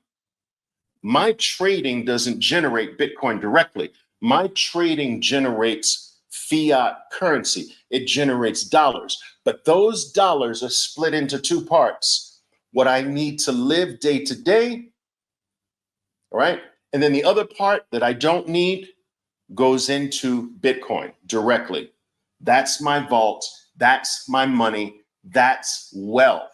My trading doesn't generate Bitcoin directly. My trading generates fiat currency. It generates dollars, but those dollars are split into two parts. What I need to live day to day, all right? And then the other part that I don't need goes into Bitcoin directly. That's my vault. That's my money. That's wealth.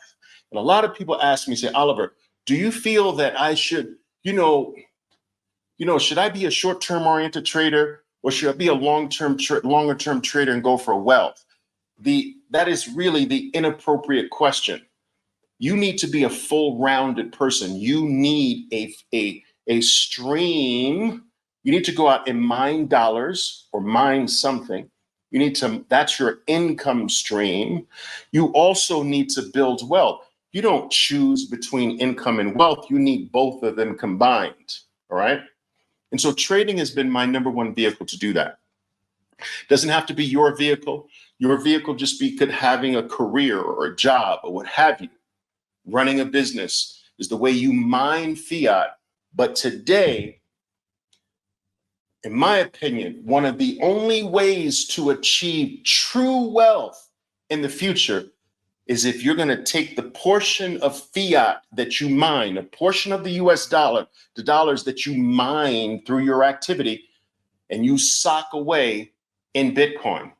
And a lot of people ask me, say, Oliver, do you feel that I should, should I be a short-term oriented trader or should I be a longer term trader and go for wealth? That is really the inappropriate question. You need to be a full-rounded person. You need a stream. You need to go out and mine dollars or mine something. That's your income stream. You also need to build wealth. You don't choose between income and wealth. You need both of them combined. All right. And so trading has been my number one vehicle to do that. Doesn't have to be your vehicle. Your vehicle just could having a career or a job or what have you. Running a business is the way you mine fiat. But today, in my opinion, one of the only ways to achieve true wealth in the future is if you're going to take the portion of fiat that you mine, a portion of the US dollar, the dollars that you mine through your activity, and you sock away in Bitcoin.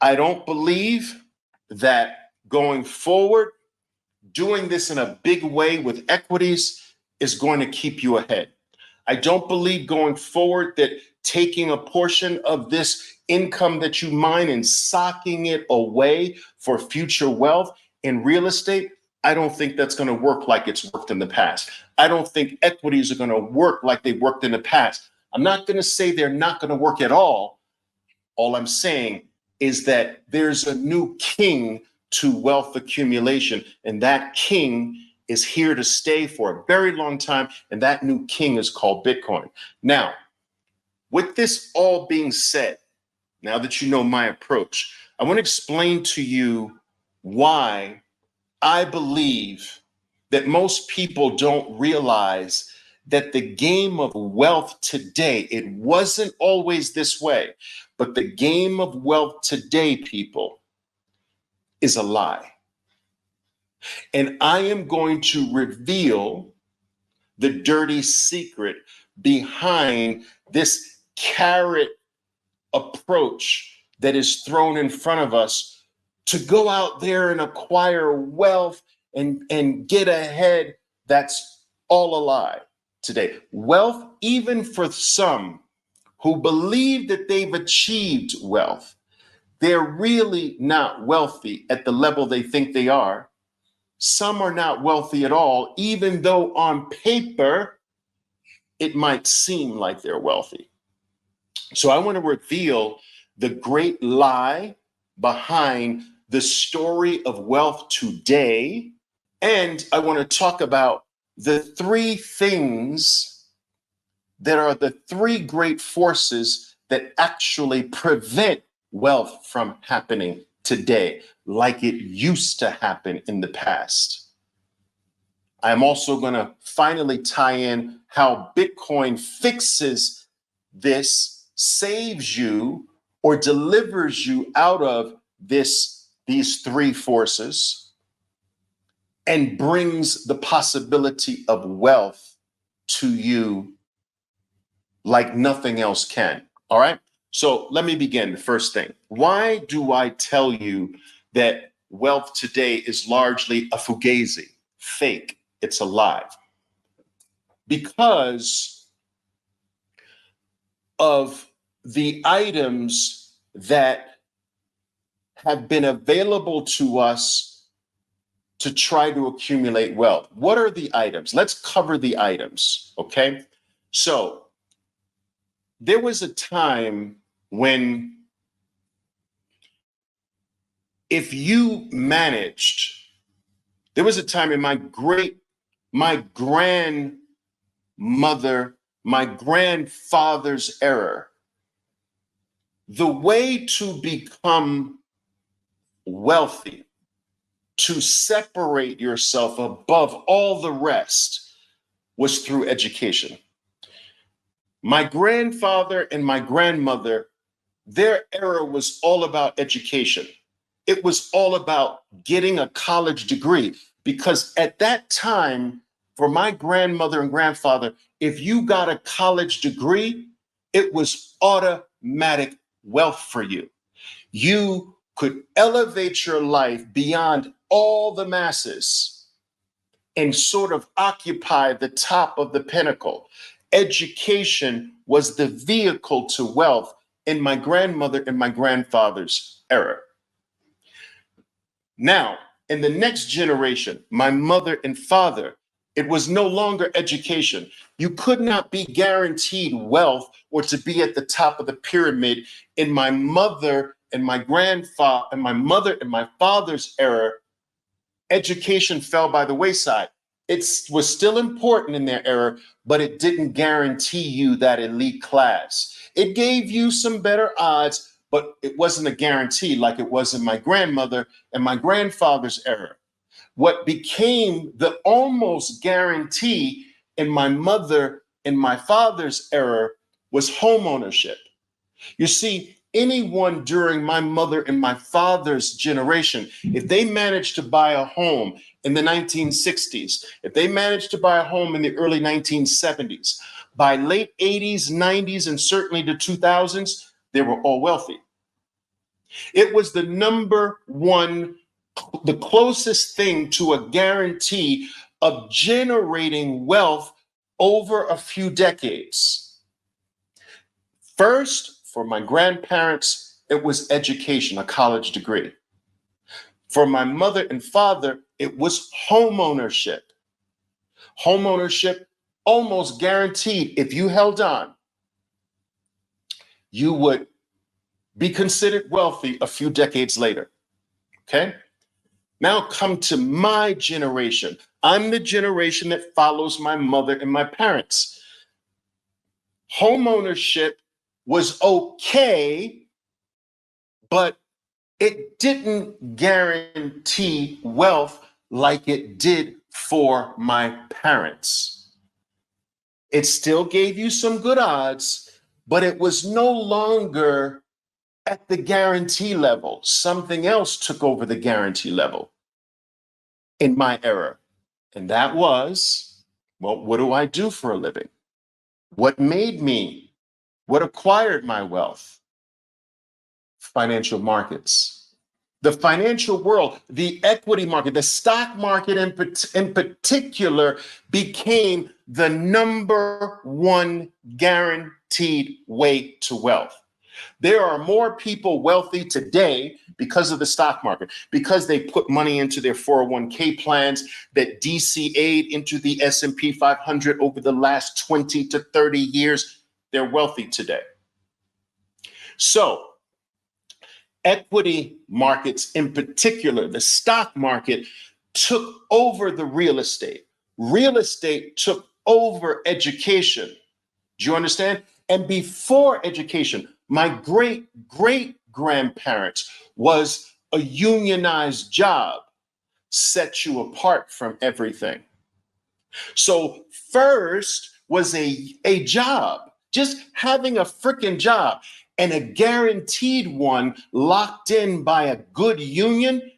I don't believe that going forward, doing this in a big way with equities is going to keep you ahead. I don't believe going forward that taking a portion of this income that you mine and socking it away for future wealth in real estate, I don't think that's going to work like it's worked in the past. I don't think equities are going to work like they worked in the past. I'm not going to say they're not going to work at all. All I'm saying is that there's a new king to wealth accumulation, and that king is here to stay for a very long time, and that new king is called Bitcoin. Now, with this all being said, now that you know my approach, I want to explain to you why I believe that most people don't realize that the game of wealth today, it wasn't always this way, but the game of wealth today, people, is a lie. And I am going to reveal the dirty secret behind this carrot approach that is thrown in front of us to go out there and acquire wealth and get ahead. That's all a lie today. Wealth, even for some who believe that they've achieved wealth, they're really not wealthy at the level they think they are. Some are not wealthy at all, even though on paper it might seem like they're wealthy. So I want to reveal the great lie behind the story of wealth today. And I want to talk about the three things that are the three great forces that actually prevent wealth from happening today, like it used to happen in the past. I'm also going to finally tie in how Bitcoin fixes this, saves you, or delivers you out of these three forces, and brings the possibility of wealth to you like nothing else can. All right. So let me begin. The first thing, why do I tell you that wealth today is largely a fugazi, fake? It's a lie. Because of the items that have been available to us to try to accumulate wealth. What are the items? Let's cover the items, okay? So there was a time when if you managed, there was a time in my grandmother, my grandfather's era, the way to become wealthy, to separate yourself above all the rest, was through education. My grandfather and my grandmother, their era was all about education. It was all about getting a college degree, because at that time, for my grandmother and grandfather, if you got a college degree, it was automatic wealth for you. You could elevate your life beyond all the masses and sort of occupy the top of the pinnacle. Education was the vehicle to wealth in my grandmother and my grandfather's era. Now, in the next generation, my mother and father, it was no longer education. You could not be guaranteed wealth or to be at the top of the pyramid in my mother and my grandfather and my mother and my father's era. Education fell by the wayside. It was still important in their era, but it didn't guarantee you that elite class. It gave you some better odds, but it wasn't a guarantee like it was in my grandmother and my grandfather's era. What became the almost guarantee in my mother and my father's era was home ownership. You see, anyone during my mother and my father's generation, if they managed to buy a home in the 1960s, if they managed to buy a home in the early 1970s, by late 80s, 90s, and certainly the 2000s, they were all wealthy. It was the number one, the closest thing to a guarantee of generating wealth over a few decades. First, for my grandparents, it was education, a college degree. For my mother and father, it was home ownership. Home ownership almost guaranteed, if you held on, you would be considered wealthy a few decades later. Okay? Now come to my generation. I'm the generation that follows my mother and my parents. Home ownership was okay, but it didn't guarantee wealth like it did for my parents. It still gave you some good odds, but it was no longer At the guarantee level, something else took over the guarantee level in my era. And that was, well, what do I do for a living? What made me? What acquired my wealth? Financial markets. The financial world, the equity market, the stock market in particular became the number one guaranteed way to wealth. There are more people wealthy today because of the stock market, because they put money into their 401k plans that DCA'd into the S&P 500 over the last 20 to 30 years. They're wealthy today. So equity markets in particular, the stock market took over the real estate. Real estate took over education. Do you understand? And before education, my great grandparents was a unionized job set you apart from everything. So first was a job, just having a freaking job, and a guaranteed one locked in by a good union.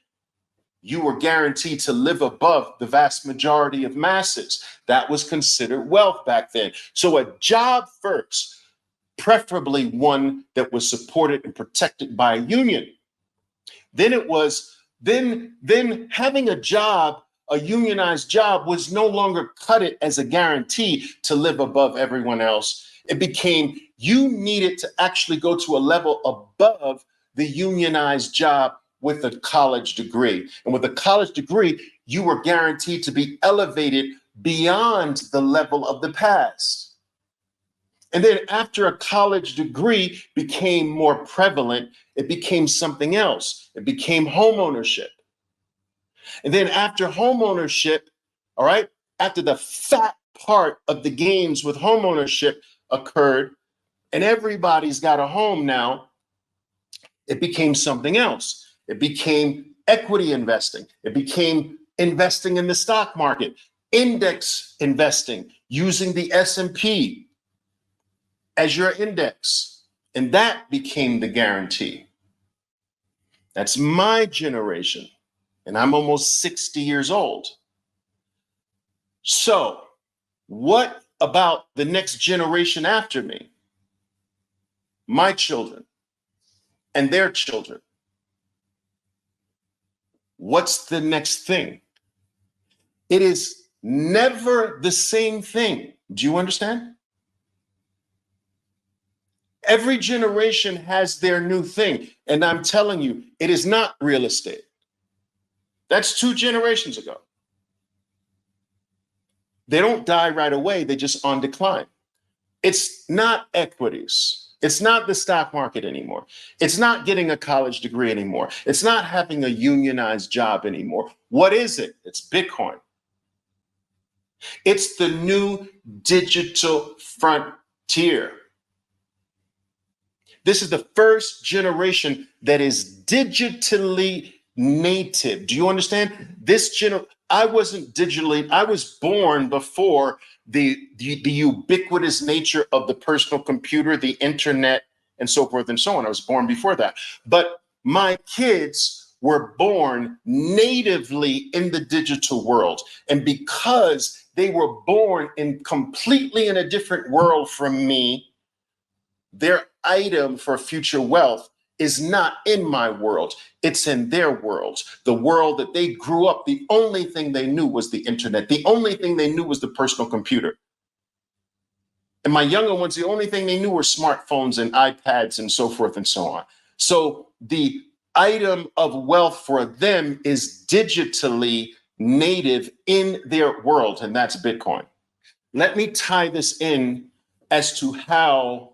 You were guaranteed to live above the vast majority of masses. That was considered wealth back then. So a job first, preferably one that was supported and protected by a union. Then it was, then having a job, a unionized job, was no longer cut it as a guarantee to live above everyone else. It became you needed to actually go to a level above the unionized job with a college degree. And with a college degree, you were guaranteed to be elevated beyond the level of the past. And then after a college degree became more prevalent, it became something else. It became home ownership. And then after home ownership, all right, after the fat part of the gains with home ownership occurred, and everybody's got a home now, it became something else. It became equity investing. It became investing in the stock market, index investing, using the S&P as your index. And that became the guarantee. That's my generation. And I'm almost 60 years old. So what about the next generation after me? My children and their children. What's the next thing? It is never the same thing. Do you understand? Every generation has their new thing. And I'm telling you, it is not real estate. That's 2 generations ago. They don't die right away. They're just on decline. It's not equities. It's not the stock market anymore. It's not getting a college degree anymore. It's not having a unionized job anymore. What is it? It's Bitcoin. It's the new digital frontier. This is the first generation that is digitally native. Do you understand? I wasn't digitally, I was born before the ubiquitous nature of the personal computer, the internet, and so forth and so on. I was born before that. But my kids were born natively in the digital world. And because they were born completely in a different world from me, their item for future wealth is not in my world. It's in their world. The world that they grew up, the only thing they knew was the internet. The only thing they knew was the personal computer. And my younger ones, the only thing they knew were smartphones and iPads and so forth and so on. So the item of wealth for them is digitally native in their world, and that's Bitcoin. Let me tie this in as to how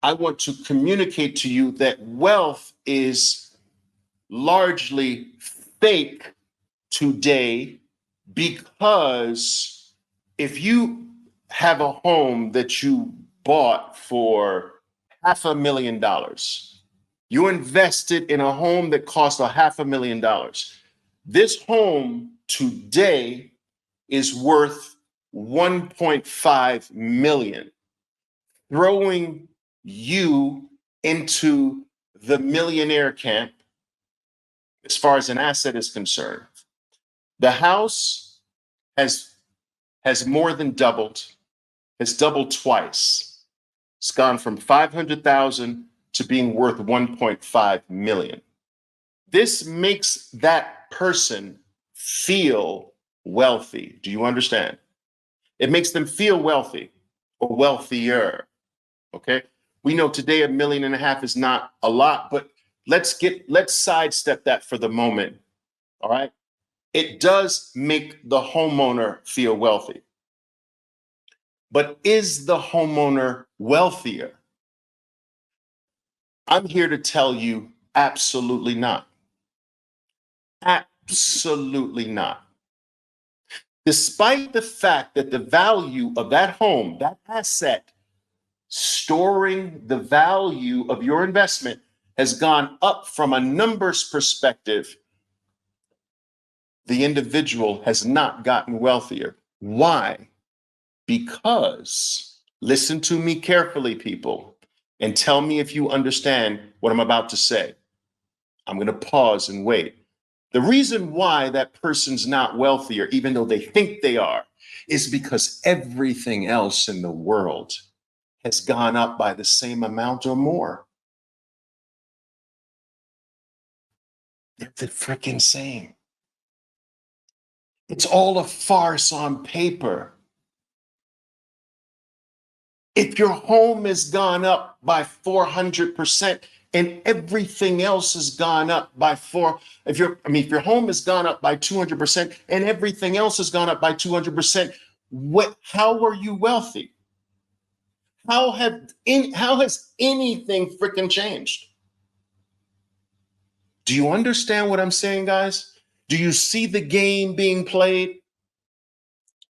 I want to communicate to you that wealth is largely fake today, because if you have a home that you bought for $500,000, you invested in a home that cost $500,000. This home today is worth 1.5 million, throwing you into the millionaire camp as far as an asset is concerned. The house has more than doubled, has doubled twice. It's gone from 500,000 to being worth 1.5 million. This makes that person feel wealthy. Do you understand? It makes them feel wealthy or wealthier. Okay. We know today $1.5 million is not a lot, but let's sidestep that for the moment. All right. It does make the homeowner feel wealthy. But is the homeowner wealthier? I'm here to tell you absolutely not. Absolutely not. Despite the fact that the value of that home, that asset, storing the value of your investment has gone up from a numbers perspective, the individual has not gotten wealthier. Why? Because, listen to me carefully, people, and tell me if you understand what I'm about to say. I'm going to pause and wait. The reason why that person's not wealthier, even though they think they are, is because everything else in the world has gone up by the same amount or more. They're the freaking same. It's all a farce on paper. If your home has gone up by 400% and everything else has gone up by if your home has gone up by 200% and everything else has gone up by 200%, how are you wealthy? How has anything freaking changed? Do you understand what I'm saying, guys? Do you see the game being played?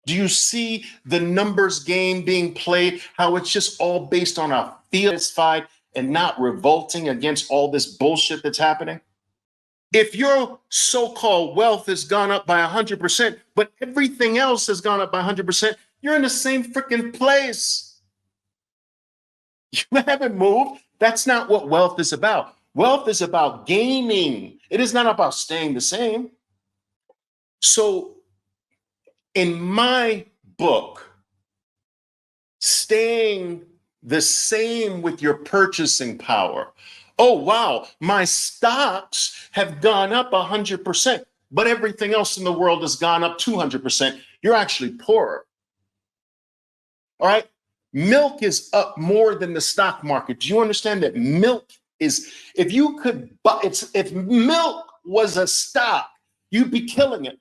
Do you see the numbers game being played? How it's just all based on a feel satisfied and not revolting against all this bullshit that's happening? If your so-called wealth has gone up by 100%, but everything else has gone up by 100%, you're in the same freaking place. You haven't moved. That's not what wealth is about. Wealth is about gaining. It is not about staying the same. So in my book, staying the same with your purchasing power. Oh, wow, my stocks have gone up 100%, but everything else in the world has gone up 200%. You're actually poorer. All right. Milk is up more than the stock market. Do you understand that milk is, if you could buy, if milk was a stock, you'd be killing it.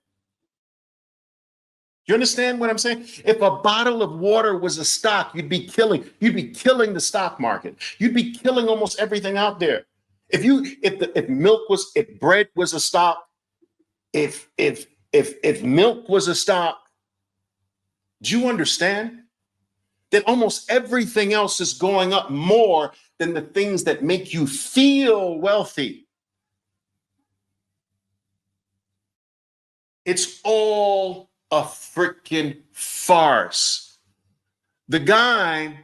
You understand what I'm saying? If a bottle of water was a stock, you'd be killing the stock market. You'd be killing almost everything out there. If bread was a stock, if milk was a stock, do you understand that almost everything else is going up more than the things that make you feel wealthy? It's all a freaking farce. The guy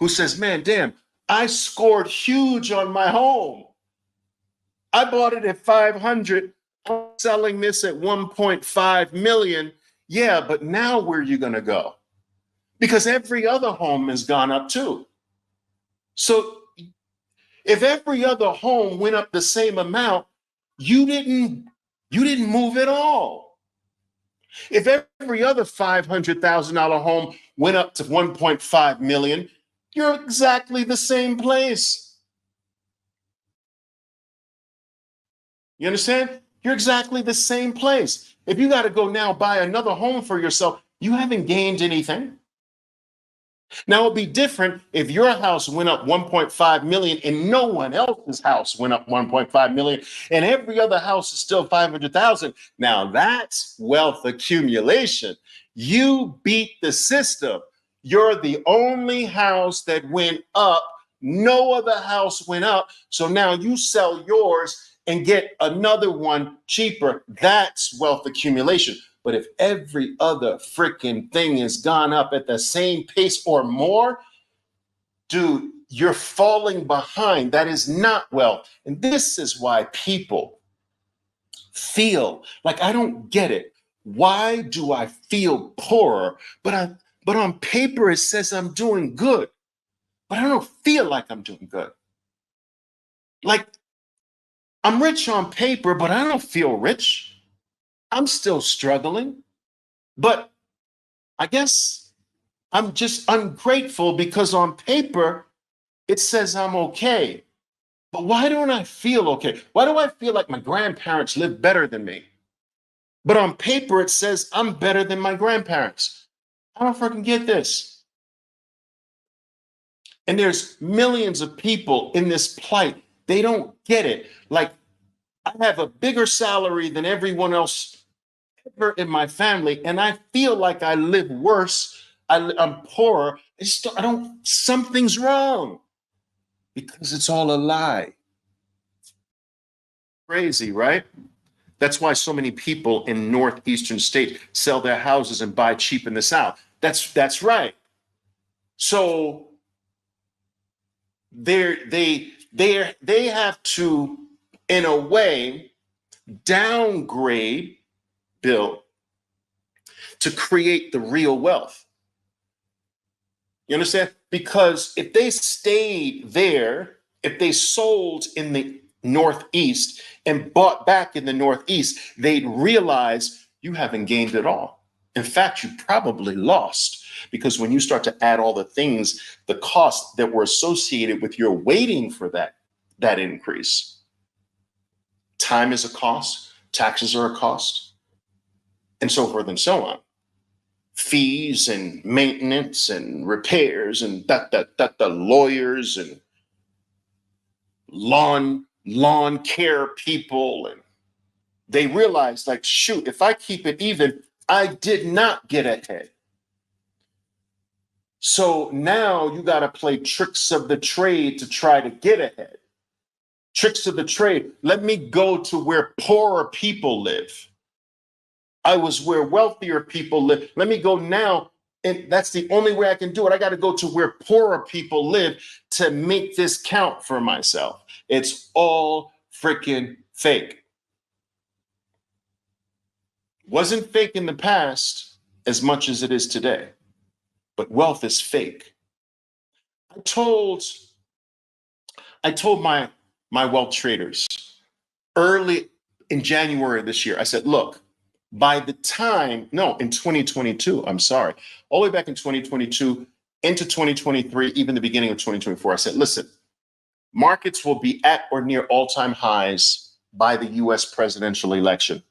who says, man, damn, I scored huge on my home. I bought it at 500. I'm selling this at 1.5 million. Yeah, but now where are you going to go? Because every other home has gone up too. So if every other home went up the same amount, you didn't move at all. If every other $500,000 home went up to 1.5 million, you're exactly the same place. You understand? You're exactly the same place. If you got to go now buy another home for yourself, you haven't gained anything. Now it'd be different if your house went up 1.5 million and no one else's house went up 1.5 million and every other house is still 500,000. Now that's wealth accumulation. You beat the system. You're the only house that went up. No other house went up. So now you sell yours and get another one cheaper. That's wealth accumulation. But if every other freaking thing has gone up at the same pace or more, dude, you're falling behind. That is not wealth. And this is why people feel like, I don't get it. Why do I feel poorer? But on paper it says I'm doing good, but I don't feel like I'm doing good. Like, I'm rich on paper, but I don't feel rich. I'm still struggling. But I guess I'm just ungrateful because on paper it says I'm okay. But why don't I feel okay? Why do I feel like my grandparents live better than me? But on paper it says I'm better than my grandparents. I don't freaking get this. And there's millions of people in this plight. They don't get it. Like, I have a bigger salary than everyone else ever in my family, and I feel like I live worse. I'm poorer. I don't, something's wrong because it's all a lie. Crazy, right? That's why so many people in northeastern states sell their houses and buy cheap in the South. That's right. So they have to, in a way, downgrade Bill to create the real wealth. You understand? Because if they stayed there, if they sold in the Northeast and bought back in the Northeast, they'd realize you haven't gained at all. In fact, you probably lost, because when you start to add all the things, the costs that were associated with your waiting for that increase. Time is a cost, taxes are a cost, and so forth and so on. Fees and maintenance and repairs and the lawyers and lawn care people, and they realized, like, shoot, if I keep it even, I did not get ahead. So now you got to play tricks of the trade to try to get ahead. Tricks of the trade. Let me go to where poorer people live. I was where wealthier people live. Let me go now. And that's the only way I can do it. I got to go to where poorer people live to make this count for myself. It's all freaking fake. Wasn't fake in the past as much as it is today, but wealth is fake. I told my wealth traders early in January of this year, I said, look, by the time, no, in 2022, I'm sorry, all the way back in 2022 into 2023, even the beginning of 2024, I said, listen, markets will be at or near all-time highs by the US presidential election.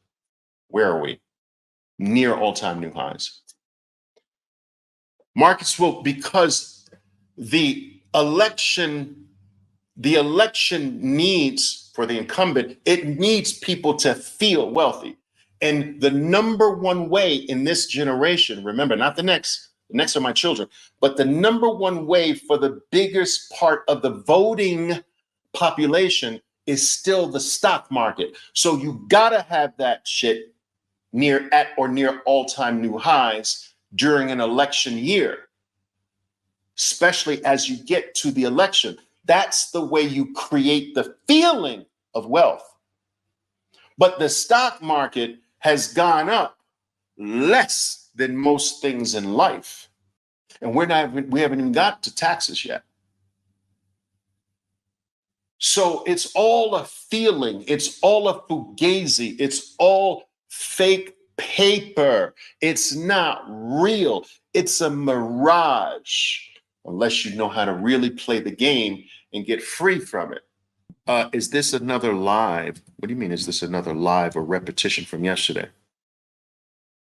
Where are we? Near all-time new highs. Markets will, because the election needs, for the incumbent, it needs people to feel wealthy. And the number one way in this generation, remember, not the next are my children, but the number one way for the biggest part of the voting population is still the stock market. So you gotta have that shit at or near all-time new highs during an election year, especially as you get to the election. That's the way you create the feeling of wealth. But the stock market has gone up less than most things in life. And we haven't even got to taxes yet. So it's all a feeling. It's all a fugazi. It's all fake paper. It's not real. It's a mirage, unless you know how to really play the game and get free from it. Is this another live? What do you mean, is this another live or repetition from yesterday?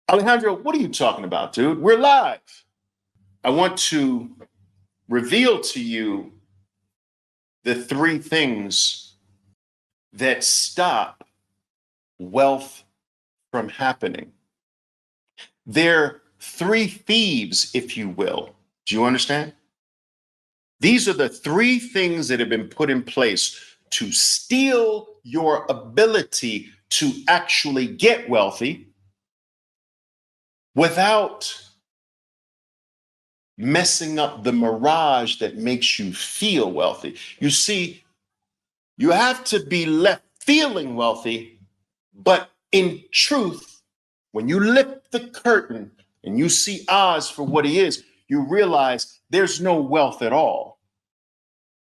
Alejandro, what are you talking about, dude? We're live. I want to reveal to you the three things that stop wealth from happening. They're three thieves, if you will. Do you understand? These are the three things that have been put in place to steal your ability to actually get wealthy without messing up the mirage that makes you feel wealthy. You see, you have to be left feeling wealthy, but in truth, when you lift the curtain and you see Oz for what he is, you realize there's no wealth at all.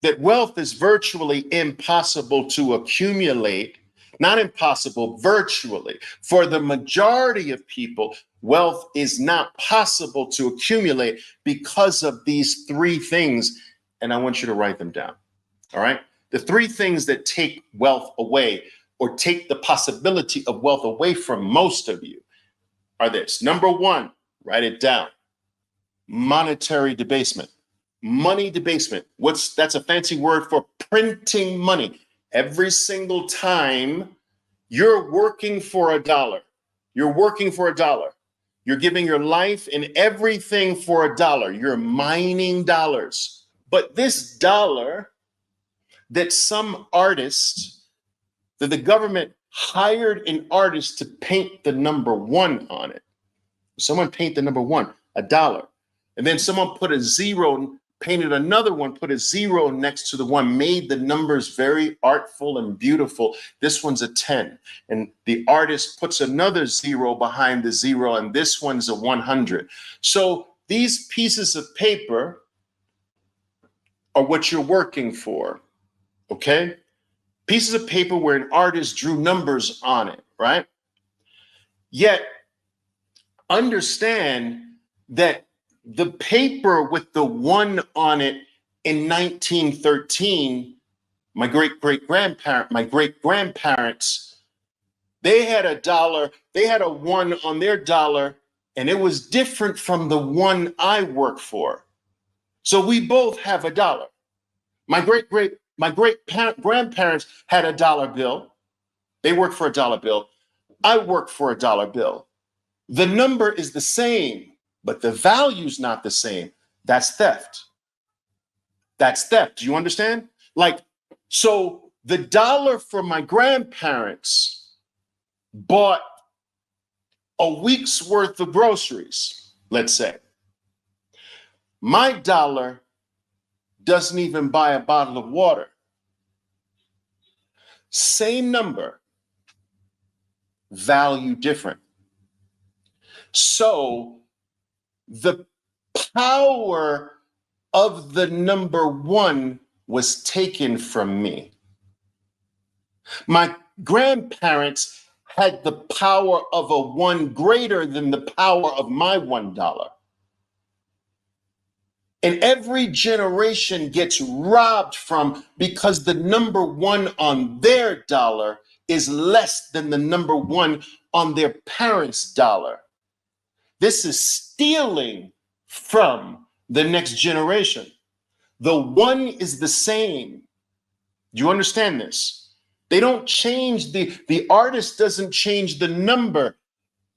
That wealth is virtually impossible to accumulate, not impossible, virtually. For the majority of people, wealth is not possible to accumulate because of these three things. And I want you to write them down. All right. The three things that take wealth away or take the possibility of wealth away from most of you are this. Number one, write it down. Monetary debasement. Money debasement. That's a fancy word for printing money. Every single time you're working for a dollar, you're working for a dollar. You're giving your life and everything for a dollar. You're mining dollars. But this dollar that some artist, that the government hired an artist to paint the number one on it. Someone paint the number one, $1. And then someone put a zero, painted another one, put a zero next to the one, made the numbers very artful and beautiful. This one's a 10. And the artist puts another zero behind the zero, and this one's a 100. So these pieces of paper are what you're working for, okay? Pieces of paper where an artist drew numbers on it, right? Yet, understand that the paper with the one on it in 1913, my great-grandparents, they had a dollar, they had a one on their dollar, and it was different from the one I work for. So we both have a dollar. My great-grandparents had a dollar bill. They worked for a dollar bill. I work for a dollar bill. The number is the same, but the value's not the same. That's theft. That's theft. Do you understand? Like, so the dollar for my grandparents bought a week's worth of groceries, let's say. My dollar doesn't even buy a bottle of water. Same number, value different. So the power of the number one was taken from me. My grandparents had the power of a one greater than the power of my $1. And every generation gets robbed from because the number one on their dollar is less than the number one on their parents' dollar. This is stealing from the next generation. The one is the same. Do you understand this? They don't change, the artist doesn't change the number,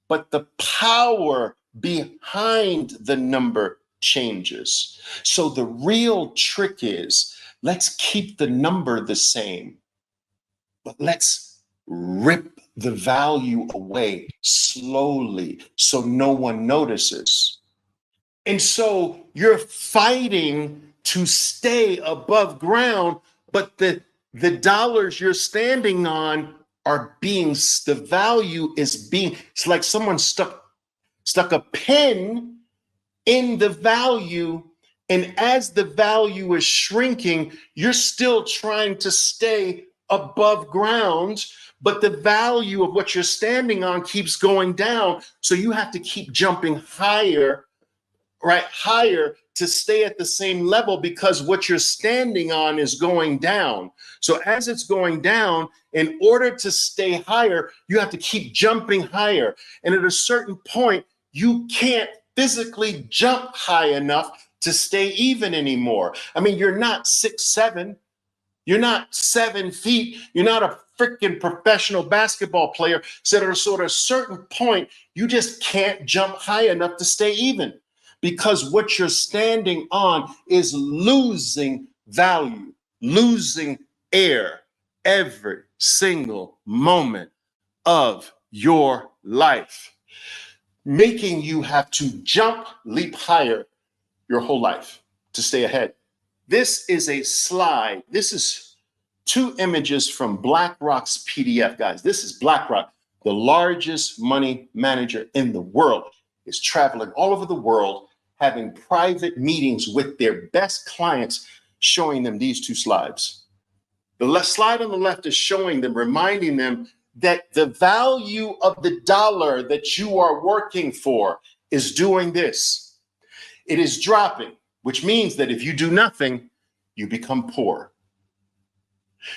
but the power behind the number changes. So the real trick is, let's keep the number the same, but let's rip the value away slowly so no one notices. And so you're fighting to stay above ground, but the dollars you're standing on are being, the value is being, it's like someone stuck a pin in the value, and as the value is shrinking, you're still trying to stay above ground, but the value of what you're standing on keeps going down. So you have to keep jumping higher, right? Higher to stay at the same level because what you're standing on is going down. So as it's going down, in order to stay higher, you have to keep jumping higher. And at a certain point, you can't physically jump high enough to stay even anymore. I mean, you're not 6'7", you're not 7 feet, you're not a freaking professional basketball player. So at a sort of certain point, you just can't jump high enough to stay even because what you're standing on is losing value, losing air every single moment of your life, making you have to jump, leap higher. your whole life to stay ahead. This is a slide. This is 2 images from BlackRock's PDF, guys. This is BlackRock, the largest money manager in the world, is traveling all over the world, having private meetings with their best clients, showing them these 2 slides. The slide on the left is showing them, reminding them that the value of the dollar that you are working for is doing this. It is dropping, which means that if you do nothing, you become poor.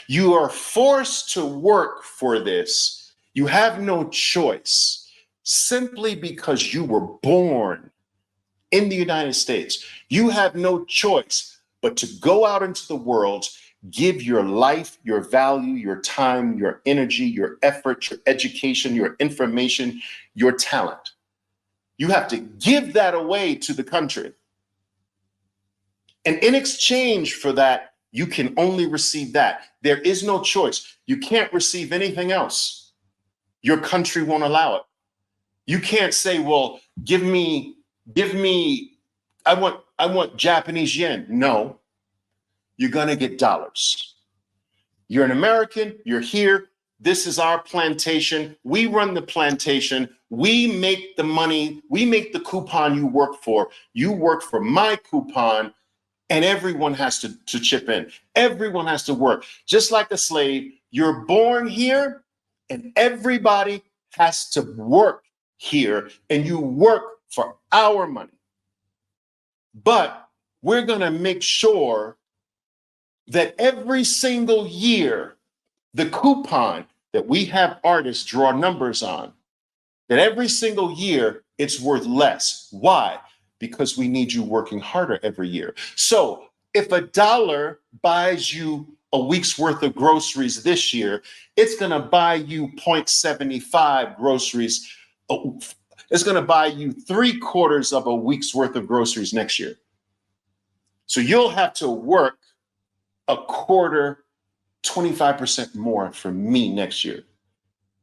You are forced to work for this. You have no choice simply because you were born in the United States. You have no choice but to go out into the world, give your life, your value, your time, your energy, your effort, your education, your information, your talent. You have to give that away to the country. And in exchange for that, you can only receive that. There is no choice. You can't receive anything else. Your country won't allow it. You can't say, well, give me, I want Japanese yen. No, you're gonna get dollars. You're an American, you're here. This is our plantation. We run the plantation. We make the money. We make the coupon you work for. You work for my coupon. And everyone has to chip in. Everyone has to work. Just like a slave, you're born here and everybody has to work here, and you work for our money. But we're gonna make sure that every single year, the coupon that we have artists draw numbers on, that every single year it's worth less. Why? Because we need you working harder every year. So if $1 buys you a week's worth of groceries this year, it's gonna buy you 0.75 groceries. It's gonna buy you 3/4 of a week's worth of groceries next year. So you'll have to work a quarter, 25% more for me next year.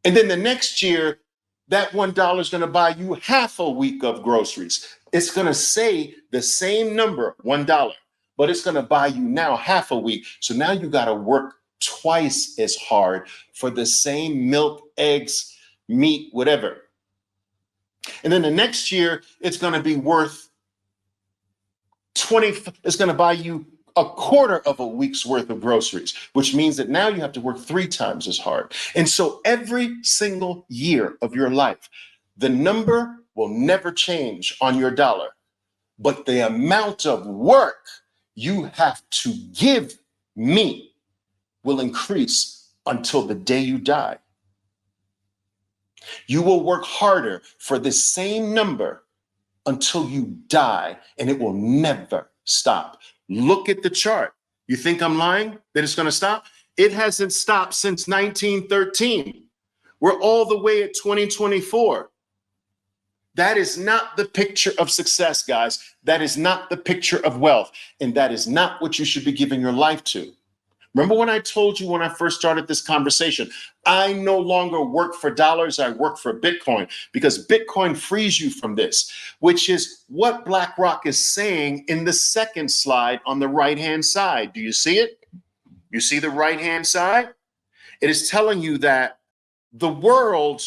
And then the next year, that $1 is gonna buy you half a week of groceries. It's gonna say the same number, $1, but it's gonna buy you now half a week. So now you gotta work twice as hard for the same milk, eggs, meat, whatever. And then the next year, it's gonna be worth it's gonna buy you a quarter of a week's worth of groceries, which means that now you have to work 3 times as hard. And so every single year of your life, the number will never change on your dollar, but the amount of work you have to give me will increase until the day you die. You will work harder for the same number until you die, and it will never stop. Look at the chart. You think I'm lying that it's going to stop? It hasn't stopped since 1913. We're all the way at 2024. That is not the picture of success, guys. That is not the picture of wealth. And that is not what you should be giving your life to. Remember when I told you when I first started this conversation, I no longer work for dollars, I work for Bitcoin, because Bitcoin frees you from this, which is what BlackRock is saying in the second slide on the right-hand side. Do you see it? You see the right-hand side? It is telling you that the world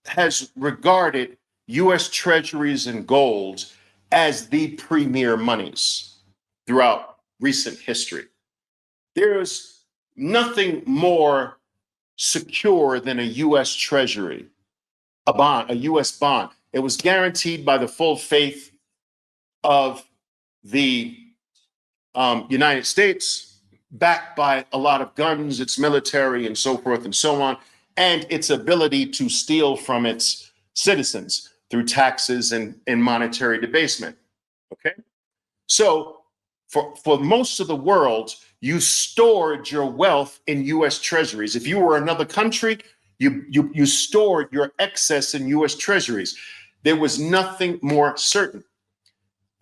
has regarded US treasuries and gold as the premier monies throughout recent history. There's nothing more secure than a US treasury, a bond, a US bond. It was guaranteed by the full faith of the United States, backed by a lot of guns, its military, and so forth and so on, and its ability to steal from its citizens through taxes and monetary debasement. Okay? So for most of the world, you stored your wealth in US treasuries. If you were another country, you stored your excess in US treasuries. There was nothing more certain.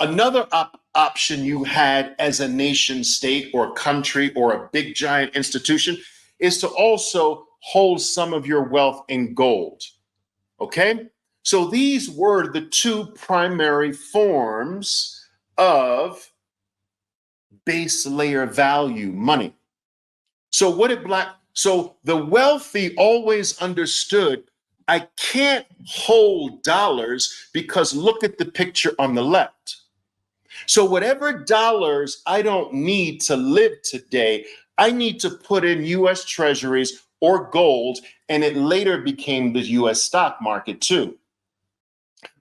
Another option you had as a nation state or country or a big giant institution is to also hold some of your wealth in gold. Okay? So these were the 2 primary forms of base layer value money. So so the wealthy always understood, I can't hold dollars because look at the picture on the left. So whatever dollars I don't need to live today, I need to put in US treasuries or gold, and it later became the US stock market too.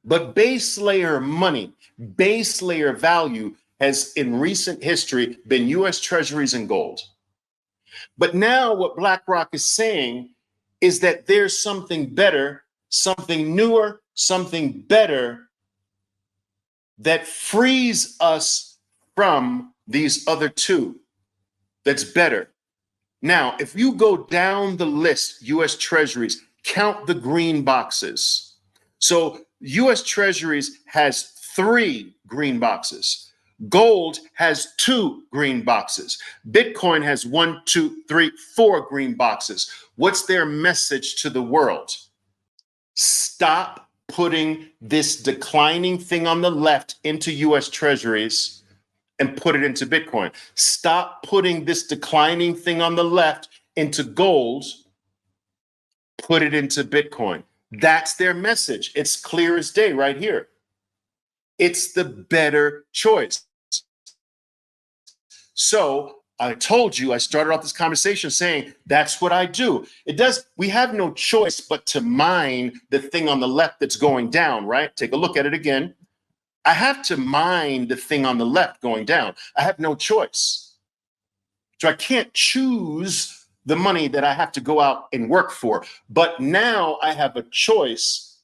But base layer money, base layer value has in recent history been US treasuries and gold. But now what BlackRock is saying is that there's something better, something newer, something better that frees us from these other two. That's better. Now, if you go down the list, US Treasuries, count the green boxes. So US Treasuries has 3 green boxes. Gold has 2 green boxes. Bitcoin has 1, 2, 3, 4 green boxes. What's their message to the world? Stop putting this declining thing on the left into US Treasuries and put it into Bitcoin. Stop putting this declining thing on the left into gold, put it into Bitcoin. That's their message. It's clear as day right here. It's the better choice. So I told you, I started off this conversation saying that's what I do. We have no choice but to mine the thing on the left that's going down, right? Take a look at it again. I have to mine the thing on the left going down. I have no choice. So I can't choose the money that I have to go out and work for. But now I have a choice,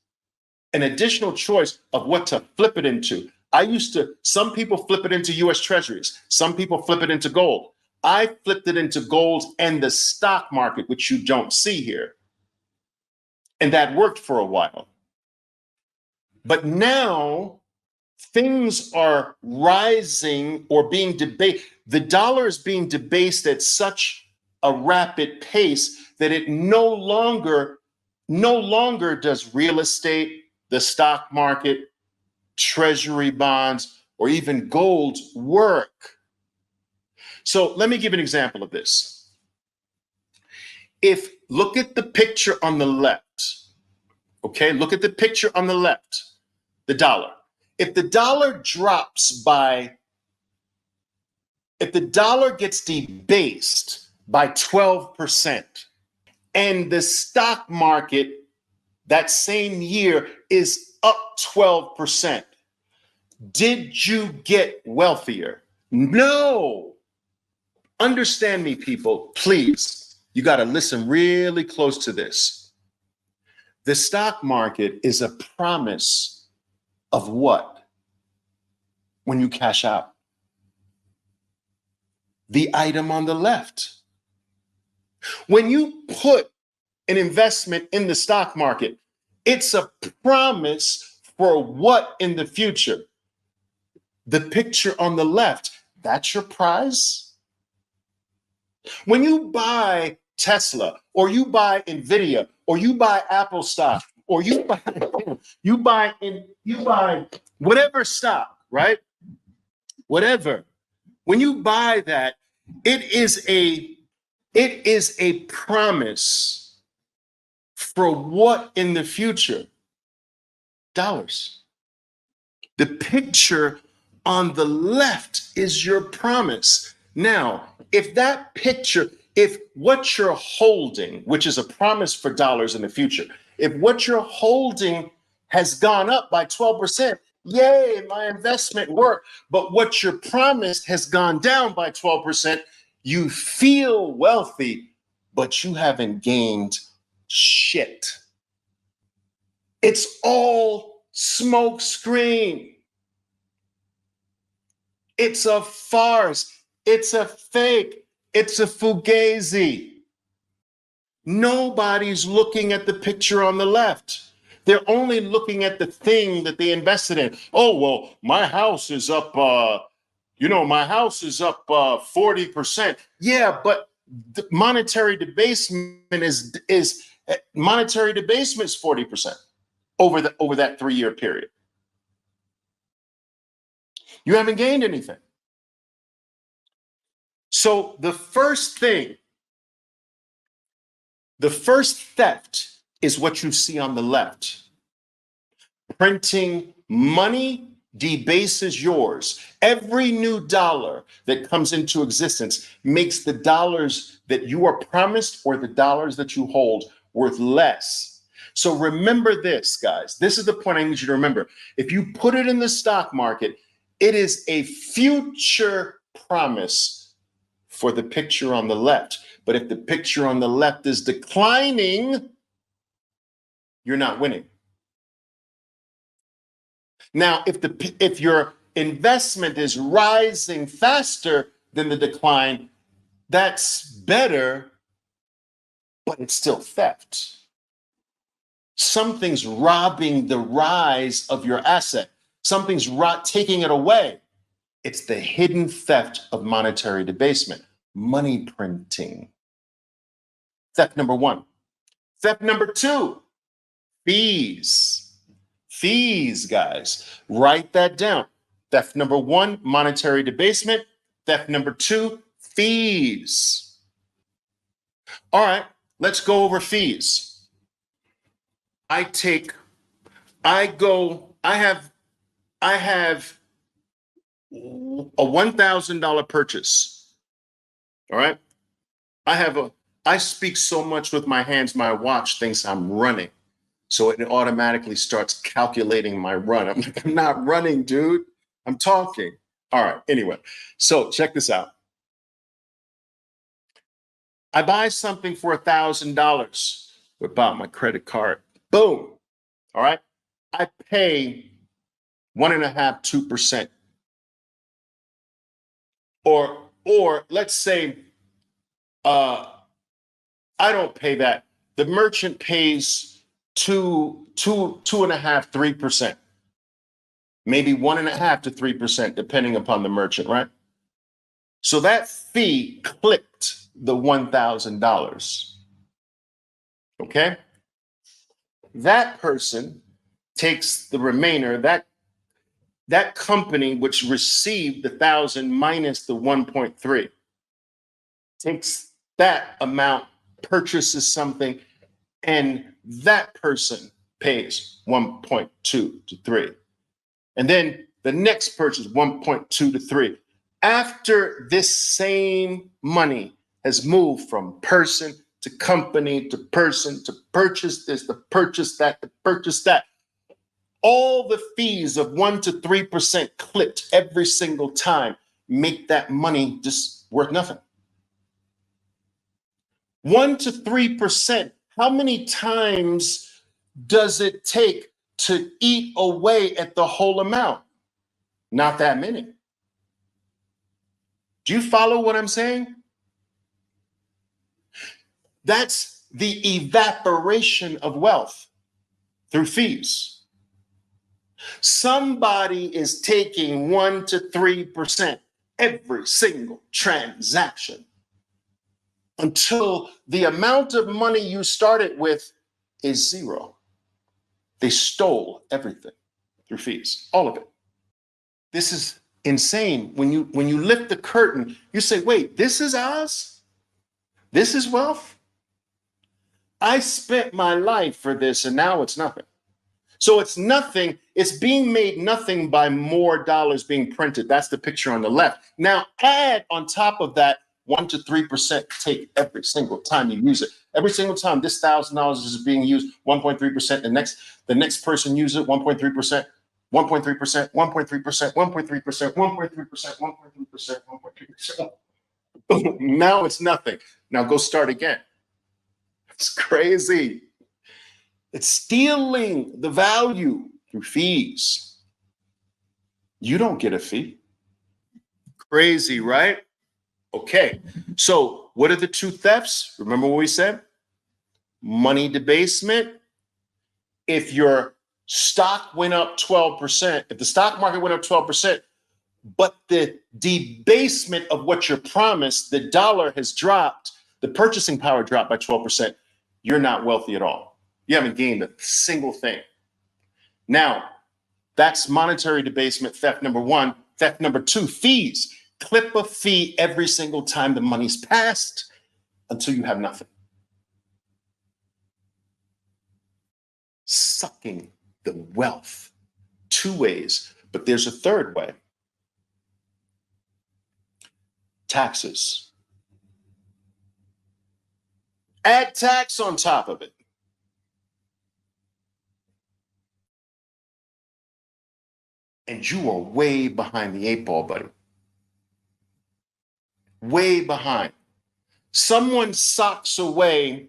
an additional choice of what to flip it into. Some people flip it into US Treasuries. Some people flip it into gold. I flipped it into gold and the stock market, which you don't see here. And that worked for a while. But now things are rising or being debated. The dollar is being debased at such a rapid pace that it no longer does real estate, the stock market, treasury bonds, or even gold work. So let me give an example of this. Look at the picture on the left, okay? Look at the picture on the left, the dollar. If the dollar gets debased by 12%, and the stock market that same year is up 12%, did you get wealthier? No. Understand me, people, please. You got to listen really close to this. The stock market is a promise of what? When you cash out. The item on the left. When you put an investment in the stock market, it's a promise for what in the future? The picture on the left, that's your prize. When you buy Tesla, or you buy Nvidia, or you buy Apple stock, or you buy whatever stock, right? Whatever. When you buy that, it is a promise for what in the future? Dollars. The picture on the left is your promise. Now, if what you're holding, which is a promise for dollars in the future, if what you're holding has gone up by 12%, yay, my investment worked. But what you're promised has gone down by 12%, you feel wealthy, but you haven't gained shit. It's all smoke screen. It's a farce. It's a fake. It's a fugazi. Nobody's looking at the picture on the left. They're only looking at the thing that they invested in. Oh, well, my house is up, my house is up 40%. Yeah, but the monetary debasement is 40% over that 3-year period. You haven't gained anything. So the first thing, the first theft is what you see on the left. Printing money debases yours. Every new dollar that comes into existence makes the dollars that you are promised or the dollars that you hold worth less. So remember this, guys. This is the point I need you to remember. If you put it in the stock market, it is a future promise for the picture on the left. But if the picture on the left is declining, you're not winning. Now, if your investment is rising faster than the decline, that's better, but it's still theft. Something's robbing the rise of your asset. Something's taking it away. It's the hidden theft of monetary debasement, money printing. Theft number one. Theft number two, fees. Fees, guys. Write that down. Theft number one, monetary debasement. Theft number two, fees. All right, let's go over fees. I have a $1,000 purchase. All right. I speak so much with my hands, my watch thinks I'm running. So it automatically starts calculating my run. I'm like, I'm not running, dude. I'm talking. All right. Anyway, so check this out. I buy something for $1,000 without my credit card. Boom. All right. I pay 1.5%, 2%. Or let's say I don't pay that. The merchant pays 2.5%, 3%, maybe 1.5% to 3%, depending upon the merchant, right? So that fee clipped the $1,000. Okay? That person takes the remainder, that company which received the 1,000 minus the 1.3, takes that amount, purchases something, and that person pays 1.2 to 3. And then the next purchase, 1.2 to 3. After this same money has moved from person to company to person to purchase this, to purchase that, to purchase that, all the fees of 1% to 3% clipped every single time make that money just worth nothing. 1% to 3%. How many times does it take to eat away at the whole amount? Not that many. Do you follow what I'm saying? That's the evaporation of wealth through fees. Somebody is taking 1% to 3% every single transaction until the amount of money you started with is zero. They stole everything through fees, all of it. This is insane. When you lift the curtain, you say, wait, this is ours? This is wealth? I spent my life for this and now it's nothing. So it's nothing. It's being made nothing by more dollars being printed. That's the picture on the left. Now add on top of that 1% to 3% take every single time you use it. Every single time this $1,000 is being used, 1.3%. The next person uses it, 1.3%, 1.3%, 1.3%, 1.3%, 1.3%, 1.3%, 1.3%. Now it's nothing. Now go start again. It's crazy. It's stealing the value through fees. You don't get a fee. Crazy, right? Okay, so what are the two thefts? Remember what we said? Money debasement. If your stock went up 12%, if the stock market went up 12%, but the debasement of what you're promised, the dollar has dropped, the purchasing power dropped by 12%, you're not wealthy at all. You haven't gained a single thing. Now, that's monetary debasement, theft number one. Theft number 2, fees. Clip a fee every single time the money's passed until you have nothing. Sucking the wealth. 2 ways, but there's a third way. Taxes. Add tax on top of it. And you are way behind the 8 ball, buddy. Way behind. Someone socks away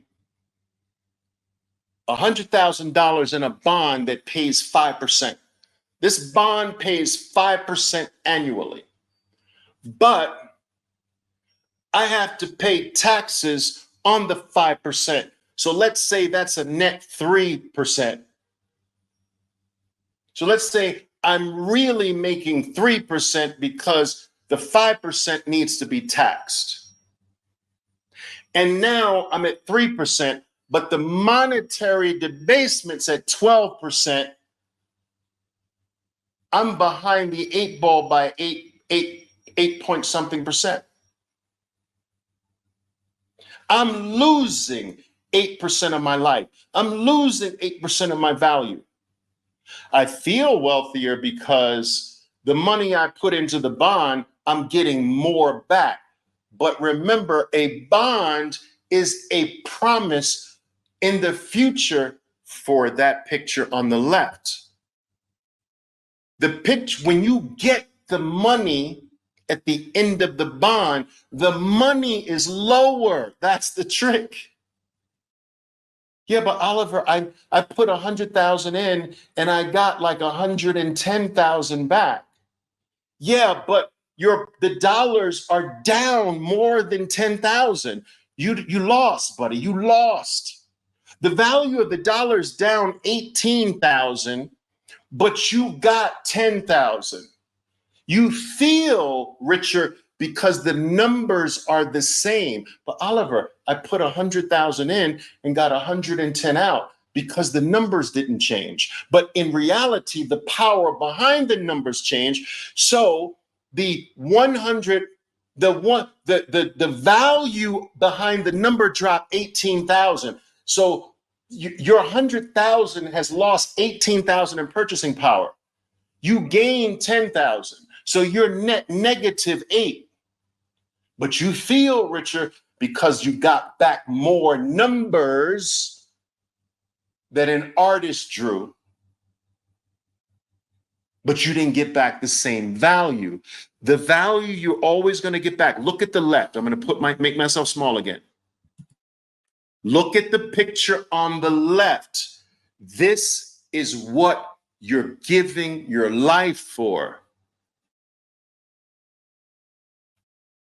$100,000 in a bond that pays 5%. This bond pays 5% annually. But I have to pay taxes on the 5%. So let's say that's a net 3%. So let's say I'm really making 3% because the 5% needs to be taxed. And now I'm at 3%, but the monetary debasement's at 12%. I'm behind the 8 ball by 8 point something percent. I'm losing 8% of my life. I'm losing 8% of my value. I feel wealthier because the money I put into the bond, I'm getting more back. But remember, a bond is a promise in the future for that picture on the left. The picture, when you get the money at the end of the bond, the money is lower. That's the trick. Yeah, but Oliver, I put 100,000 in and I got like 110,000 back. Yeah, but the dollars are down more than 10,000. You lost, buddy. You lost. The value of the dollar is down 18,000, but you got 10,000. You feel richer because the numbers are the same. But Oliver, I put 100,000 in and got 110 out because the numbers didn't change. But in reality, the power behind the numbers change. So the 100, the value behind the number dropped 18,000. So your 100,000 has lost 18,000 in purchasing power. You gain 10,000. So you're net negative 8. But you feel richer because you got back more numbers that an artist drew, but you didn't get back the same value. The value you're always going to get back. Look at the left. I'm going to make myself small again. Look at the picture on the left. This is what you're giving your life for.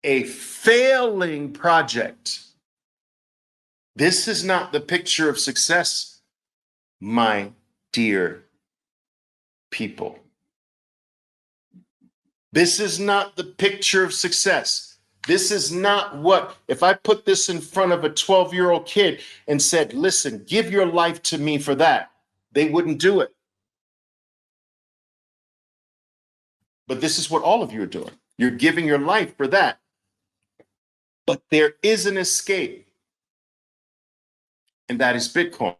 A failing project. This is not the picture of success, my dear people. This is not the picture of success. This is not what, if I put this in front of a 12-year-old kid and said, listen, give your life to me for that, they wouldn't do it. But this is what all of you are doing. You're giving your life for that. But there is an escape, and that is Bitcoin.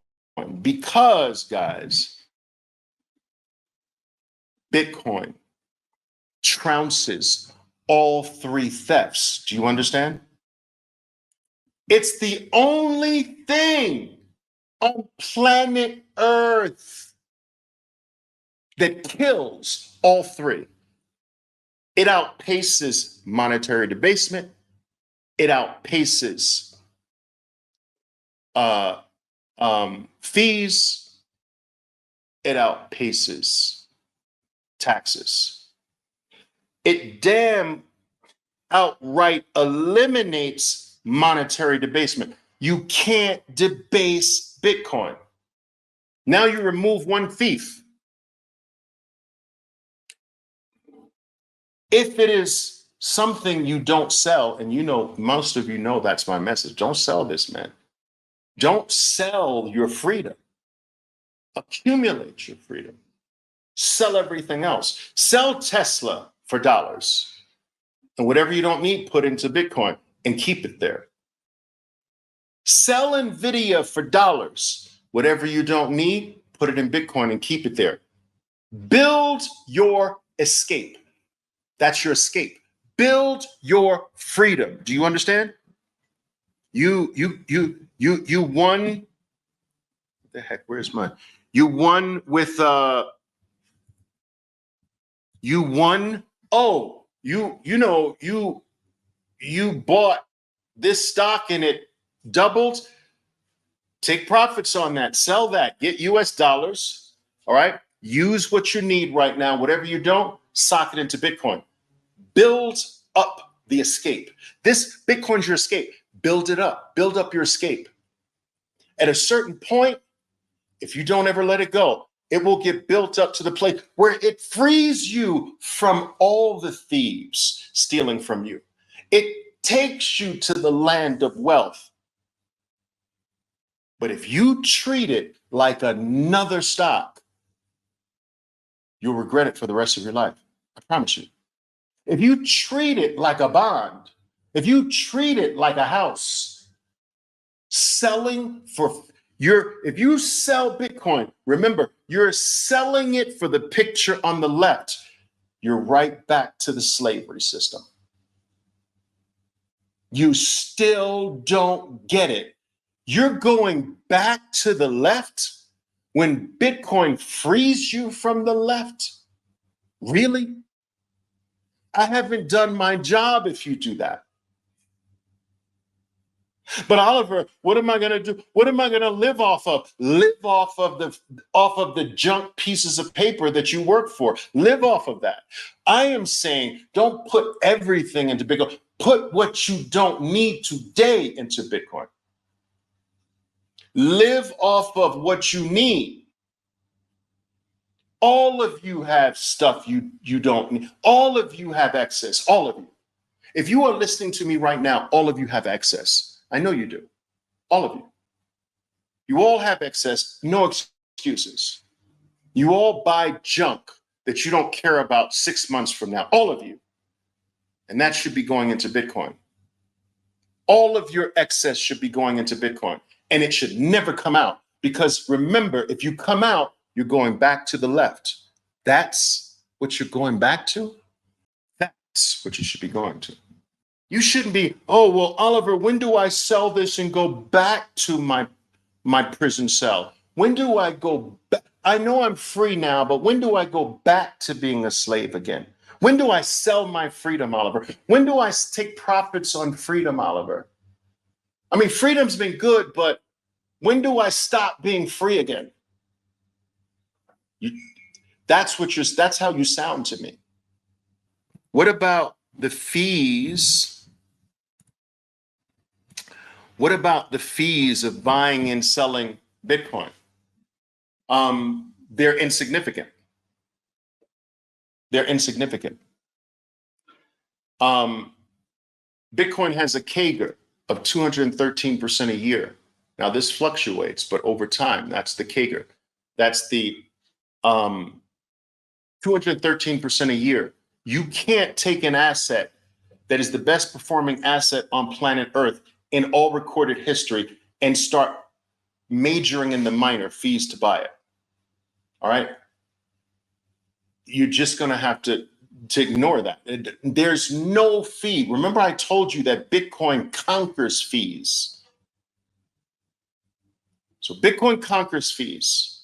Because, guys, Bitcoin trounces all 3 thefts. Do you understand? It's the only thing on planet Earth that kills all 3. It outpaces monetary debasement. It outpaces fees. It outpaces taxes. It damn outright eliminates monetary debasement. You can't debase Bitcoin. Now you remove one thief. If it is something you don't sell, and you know, most of you know that's my message. Don't sell this, man. Don't sell your freedom. Accumulate your freedom. Sell everything else. Sell Tesla for dollars. And whatever you don't need, put into Bitcoin and keep it there. Sell NVIDIA for dollars. Whatever you don't need, put it in Bitcoin and keep it there. Build your escape. That's your escape. Build your freedom. Do you understand? You won. What the heck? Where's mine? You won with you won. Oh, you bought this stock and it doubled. Take profits on that. Sell that. Get US dollars. All right. Use what you need right now. Whatever you don't, sock it into Bitcoin. Build up the escape. This Bitcoin's your escape. Build it up. Build up your escape. At a certain point, if you don't ever let it go, it will get built up to the place where it frees you from all the thieves stealing from you. It takes you to the land of wealth. But if you treat it like another stock, you'll regret it for the rest of your life. I promise you. If you treat it like a bond, if you treat it like a house, if you sell Bitcoin, remember, you're selling it for the picture on the left. You're right back to the slavery system. You still don't get it. You're going back to the left when Bitcoin frees you from the left? Really? I haven't done my job if you do that. But Oliver, what am I going to do? What am I going to live off of? Live off of the junk pieces of paper that you work for. Live off of that. I am saying don't put everything into Bitcoin. Put what you don't need today into Bitcoin. Live off of what you need. All of you have stuff you don't need. All of you have excess. All of you. If you are listening to me right now, all of you have excess. I know you do. All of you. You all have excess, no excuses. You all buy junk that you don't care about 6 months from now. All of you. And that should be going into Bitcoin. All of your excess should be going into Bitcoin. And it should never come out. Because remember, if you come out, you're going back to the left. That's what you're going back to. That's what you should be going to. You shouldn't be, oh, well, Oliver, when do I sell this and go back to my prison cell? When do I go back? I know I'm free now, but when do I go back to being a slave again? When do I sell my freedom, Oliver? When do I take profits on freedom, Oliver? I mean, freedom's been good, but when do I stop being free again? That's how you sound to me. What about the fees? What about the fees of buying and selling Bitcoin? They're insignificant. They're insignificant. Bitcoin has a CAGR of 213% a year. Now this fluctuates, but over time, that's the CAGR. That's the 213% a year. You can't take an asset that is the best performing asset on planet Earth in all recorded history and start majoring in the minor fees to buy it. All right? You're just going to have to ignore that. There's no fee. Remember, I told you that Bitcoin conquers fees. So Bitcoin conquers fees.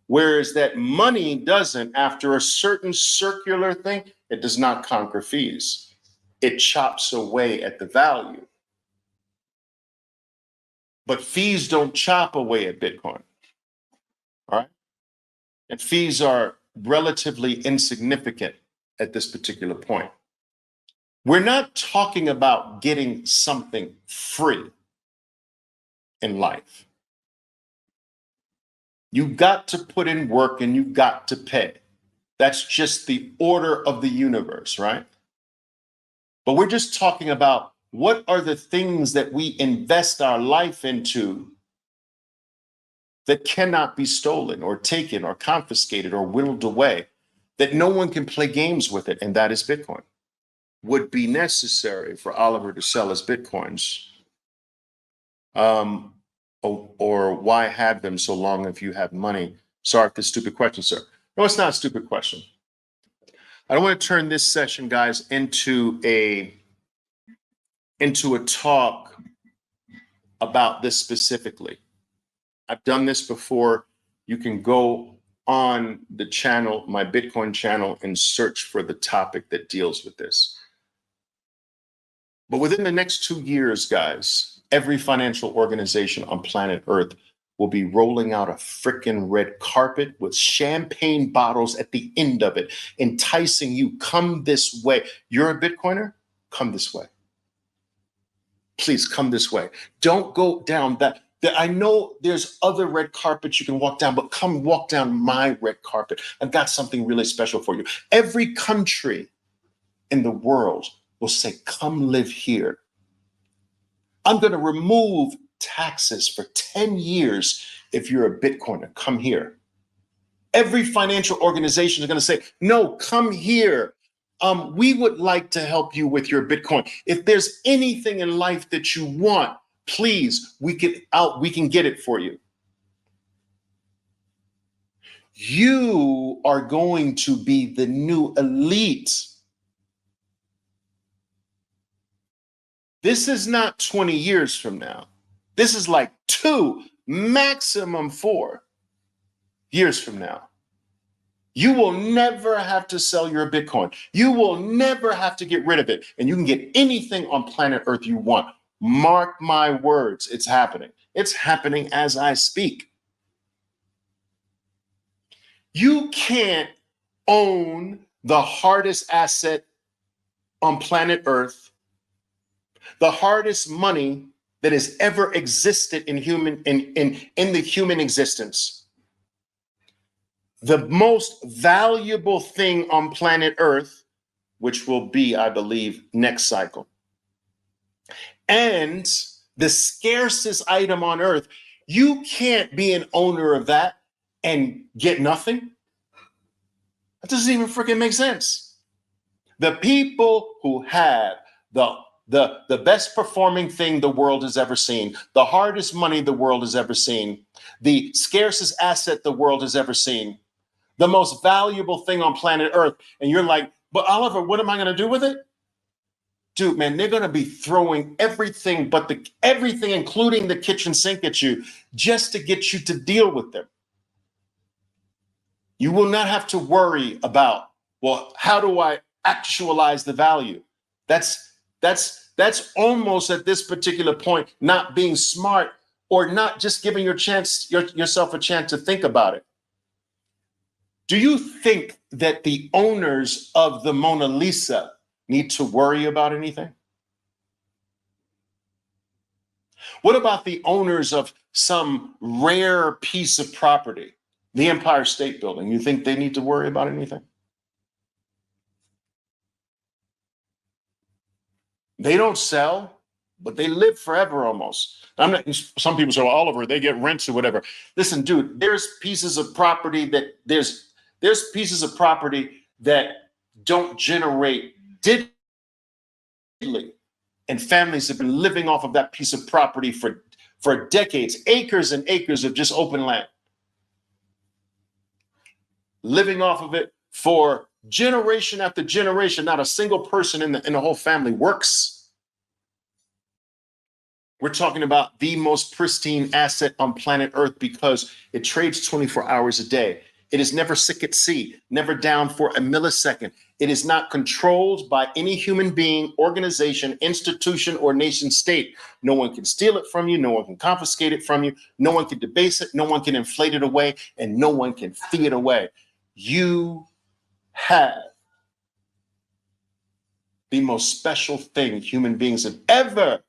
Whereas that money doesn't, after a certain circular thing, it does not conquer fees. It chops away at the value. But fees don't chop away at Bitcoin. All right? And fees are relatively insignificant at this particular point. We're not talking about getting something free in life. You've got to put in work and you've got to pay. That's just the order of the universe, right? But we're just talking about what are the things that we invest our life into that cannot be stolen or taken or confiscated or whittled away. that no one can play games with it, and that is Bitcoin. Would be necessary for Oliver to sell his Bitcoins. Or why have them so long if you have money? Sorry for the stupid question, sir. No, it's not a stupid question. I don't want to turn this session, guys, into a talk about this specifically. I've done this before. You can go on the channel, my Bitcoin channel, and search for the topic that deals with this. But within the next 2 years, guys, every financial organization on planet Earth will be rolling out a freaking red carpet with champagne bottles at the end of it, enticing you, come this way. You're a Bitcoiner? Come this way. Please come this way. Don't go down that. I know there's other red carpets you can walk down, but come walk down my red carpet. I've got something really special for you. Every country in the world will say, come live here. I'm going to remove taxes for 10 years if you're a Bitcoiner. Come here. Every financial organization is going to say, no, come here. We would like to help you with your Bitcoin. If there's anything in life that you want, please, we can get it for you. You are going to be the new elite. This is not 20 years from now. This is like 2, maximum 4 years from now. You will never have to sell your Bitcoin. You will never have to get rid of it. And you can get anything on planet Earth you want. Mark my words, it's happening. It's happening as I speak. You can't own the hardest asset on planet Earth, the hardest money that has ever existed in the human existence. The most valuable thing on planet Earth, which will be, I believe, next cycle. And the scarcest item on Earth, you can't be an owner of that and get nothing. That doesn't even freaking make sense. The people who have the best performing thing the world has ever seen, the hardest money the world has ever seen, the scarcest asset the world has ever seen, the most valuable thing on planet Earth. And you're like, but Oliver, what am I going to do with it? Dude, man, they're going to be throwing everything, everything, including the kitchen sink at you, just to get you to deal with them. You will not have to worry about, well, how do I actualize the value? That's almost at this particular point not being smart, or not just giving yourself a chance to think about it. Do you think that the owners of the Mona Lisa need to worry about anything? What about the owners of some rare piece of property, the Empire State Building? You think they need to worry about anything? They don't sell, but they live forever almost. Some people say, well, Oliver, they get rents or whatever. Listen, dude, there's pieces of property that there's pieces of property that don't generate diddly, and families have been living off of that piece of property for decades, acres and acres of just open land, living off of it for generation after generation. Not a single person in the whole family works. We're talking about the most pristine asset on planet Earth because it trades 24 hours a day. It is never sick at sea, never down for a millisecond. It is not controlled by any human being, organization, institution, or nation state. No one can steal it from you. No one can confiscate it from you. No one can debase it. No one can inflate it away, and no one can fee it away. You have the most special thing human beings have ever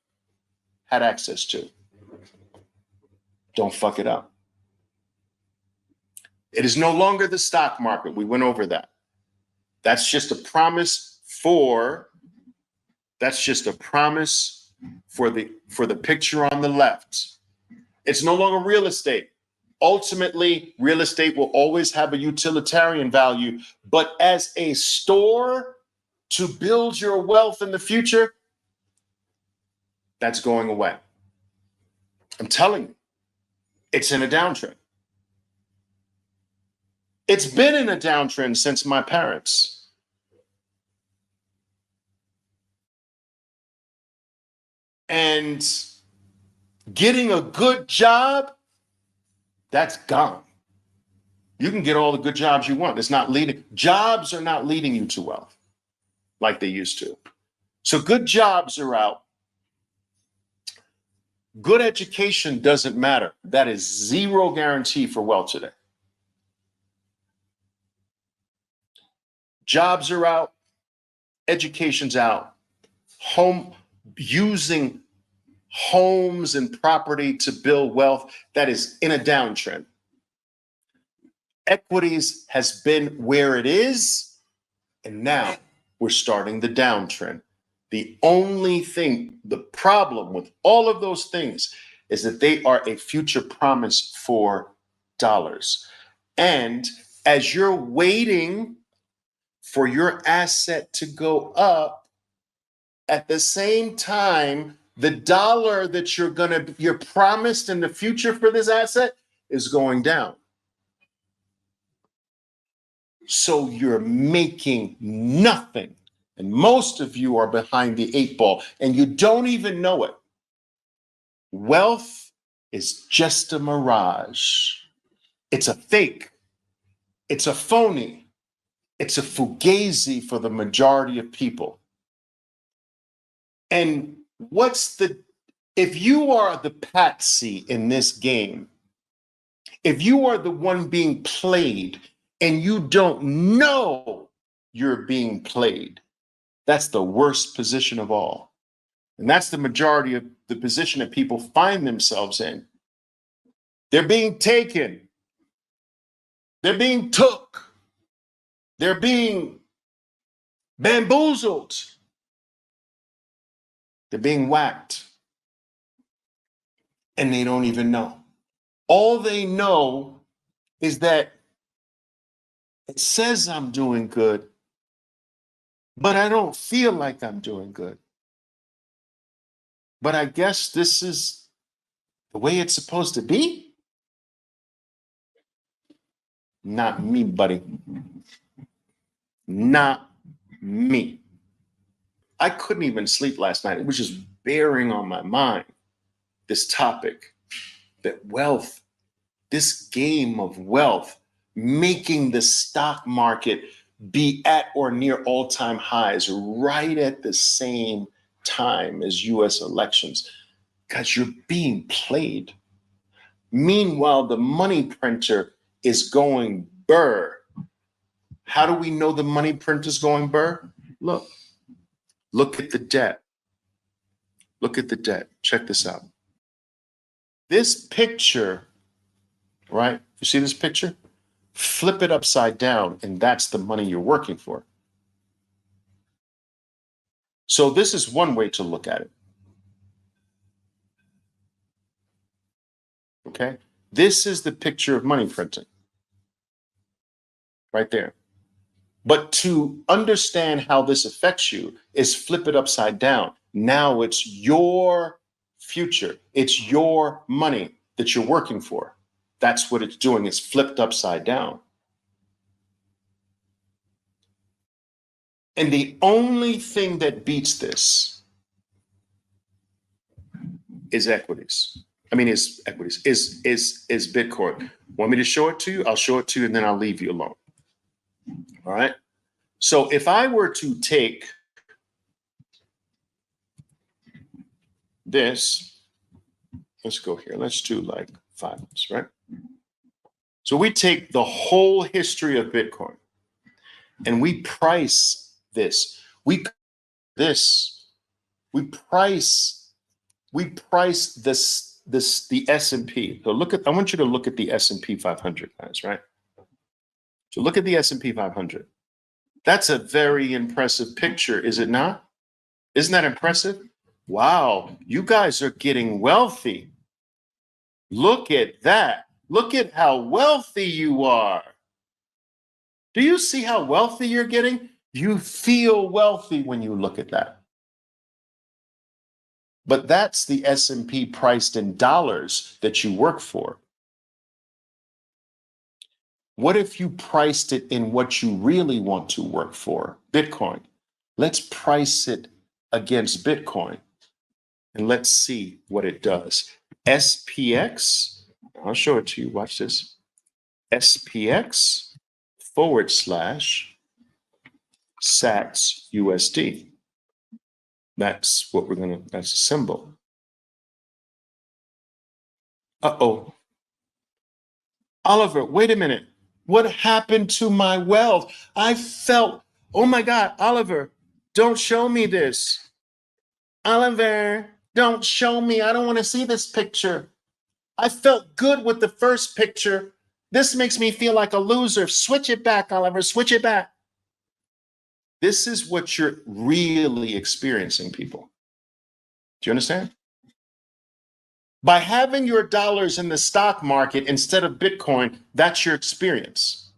had access to. Don't fuck it up. It is no longer the stock market. We went over that. That's just a promise for the picture on the left. It's no longer real estate. Ultimately, real estate will always have a utilitarian value, but as a store to build your wealth in the future, that's going away. I'm telling you, it's in a downtrend. It's been in a downtrend since my parents. And getting a good job, that's gone. You can get all the good jobs you want. Jobs are not leading you to wealth like they used to. So good jobs are out. Good education doesn't matter. That is zero guarantee for wealth today. Jobs are out. Education's out. Using homes and property to build wealth, that is in a downtrend. Equities has been where it is, and now we're starting the downtrend. The only thing, the problem with all of those things is that they are a future promise for dollars. And as you're waiting for your asset to go up, at the same time, the dollar that you're promised in the future for this asset is going down. So you're making nothing. And most of you are behind the 8 ball and you don't even know it. Wealth is just a mirage. It's a fake. It's a phony. It's a fugazi for the majority of people. And if you are the patsy in this game, if you are the one being played and you don't know you're being played, that's the worst position of all. And that's the majority of the position that people find themselves in. They're being taken. They're being took. They're being bamboozled. They're being whacked. And they don't even know. All they know is that it says I'm doing good, but I don't feel like I'm doing good. But I guess this is the way it's supposed to be? Not me, buddy. Not me. I couldn't even sleep last night. It was just bearing on my mind, this topic, that wealth, this game of wealth, making the stock market be at or near all-time highs right at the same time as US elections, because you're being played. Meanwhile, the money printer is going burr. How do we know the money printer is going burr? Look at the debt. Look at the debt. Check this out. This picture, right? You see this picture? Flip it upside down, and that's the money you're working for. So this is one way to look at it. Okay? This is the picture of money printing. Right there. But to understand how this affects you is flip it upside down. Now it's your future. It's your money that you're working for. That's what it's doing. It's flipped upside down. And the only thing that beats this is equities. Is Bitcoin. Want me to show it to you? I'll show it to you and then I'll leave you alone. All right. So if I were to take this, let's go here. Let's do like 5 months, right? So we take the whole history of Bitcoin and we price this. We price the S&P. So I want you to look at the S&P 500, guys, right? So look at the S&P 500. That's a very impressive picture, is it not? Isn't that impressive? Wow, you guys are getting wealthy. Look at that. Look at how wealthy you are. Do you see how wealthy you're getting? You feel wealthy when you look at that. But that's the S&P priced in dollars that you work for. What if you priced it in what you really want to work for? Bitcoin. Let's price it against Bitcoin and let's see what it does. SPX, I'll show it to you. Watch this. SPX / Sats USD. That's what that's a symbol. Uh-oh. Oliver, wait a minute. What happened to my wealth? I felt, oh my God, Oliver, don't show me this. Oliver, don't show me. I don't want to see this picture. I felt good with the first picture. This makes me feel like a loser. Switch it back, Oliver, switch it back. This is what you're really experiencing, people. Do you understand? By having your dollars in the stock market instead of Bitcoin, that's your experience.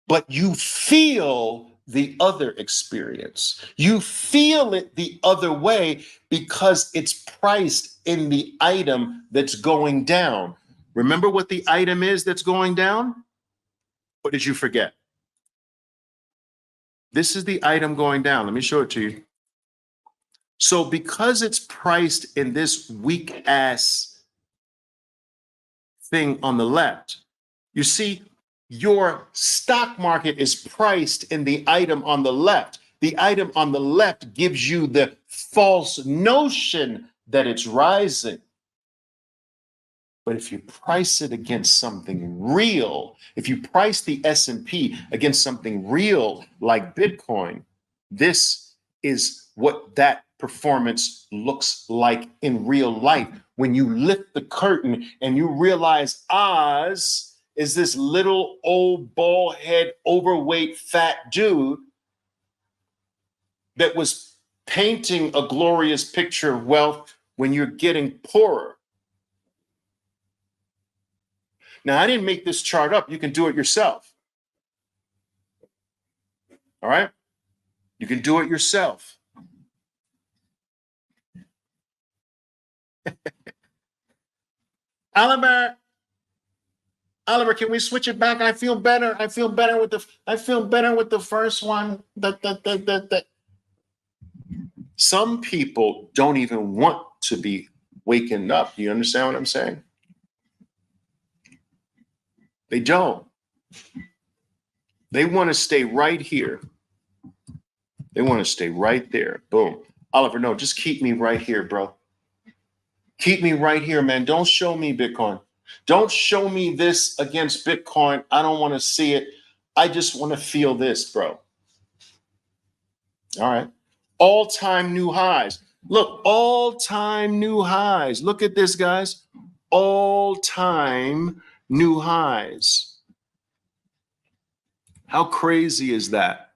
But you feel the other experience. You feel it the other way because it's priced in the item that's going down. Remember what the item is that's going down? Or did you forget? This is the item going down. Let me show it to you. So because it's priced in this weak ass thing on the left, you see, your stock market is priced in the item on the left. The item on the left gives you the false notion that it's rising. But if you price it against something real, if you price the S&P against something real like Bitcoin, this is what that performance looks like in real life. When you lift the curtain and you realize Oz is this little old bald head, overweight, fat dude that was painting a glorious picture of wealth when you're getting poorer. Now, I didn't make this chart up. You can do it yourself. All right? You can do it yourself. Oliver, can we switch it back? I feel better. I feel better with the first one. Some people don't even want to be waking up. Do you understand what I'm saying? They don't. They want to stay right here. They want to stay right there. Boom. Oliver, no, just keep me right here, bro. Keep me right here, man. Don't show me Bitcoin. Don't show me this against Bitcoin. I don't want to see it. I just want to feel this, bro. All right. All-time new highs. Look, all-time new highs. Look at this, guys. All-time new highs. How crazy is that?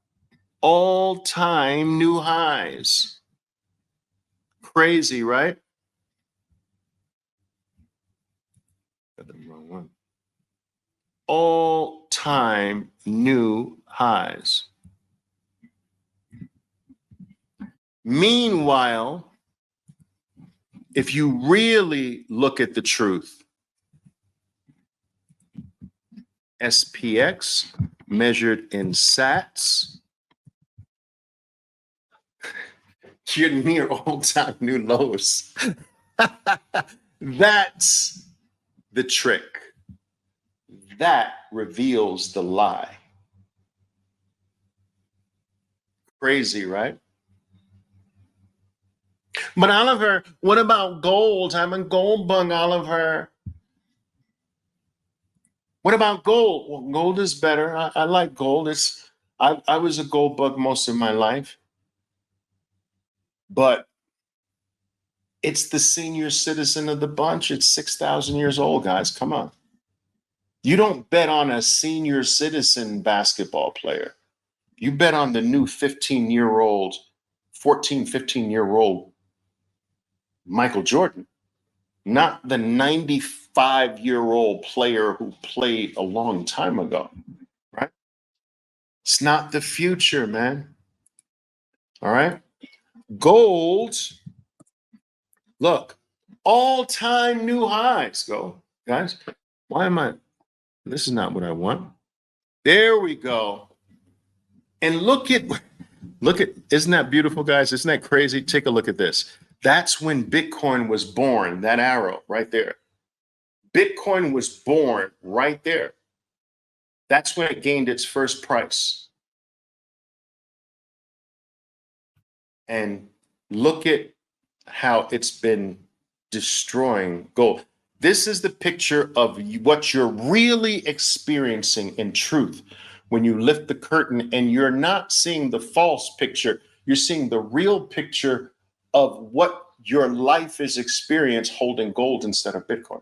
All-time new highs. Crazy, right? Got the wrong one. All-time new highs. Meanwhile, if you really look at the truth, SPX measured in sats, you're near all-time new lows. That's the trick. That reveals the lie. Crazy, right? But Oliver, what about gold? I'm a gold bug, Oliver. What about gold? Well, gold is better. I like gold. I was a gold bug most of my life. But it's the senior citizen of the bunch. It's 6,000 years old, guys. Come on. You don't bet on a senior citizen basketball player. You bet on the new 15-year-old, 14, 15-year-old Michael Jordan, not the 90 5-year-old player who played a long time ago, right? It's not the future, man. All right. Gold, look, all-time new highs. Go, guys. Why am I? This is not what I want. There we go. And isn't that beautiful, guys? Isn't that crazy? Take a look at this. That's when Bitcoin was born, that arrow right there. Bitcoin was born right there. That's when it gained its first price. And look at how it's been destroying gold. This is the picture of what you're really experiencing in truth when you lift the curtain and you're not seeing the false picture. You're seeing the real picture of what your life is experienced holding gold instead of Bitcoin.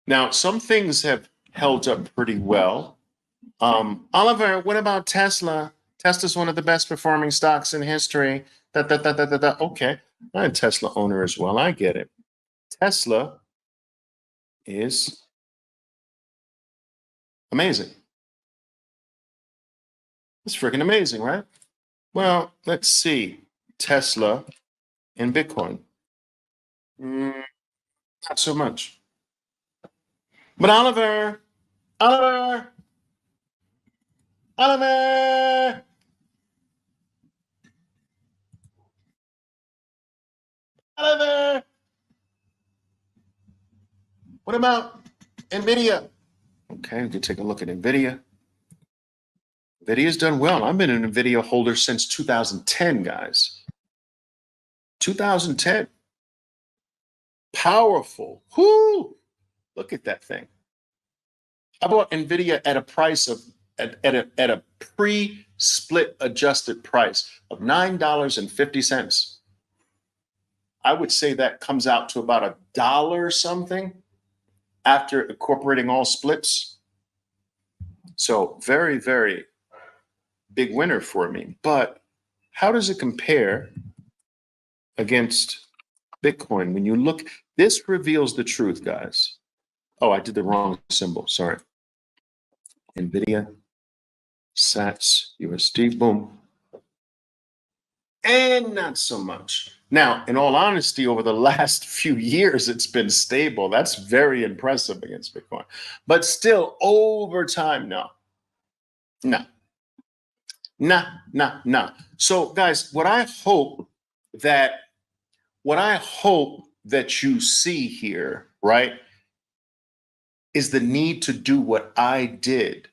Now, some things have held up pretty well. Oliver, what about Tesla? Tesla's one of the best performing stocks in history. Okay, I'm a Tesla owner as well. I get it. Tesla is amazing. It's freaking amazing, right? Well, let's see. Tesla and Bitcoin. Not so much. But Oliver, Oliver, Oliver, Oliver. What about NVIDIA? Okay, we can take a look at NVIDIA. NVIDIA's done well. I've been an NVIDIA holder since 2010, guys. 2010. Powerful. Whoo! Look at that thing. I bought NVIDIA at a price of at a pre-split adjusted price of $9.50. I would say that comes out to about $1 something after incorporating all splits. So very, very big winner for me. But how does it compare against Bitcoin? When you look, this reveals the truth, guys. Oh, I did the wrong symbol. Sorry. NVIDIA, SATS, USD, boom. And not so much. Now, in all honesty, over the last few years, it's been stable. That's very impressive against Bitcoin. But still, over time, no. No. So, guys, what I hope that you see here, right, is the need to do what I did.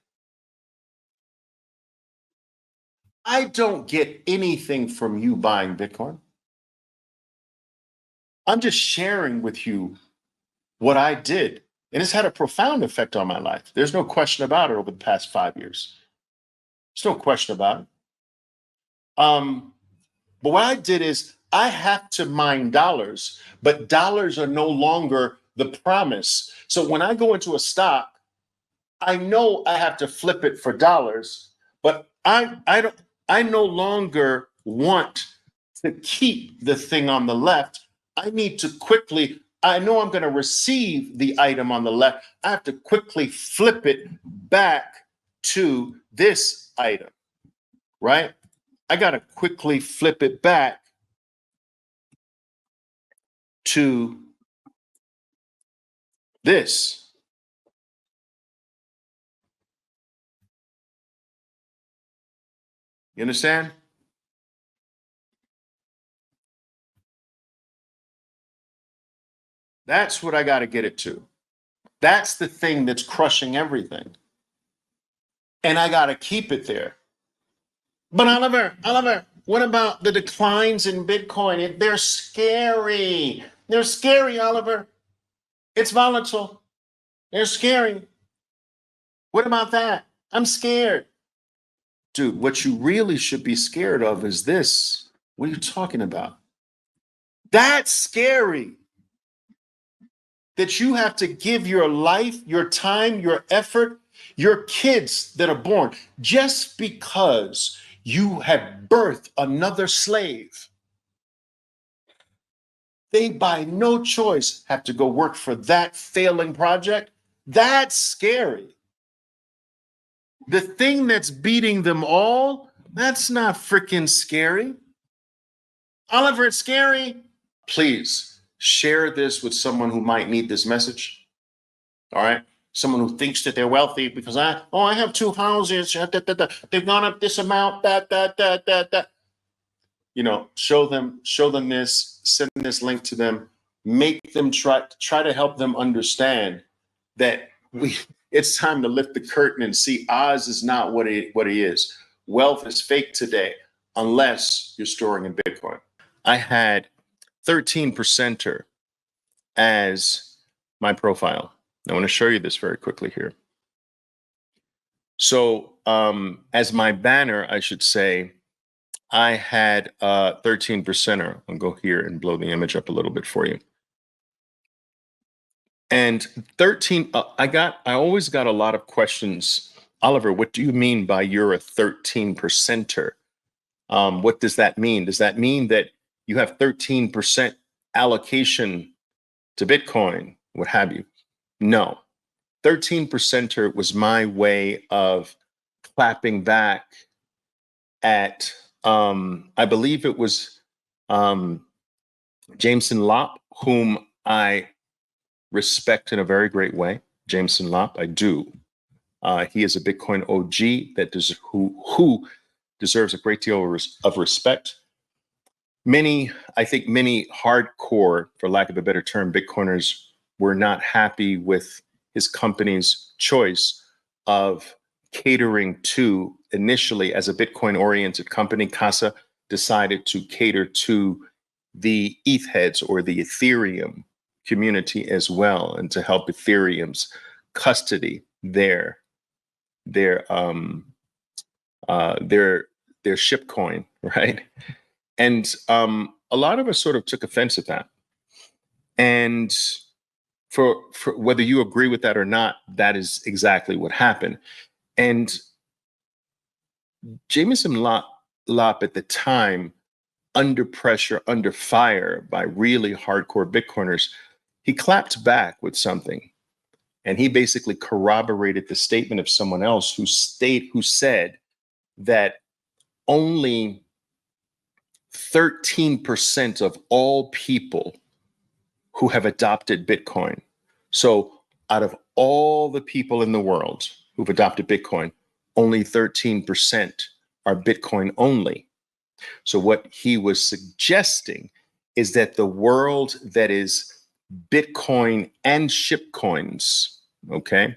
I don't get anything from you buying Bitcoin. I'm just sharing with you what I did. And it's had a profound effect on my life. There's no question about it over the past 5 years. There's no question about it. But what I did is I have to mine dollars, but dollars are no longer the promise. So when I go into a stock, I know I have to flip it for dollars, but I no longer want to keep the thing on the left. I need to quickly, I know I'm going to receive the item on the left. I have to quickly flip it back to this item, right? I got to quickly flip it back to this. You understand? That's what I got to get it to. That's the thing that's crushing everything. And I got to keep it there. But Oliver, what about the declines in Bitcoin? They're scary. They're scary, Oliver. It's volatile. They're scary. What about that? I'm scared. Dude, what you really should be scared of is this. What are you talking about? That's scary. That you have to give your life, your time, your effort, your kids that are born, just because you have birthed another slave. they by no choice have to go work for that failing project. That's scary. The thing that's beating them all, that's not freaking scary. Oliver, it's scary. Please share this with someone who might need this message. All right. Someone who thinks that they're wealthy because I have two houses. They've gone up this amount. You know, show them this, send this link to them, make them try to help them understand that it's time to lift the curtain and see Oz is not what it is. Wealth is fake today unless you're storing in Bitcoin. I had 13%er as my profile. I want to show you this very quickly here. So as my banner, I should say, I had 13%er. I'll go here and blow the image up a little bit for you. And 13, I always got a lot of questions. Oliver, what do you mean by you're a 13%er? What does that mean? Does that mean that you have 13% allocation to Bitcoin, what have you? No. 13%er was my way of clapping back at, I believe it was Jameson Lopp, whom I respect in a very great way. Jameson Lopp, I do. He is a Bitcoin OG who deserves a great deal of respect. I think many hardcore, for lack of a better term, Bitcoiners were not happy with his company's choice of catering to, initially as a Bitcoin-oriented company, Casa decided to cater to the ETH heads or the Ethereum community as well, and to help Ethereum's custody their shipcoin, right? And a lot of us sort of took offense at that. And for whether you agree with that or not, that is exactly what happened. And Jameson Lopp at the time, under pressure, under fire by really hardcore Bitcoiners, he clapped back with something. And he basically corroborated the statement of someone else who said that only 13% of all people who have adopted Bitcoin. So out of all the people in the world who've adopted Bitcoin, only 13% are Bitcoin only. So what he was suggesting is that the world that is Bitcoin and shitcoins, okay,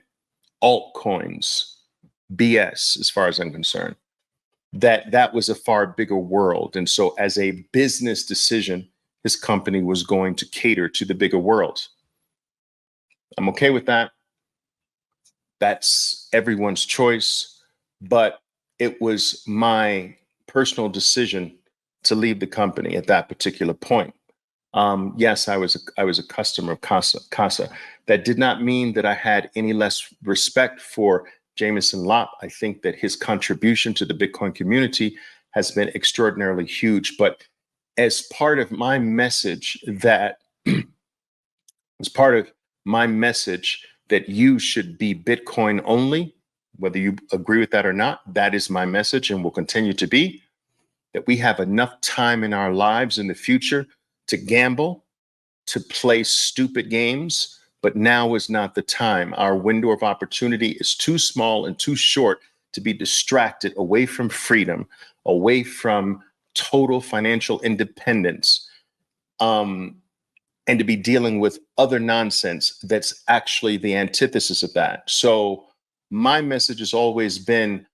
altcoins, BS, as far as I'm concerned, that was a far bigger world. And so as a business decision, his company was going to cater to the bigger world. I'm okay with that. That's everyone's choice. But it was my personal decision to leave the company at that particular point. Yes, I was a customer of Casa. That did not mean that I had any less respect for Jameson Lopp. I think that his contribution to the Bitcoin community has been extraordinarily huge. But as part of my message that you should be Bitcoin only, whether you agree with that or not, that is my message and will continue to be, that we have enough time in our lives in the future to gamble, to play stupid games, but now is not the time. Our window of opportunity is too small and too short to be distracted away from freedom, away from total financial independence, and to be dealing with other nonsense that's actually the antithesis of that. So my message has always been,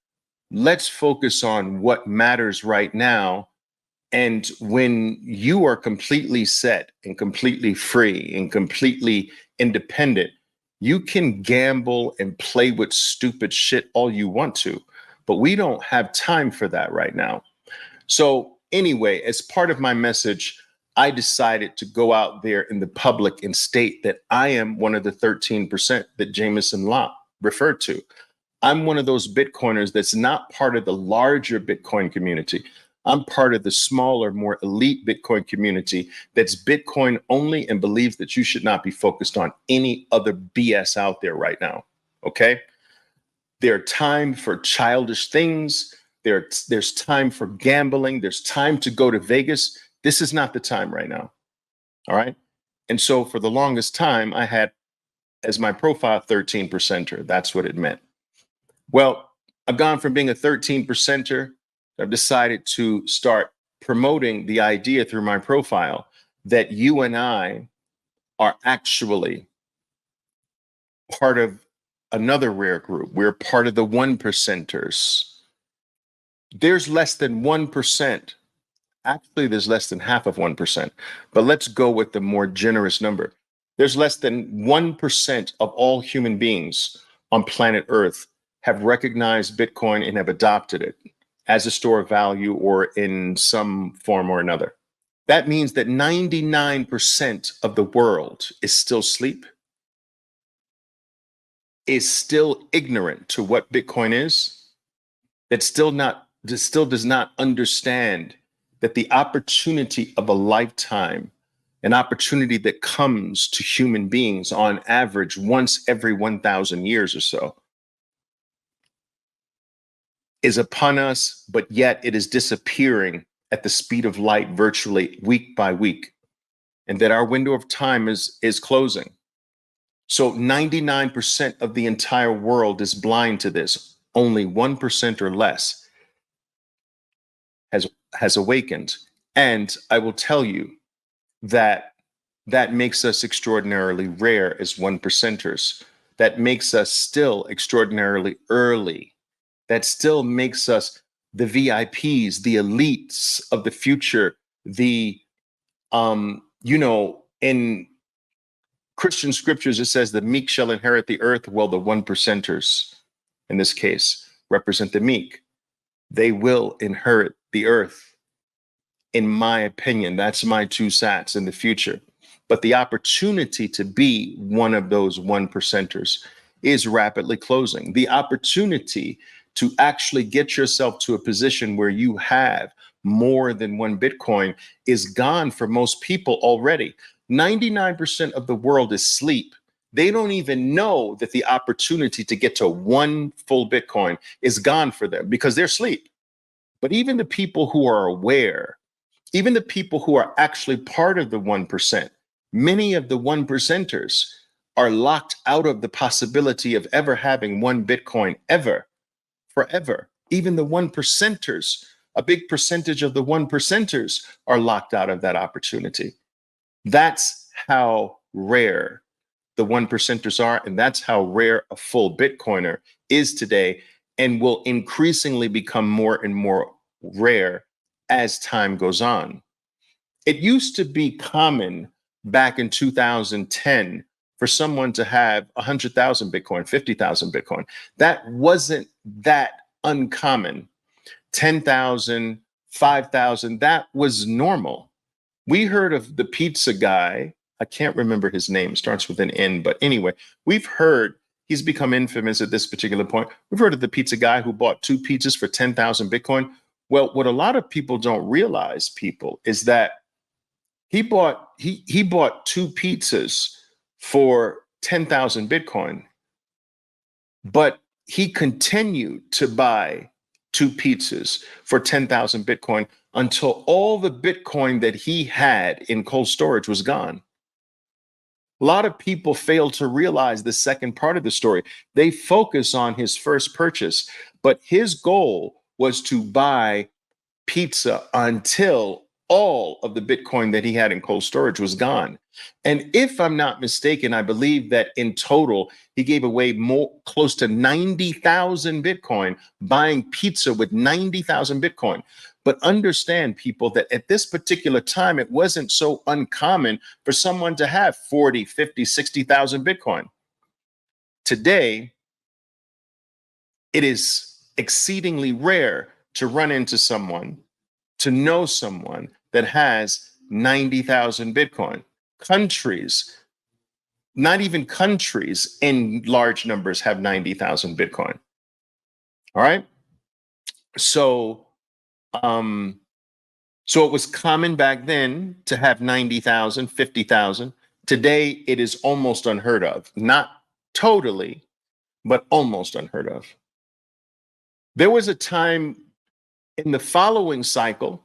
let's focus on what matters right now. And when you are completely set and completely free and completely independent, you can gamble and play with stupid shit all you want to, but we don't have time for that right now. So anyway, as part of my message, I decided to go out there in the public and state that I am one of the 13% that Jameson Lopp referred to. I'm one of those Bitcoiners that's not part of the larger Bitcoin community. I'm part of the smaller, more elite Bitcoin community that's Bitcoin only and believes that you should not be focused on any other BS out there right now. Okay. There's time for childish things. There's time for gambling. There's time to go to Vegas. This is not the time right now. All right. And so for the longest time, I had as my profile 13 percenter. That's what it meant. Well, I've gone from being a 13 percenter. I've decided to start promoting the idea through my profile that you and I are actually part of another rare group. We're part of the 1 percenters. There's less than 1%. Actually, there's less than half of 1%. But let's go with the more generous number. There's less than 1% of all human beings on planet Earth have recognized Bitcoin and have adopted it as a store of value or in some form or another. That means that 99% of the world is still asleep, is still ignorant to what Bitcoin is, that still does not understand that the opportunity of a lifetime, an opportunity that comes to human beings on average once every 1,000 years or so, is upon us, but yet it is disappearing at the speed of light virtually week by week, and that our window of time is closing. So 99% of the entire world is blind to this. Only 1% or less has awakened. And I will tell you that that makes us extraordinarily rare as 1 percenters. That makes us still extraordinarily early. That still makes us the VIPs, the elites of the future, the in Christian scriptures, it says the meek shall inherit the earth. Well, the 1 percenters in this case represent the meek. They will inherit the earth. In my opinion, that's my 2 cents in the future. But the opportunity to be one of those 1 percenters is rapidly closing. The opportunity to actually get yourself to a position where you have more than 1 Bitcoin is gone for most people already. 99% of the world is asleep. They don't even know that the opportunity to get to 1 full Bitcoin is gone for them because they're asleep. But even the people who are aware, even the people who are actually part of the 1%, many of the 1 percenters are locked out of the possibility of ever having 1 Bitcoin ever, forever. Even the 1 percenters, a big percentage of the 1 percenters are locked out of that opportunity. That's how rare the 1 percenters are. And that's how rare a full Bitcoiner is today and will increasingly become more and more rare as time goes on. It used to be common back in 2010 for someone to have 100,000 Bitcoin, 50,000 Bitcoin. That wasn't that uncommon. 10,000, 5,000, that was normal. We heard of the pizza guy. I can't remember his name, starts with an N, but anyway, we've heard he's become infamous at this particular point. We've heard of the pizza guy who bought 2 pizzas for 10,000 Bitcoin. Well, what a lot of people don't realize, people, is that he bought 2 pizzas for 10,000 Bitcoin, but he continued to buy 2 pizzas for 10,000 Bitcoin until all the Bitcoin that he had in cold storage was gone. A lot of people fail to realize the second part of the story. They focus on his first purchase, but his goal was to buy pizza until all of the Bitcoin that he had in cold storage was gone. And if I'm not mistaken, I believe that in total, he gave away close to 90,000 Bitcoin, buying pizza with 90,000 Bitcoin. But understand, people, that at this particular time, it wasn't so uncommon for someone to have 40, 50, 60,000 Bitcoin. Today, it is exceedingly rare to run into someone, to know someone that has 90,000 Bitcoin. Countries, not even countries in large numbers have 90,000 Bitcoin. All right. So So it was common back then to have 90,000, 50,000. Today, it is almost unheard of. Not totally, but almost unheard of. There was a time in the following cycle,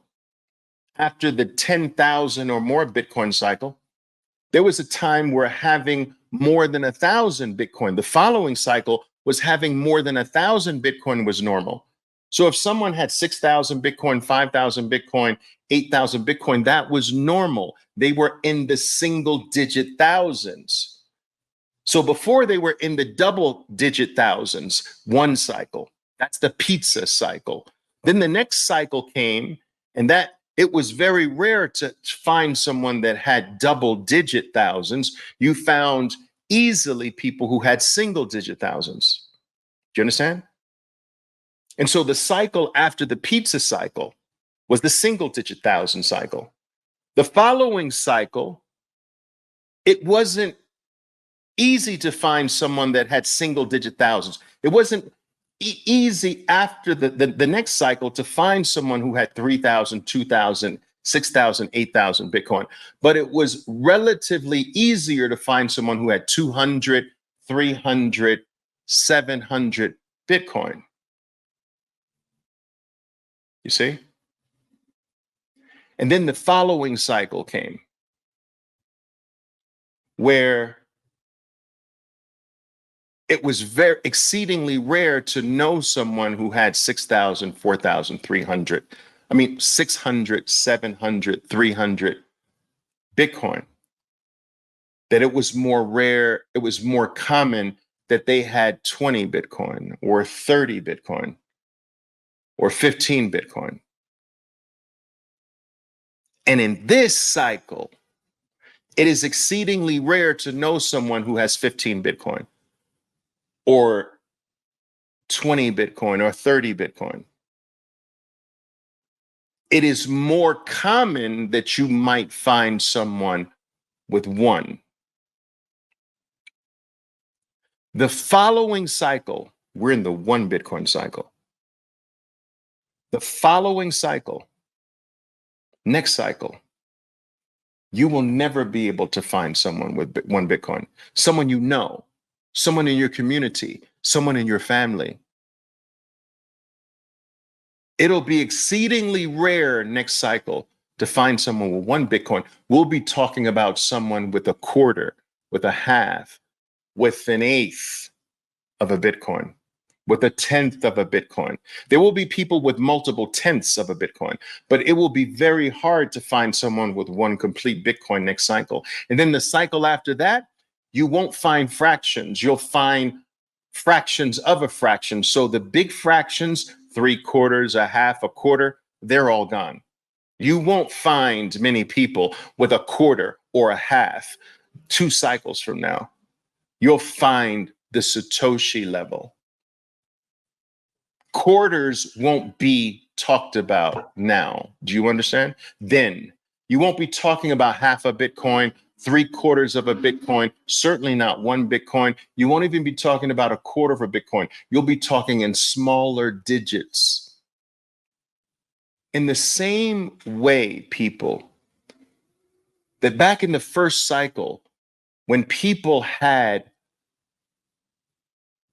after the 10,000 or more Bitcoin cycle, there was a time where having more than 1,000 Bitcoin, the following cycle was having more than 1,000 Bitcoin was normal. So if someone had 6,000 Bitcoin, 5,000 Bitcoin, 8,000 Bitcoin, that was normal. They were in the single digit thousands. So before they were in the double digit thousands, one cycle. That's the pizza cycle. Then the next cycle came, and that it was very rare to find someone that had double digit thousands. You found easily people who had single digit thousands. Do you understand? And so the cycle after the pizza cycle was the single digit thousand cycle. The following cycle, it wasn't easy to find someone that had single digit thousands. It wasn't easy after the next cycle to find someone who had 3,000, 2,000, 6,000, 8,000 Bitcoin. But it was relatively easier to find someone who had 200, 300, 700 Bitcoin. You see? And then the following cycle came where it was very exceedingly rare to know someone who had 6,000, 4,000, 300. I mean, 600, 700, 300 Bitcoin. That it was more rare, it was more common that they had 20 Bitcoin or 30 Bitcoin or 15 Bitcoin. And in this cycle, it is exceedingly rare to know someone who has 15 Bitcoin or 20 Bitcoin or 30 Bitcoin. It is more common that you might find someone with one. The following cycle, we're in the one Bitcoin cycle. The following cycle, next cycle, you will never be able to find someone with one Bitcoin, someone you know, someone in your community, someone in your family. It'll be exceedingly rare next cycle to find someone with one Bitcoin. We'll be talking about someone with a quarter, with a half, with an eighth of a Bitcoin, with a tenth of a Bitcoin. There will be people with multiple tenths of a Bitcoin, but it will be very hard to find someone with one complete Bitcoin next cycle. And then the cycle after that, you won't find fractions. You'll find fractions of a fraction. So the big fractions, 3/4, a half, a quarter, they're all gone. You won't find many people with a quarter or a half 2 cycles from now. You'll find the Satoshi level. Quarters won't be talked about now. Do you understand? Then you won't be talking about half a Bitcoin, 3/4 of a Bitcoin, certainly not one Bitcoin. You won't even be talking about a quarter of a Bitcoin. You'll be talking in smaller digits. In the same way, people, that back in the first cycle, when people had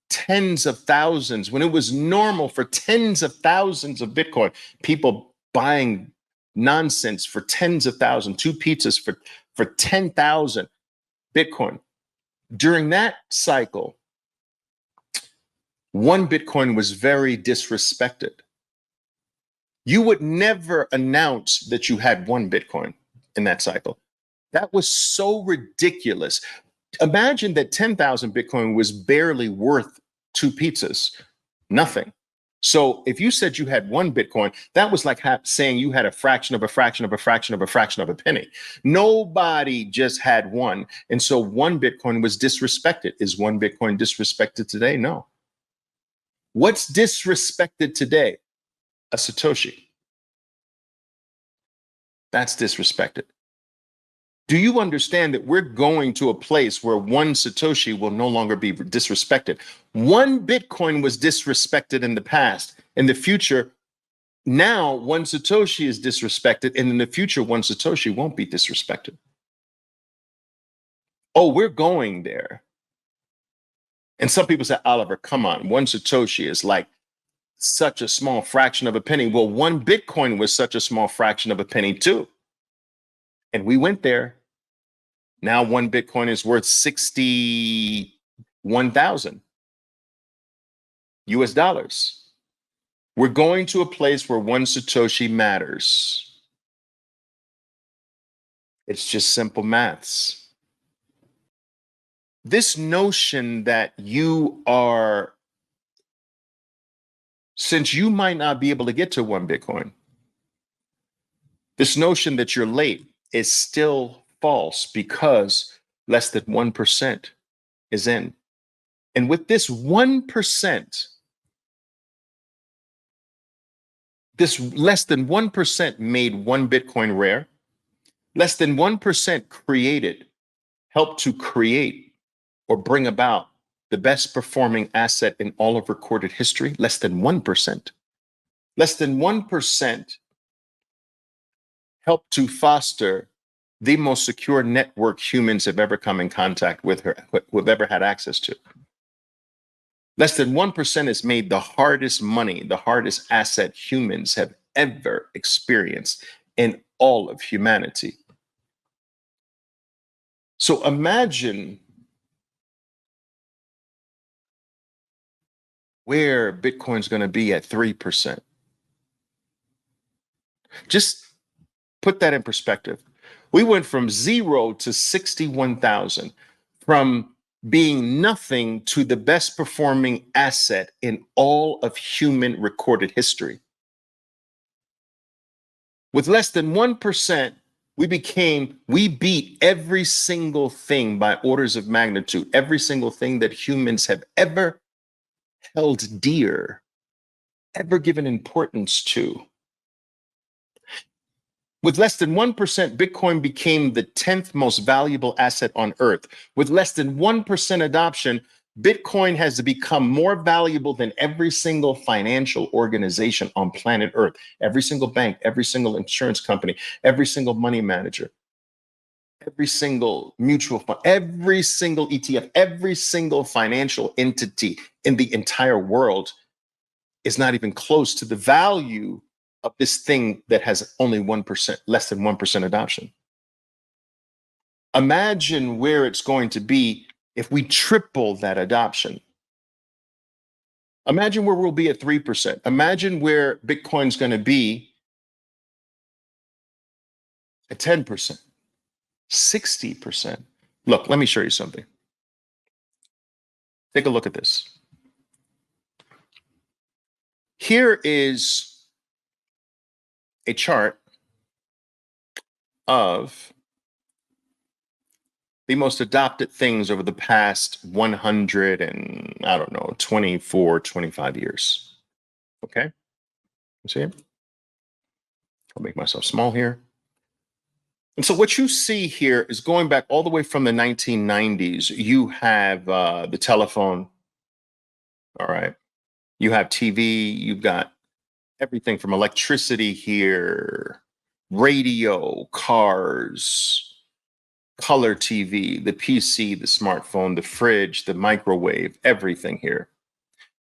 tens of thousands, when it was normal for tens of thousands of Bitcoin, people buying nonsense for tens of thousands, 2 pizzas for 10,000 Bitcoin. During that cycle, one Bitcoin was very disrespected. You would never announce that you had one Bitcoin in that cycle. That was so ridiculous. Imagine that 10,000 Bitcoin was barely worth 2 pizzas, nothing. So if you said you had one Bitcoin, that was like saying you had a fraction of a fraction of a fraction of a fraction of a penny. Nobody just had one. And so one Bitcoin was disrespected. Is one Bitcoin disrespected today? No. What's disrespected today? A Satoshi. That's disrespected. Do you understand that we're going to a place where one Satoshi will no longer be disrespected? One Bitcoin was disrespected in the past. In the future, Now, one Satoshi is disrespected, and in the future, one Satoshi won't be disrespected. Oh, we're going there. And some people say, Oliver, come on, one Satoshi is like such a small fraction of a penny. Well, one Bitcoin was such a small fraction of a penny, too. And we went there. Now, one Bitcoin is worth 61,000 US dollars. We're going to a place where one Satoshi matters. It's just simple maths. This notion that you are, since you might not be able to get to one Bitcoin, this notion that you're late is still false because less than 1% is in. And with this 1%, this less than 1% made one Bitcoin rare. Less than 1% helped to create or bring about the best performing asset in all of recorded history. Less than 1%. Less than 1% helped to foster the most secure network humans have ever come in contact with, who've ever had access to. Less than 1% has made the hardest money, the hardest asset humans have ever experienced in all of humanity. So imagine where Bitcoin's going to be at 3%. Just put that in perspective. We went from 0 to 61,000, from being nothing to the best performing asset in all of human recorded history. With less than 1%, we beat every single thing by orders of magnitude, every single thing that humans have ever held dear, ever given importance to. With less than 1%, Bitcoin became the 10th most valuable asset on earth. With less than 1% adoption, Bitcoin has become more valuable than every single financial organization on planet Earth, every single bank, every single insurance company, every single money manager, every single mutual fund, every single ETF, every single financial entity in the entire world is not even close to the value of this thing that has only 1%, less than 1% adoption. Imagine where it's going to be if we triple that adoption. Imagine where we'll be at 3%. Imagine where Bitcoin's going to be at 10%, 60%. Look, let me show you something. Take a look at this. Here is a chart of the most adopted things over the past 100 and, I don't know, 24, 25 years. Okay? You see it? I'll make myself small here. And so what you see here is going back all the way from the 1990s. You have the telephone. All right. You have TV. You've got everything from electricity here, radio, cars, color TV, the PC, the smartphone, the fridge, the microwave, everything here.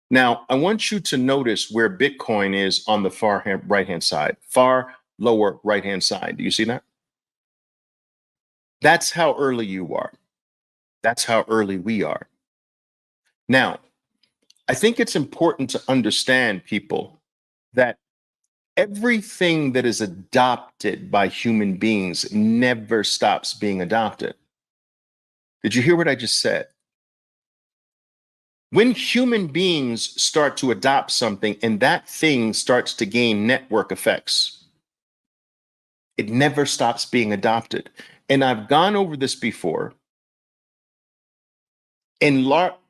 Now, I want you to notice where Bitcoin is on the far right-hand side, far lower right-hand side. Do you see that? That's how early you are. That's how early we are. Now, I think it's important to understand, people, that everything that is adopted by human beings never stops being adopted. Did you hear what I just said? When human beings start to adopt something and that thing starts to gain network effects, it never stops being adopted. And I've gone over this before. And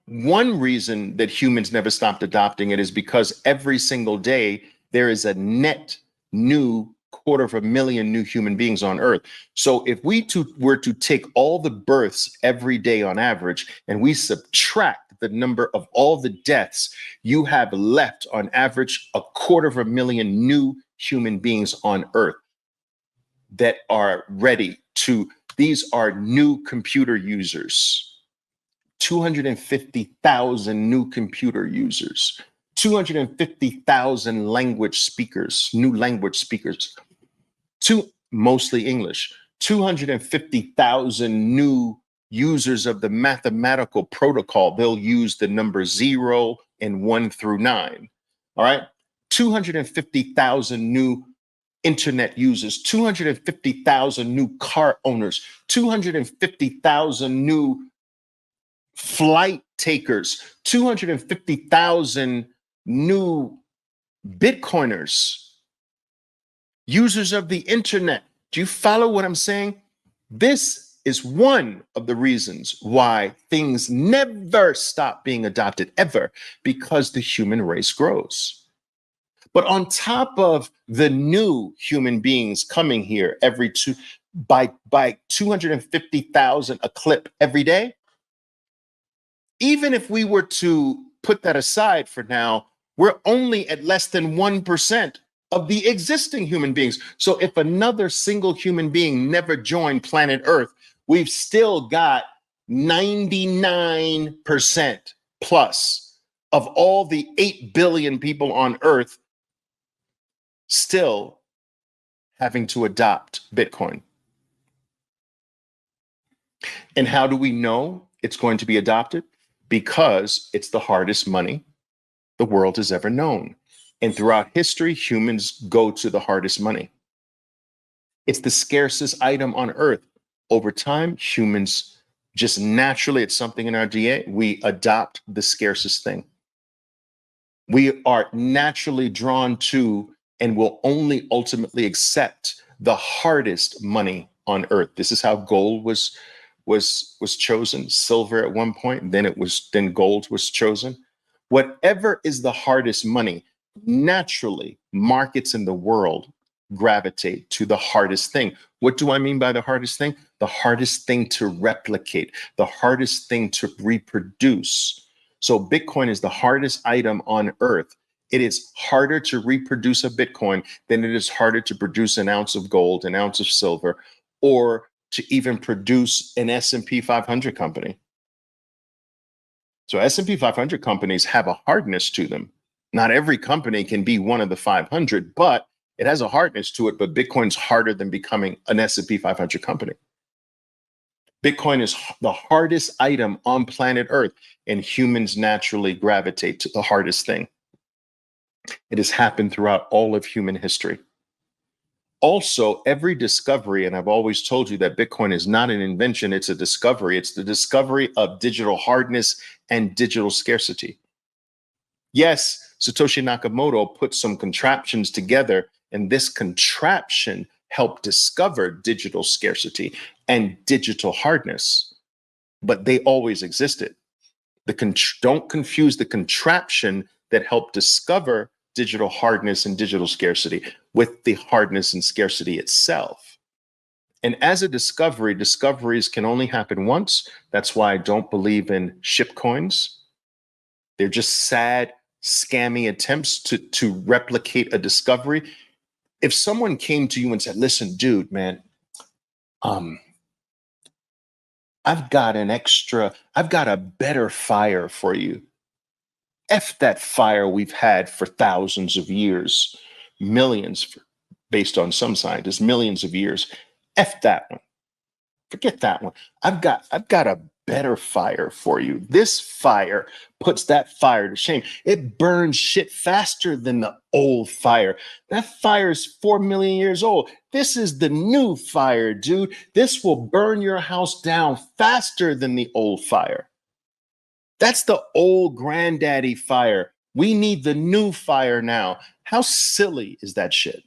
one reason that humans never stopped adopting it is because every single day there is a net new 250,000 new human beings on Earth. So if we were to take all the births every day on average and we subtract the number of all the deaths, you have left on average 250,000 new human beings on Earth that are ready to, these are new computer users. 250,000 new computer users, 250,000 language speakers, new language speakers, mostly English, 250,000 new users of the mathematical protocol. They'll use the number 0 and 1 through 9. All right. 250,000 new internet users, 250,000 new car owners, 250,000 new flight takers, 250,000 new Bitcoiners, users of the internet. Do you follow what I'm saying? This is one of the reasons why things never stop being adopted, ever, because the human race grows. But on top of the new human beings coming here by 250,000 a clip every day, even if we were to put that aside for now, we're only at less than 1% of the existing human beings. So if another single human being never joined planet Earth, we've still got 99% plus of all the 8 billion people on Earth still having to adopt Bitcoin. And how do we know it's going to be adopted? Because it's the hardest money the world has ever known. And throughout history, humans go to the hardest money. It's the scarcest item on Earth. Over time, humans just naturally, it's something in our DNA, we adopt the scarcest thing. We are naturally drawn to and will only ultimately accept the hardest money on Earth. This is how gold was chosen, silver at one point, then gold was chosen. Whatever is the hardest money, naturally markets in the world gravitate to the hardest thing. What do I mean by the hardest thing? The hardest thing to replicate, the hardest thing to reproduce. So Bitcoin is the hardest item on Earth. It is harder to reproduce a Bitcoin than it is harder to produce an ounce of gold, an ounce of silver, or to even produce an S&P 500 company. So S&P 500 companies have a hardness to them. Not every company can be one of the 500, but it has a hardness to it. But Bitcoin's harder than becoming an S&P 500 company. Bitcoin is the hardest item on planet Earth, and humans naturally gravitate to the hardest thing. It has happened throughout all of human history. Also, every discovery, and I've always told you that Bitcoin is not an invention, it's a discovery. It's the discovery of digital hardness and digital scarcity. Yes, Satoshi Nakamoto put some contraptions together, and this contraption helped discover digital scarcity and digital hardness, but they always existed. Don't confuse the contraption that helped discover digital hardness and digital scarcity with the hardness and scarcity itself. And as a discovery, discoveries can only happen once. That's why I don't believe in ship coins. They're just sad, scammy attempts to replicate a discovery. If someone came to you and said, listen, dude, man, I've got a better fire for you. F that fire we've had for thousands of years, millions, based on some scientists, millions of years. F that one. Forget that one. I've got a better fire for you. This fire puts that fire to shame. It burns shit faster than the old fire. That fire is 4 million years old. This is the new fire, dude. This will burn your house down faster than the old fire. That's the old granddaddy fire. We need the new fire now. How silly is that shit?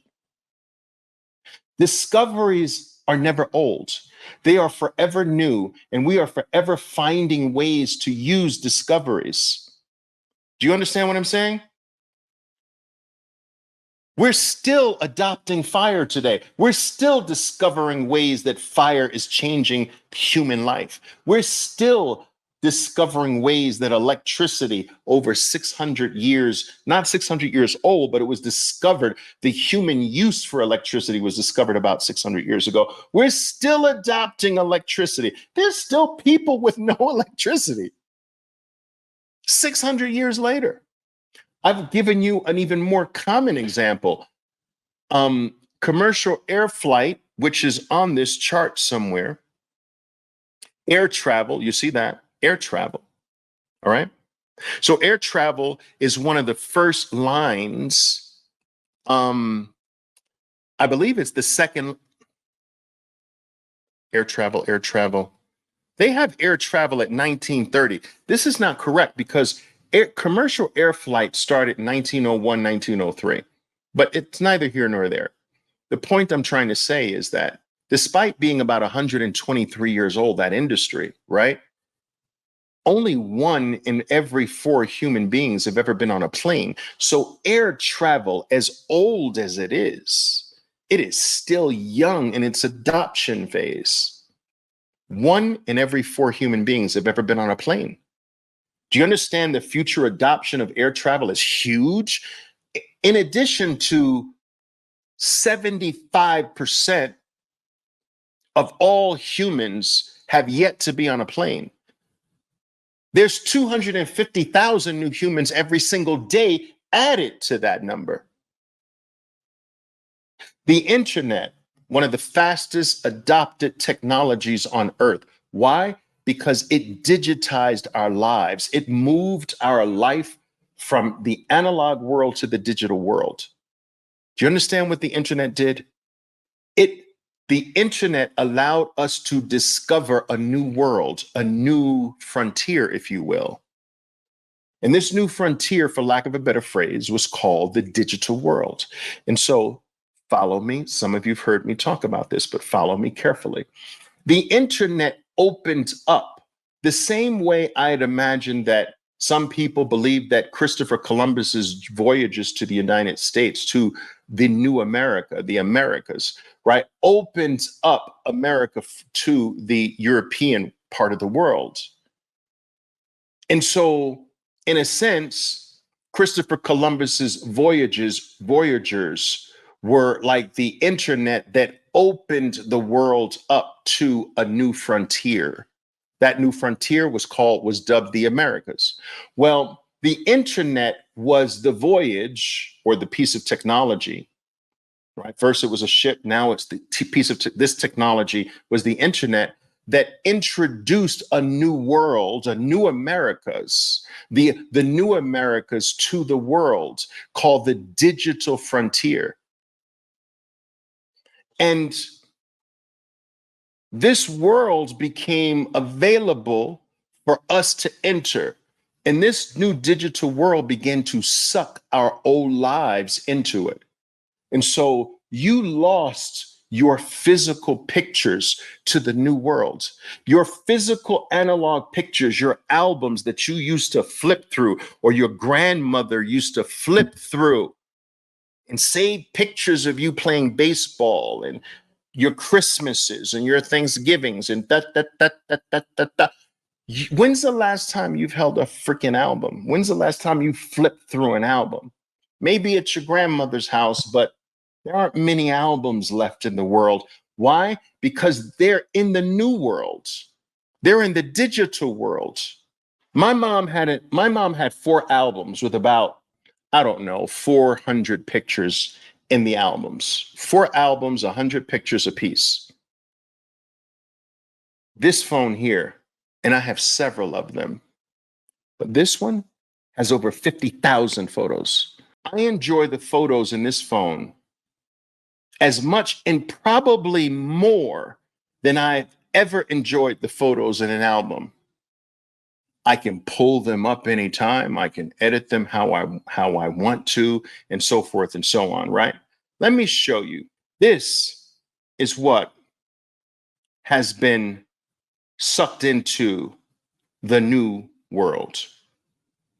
Discoveries are never old. They are forever new, and we are forever finding ways to use discoveries. Do you understand what I'm saying? We're still adopting fire today. We're still discovering ways that fire is changing human life. We're still discovering ways that electricity over 600 years, not 600 years old, but it was discovered. The human use for electricity was discovered about 600 years ago. We're still adopting electricity. There's still people with no electricity 600 years later. I've given you an even more common example. Commercial air flight, which is on this chart somewhere. Air travel, you see that? Air travel. All right. So air travel is one of the first lines. I believe it's the second. Air travel, air travel. They have air travel at 1930. This is not correct because commercial air flight started in 1901, 1903, but it's neither here nor there. The point I'm trying to say is that despite being about 123 years old, that industry, right? Only 1 in every 4 human beings have ever been on a plane. So air travel, as old as it is still young in its adoption phase. 1 in every 4 human beings have ever been on a plane. Do you understand the future adoption of air travel is huge? In addition to 75% of all humans have yet to be on a plane. There's 250,000 new humans every single day added to that number. The internet, one of the fastest adopted technologies on earth. Why? Because it digitized our lives. It moved our life from the analog world to the digital world. Do you understand what the internet did? The internet allowed us to discover a new world, a new frontier, if you will. And this new frontier, for lack of a better phrase, was called the digital world. And so follow me. Some of you've heard me talk about this, but follow me carefully. The internet opened up the same way I'd imagined that some people believe that Christopher Columbus's voyages to the United States, to the new America, the Americas, right, opens up America to the European part of the world. And so, in a sense, Christopher Columbus's voyagers were like the internet that opened the world up to a new frontier. That new frontier was dubbed the Americas. Well, the internet was the voyage or the piece of technology, right? First it was a ship, now it's the piece of this technology was the internet that introduced a new world, a new Americas, the new Americas to the world called the digital frontier. And this world became available for us to enter. And this new digital world began to suck our old lives into it. And so you lost your physical pictures to the new world. Your physical analog pictures, your albums that you used to flip through, or your grandmother used to flip through and save pictures of you playing baseball and your Christmases and your Thanksgivings and that. When's the last time you've held a freaking album? When's the last time you flipped through an album? Maybe it's your grandmother's house, but there aren't many albums left in the world. Why? Because they're in the new world. They're in the digital world. My mom had 4 albums with about, I don't know, 400 pictures in the albums. 4 albums, 100 pictures apiece. This phone here, and I have several of them, but this one has over 50,000 photos. I enjoy the photos in this phone as much and probably more than I've ever enjoyed the photos in an album. I can pull them up anytime. I can edit them how I want to, and so forth and so on, right? Let me show you. This is what has been sucked into the new world.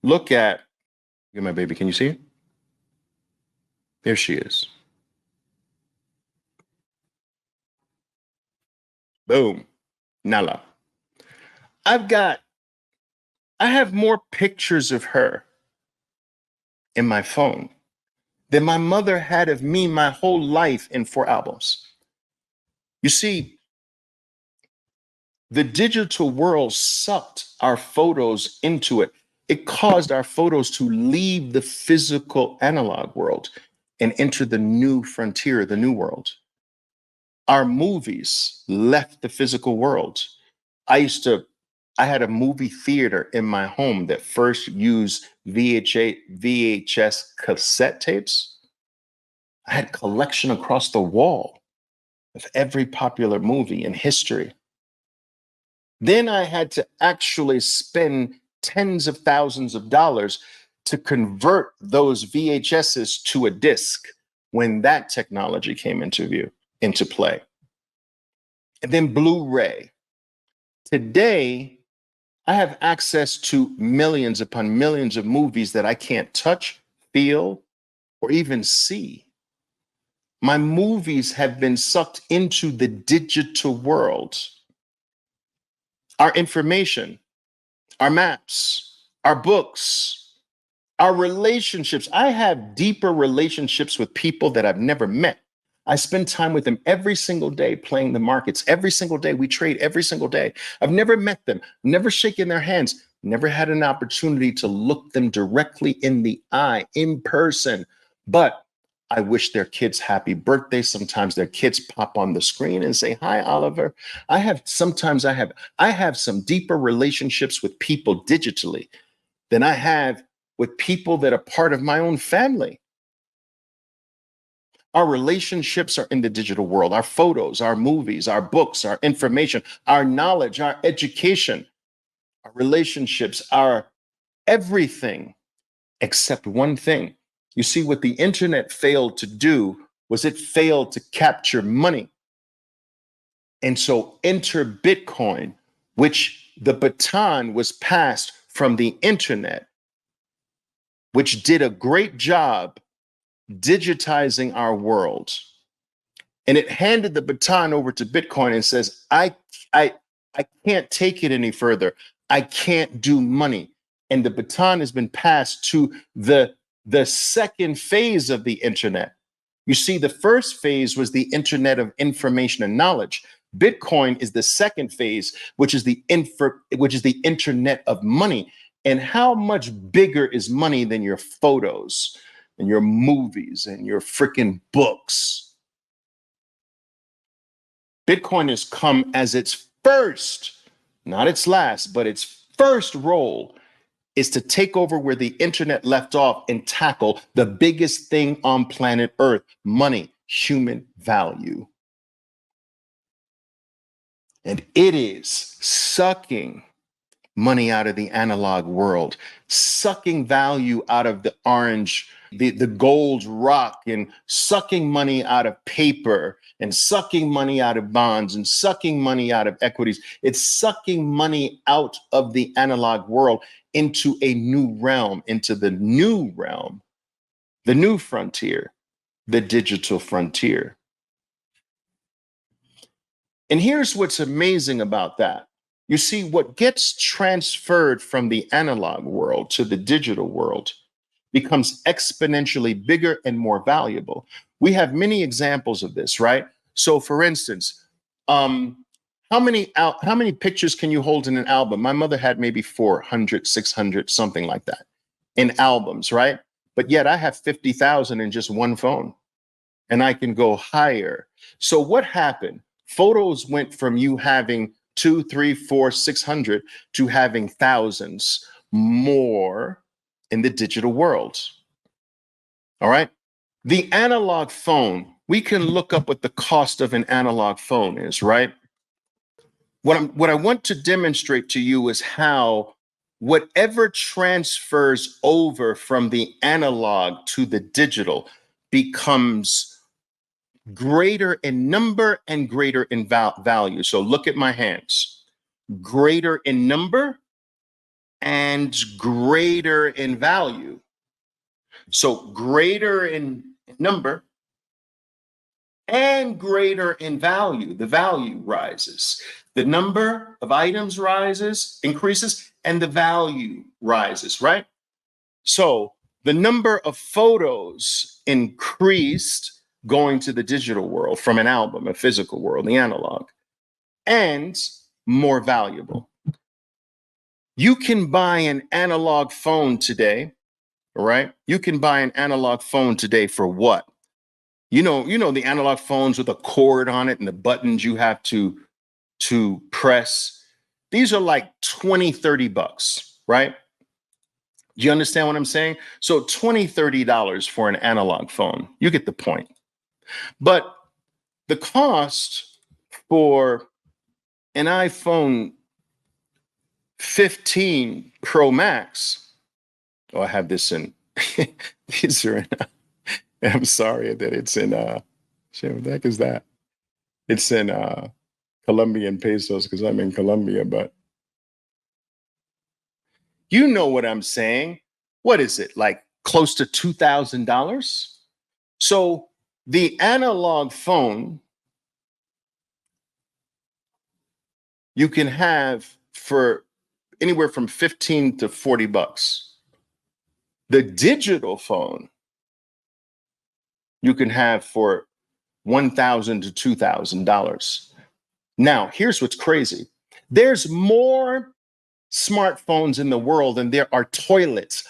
Look at my baby. Can you see it? There she is. Boom. Nala. I've got I have more pictures of her in my phone than my mother had of me my whole life in 4 albums. You see, the digital world sucked our photos into it. It caused our photos to leave the physical analog world and enter the new frontier, the new world. Our movies left the physical world. I had a movie theater in my home that first used VHS cassette tapes. I had a collection across the wall of every popular movie in history. Then I had to actually spend tens of thousands of dollars to convert those VHSs to a disc when that technology came into play. And then Blu-ray. Today, I have access to millions upon millions of movies that I can't touch, feel, or even see. My movies have been sucked into the digital world. Our information, our maps, our books, our relationships. I have deeper relationships with people that I've never met. I spend time with them every single day playing the markets. Every single day, we trade every single day. I've never met them, never shaken their hands, never had an opportunity to look them directly in the eye in person. But I wish their kids happy birthday. Sometimes their kids pop on the screen and say, "Hi, Oliver." I have some deeper relationships with people digitally than I have with people that are part of my own family. Our relationships are in the digital world. Our photos, our movies, our books, our information, our knowledge, our education, our relationships, our everything except one thing. You see, what the internet failed to do was it failed to capture money. And so enter Bitcoin, which the baton was passed from the internet, which did a great job digitizing our world. And it handed the baton over to Bitcoin and says, I, I can't take it any further. I can't do money. And the baton has been passed to the second phase of the internet. You see, the first phase was the internet of information and knowledge. Bitcoin is the second phase, which is the internet of money. And how much bigger is money than your photos and your movies and your freaking books? Bitcoin has come as its first, not its last, but its first role is to take over where the internet left off and tackle the biggest thing on planet Earth: money, human value. And it is sucking money out of the analog world, sucking value out of the orange, the gold rock, and sucking money out of paper, and sucking money out of bonds, and sucking money out of equities. It's sucking money out of the analog world into a new realm, into the new realm, the new frontier, the digital frontier. And here's what's amazing about that. You see, what gets transferred from the analog world to the digital world becomes exponentially bigger and more valuable. We have many examples of this, right? So, for instance, how many pictures can you hold in an album? My mother had maybe 400, 600, something like that, in albums, right? But yet I have 50,000 in just one phone, and I can go higher. So what happened? Photos went from you having 2, 3, 4, 600 to having thousands more in the digital world. All right. The analog phone, we can look up what the cost of an analog phone is, right? What I want to demonstrate to you is how whatever transfers over from the analog to the digital becomes greater in number and greater in value. So look at my hands. Greater in number and greater in value. So greater in number and greater in value. The value rises. The number of items increases, and the value rises, right? So the number of photos increased going to the digital world from an album, a physical world, the analog, and more valuable. You can buy an analog phone today, right? You can buy an analog phone today for what? You know the analog phones with a cord on it and the buttons you have to press. These are like 20, 30 bucks, right? Do you understand what I'm saying? So $20, $30 for an analog phone. You get the point. But the cost for an iPhone 15 Pro Max, oh, I have this in, these are in, I'm sorry that it's in, shit, what the heck is that? It's in Colombian pesos because I'm in Colombia, but you know what I'm saying. What is it, like close to $2,000? So the analog phone you can have for anywhere from 15 to 40 bucks. The digital phone you can have for $1,000 to $2,000. Now, here's what's crazy. There's more smartphones in the world than there are toilets.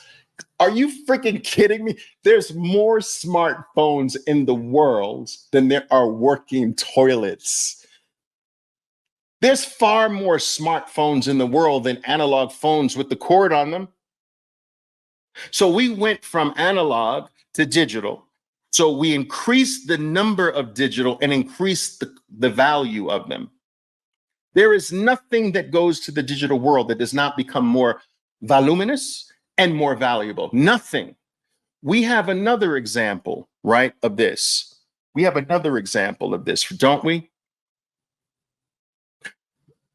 Are you freaking kidding me? There's more smartphones in the world than there are working toilets. There's far more smartphones in the world than analog phones with the cord on them. So we went from analog to digital. So we increased the number of digital and increased the value of them. There is nothing that goes to the digital world that does not become more voluminous and more valuable. Nothing. We have another example, right, of this. We have another example of this, don't we?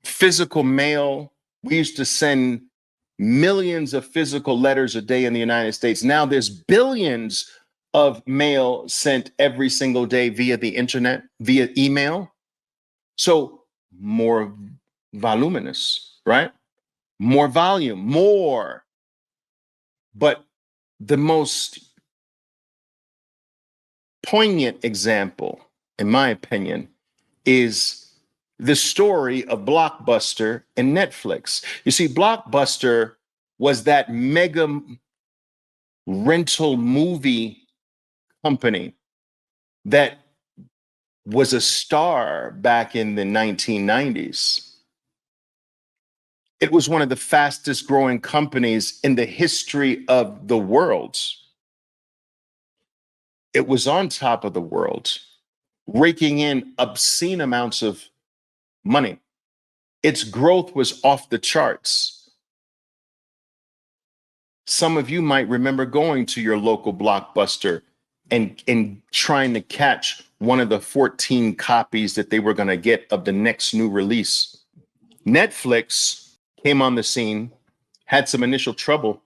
Physical mail. We used to send millions of physical letters a day in the United States. Now there's billions of mail sent every single day via the internet, via email. So more voluminous, right? More volume, more. But the most poignant example, in my opinion, is the story of Blockbuster and Netflix. You see, Blockbuster was that mega rental movie company that was a star back in the 1990s. It was one of the fastest growing companies in the history of the world. It was on top of the world, raking in obscene amounts of money. Its growth was off the charts. Some of you might remember going to your local Blockbuster and trying to catch one of the 14 copies that they were going to get of the next new release. Netflix came on the scene, had some initial trouble,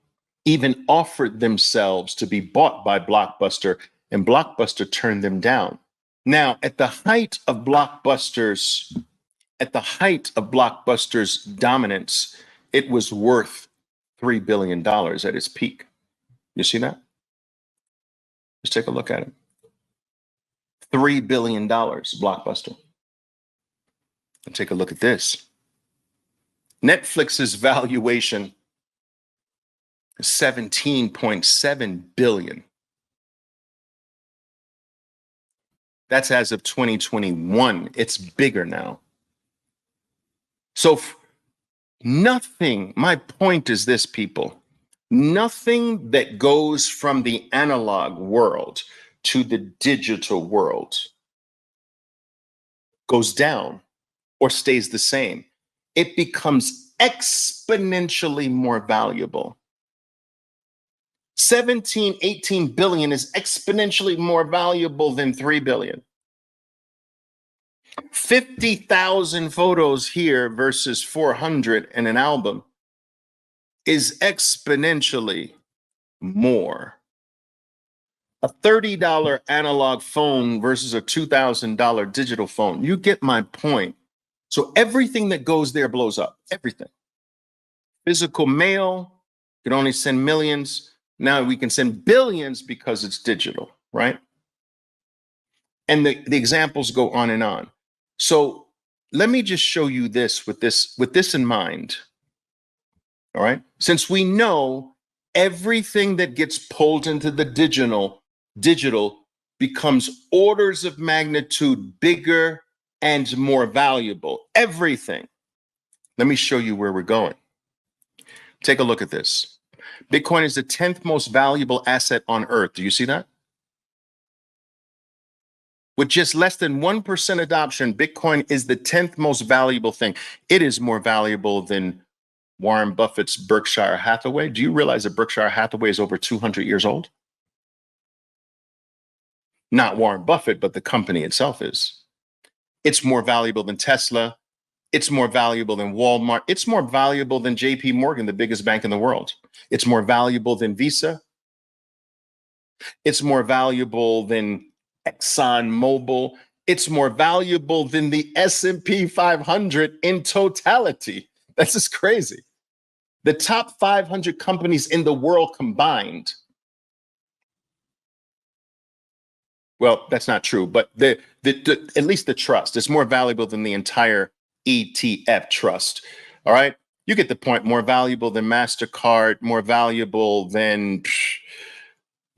even offered themselves to be bought by Blockbuster, and Blockbuster turned them down. Now, at the height of Blockbuster's dominance, it was worth $3 billion at its peak. You see that? Just take a look at it. $3 billion, Blockbuster. And take a look at this. Netflix's valuation is $17.7 billion. That's as of 2021. It's bigger now. So nothing, my point is this, people, nothing that goes from the analog world to the digital world goes down or stays the same. It becomes exponentially more valuable. 17, 18 billion is exponentially more valuable than 3 billion. 50,000 photos here versus 400 in an album is exponentially more. a $30 analog phone versus a $2,000 digital phone. You get my point. So everything that goes there blows up. Everything. Physical mail could only send millions. Now we can send billions because it's digital, right? And the examples go on and on. So let me just show you this with this in mind. All right. Since we know everything that gets pulled into the digital becomes orders of magnitude bigger and more valuable. Everything. Let me show you where we're going. Take a look at this. Bitcoin is the 10th most valuable asset on earth. Do you see that? With just less than 1% adoption, Bitcoin is the 10th most valuable thing. It is more valuable than Warren Buffett's Berkshire Hathaway. Do you realize that Berkshire Hathaway is over 200 years old? Not Warren Buffett, but the company itself is. It's more valuable than Tesla. It's more valuable than Walmart. It's more valuable than JP Morgan, the biggest bank in the world. It's more valuable than Visa. It's more valuable than ExxonMobil. It's more valuable than the S&P 500 in totality. That's just crazy. The top 500 companies in the world combined. Well, that's not true, but at least the trust is more valuable than the entire ETF trust. All right. You get the point. More valuable than MasterCard, more valuable than,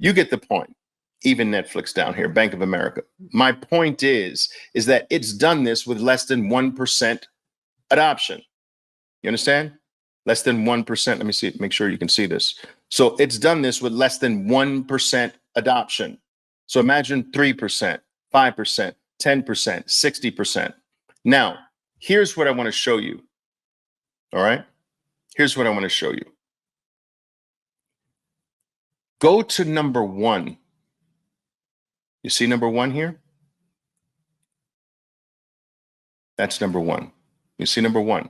you get the point. Even Netflix down here, Bank of America. My point is that it's done this with less than 1% adoption. You understand? Less than 1%. Let me see, make sure you can see this. So it's done this with less than 1% adoption. So imagine 3%, 5%, 10%, 60%. Now, here's what I want to show you. All right? Here's what I want to show you. Go to number 1. You see number 1 here? That's number 1. You see number 1.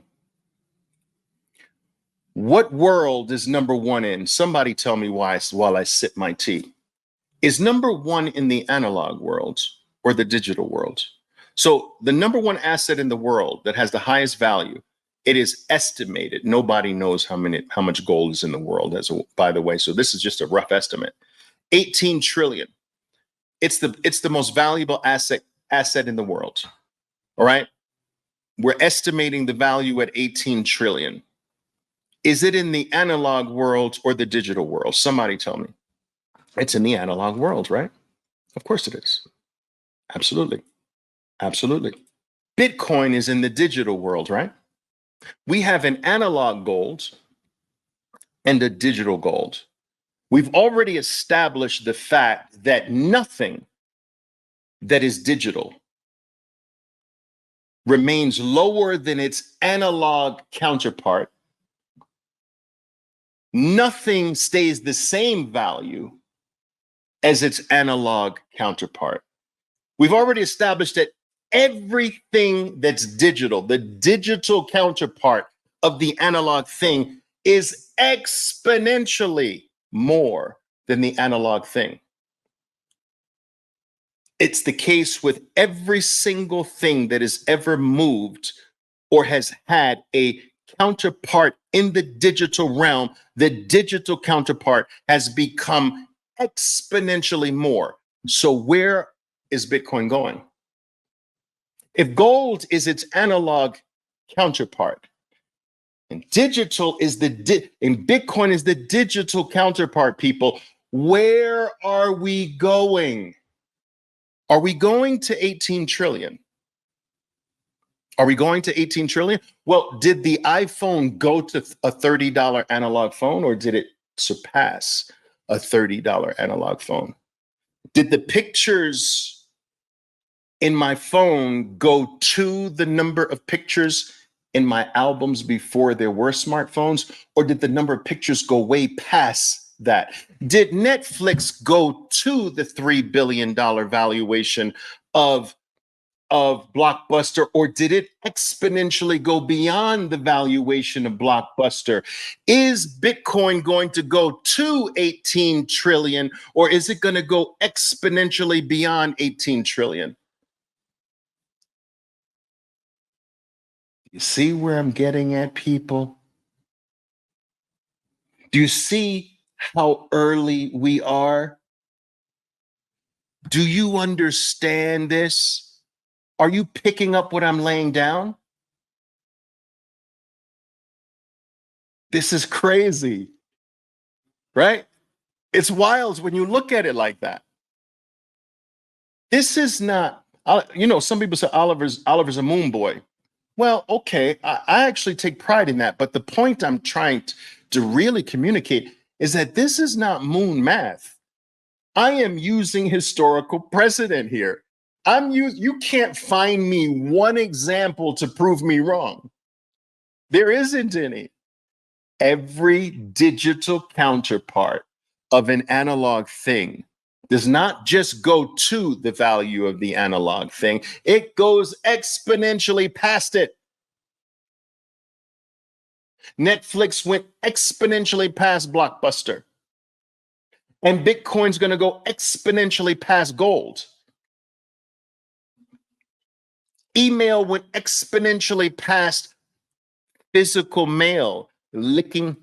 What world is number 1 in? Somebody tell me why while I sip my tea. Is number 1 in the analog world or the digital world? So the number 1 asset in the world that has the highest value, it is estimated. Nobody knows how much gold is in the world, by the way. So this is just a rough estimate. 18 trillion. It's the most valuable asset in the world. All right. We're estimating the value at 18 trillion. Is it in the analog world or the digital world? Somebody tell me. It's in the analog world, right? Of course it is. Absolutely. Absolutely. Bitcoin is in the digital world, right? We have an analog gold and a digital gold. We've already established the fact that nothing that is digital remains lower than its analog counterpart. Nothing stays the same value as its analog counterpart. We've already established that everything that's digital, the digital counterpart of the analog thing, is exponentially more than the analog thing. It's the case with every single thing that has ever moved or has had a counterpart in the digital realm. The digital counterpart has become exponentially more. So where is Bitcoin going? If gold is its analog counterpart, and digital is and Bitcoin is the digital counterpart, people, where are we going? Are we going to 18 trillion? Are we going to 18 trillion? Well, did the iPhone go to a $30 analog phone, or did it surpass a $30 analog phone? Did the pictures in my phone go to the number of pictures in my albums before there were smartphones, or did the number of pictures go way past that? Did Netflix go to the $3 billion valuation of of Blockbuster, or did it exponentially go beyond the valuation of Blockbuster? Is Bitcoin going to go to 18 trillion, or is it going to go exponentially beyond 18 trillion? You see where I'm getting at, people? Do you see how early we are? Do you understand this? Are you picking up what I'm laying down? This is crazy, right? It's wild when you look at it like that. This is not, some people say Oliver's a moon boy. Well, okay, I actually take pride in that. But the point I'm trying to really communicate is that this is not moon math. I am using historical precedent here. You can't find me one example to prove me wrong. There isn't any. Every digital counterpart of an analog thing does not just go to the value of the analog thing, it goes exponentially past it. Netflix went exponentially past Blockbuster, and Bitcoin's going to go exponentially past gold. Email went exponentially past physical mail, licking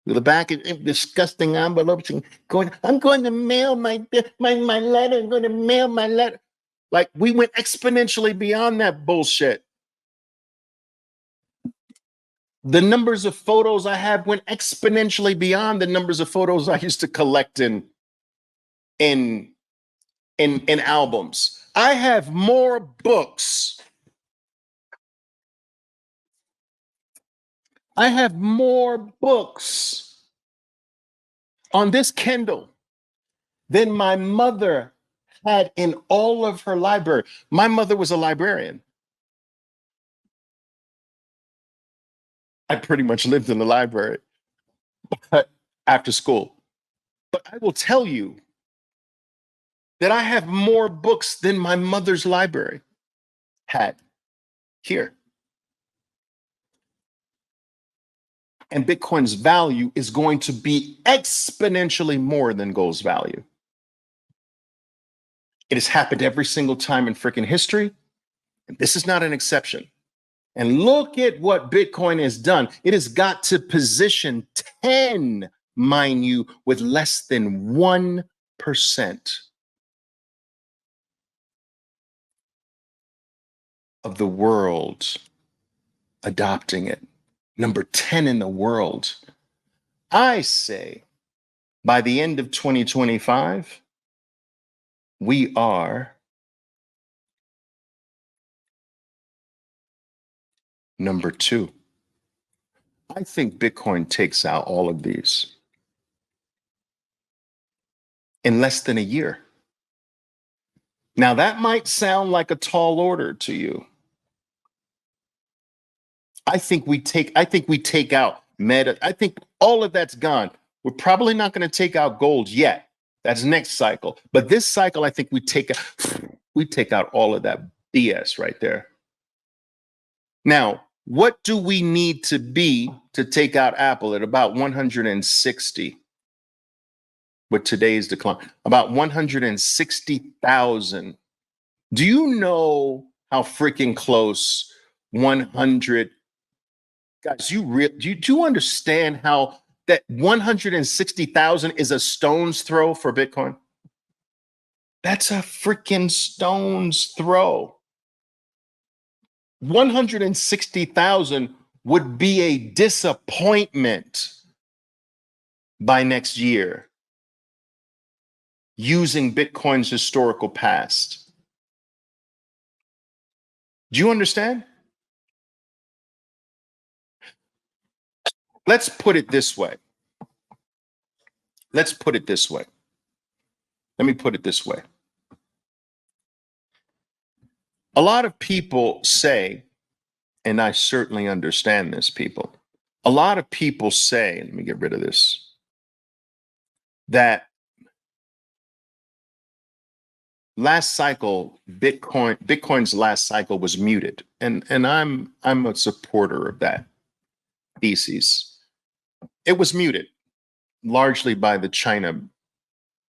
the back of disgusting envelopes and going, I'm going to mail my letter, I'm going to mail my letter. Like, we went exponentially beyond that bullshit. The numbers of photos I have went exponentially beyond the numbers of photos I used to collect in albums. I have more books. I have more books on this Kindle than my mother had in all of her library. My mother was a librarian. I pretty much lived in the library after school. But I will tell you that I have more books than my mother's library had here. And Bitcoin's value is going to be exponentially more than gold's value. It has happened every single time in freaking history. And this is not an exception. And look at what Bitcoin has done. It has got to position 10, mind you, with less than 1% of the world adopting it. Number 10 in the world. I say by the end of 2025, we are number 2. I think Bitcoin takes out all of these in less than a year. Now, that might sound like a tall order to you. I think we take out Meta. I think all of that's gone. We're probably not going to take out gold yet. That's next cycle. But this cycle, I think we take out all of that BS right there. Now, what do we need to be to take out Apple at about 160 with today's decline? About 160,000. Do you know how freaking close 100? Guys, do you understand how that 160,000 is a stone's throw for Bitcoin? That's a freaking stone's throw. 160,000 would be a disappointment by next year using Bitcoin's historical past. Do you understand? Let's put it this way. Let me put it this way. A lot of people say, and I certainly understand this, people. A lot of people say, let me get rid of this, that last cycle, Bitcoin's last cycle was muted, and I'm a supporter of that thesis. It was muted largely by the China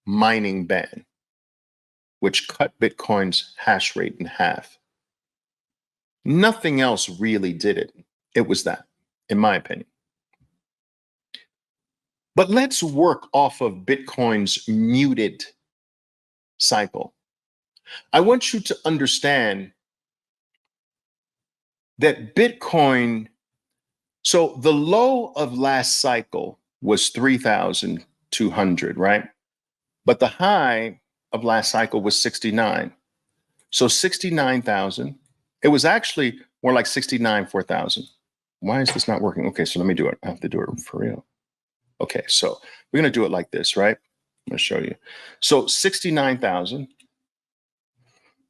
mining ban, which cut Bitcoin's hash rate in half. Nothing else really did it. It was that, in my opinion. But let's work off of Bitcoin's muted cycle. I want you to understand that Bitcoin, so the low of last cycle was 3,200, right? But the high of last cycle was 69. So 69,000. It was actually more like 4,000. Why is this not working? Okay, so let me do it. I have to do it for real. Okay, so we're going to do it like this, right? I'm going to show you. So 69,000.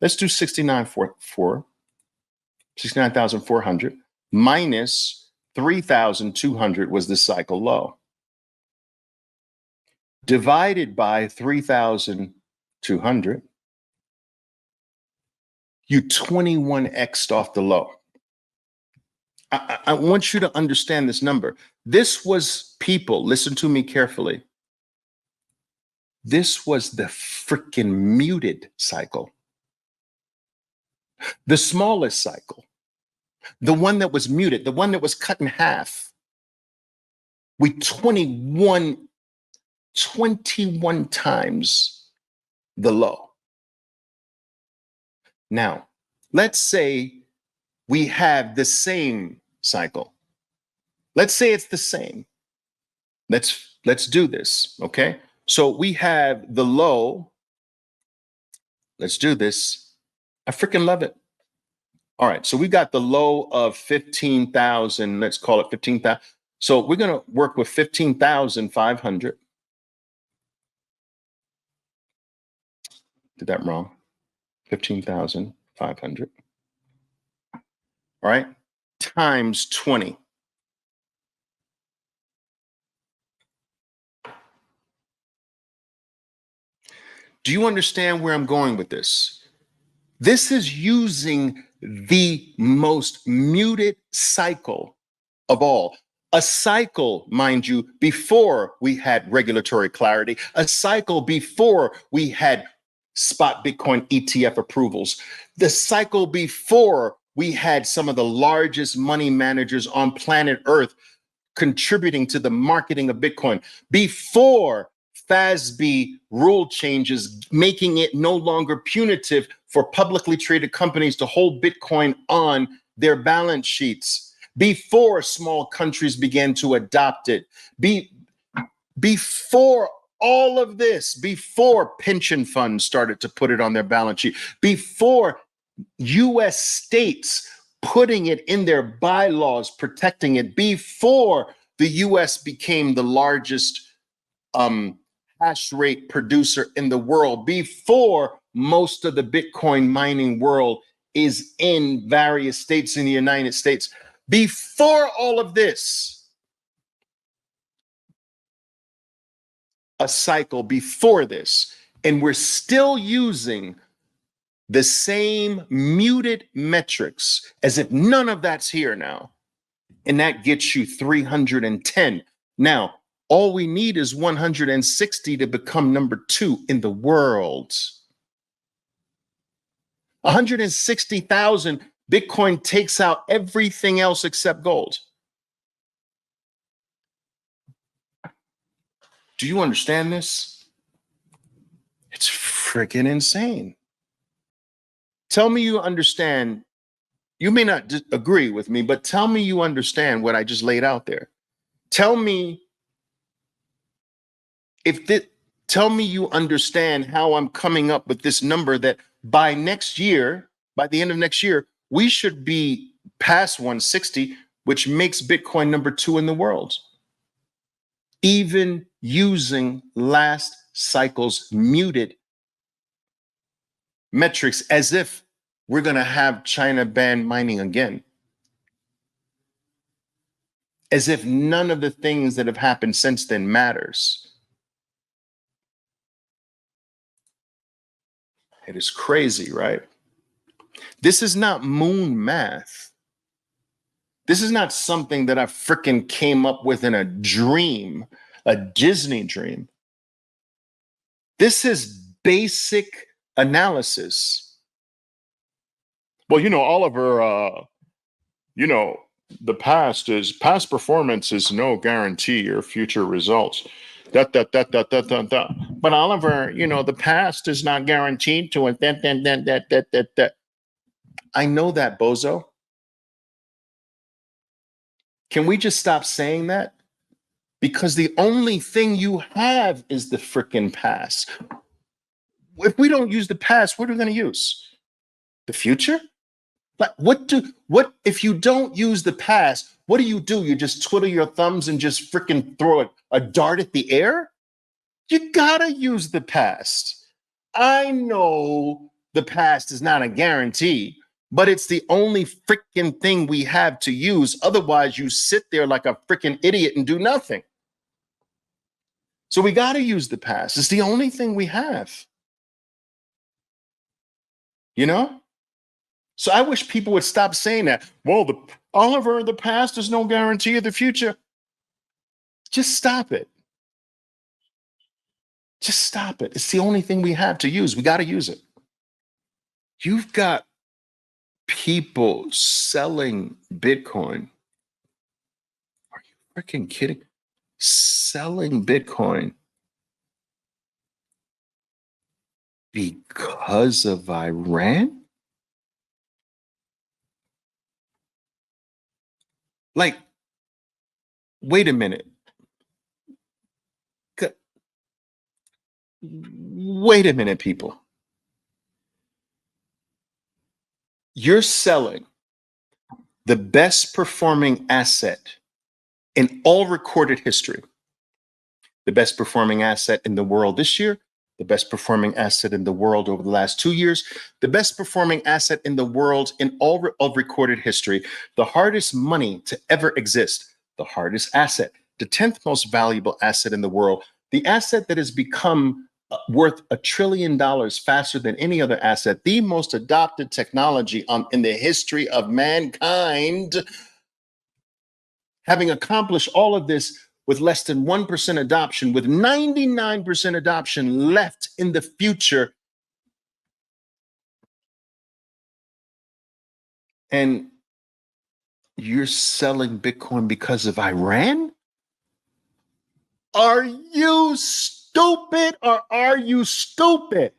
Let's do 69,400 minus 3,200 was the cycle low. Divided by 3,200, you 21x'd off the low. I want you to understand this number. This was people, listen to me carefully. This was the freaking muted cycle. The smallest cycle. The one that was muted, the one that was cut in half. We 21 times the low. Now, let's say we have the same cycle. Let's say it's the same. Let's do this, okay? So we have the low. Let's do this. I freaking love it. All right, so we got the low of 15,000. Let's call it 15,000. So we're going to work with 15,500. Did that wrong? 15,500. All right, times 20. Do you understand where I'm going with this? This is using the most muted cycle of all. A cycle, mind you, before we had regulatory clarity, a cycle before we had spot Bitcoin ETF approvals, the cycle before we had some of the largest money managers on planet Earth contributing to the marketing of Bitcoin, before FASB rule changes, making it no longer punitive for publicly traded companies to hold Bitcoin on their balance sheets, before small countries began to adopt it, before all of this, before pension funds started to put it on their balance sheet, before US states putting it in their bylaws, protecting it, before the US became the largest hash rate producer in the world, before most of the Bitcoin mining world is in various states in the United States, before all of this, a cycle before this, and we're still using the same muted metrics as if none of that's here now. And that gets you 310. Now, all we need is 160 to become number 2 in the world. 160,000, Bitcoin takes out everything else except gold. Do you understand this? It's freaking insane. Tell me you understand. You may not agree with me, but tell me you understand what I just laid out there. Tell me tell me you understand how I'm coming up with this number that by next year, by the end of next year, we should be past 160, which makes Bitcoin number 2 in the world. Even using last cycle's muted metrics, as if we're going to have China ban mining again. As if none of the things that have happened since then matters. It is crazy, right? This is not moon math. This is not something that I freaking came up with in a dream, a Disney dream. This is basic analysis. Well, Oliver, you know, the past performance is no guarantee or future results. But Oliver, the past is not guaranteed to it. That. I know that, bozo. Can we just stop saying that? Because the only thing you have is the freaking past. If we don't use the past, what are we going to use? The future? Like what if you don't use the past, what do? You just twiddle your thumbs and just freaking throw a dart at the air? You gotta use the past. I know the past is not a guarantee, but it's the only freaking thing we have to use. Otherwise, you sit there like a freaking idiot and do nothing. So we gotta use the past. It's the only thing we have. So I wish people would stop saying that. Well, Oliver, the past is no guarantee of the future. Just stop it. Just stop it. It's the only thing we have to use. We got to use it. You've got people selling Bitcoin. Are you freaking kidding? Selling Bitcoin because of Iran? Like, wait a minute. Wait a minute, people. You're selling the best performing asset in all recorded history, the best performing asset in the world this year, the best performing asset in the world over the last 2 years, the best performing asset in the world in all of recorded history, the hardest money to ever exist, the hardest asset, the 10th most valuable asset in the world, the asset that has become worth $1 trillion faster than any other asset, the most adopted technology in the history of mankind, having accomplished all of this with less than 1% adoption, with 99% adoption left in the future. And you're selling Bitcoin because of Iran? Are you stupid or are you stupid?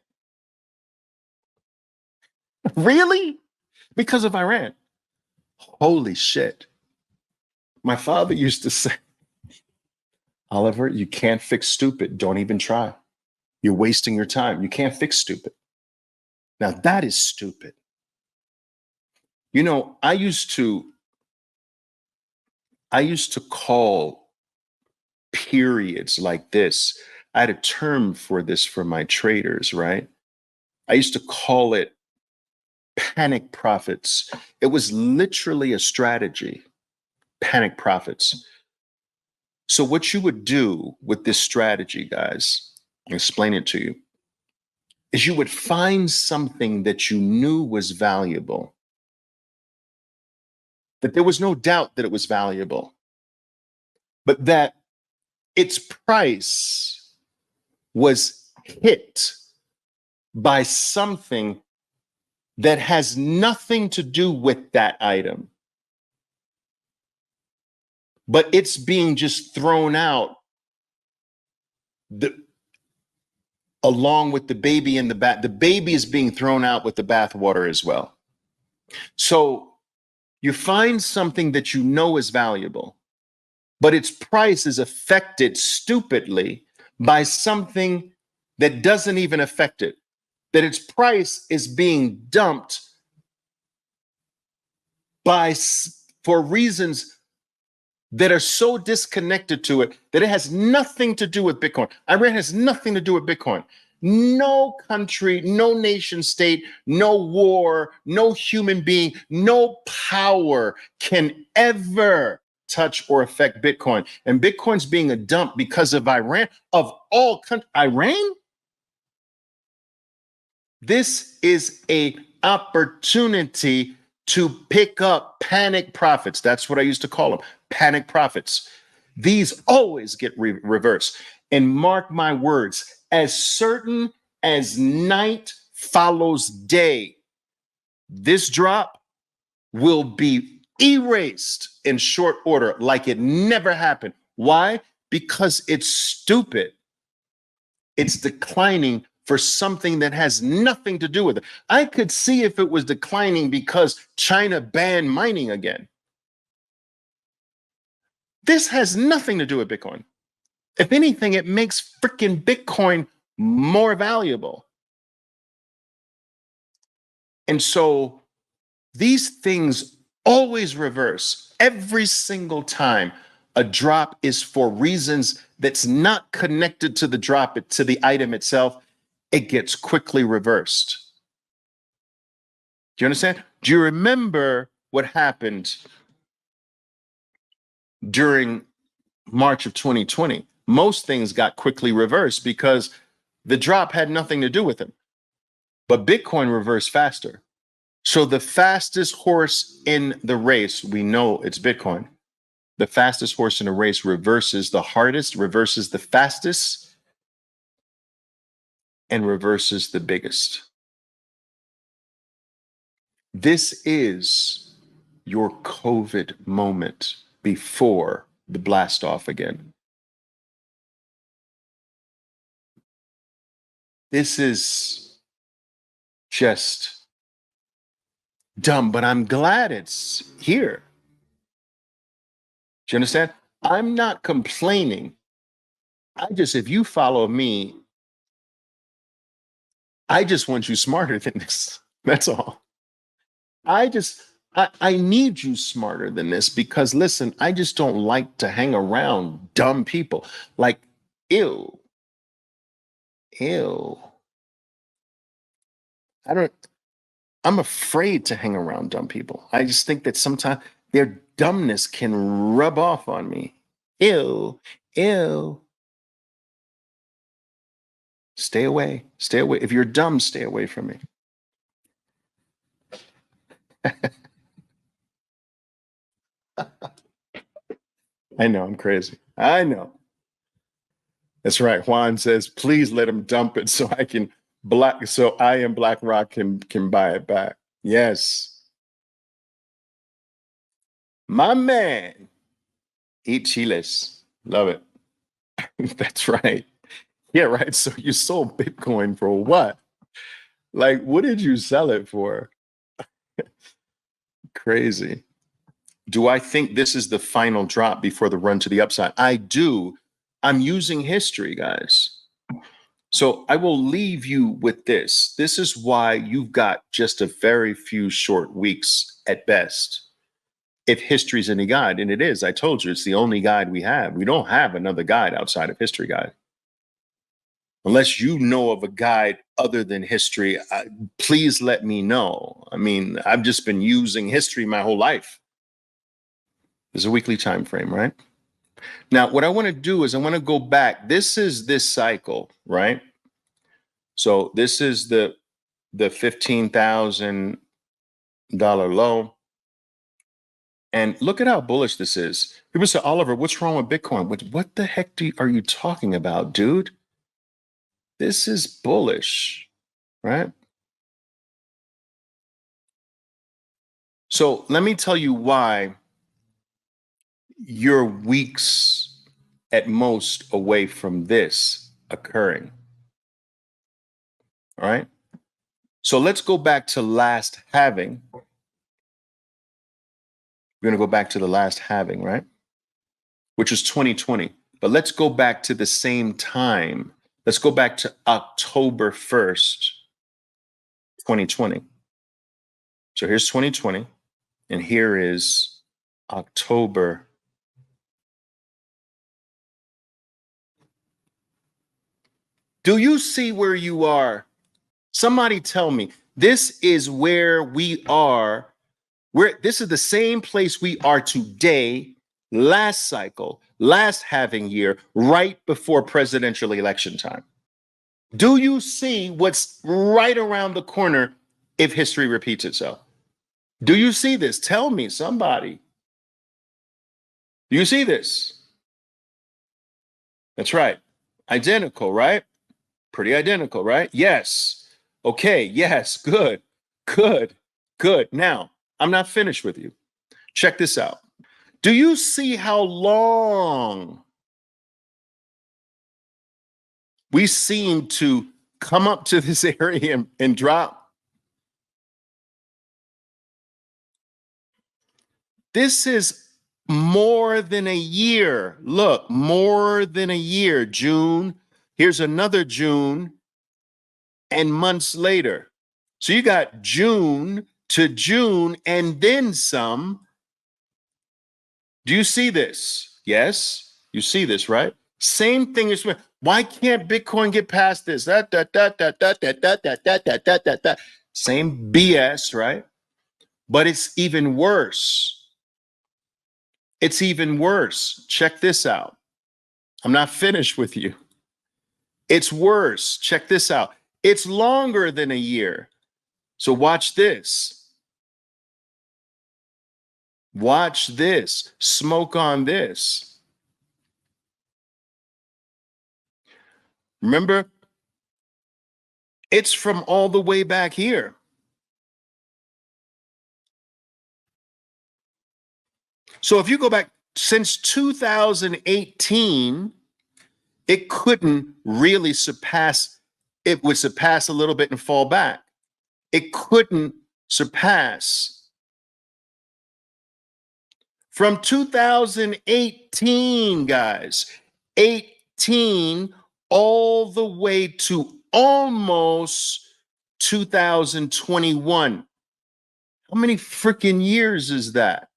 Really? Because of Iran? Holy shit. My father used to say, Oliver, you can't fix stupid. Don't even try. You're wasting your time. You can't fix stupid. Now that is stupid. I used to call periods like this. I had a term for this for my traders, right? I used to call it panic profits. It was literally a strategy, panic profits. So what you would do with this strategy, guys, I'll explain it to you, is you would find something that you knew was valuable, that there was no doubt that it was valuable, but that its price was hit by something that has nothing to do with that item, but it's being just thrown out along with the baby in the bath. The baby is being thrown out with the bathwater as well. So you find something that you know is valuable, but its price is affected stupidly by something that doesn't even affect it, that its price is being dumped for reasons that are so disconnected to it that it has nothing to do with Bitcoin. Iran has nothing to do with Bitcoin. No country, no nation state, no war, no human being, no power can ever touch or affect Bitcoin. And Bitcoin's being a dump because of Iran, of all countries. Iran? This is a opportunity to pick up panic profits. That's what I used to call them, panic profits. These always get reversed. And mark my words, as certain as night follows day, this drop will be erased in short order like it never happened. Why? Because it's stupid. It's declining for something that has nothing to do with it. I could see if it was declining because China banned mining again. This has nothing to do with Bitcoin. If anything, it makes freaking Bitcoin more valuable. And so these things always reverse every single time. A drop is for reasons that's not connected to the drop, to the item itself. It gets quickly reversed. Do you understand? Do you remember what happened during March of 2020? Most things got quickly reversed because the drop had nothing to do with them. But Bitcoin reversed faster. So the fastest horse in the race, we know it's Bitcoin. The fastest horse in a race reverses the hardest, reverses the fastest, and reverses the biggest. This is your COVID moment before the blast off again. This is just dumb, but I'm glad it's here. Do you understand? I'm not complaining. If you follow me, I just want you smarter than this. That's all. I need you smarter than this because listen, I just don't like to hang around dumb people. Like, ew. I'm afraid to hang around dumb people. I just think that sometimes their dumbness can rub off on me. Ew. Stay away. If you're dumb, stay away from me. I know, I'm crazy. I know. That's right. Juan says, please let him dump it so I and BlackRock can buy it back. Yes. My man. Eat chiles. Love it. That's right. Yeah, right. So you sold Bitcoin for what? Like, what did you sell it for? Crazy. Do I think this is the final drop before the run to the upside? I do. I'm using history, guys. So I will leave you with this. This is why you've got just a very few short weeks at best. If history's any guide, and it is, I told you, it's the only guide we have. We don't have another guide outside of History Guide. Unless you know of a guide other than history, please let me know. I mean, I've just been using history my whole life. There's a weekly time frame, right? Now, what I want to do is I want to go back. This is this cycle, right? So this is the $15,000 low. And look at how bullish this is. People say, Oliver, what's wrong with Bitcoin? What the heck are you talking about, dude? This is bullish, right? So let me tell you why you're weeks at most away from this occurring. All right. So let's go back to last halving. We're going to go back to the last halving, right? Which was 2020. But let's go back to the same time. Let's go back to October 1st, 2020. So here's 2020, and here is October. Do you see where you are? Somebody tell me. This is where we are. This is the same place we are today, last cycle, last halving year, right before presidential election time. Do you see what's right around the corner if history repeats itself? Do you see this? Tell me, somebody. Do you see this? That's right. Identical, right? Pretty identical, right? Yes. Okay. Yes. Good. Good. Good. Now, I'm not finished with you. Check this out. Do you see how long we seem to come up to this area and drop? This is more than a year. Look, more than a year. June. Here's another June and months later. So you got June to June and then some. Do you see this? Yes, you see this, right? Same thing as why can't Bitcoin get past this? Same BS, right? But it's even worse. It's even worse. Check this out. I'm not finished with you. It's worse. Check this out. It's longer than a year. So watch this. Watch this. Smoke on this. Remember, it's from all the way back here. So if you go back since 2018, it couldn't really surpass. It would surpass a little bit and fall back. It couldn't surpass. From 2018, guys, 18 all the way to almost 2021. How many freaking years is that?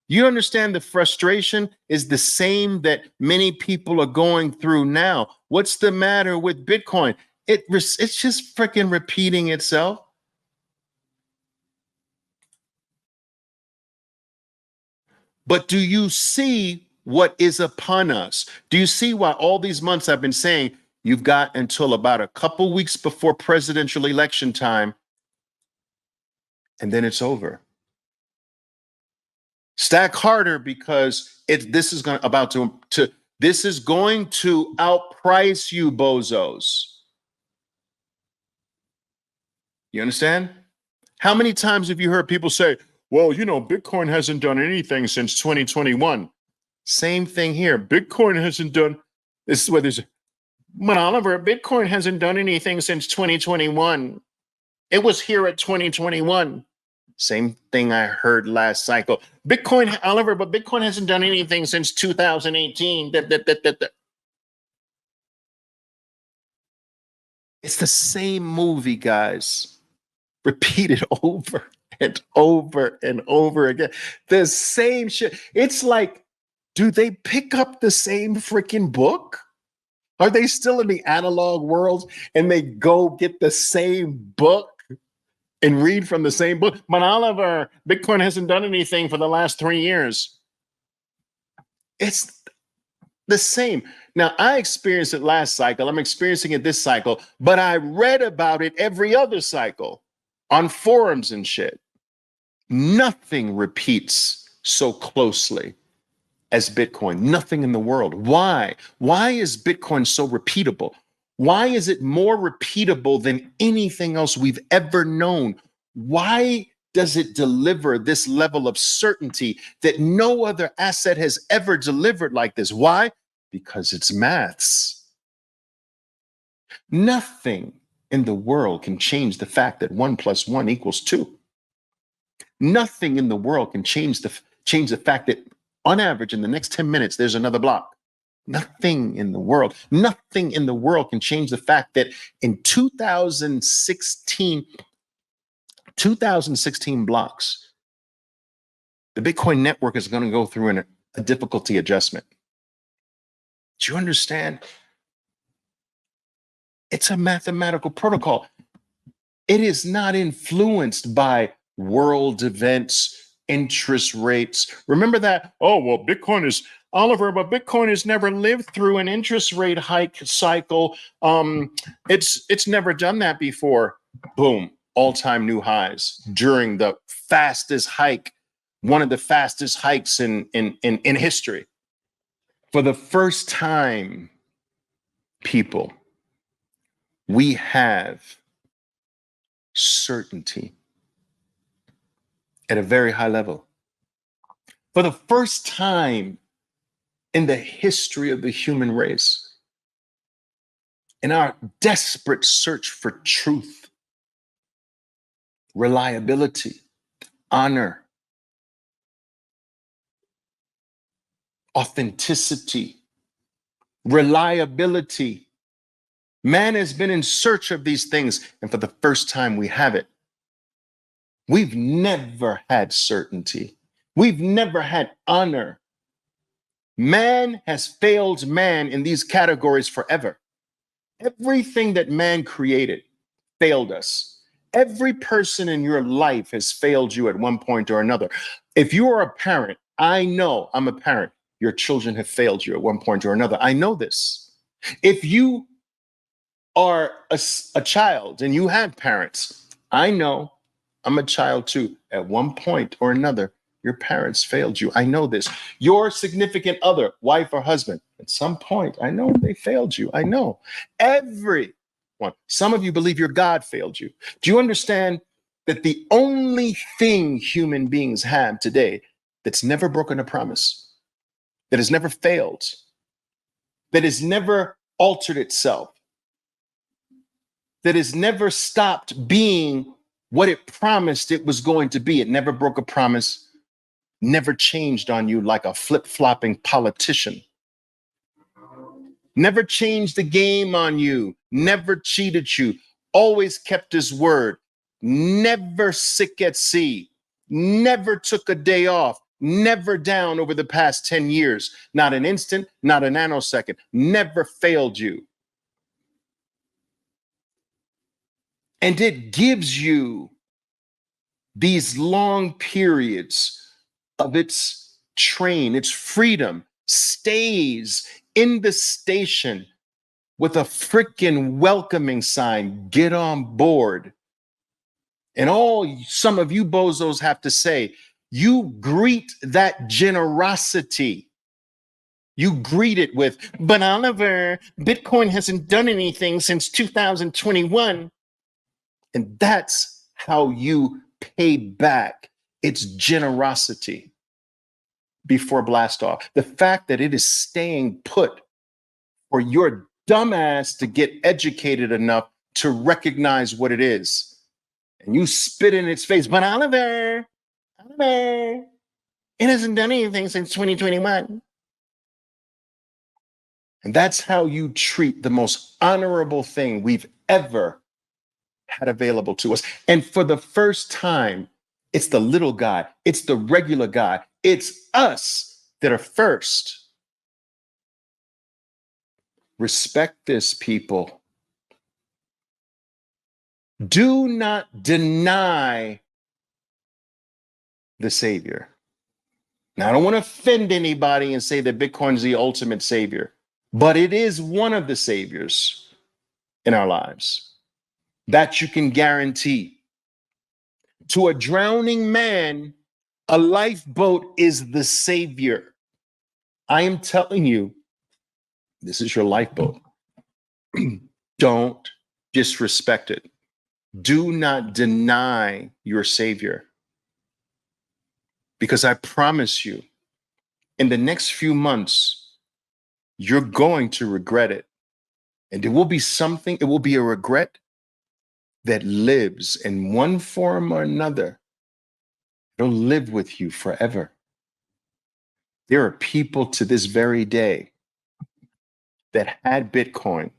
You understand the frustration is the same that many people are going through now. What's the matter with Bitcoin? It's just freaking repeating itself. But do you see what is upon us? Do you see why all these months I've been saying you've got until about a couple weeks before presidential election time, and then it's over? Stack harder because this is going to outprice you, bozos. You understand? How many times have you heard people say, well, Bitcoin hasn't done anything since 2021? Same thing here. Bitcoin hasn't done, this is what there's, but Oliver, Bitcoin hasn't done anything since 2021. It was here at 2021. Same thing I heard last cycle. Bitcoin, Oliver, but Bitcoin hasn't done anything since 2018. It's the same movie, guys. Repeated over and over and over again. The same shit. It's like, do they pick up the same freaking book? Are they still in the analog world and they go get the same book and read from the same book? But Oliver, Bitcoin hasn't done anything for the last 3 years. It's the same. Now, I experienced it last cycle. I'm experiencing it this cycle, but I read about it every other cycle on forums and shit. Nothing repeats so closely as Bitcoin. Nothing in the world. Why? Why is Bitcoin so repeatable? Why is it more repeatable than anything else we've ever known? Why does it deliver this level of certainty that no other asset has ever delivered like this? Why? Because it's maths. Nothing in the world can change the fact that 1 + 1 = 2. Nothing in the world can change the fact that on average in the next 10 minutes there's another block. Nothing in the world can change the fact that in 2016 blocks, the Bitcoin network is going to go through a difficulty adjustment. Do you understand? It's a mathematical protocol. It is not influenced by world events, interest rates. Remember that? Oh, well, Bitcoin is Oliver, but Bitcoin has never lived through an interest rate hike cycle. It's never done that before. Boom, all-time new highs during the fastest hike, one of the fastest hikes in history. For the first time, people, we have certainty at a very high level. For the first time in the history of the human race, in our desperate search for truth, reliability, honor, authenticity, reliability, man has been in search of these things, and for the first time we have it. We've never had certainty. We've never had honor. Man has failed man in these categories forever. Everything that man created failed us. Every person in your life has failed you at one point or another. If you are a parent, I know I'm a parent. Your children have failed you at one point or another. I know this. If you are a child and you have parents, I know I'm a child too. At one point or another, your parents failed you. I know this. Your significant other, wife or husband, at some point, I know they failed you. I know. Everyone. Some of you believe your God failed you. Do you understand that the only thing human beings have today that's never broken a promise, that has never failed, that has never altered itself, that has never stopped being what it promised it was going to be? It never broke a promise, never changed on you like a flip-flopping politician, never changed the game on you, never cheated you, always kept his word, never sick at sea, never took a day off, never down over the past 10 years, not an instant, not a nanosecond, never failed you. And it gives you these long periods of its train, its freedom, stays in the station with a freaking welcoming sign, get on board. And all some of you bozos have to say, you greet that generosity. You greet it with, but Oliver, Bitcoin hasn't done anything since 2021. And that's how you pay back its generosity before blast off. The fact that it is staying put for your dumbass to get educated enough to recognize what it is. And you spit in its face, but Oliver, it hasn't done anything since 2021. And that's how you treat the most honorable thing we've ever had available to us. And for the first time, it's the little guy, it's the regular guy, it's us that are first. Respect this, people. Do not deny the Savior. Now, I don't want to offend anybody and say that Bitcoin is the ultimate savior, but it is one of the saviors in our lives that you can guarantee. To a drowning man, a lifeboat is the savior. I am telling you, this is your lifeboat. Don't disrespect it. Do not deny your savior. Because I promise you, in the next few months, you're going to regret it. And it will be something, it will be a regret that lives in one form or another. It'll live with you forever. There are people to this very day that had Bitcoin.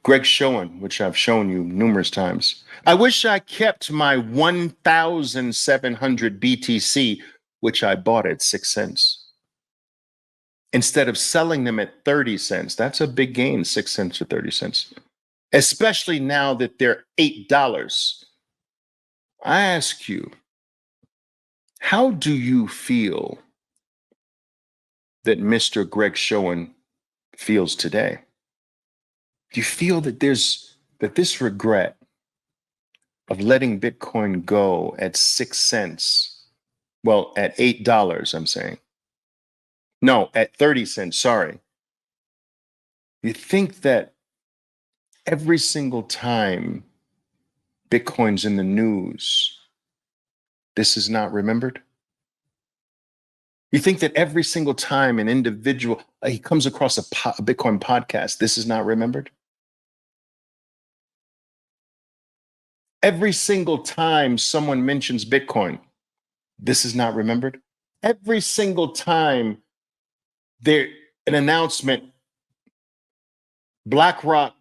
Greg Schoen, which I've shown you numerous times. I wish I kept my 1,700 BTC, which I bought at 6 cents. Instead of selling them at 30 cents, that's a big gain, 6 cents to 30 cents. Especially now that they're $8. I ask you, how do you feel that Mr. Greg Schoen feels today? Do you feel that this regret of letting Bitcoin go at 6 cents? Well, at $8, I'm saying. No, at 30 cents, sorry. You think that every single time Bitcoin's in the news, this is not remembered? You think that every single time an individual he comes across a Bitcoin podcast, this is not remembered? Every single time someone mentions Bitcoin, this is not remembered? Every single time there an announcement, BlackRock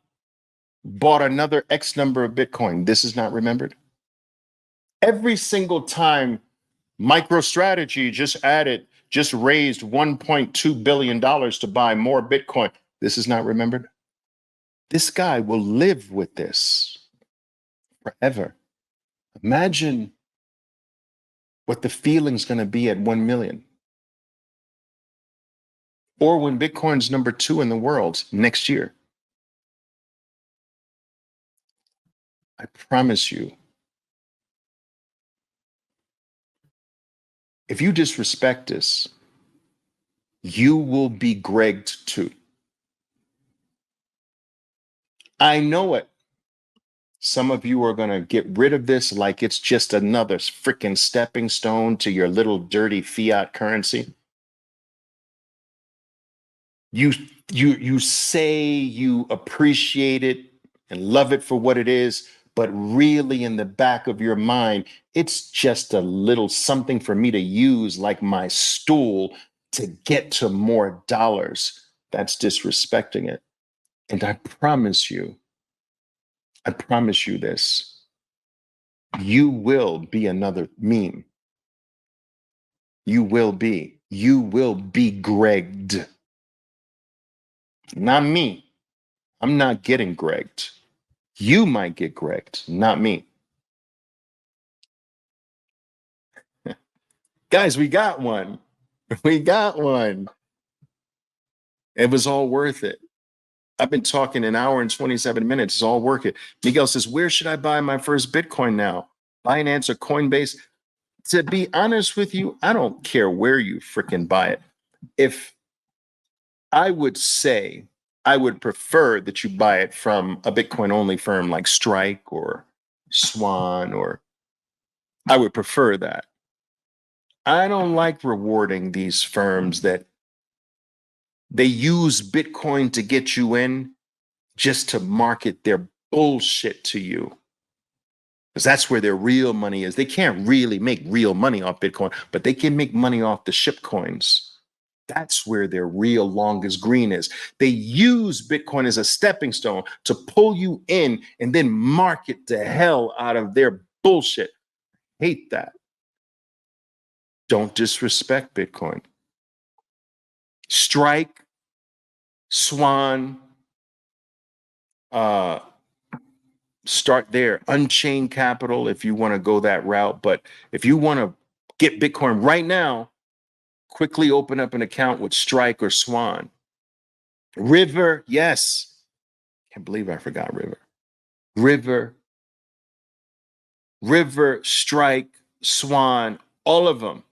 bought another X number of Bitcoin, this is not remembered? Every single time MicroStrategy just raised $1.2 billion to buy more Bitcoin, this is not remembered? This guy will live with this forever. Imagine what the feeling's going to be at 1 million. Or when Bitcoin's number 2 in the world next year. I promise you, if you disrespect this, you will be Gregged too. I know it. Some of you are going to get rid of this like it's just another freaking stepping stone to your little dirty fiat currency. You say you appreciate it and love it for what it is, but really in the back of your mind, it's just a little something for me to use like my stool to get to more dollars. That's disrespecting it. And I promise you this, you will be another meme. You will be Gregged. Not me. I'm not getting Gregged. You might get Gregged, not me. Guys, we got one. We got one. It was all worth it. I've been talking an hour and 27 minutes. It's all worth it. Miguel says, where should I buy my first Bitcoin now? Binance or Coinbase? To be honest with you, I don't care where you freaking buy it. If I would say, I would prefer that you buy it from a Bitcoin only firm like Strike or Swan, or I would prefer that. I don't like rewarding these firms that they use Bitcoin to get you in just to market their bullshit to you. Because that's where their real money is. They can't really make real money off Bitcoin, but they can make money off the ship coins. That's where their real longest green is. They use Bitcoin as a stepping stone to pull you in and then market the hell out of their bullshit. Hate that. Don't disrespect Bitcoin. Strike, Swan, start there. Unchained Capital, if you want to go that route. But if you want to get Bitcoin right now, quickly open up an account with Strike or Swan. River, yes. Can't believe I forgot River. River, Strike, Swan, all of them.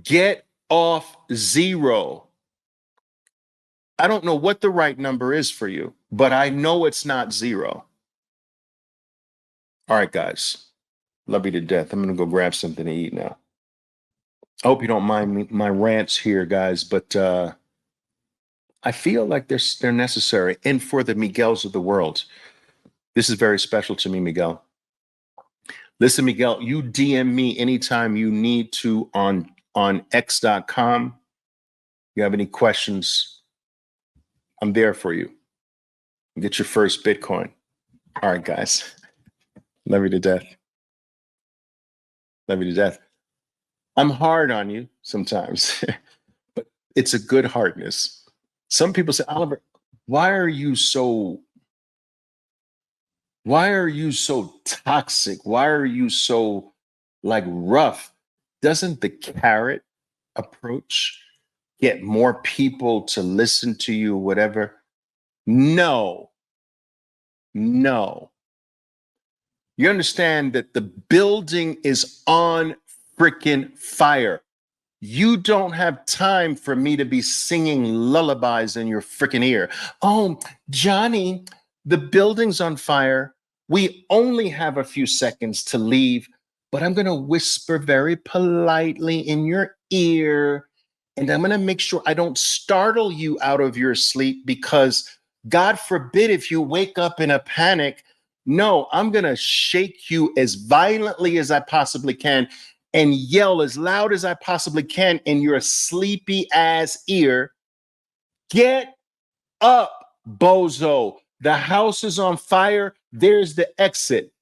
Get off zero. I don't know what the right number is for you, but I know it's not zero. All right, guys. Love you to death. I'm going to go grab something to eat now. I hope you don't mind my rants here, guys, but I feel like they're necessary. And for the Miguels of the world, this is very special to me, Miguel. Listen, Miguel, you DM me anytime you need to on x.com. You have any questions, I'm there for you. Get your first Bitcoin. All right, guys. Love you to death. Love you to death. I'm hard on you sometimes, but it's a good hardness. Some people say, Oliver, why are you so toxic? Why are you so like rough? Doesn't the carrot approach, get more people to listen to you, whatever. No, no. You understand that the building is on freaking fire. You don't have time for me to be singing lullabies in your freaking ear. Oh, Johnny, the building's on fire. We only have a few seconds to leave, but I'm going to whisper very politely in your ear. And I'm going to make sure I don't startle you out of your sleep because, God forbid, if you wake up in a panic, no, I'm going to shake you as violently as I possibly can and yell as loud as I possibly can in your sleepy ass ear. Get up, bozo. The house is on fire. There's the exit.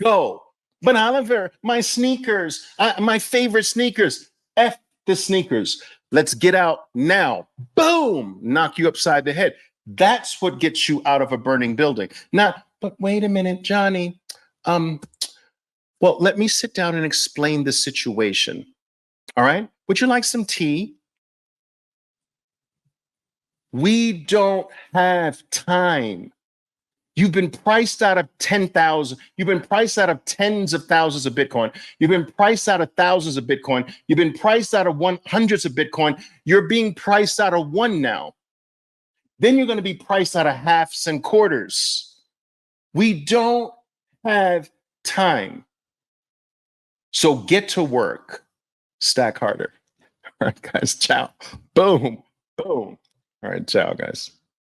Go. But Oliver, my sneakers, my favorite sneakers. F the sneakers. Let's get out now. Boom, knock you upside the head. That's what gets you out of a burning building. Not, but wait a minute, Johnny. Well, let me sit down and explain the situation. All right. Would you like some tea? We don't have time. You've been priced out of 10,000. You've been priced out of tens of thousands of Bitcoin. You've been priced out of thousands of Bitcoin. You've been priced out of hundreds of Bitcoin. You're being priced out of one now. Then you're going to be priced out of halves and quarters. We don't have time. So get to work. Stack harder. All right, guys. Ciao. Boom. Boom. All right. Ciao, guys.